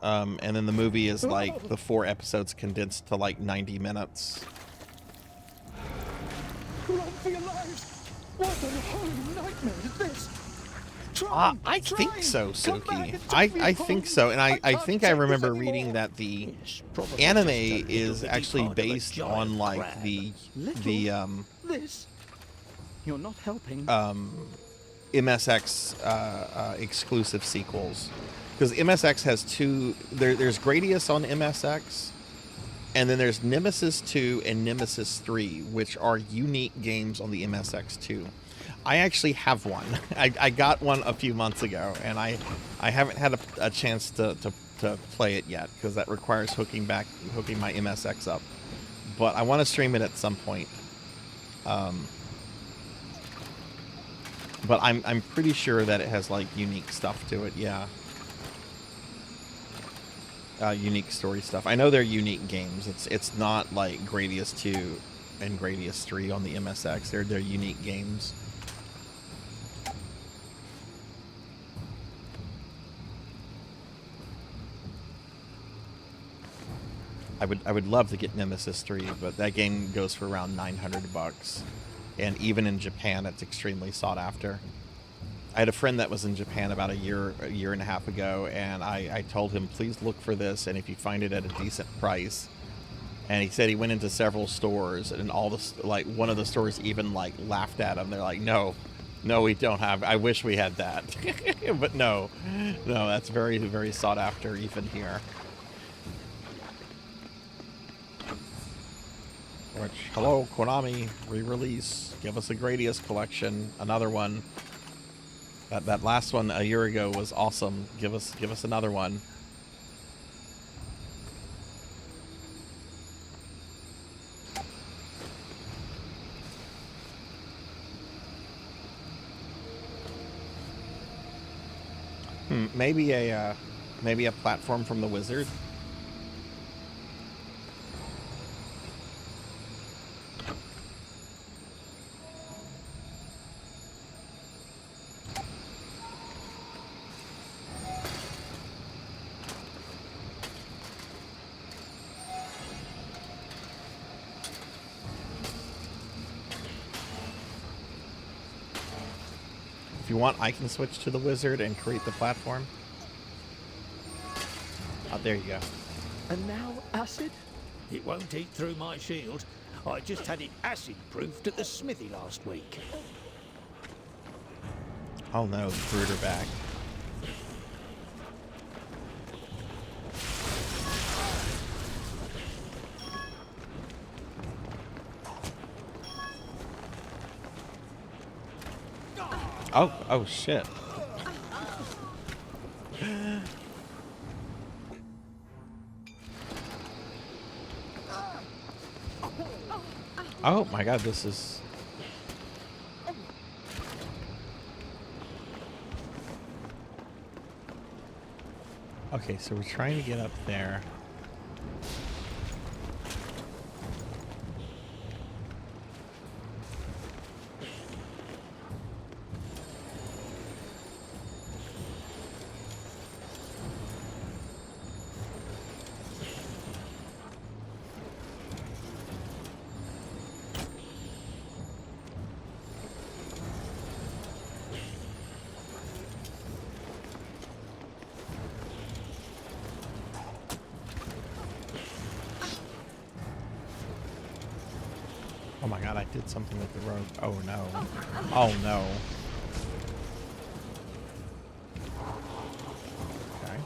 And then the movie is like the 4 episodes condensed to like 90 minutes. Run for your lives! What a holy nightmare is this? I think so, Suki. I think so. And I think I remember reading that the anime is actually based on like the This? You're not helping. MSX exclusive sequels, because MSX has 2. There's Gradius on MSX, and then there's Nemesis 2 and Nemesis 3, which are unique games on the MSX 2. I actually have one. I got one a few months ago, and I haven't had a chance to play it yet, because that requires hooking my MSX up. But I want to stream it at some point. But I'm pretty sure that it has like unique stuff to it, yeah. Unique story stuff. I know they're unique games. It's not like Gradius 2 and Gradius 3 on the MSX. They're unique games. I would love to get Nemesis 3, but that game goes for around $900. And even in Japan, it's extremely sought after. I had a friend that was in Japan about a year and a half ago, and I told him, please look for this, and if you find it at a decent price. And he said he went into several stores, and all the like one of the stores even like laughed at him. They're like, no, we don't have. I wish we had that, but no, that's very, very sought after even here. Which, hello, Konami, re-release. Give us a Gradius collection, another one. That last one a year ago was awesome. Give us another one. Maybe a platform from the Wizard. If you want, I can switch to the Wizard and create the platform. Oh, there you go. And now acid? It won't eat through my shield. I just had it acid-proofed at the smithy last week. Oh no, the Brooder back. Oh shit. Oh my god, this is... Okay, so we're trying to get up there. god, I did something with the rope. Oh no. Oh no. Okay.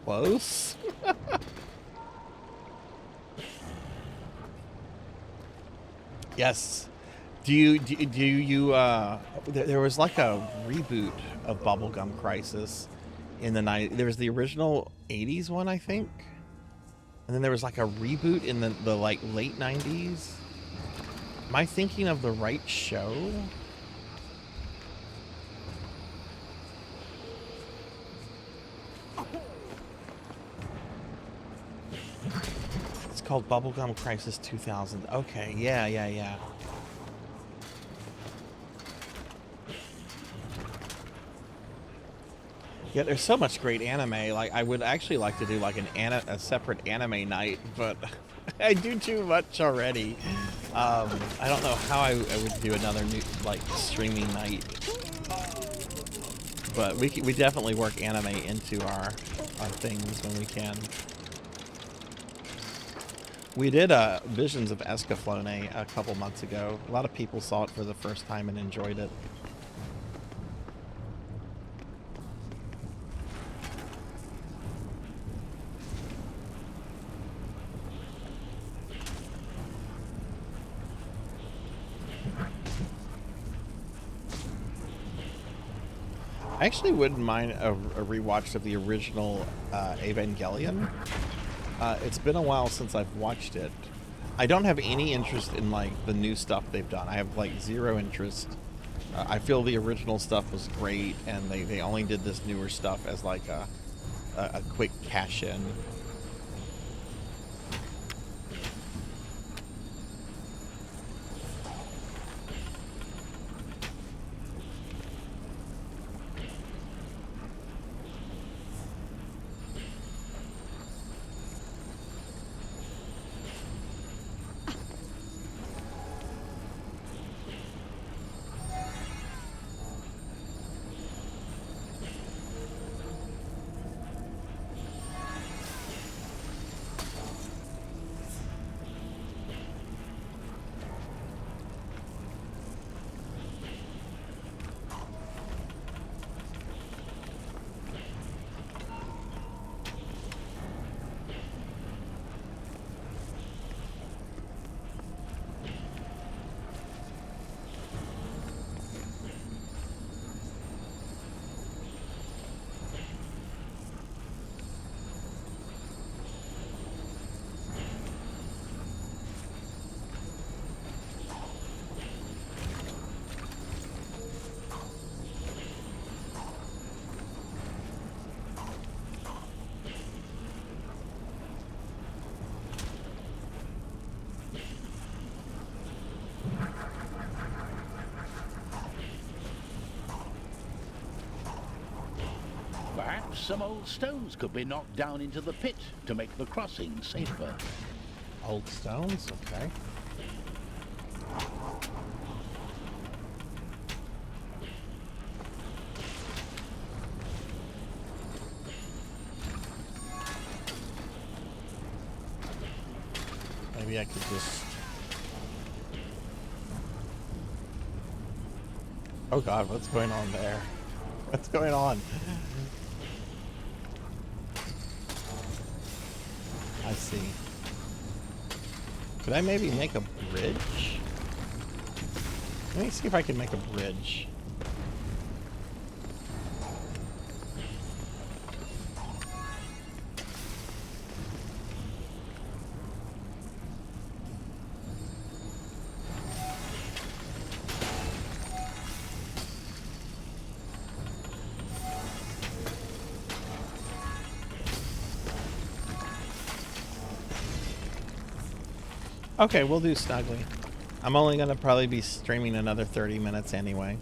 Close. Yes. Do you there was like a reboot of Bubblegum Crisis in the night. There was the original 80s one, I think. And then there was like a reboot in the like late 90s. Am I thinking of the right show? It's called Bubblegum Crisis 2000. Okay, yeah. Yeah, there's so much great anime. Like, I would actually like to do like a separate anime night, but I do too much already. I don't know how I would do another new like streaming night, but we definitely work anime into our things when we can. We did Visions of Escaflowne a couple months ago. A lot of people saw it for the first time and enjoyed it. I actually wouldn't mind a rewatch of the original Evangelion. It's been a while since I've watched it. I don't have any interest in like the new stuff they've done. I have like zero interest. I feel the original stuff was great, and they only did this newer stuff as like a quick cash in. Perhaps some old stones could be knocked down into the pit to make the crossing safer. Old stones? Okay. Maybe I could just... Oh god, what's going on there? What's going on? I see. Could I maybe make a bridge? Let me see if I can make a bridge. Okay, we'll do Snuggly. I'm only going to probably be streaming another 30 minutes anyway.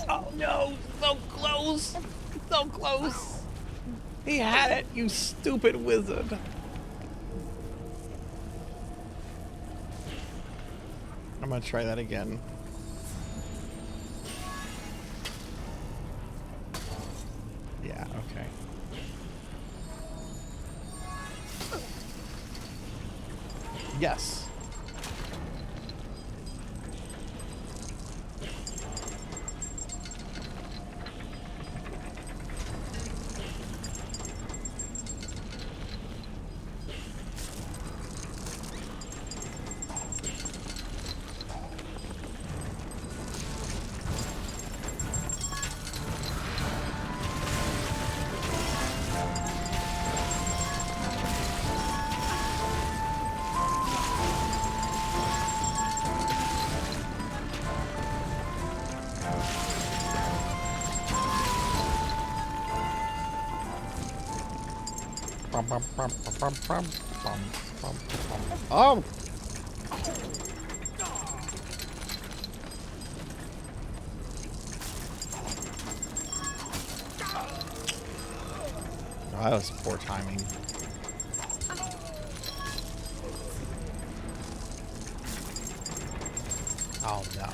Oh no! So close! So close! He had it, you stupid wizard! I'm gonna try that again. Yeah, okay. Yes. Oh! Oh, that was poor timing. Oh no.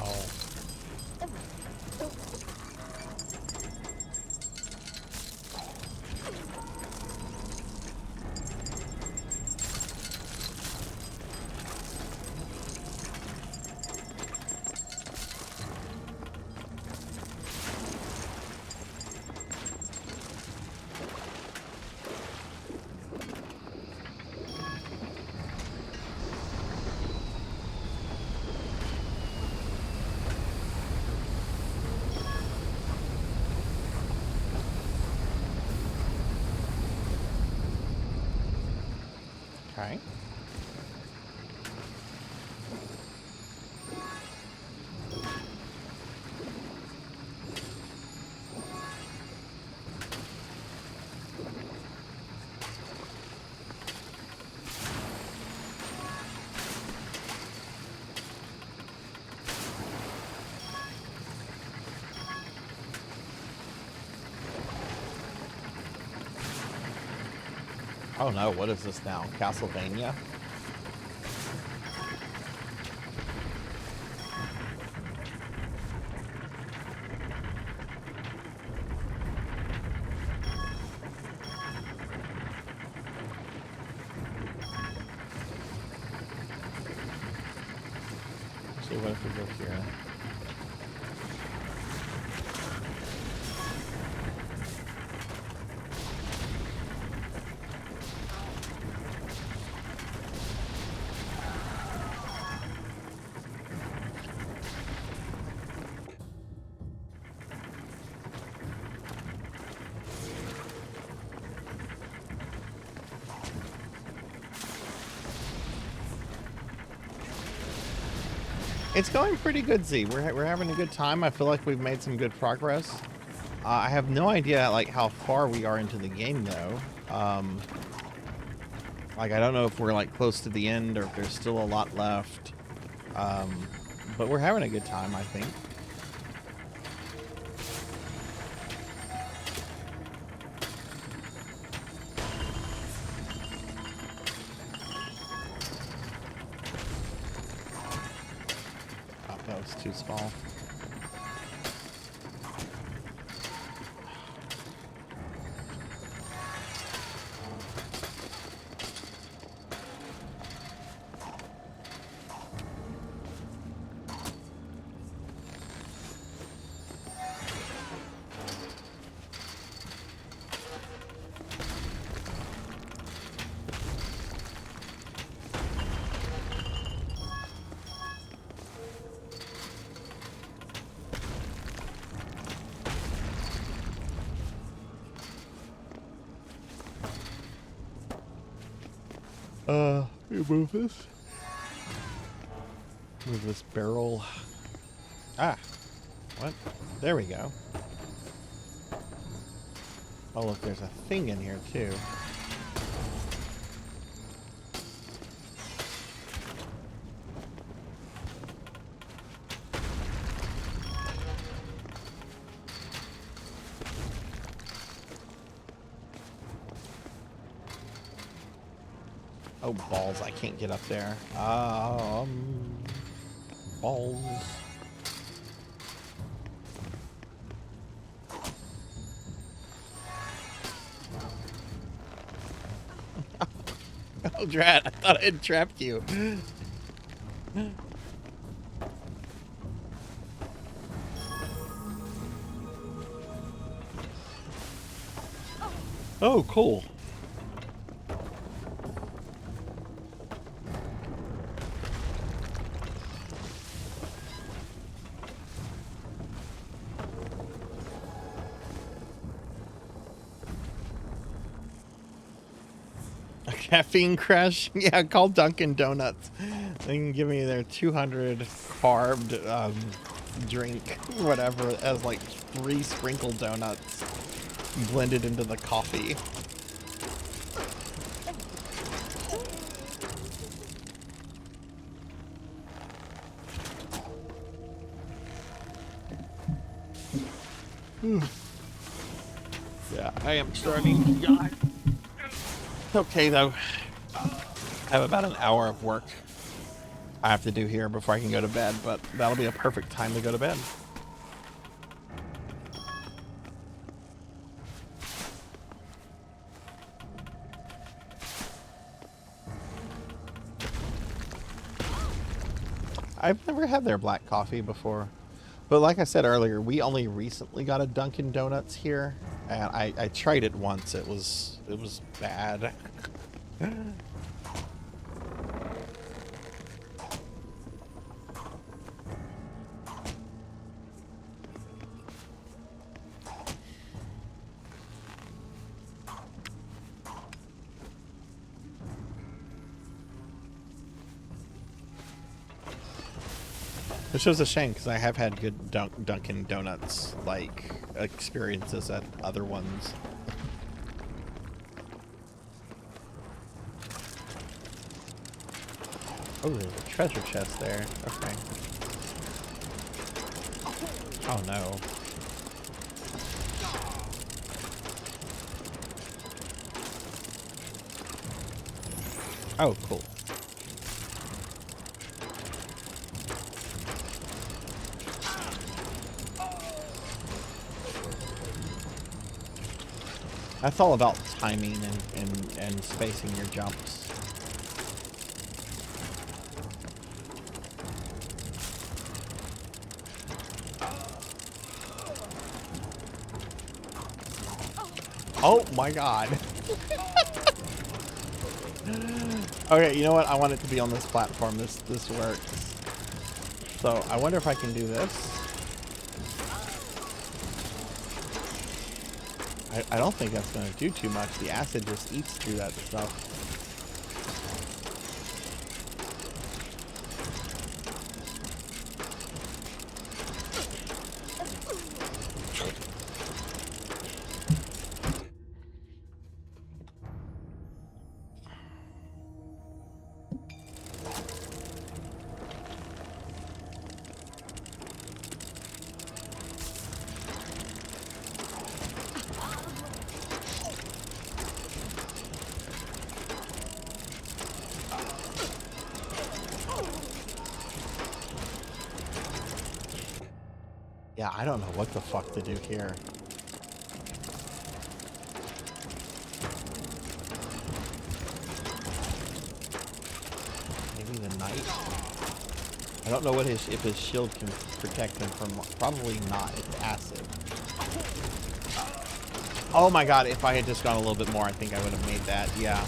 Okay. Oh no, what is this now? Castlevania? Actually, what if we go here? It's going pretty good, Z. We're having a good time. I feel like we've made some good progress. I have no idea like how far we are into the game though. Like I don't know if we're like close to the end or if there's still a lot left. But we're having a good time, I think. That was too small. You move this. Move this barrel. Ah, what? There we go. Oh, look, there's a thing in here, too. Oh, balls. I can't get up there. Balls. Oh, Drat, I thought I had trapped you. Oh, cool. A caffeine crash? Yeah, call Dunkin' Donuts. They can give me their 200 carved drink, whatever, as like 3 sprinkled donuts blended into the coffee. Yeah, I am starting to die. Okay, though. I have about an hour of work I have to do here before I can go to bed, but that'll be a perfect time to go to bed. I've never had their black coffee before. But like I said earlier, we only recently got a Dunkin' Donuts here, and I tried it once. It was bad. Which was a shame, because I have had good Dunkin' Donuts like experiences at other ones. Oh, there's a treasure chest there. Okay. Oh no. Oh, cool. That's all about timing and spacing your jumps. Oh my god. Okay, you know what? I want it to be on this platform. This works. So I wonder if I can do this. I don't think that's going to do too much. The acid just eats through that stuff. Yeah, I don't know what the fuck to do here. Maybe the knight? I don't know what if his shield can protect him from... Probably not. It's acid. Oh my god, if I had just gone a little bit more, I think I would have made that. Yeah.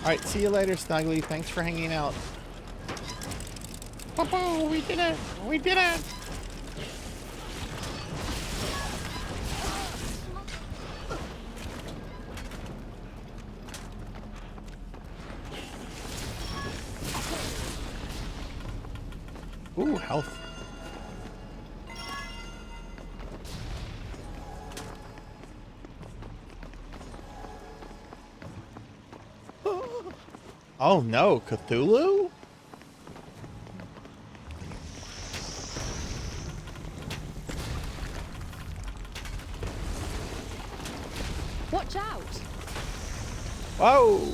Alright, see you later, Snuggly. Thanks for hanging out. Papa, we did it! We did it! Ooh, health. Oh no, Cthulhu? Watch out! Whoa!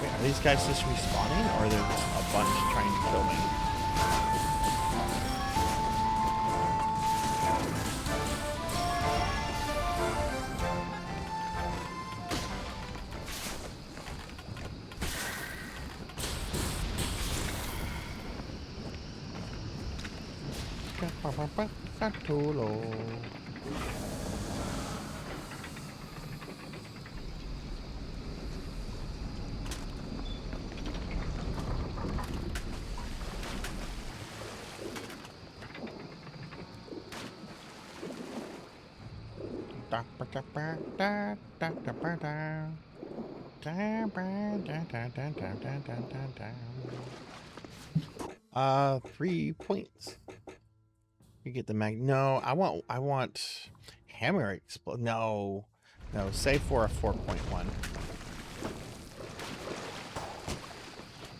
Wait, are these guys just respawning, or are there just a bunch trying to kill me? £3 points. You get the no, I want hammer explode. No, save for a 4.1.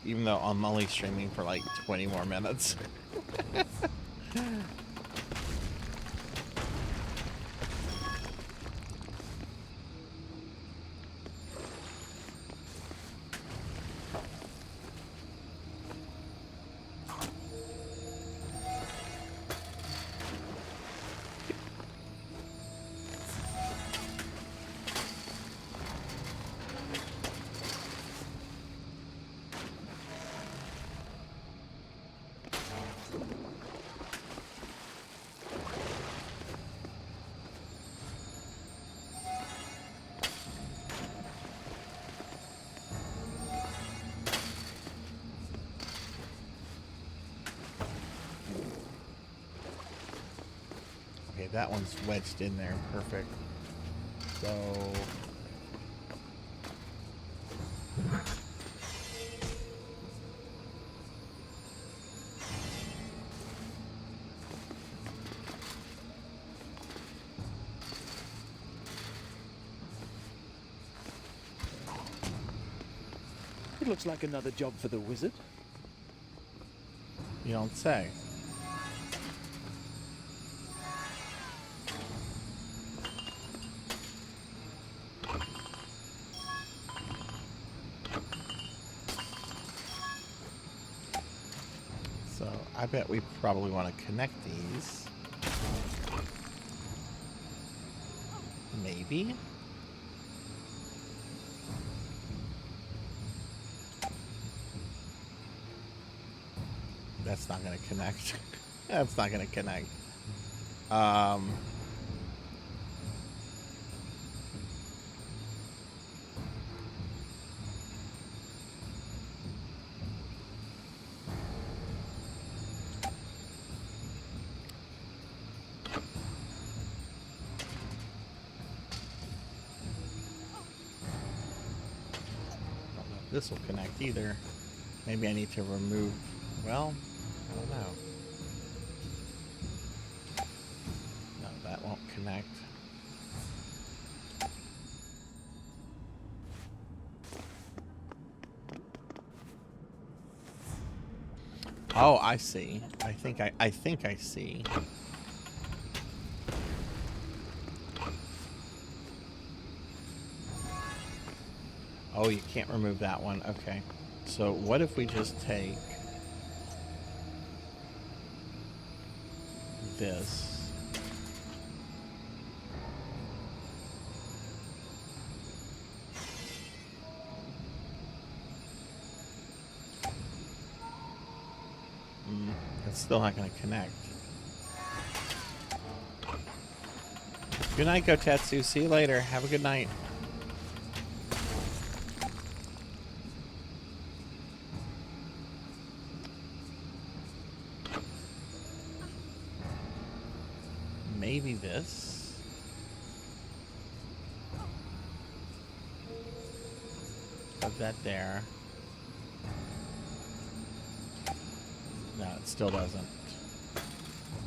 Even though I'm only streaming for like 20 more minutes. Okay, that one's wedged in there. Perfect. So... It looks like another job for the wizard. You don't say. So I bet we probably want to connect these. Maybe. That's not going to connect. That's not going to connect. This will connect either. Maybe I need to remove, well, I don't know. No, that won't connect. Oh, I see. I think I see. Oh, you can't remove that one. Okay. So what if we just take this. It's still not going to connect. Good night, Gotetsu. See you later. Have a good night. Maybe this. Put that there. No, it still doesn't.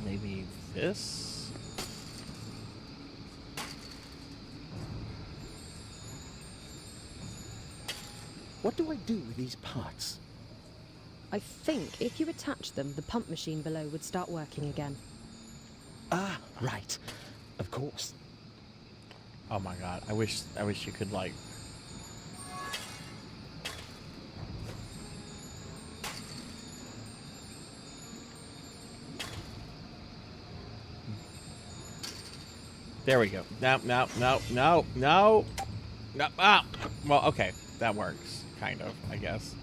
Maybe this? What do I do with these parts? I think if you attach them, the pump machine below would start working again. Ah, right. Of course. Oh my god. I wish you could like There we go. No. Ah. Well, okay. That works. Kind of, I guess.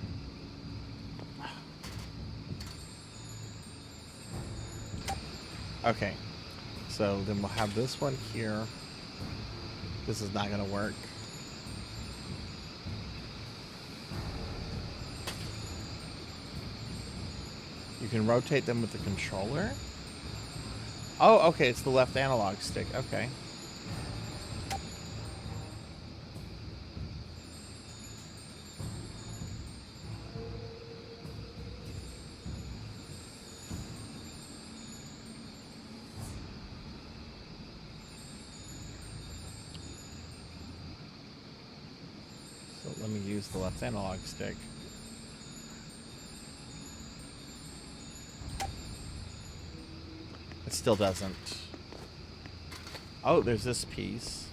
Okay. So then we'll have this one here. This is not going to work. You can rotate them with the controller. Oh, okay, it's the left analog stick. Okay. So let me use the left analog stick. It still doesn't. Oh, there's this piece.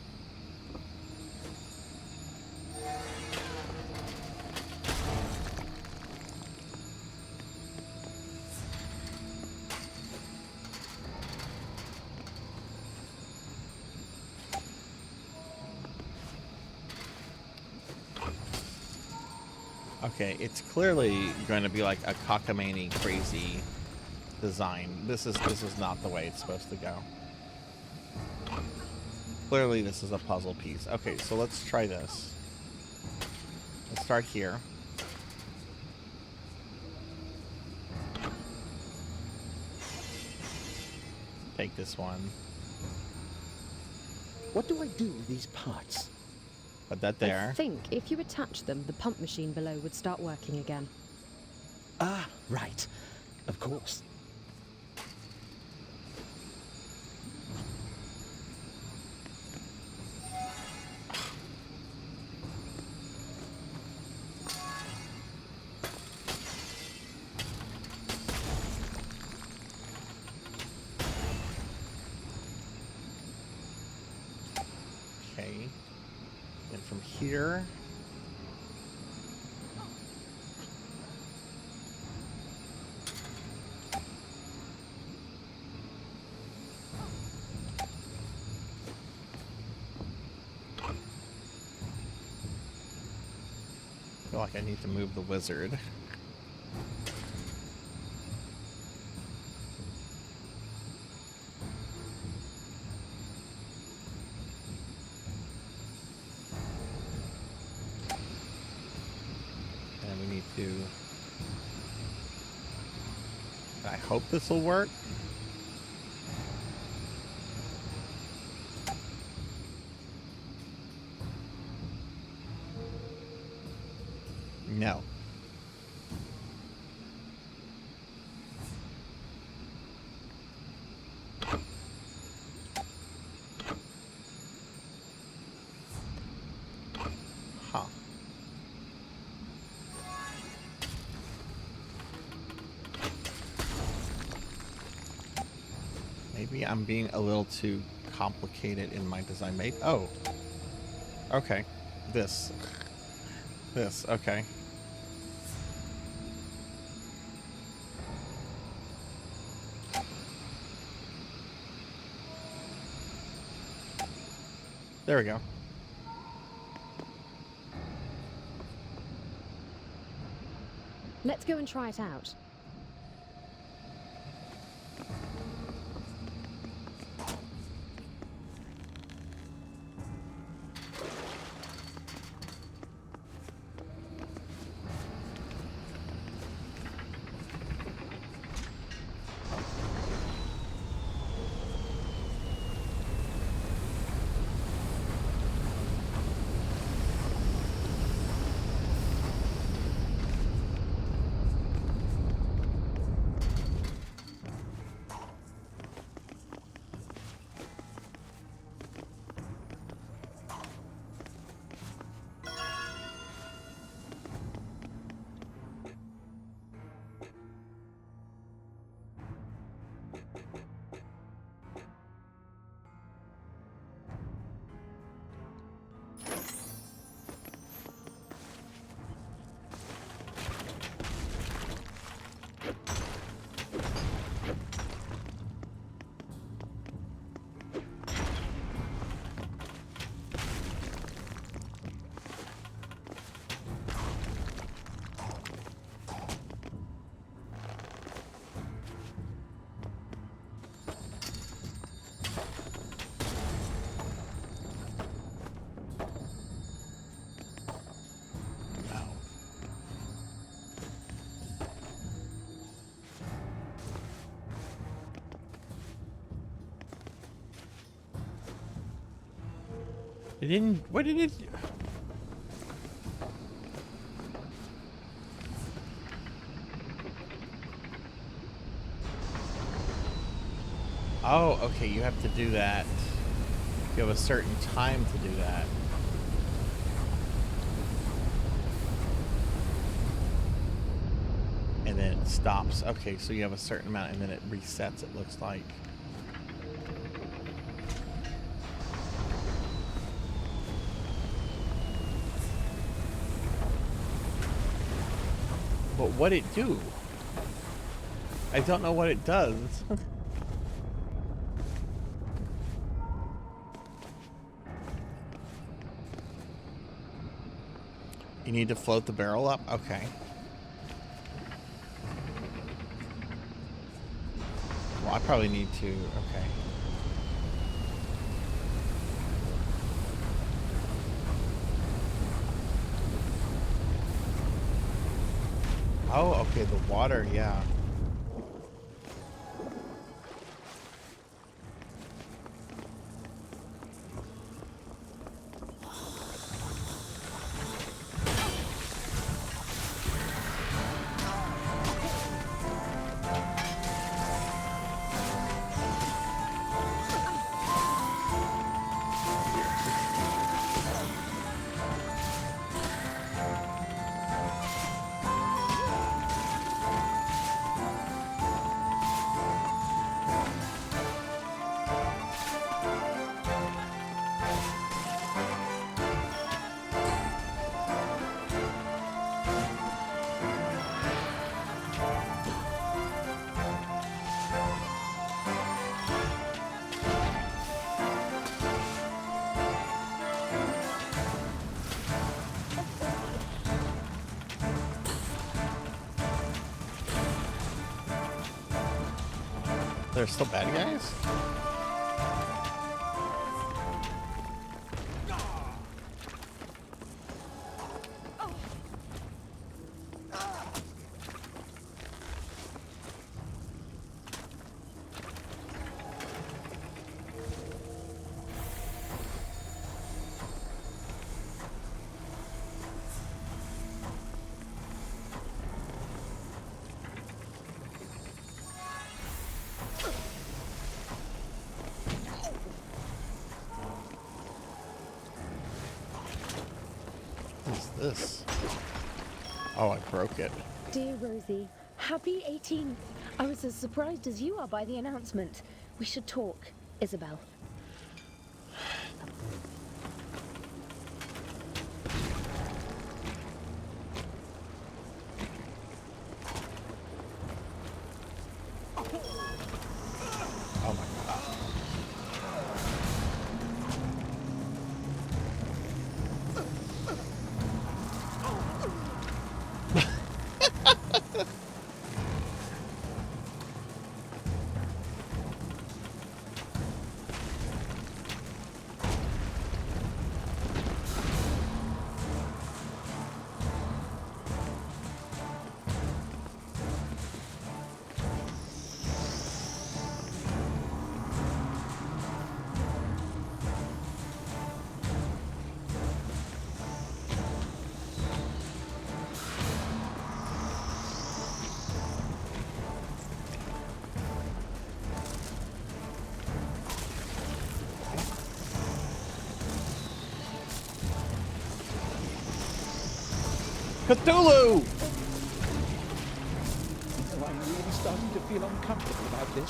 Okay, it's clearly going to be like a cockamamie crazy design. This is not the way it's supposed to go. Clearly this is a puzzle piece. Okay, so let's try this. Let's start here. Take this one. What do I do with these parts? Put that there. I think if you attach them, the pump machine below would start working again. Ah, right. Of course. Okay. And from here. I feel like I need to move the wizard. And we need to... I hope this will work. No. Huh. Maybe I'm being a little too complicated in my design. Maybe. Oh. Okay. This. Okay. There we go. Let's go and try it out. It didn't. What did it? Oh, okay. You have to do that. You have a certain time to do that. And then it stops. Okay, so you have a certain amount, and then it resets. It looks like. But what'd it do? I don't know what it does. You need to float the barrel up? Okay. Well, I probably need to. Okay. Oh, okay, the water, yeah. They're still bad guys? What's this? Oh, I broke it. Dear Rosie, happy 18th. I was as surprised as you are by the announcement. We should talk, Isabel. Oh my god. Cthulhu! I'm really starting to feel uncomfortable about this.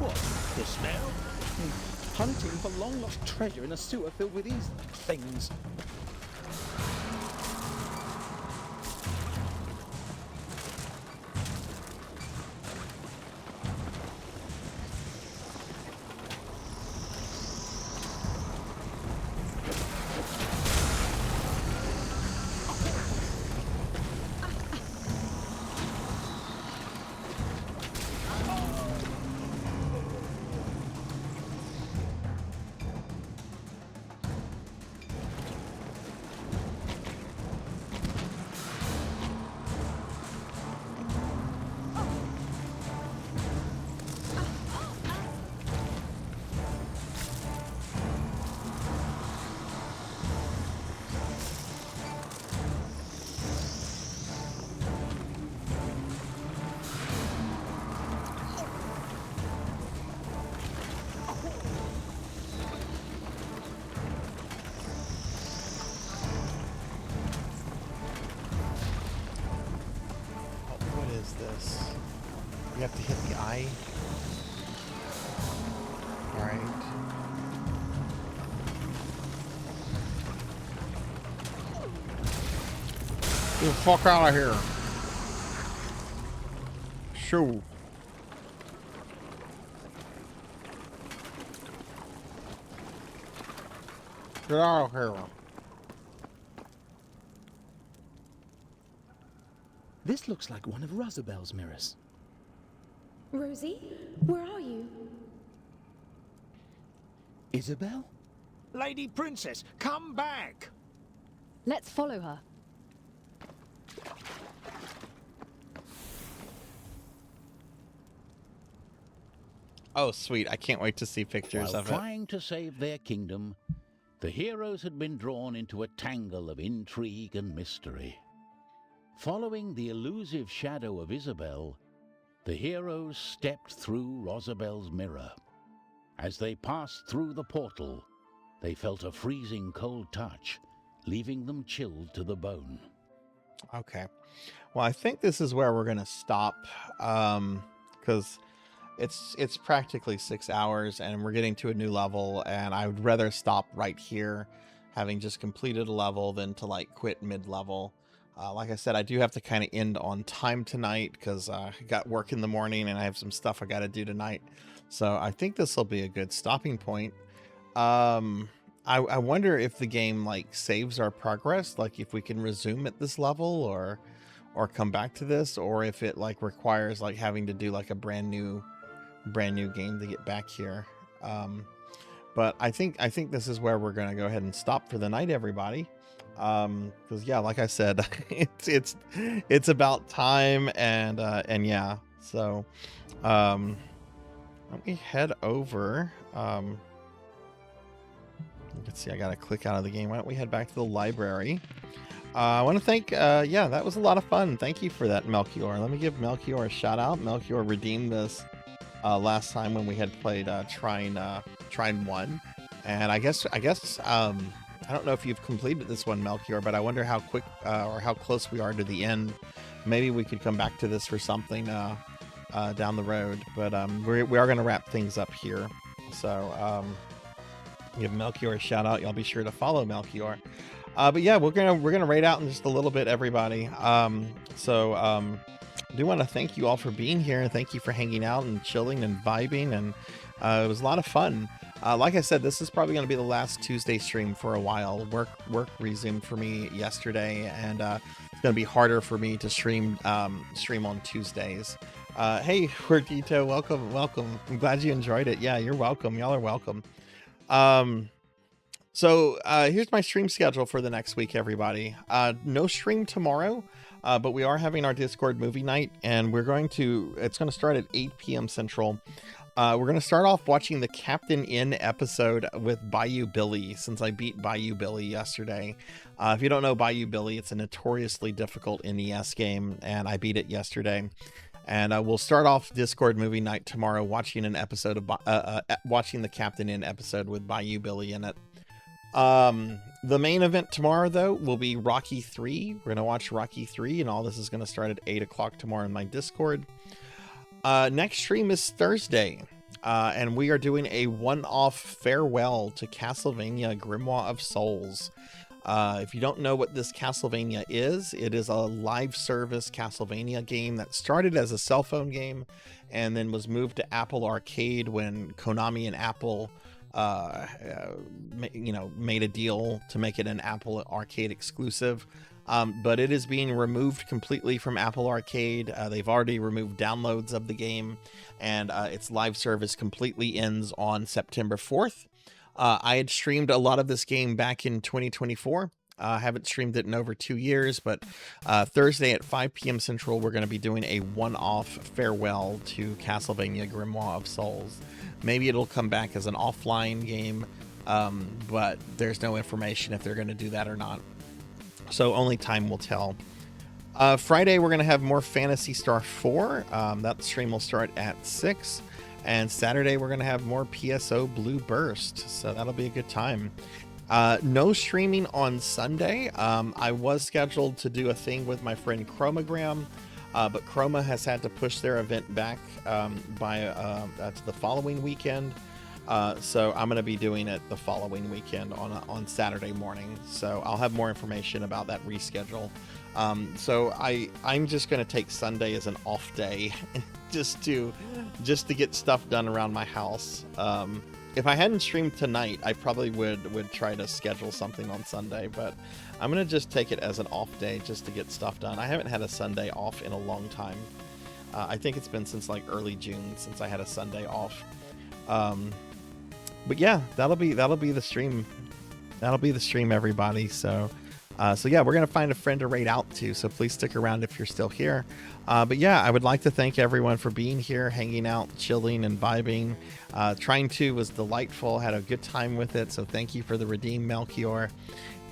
What? The smell? Hunting for long-lost treasure in a sewer filled with these things. You have to hit the eye. Alright. Get the fuck out of here. Shoo. Get out of here. This looks like one of Rosabel's mirrors. Rosie, where are you? Isabel? Lady Princess, come back! Let's follow her. Oh, sweet. I can't wait to see pictures While of trying to save their kingdom, the heroes had been drawn into a tangle of intrigue and mystery. Following the elusive shadow of Isabel, the heroes stepped through Rosabel's mirror. As they passed through the portal, they felt a freezing cold touch, leaving them chilled to the bone. Okay. Well, I think this is where we're going to stop, because it's practically 6 hours and we're getting to a new level, and I would rather stop right here, having just completed a level, than to like quit mid-level. Like I said, I do have to kind of end on time tonight because I got work in the morning and I have some stuff I got to do tonight. So I think this will be a good stopping point. I wonder if the game like saves our progress, like if we can resume at this level or come back to this, or if it like requires like having to do like a brand new game to get back here. But I think this is where we're going to go ahead and stop for the night, everybody. Because yeah, like I said, it's about time, and yeah, so let me head over. Let's see, I gotta click out of the game. Why don't we head back to the library? I want to thank yeah, that was a lot of fun. Thank you for that, Melchior. Let me give Melchior a shout out. Melchior redeemed this last time when we had played Trine 1, and I guess I don't know if you've completed this one, Melchior, but I wonder how quick or how close we are to the end. Maybe we could come back to this for something down the road, but we are going to wrap things up here. So give Melchior a shout out. Y'all be sure to follow Melchior. But yeah, we're gonna raid out in just a little bit, everybody. I do want to thank you all for being here, and thank you for hanging out and chilling and vibing, and it was a lot of fun. Like I said, this is probably going to be the last Tuesday stream for a while. Work resumed for me yesterday, and it's going to be harder for me to stream on Tuesdays. Hey, Wordito, welcome. I'm glad you enjoyed it. Yeah, you're welcome. Y'all are welcome. So here's my stream schedule for the next week, everybody. No stream tomorrow, but we are having our Discord movie night, and it's going to start at 8 p.m. Central. We're going to start off watching the Captain N episode with Bayou Billy, since I beat Bayou Billy yesterday. If you don't know Bayou Billy, it's a notoriously difficult NES game, and I beat it yesterday. And we'll start off Discord movie night tomorrow watching an episode of watching the Captain N episode with Bayou Billy in it. The main event tomorrow, though, will be Rocky 3. We're going to watch Rocky 3, and all this is going to start at 8 o'clock tomorrow in my Discord. Next stream is Thursday, and we are doing a one-off farewell to Castlevania Grimoire of Souls. If you don't know what this Castlevania is, it is a live service Castlevania game that started as a cell phone game and then was moved to Apple Arcade when Konami and Apple made a deal to make it an Apple Arcade exclusive. But it is being removed completely from Apple Arcade. They've already removed downloads of the game, and its live service completely ends on September 4th. I had streamed a lot of this game back in 2024. I haven't streamed it in over 2 years, but Thursday at 5 p.m. Central, we're going to be doing a one-off farewell to Castlevania Grimoire of Souls. Maybe it'll come back as an offline game, but there's no information if they're going to do that or not. So only time will tell. Friday, we're going to have more Phantasy Star 4. That stream will start at 6. And Saturday, we're going to have more PSO Blue Burst. So that'll be a good time. No streaming on Sunday. I was scheduled to do a thing with my friend Chromogram, but Chroma has had to push their event back to the following weekend. So I'm going to be doing it the following weekend on Saturday morning. So I'll have more information about that reschedule. So I'm just going to take Sunday as an off day just to get stuff done around my house. If I hadn't streamed tonight, I probably would try to schedule something on Sunday, but I'm going to just take it as an off day just to get stuff done. I haven't had a Sunday off in a long time. I think it's been since like early June since I had a Sunday off. But yeah, that'll be the stream. That'll be the stream, everybody. So yeah, we're gonna find a friend to raid out to. So please stick around if you're still here. But yeah, I would like to thank everyone for being here, hanging out, chilling, and vibing. Trine 2 was delightful. Had a good time with it. So thank you for the redeem, Melchior.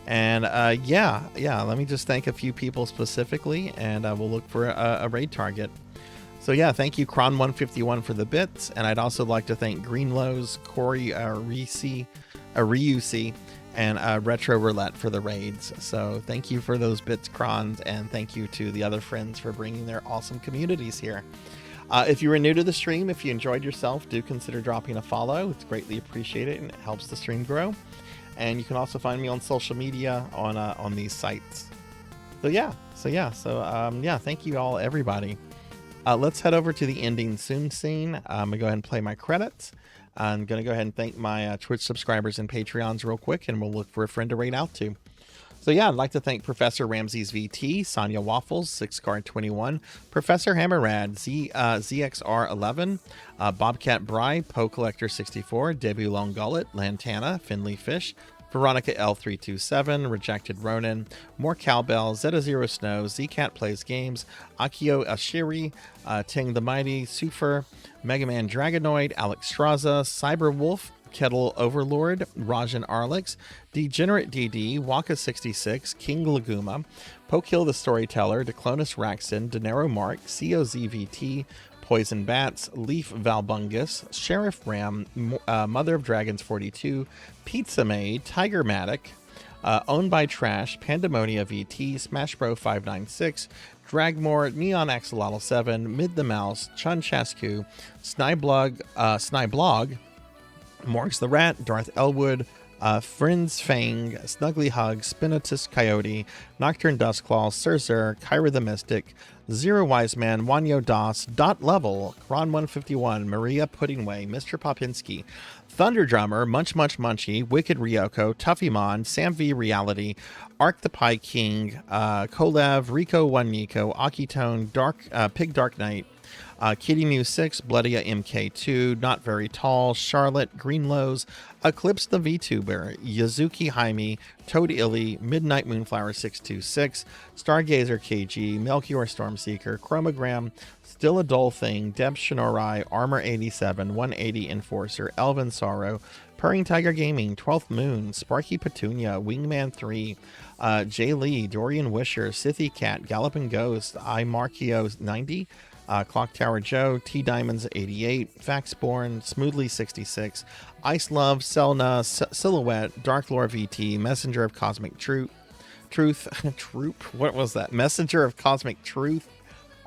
And yeah. Let me just thank a few people specifically, and we'll look for a raid target. So yeah, thank you, Kron151 for the bits, and I'd also like to thank Greenlows, Corey Ryusi, and Retro Roulette for the raids. So thank you for those bits, Krons, and thank you to the other friends for bringing their awesome communities here. If you were new to the stream, if you enjoyed yourself, do consider dropping a follow. It's greatly appreciated and it helps the stream grow. And you can also find me on social media on these sites. So yeah, thank you all, everybody. Let's head over to the ending soon scene. I'm going to go ahead and play my credits. I'm going to go ahead and thank my Twitch subscribers and Patreons real quick, and we'll look for a friend to raid out to. So yeah, I'd like to thank Professor Ramses VT, Sonia Waffles, 6card21, Professor Hammerrad, ZXR11, Bobcat Bry, Poe Collector 64, Debbie Long Gullet, Lantana, Finley Fish, Veronica L327, Rejected Ronin, More Cowbell, Zeta0 Snow, Zcat Plays Games, Akio Ashiri, Ting the Mighty, Sufer, Mega Man Dragonoid, Alex Straza, Cyber Wolf, Kettle Overlord, Rajan Arlix, Degenerate DD, Waka66, King Laguma, Pokill the Storyteller, Declonus Raxton, Denero Mark, COZVT, Poison Bats, Leaf Valbungus, Sheriff Ram, Mother of Dragons 42, Pizza Maid, Tiger Matic, Owned by Trash, Pandemonia VT, Smash Bro 596, Dragmore, Neon Axolotl 7, Mid the Mouse, Chun Chasku, Snyblog, Morgs the Rat, Darth Elwood, Friends Fang, Snuggly Hug, Spinatus Coyote, Nocturne Dustclaw, Cercer, Kyra the Mystic, Zero Wise Man, Wanyo Das, Dot Level, Ron 151, Maria Puddingway, Mr. Popinski, Thunder Drummer, Munch Munchy, Wicked Ryoko, Tuffymon, Sam V Reality, Arc the Pie King, Kolev, Rico One Nico, Akitone, Pig Dark Knight, Kitty Mew 6, Bloodia MK2, Not Very Tall, Charlotte, Greenlows, Eclipse the VTuber, Yazuki Jaime, Toad Illy, Midnight Moonflower 626, Stargazer KG, Melchior Stormseeker, Chromogram, Still a Dull Thing, Deb Shinorai, Armor 87, 180 Enforcer, Elvin Sorrow, Purring Tiger Gaming, 12th Moon, Sparky Petunia, Wingman 3, Jay Lee, Dorian Wisher, Sithy Cat, Galloping Ghost, I Markio 90, Clock Tower Joe, T Diamonds 88, Faxborn, Smoothly 66, Ice Love, Selna, Silhouette, Dark Lore VT, Messenger of Cosmic Troop, what was that? Messenger of Cosmic Truth,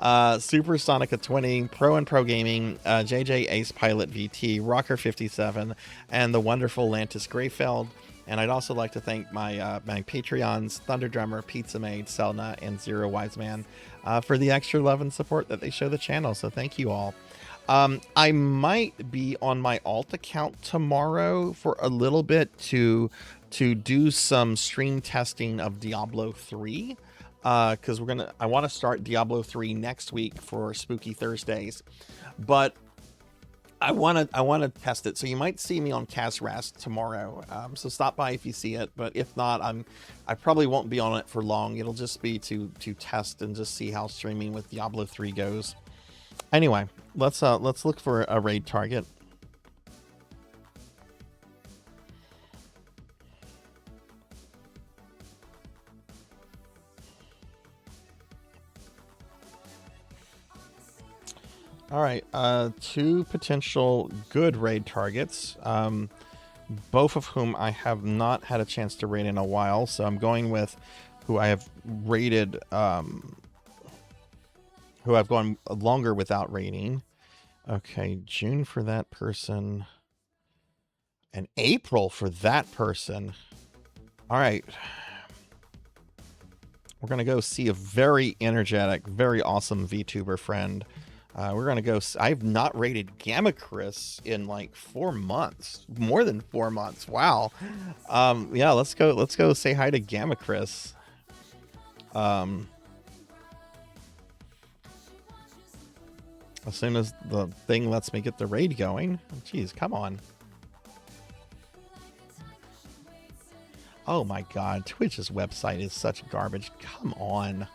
Supersonica 20, Pro and Pro Gaming, JJ Ace Pilot VT, Rocker 57, and the wonderful Lantis Greyfeld. And I'd also like to thank my my Patreons, Thunder Drummer, Pizza Maid, Selna, and Zero Wise Man for the extra love and support that they show the channel. So thank you all. I might be on my alt account tomorrow for a little bit to do some stream testing of Diablo 3. Because I want to start Diablo 3 next week for Spooky Thursdays, but I want to test it. So you might see me on Kazrast tomorrow. So stop by if you see it, but if not, I probably won't be on it for long. It'll just be to test and just see how streaming with Diablo 3 goes. Anyway, let's look for a raid target. All right, 2 potential good raid targets, both of whom I have not had a chance to raid in a while, so I'm going with who I have raided, who I've gone longer without raiding. Okay, June for that person, and April for that person. All right. We're going to go see a very energetic, very awesome VTuber friend. We're going to go... I've not rated Gamma Chris in like 4 months. More than 4 months. Wow. Yeah, let's go say hi to Gamma Chris. As soon as the thing lets me get the raid going. Jeez, come on. Oh my god, Twitch's website is such garbage. Come on.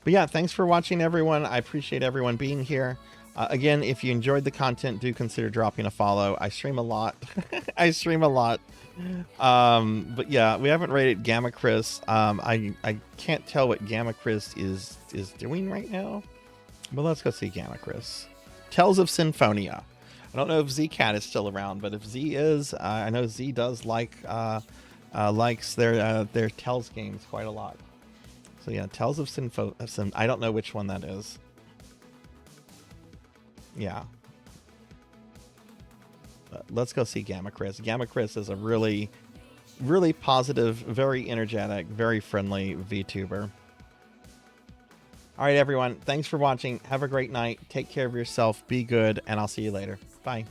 But yeah, thanks for watching, everyone. I appreciate everyone being here. Again, if you enjoyed the content, do consider dropping a follow. I stream a lot. I stream a lot. But yeah, we haven't rated Gamma Chris. I can't tell what Gamma Chris is doing right now. But let's go see Gamma Chris. Tales of Symphonia. I don't know if Z-Cat is still around, but if Z is, I know Z does likes their Tales games quite a lot. So yeah, Tales of Symphonia. I don't know which one that is. Yeah. Let's go see Gamma Chris. Gamma Chris is a really, really positive, very energetic, very friendly VTuber. All right, everyone. Thanks for watching. Have a great night. Take care of yourself. Be good. And I'll see you later. Bye.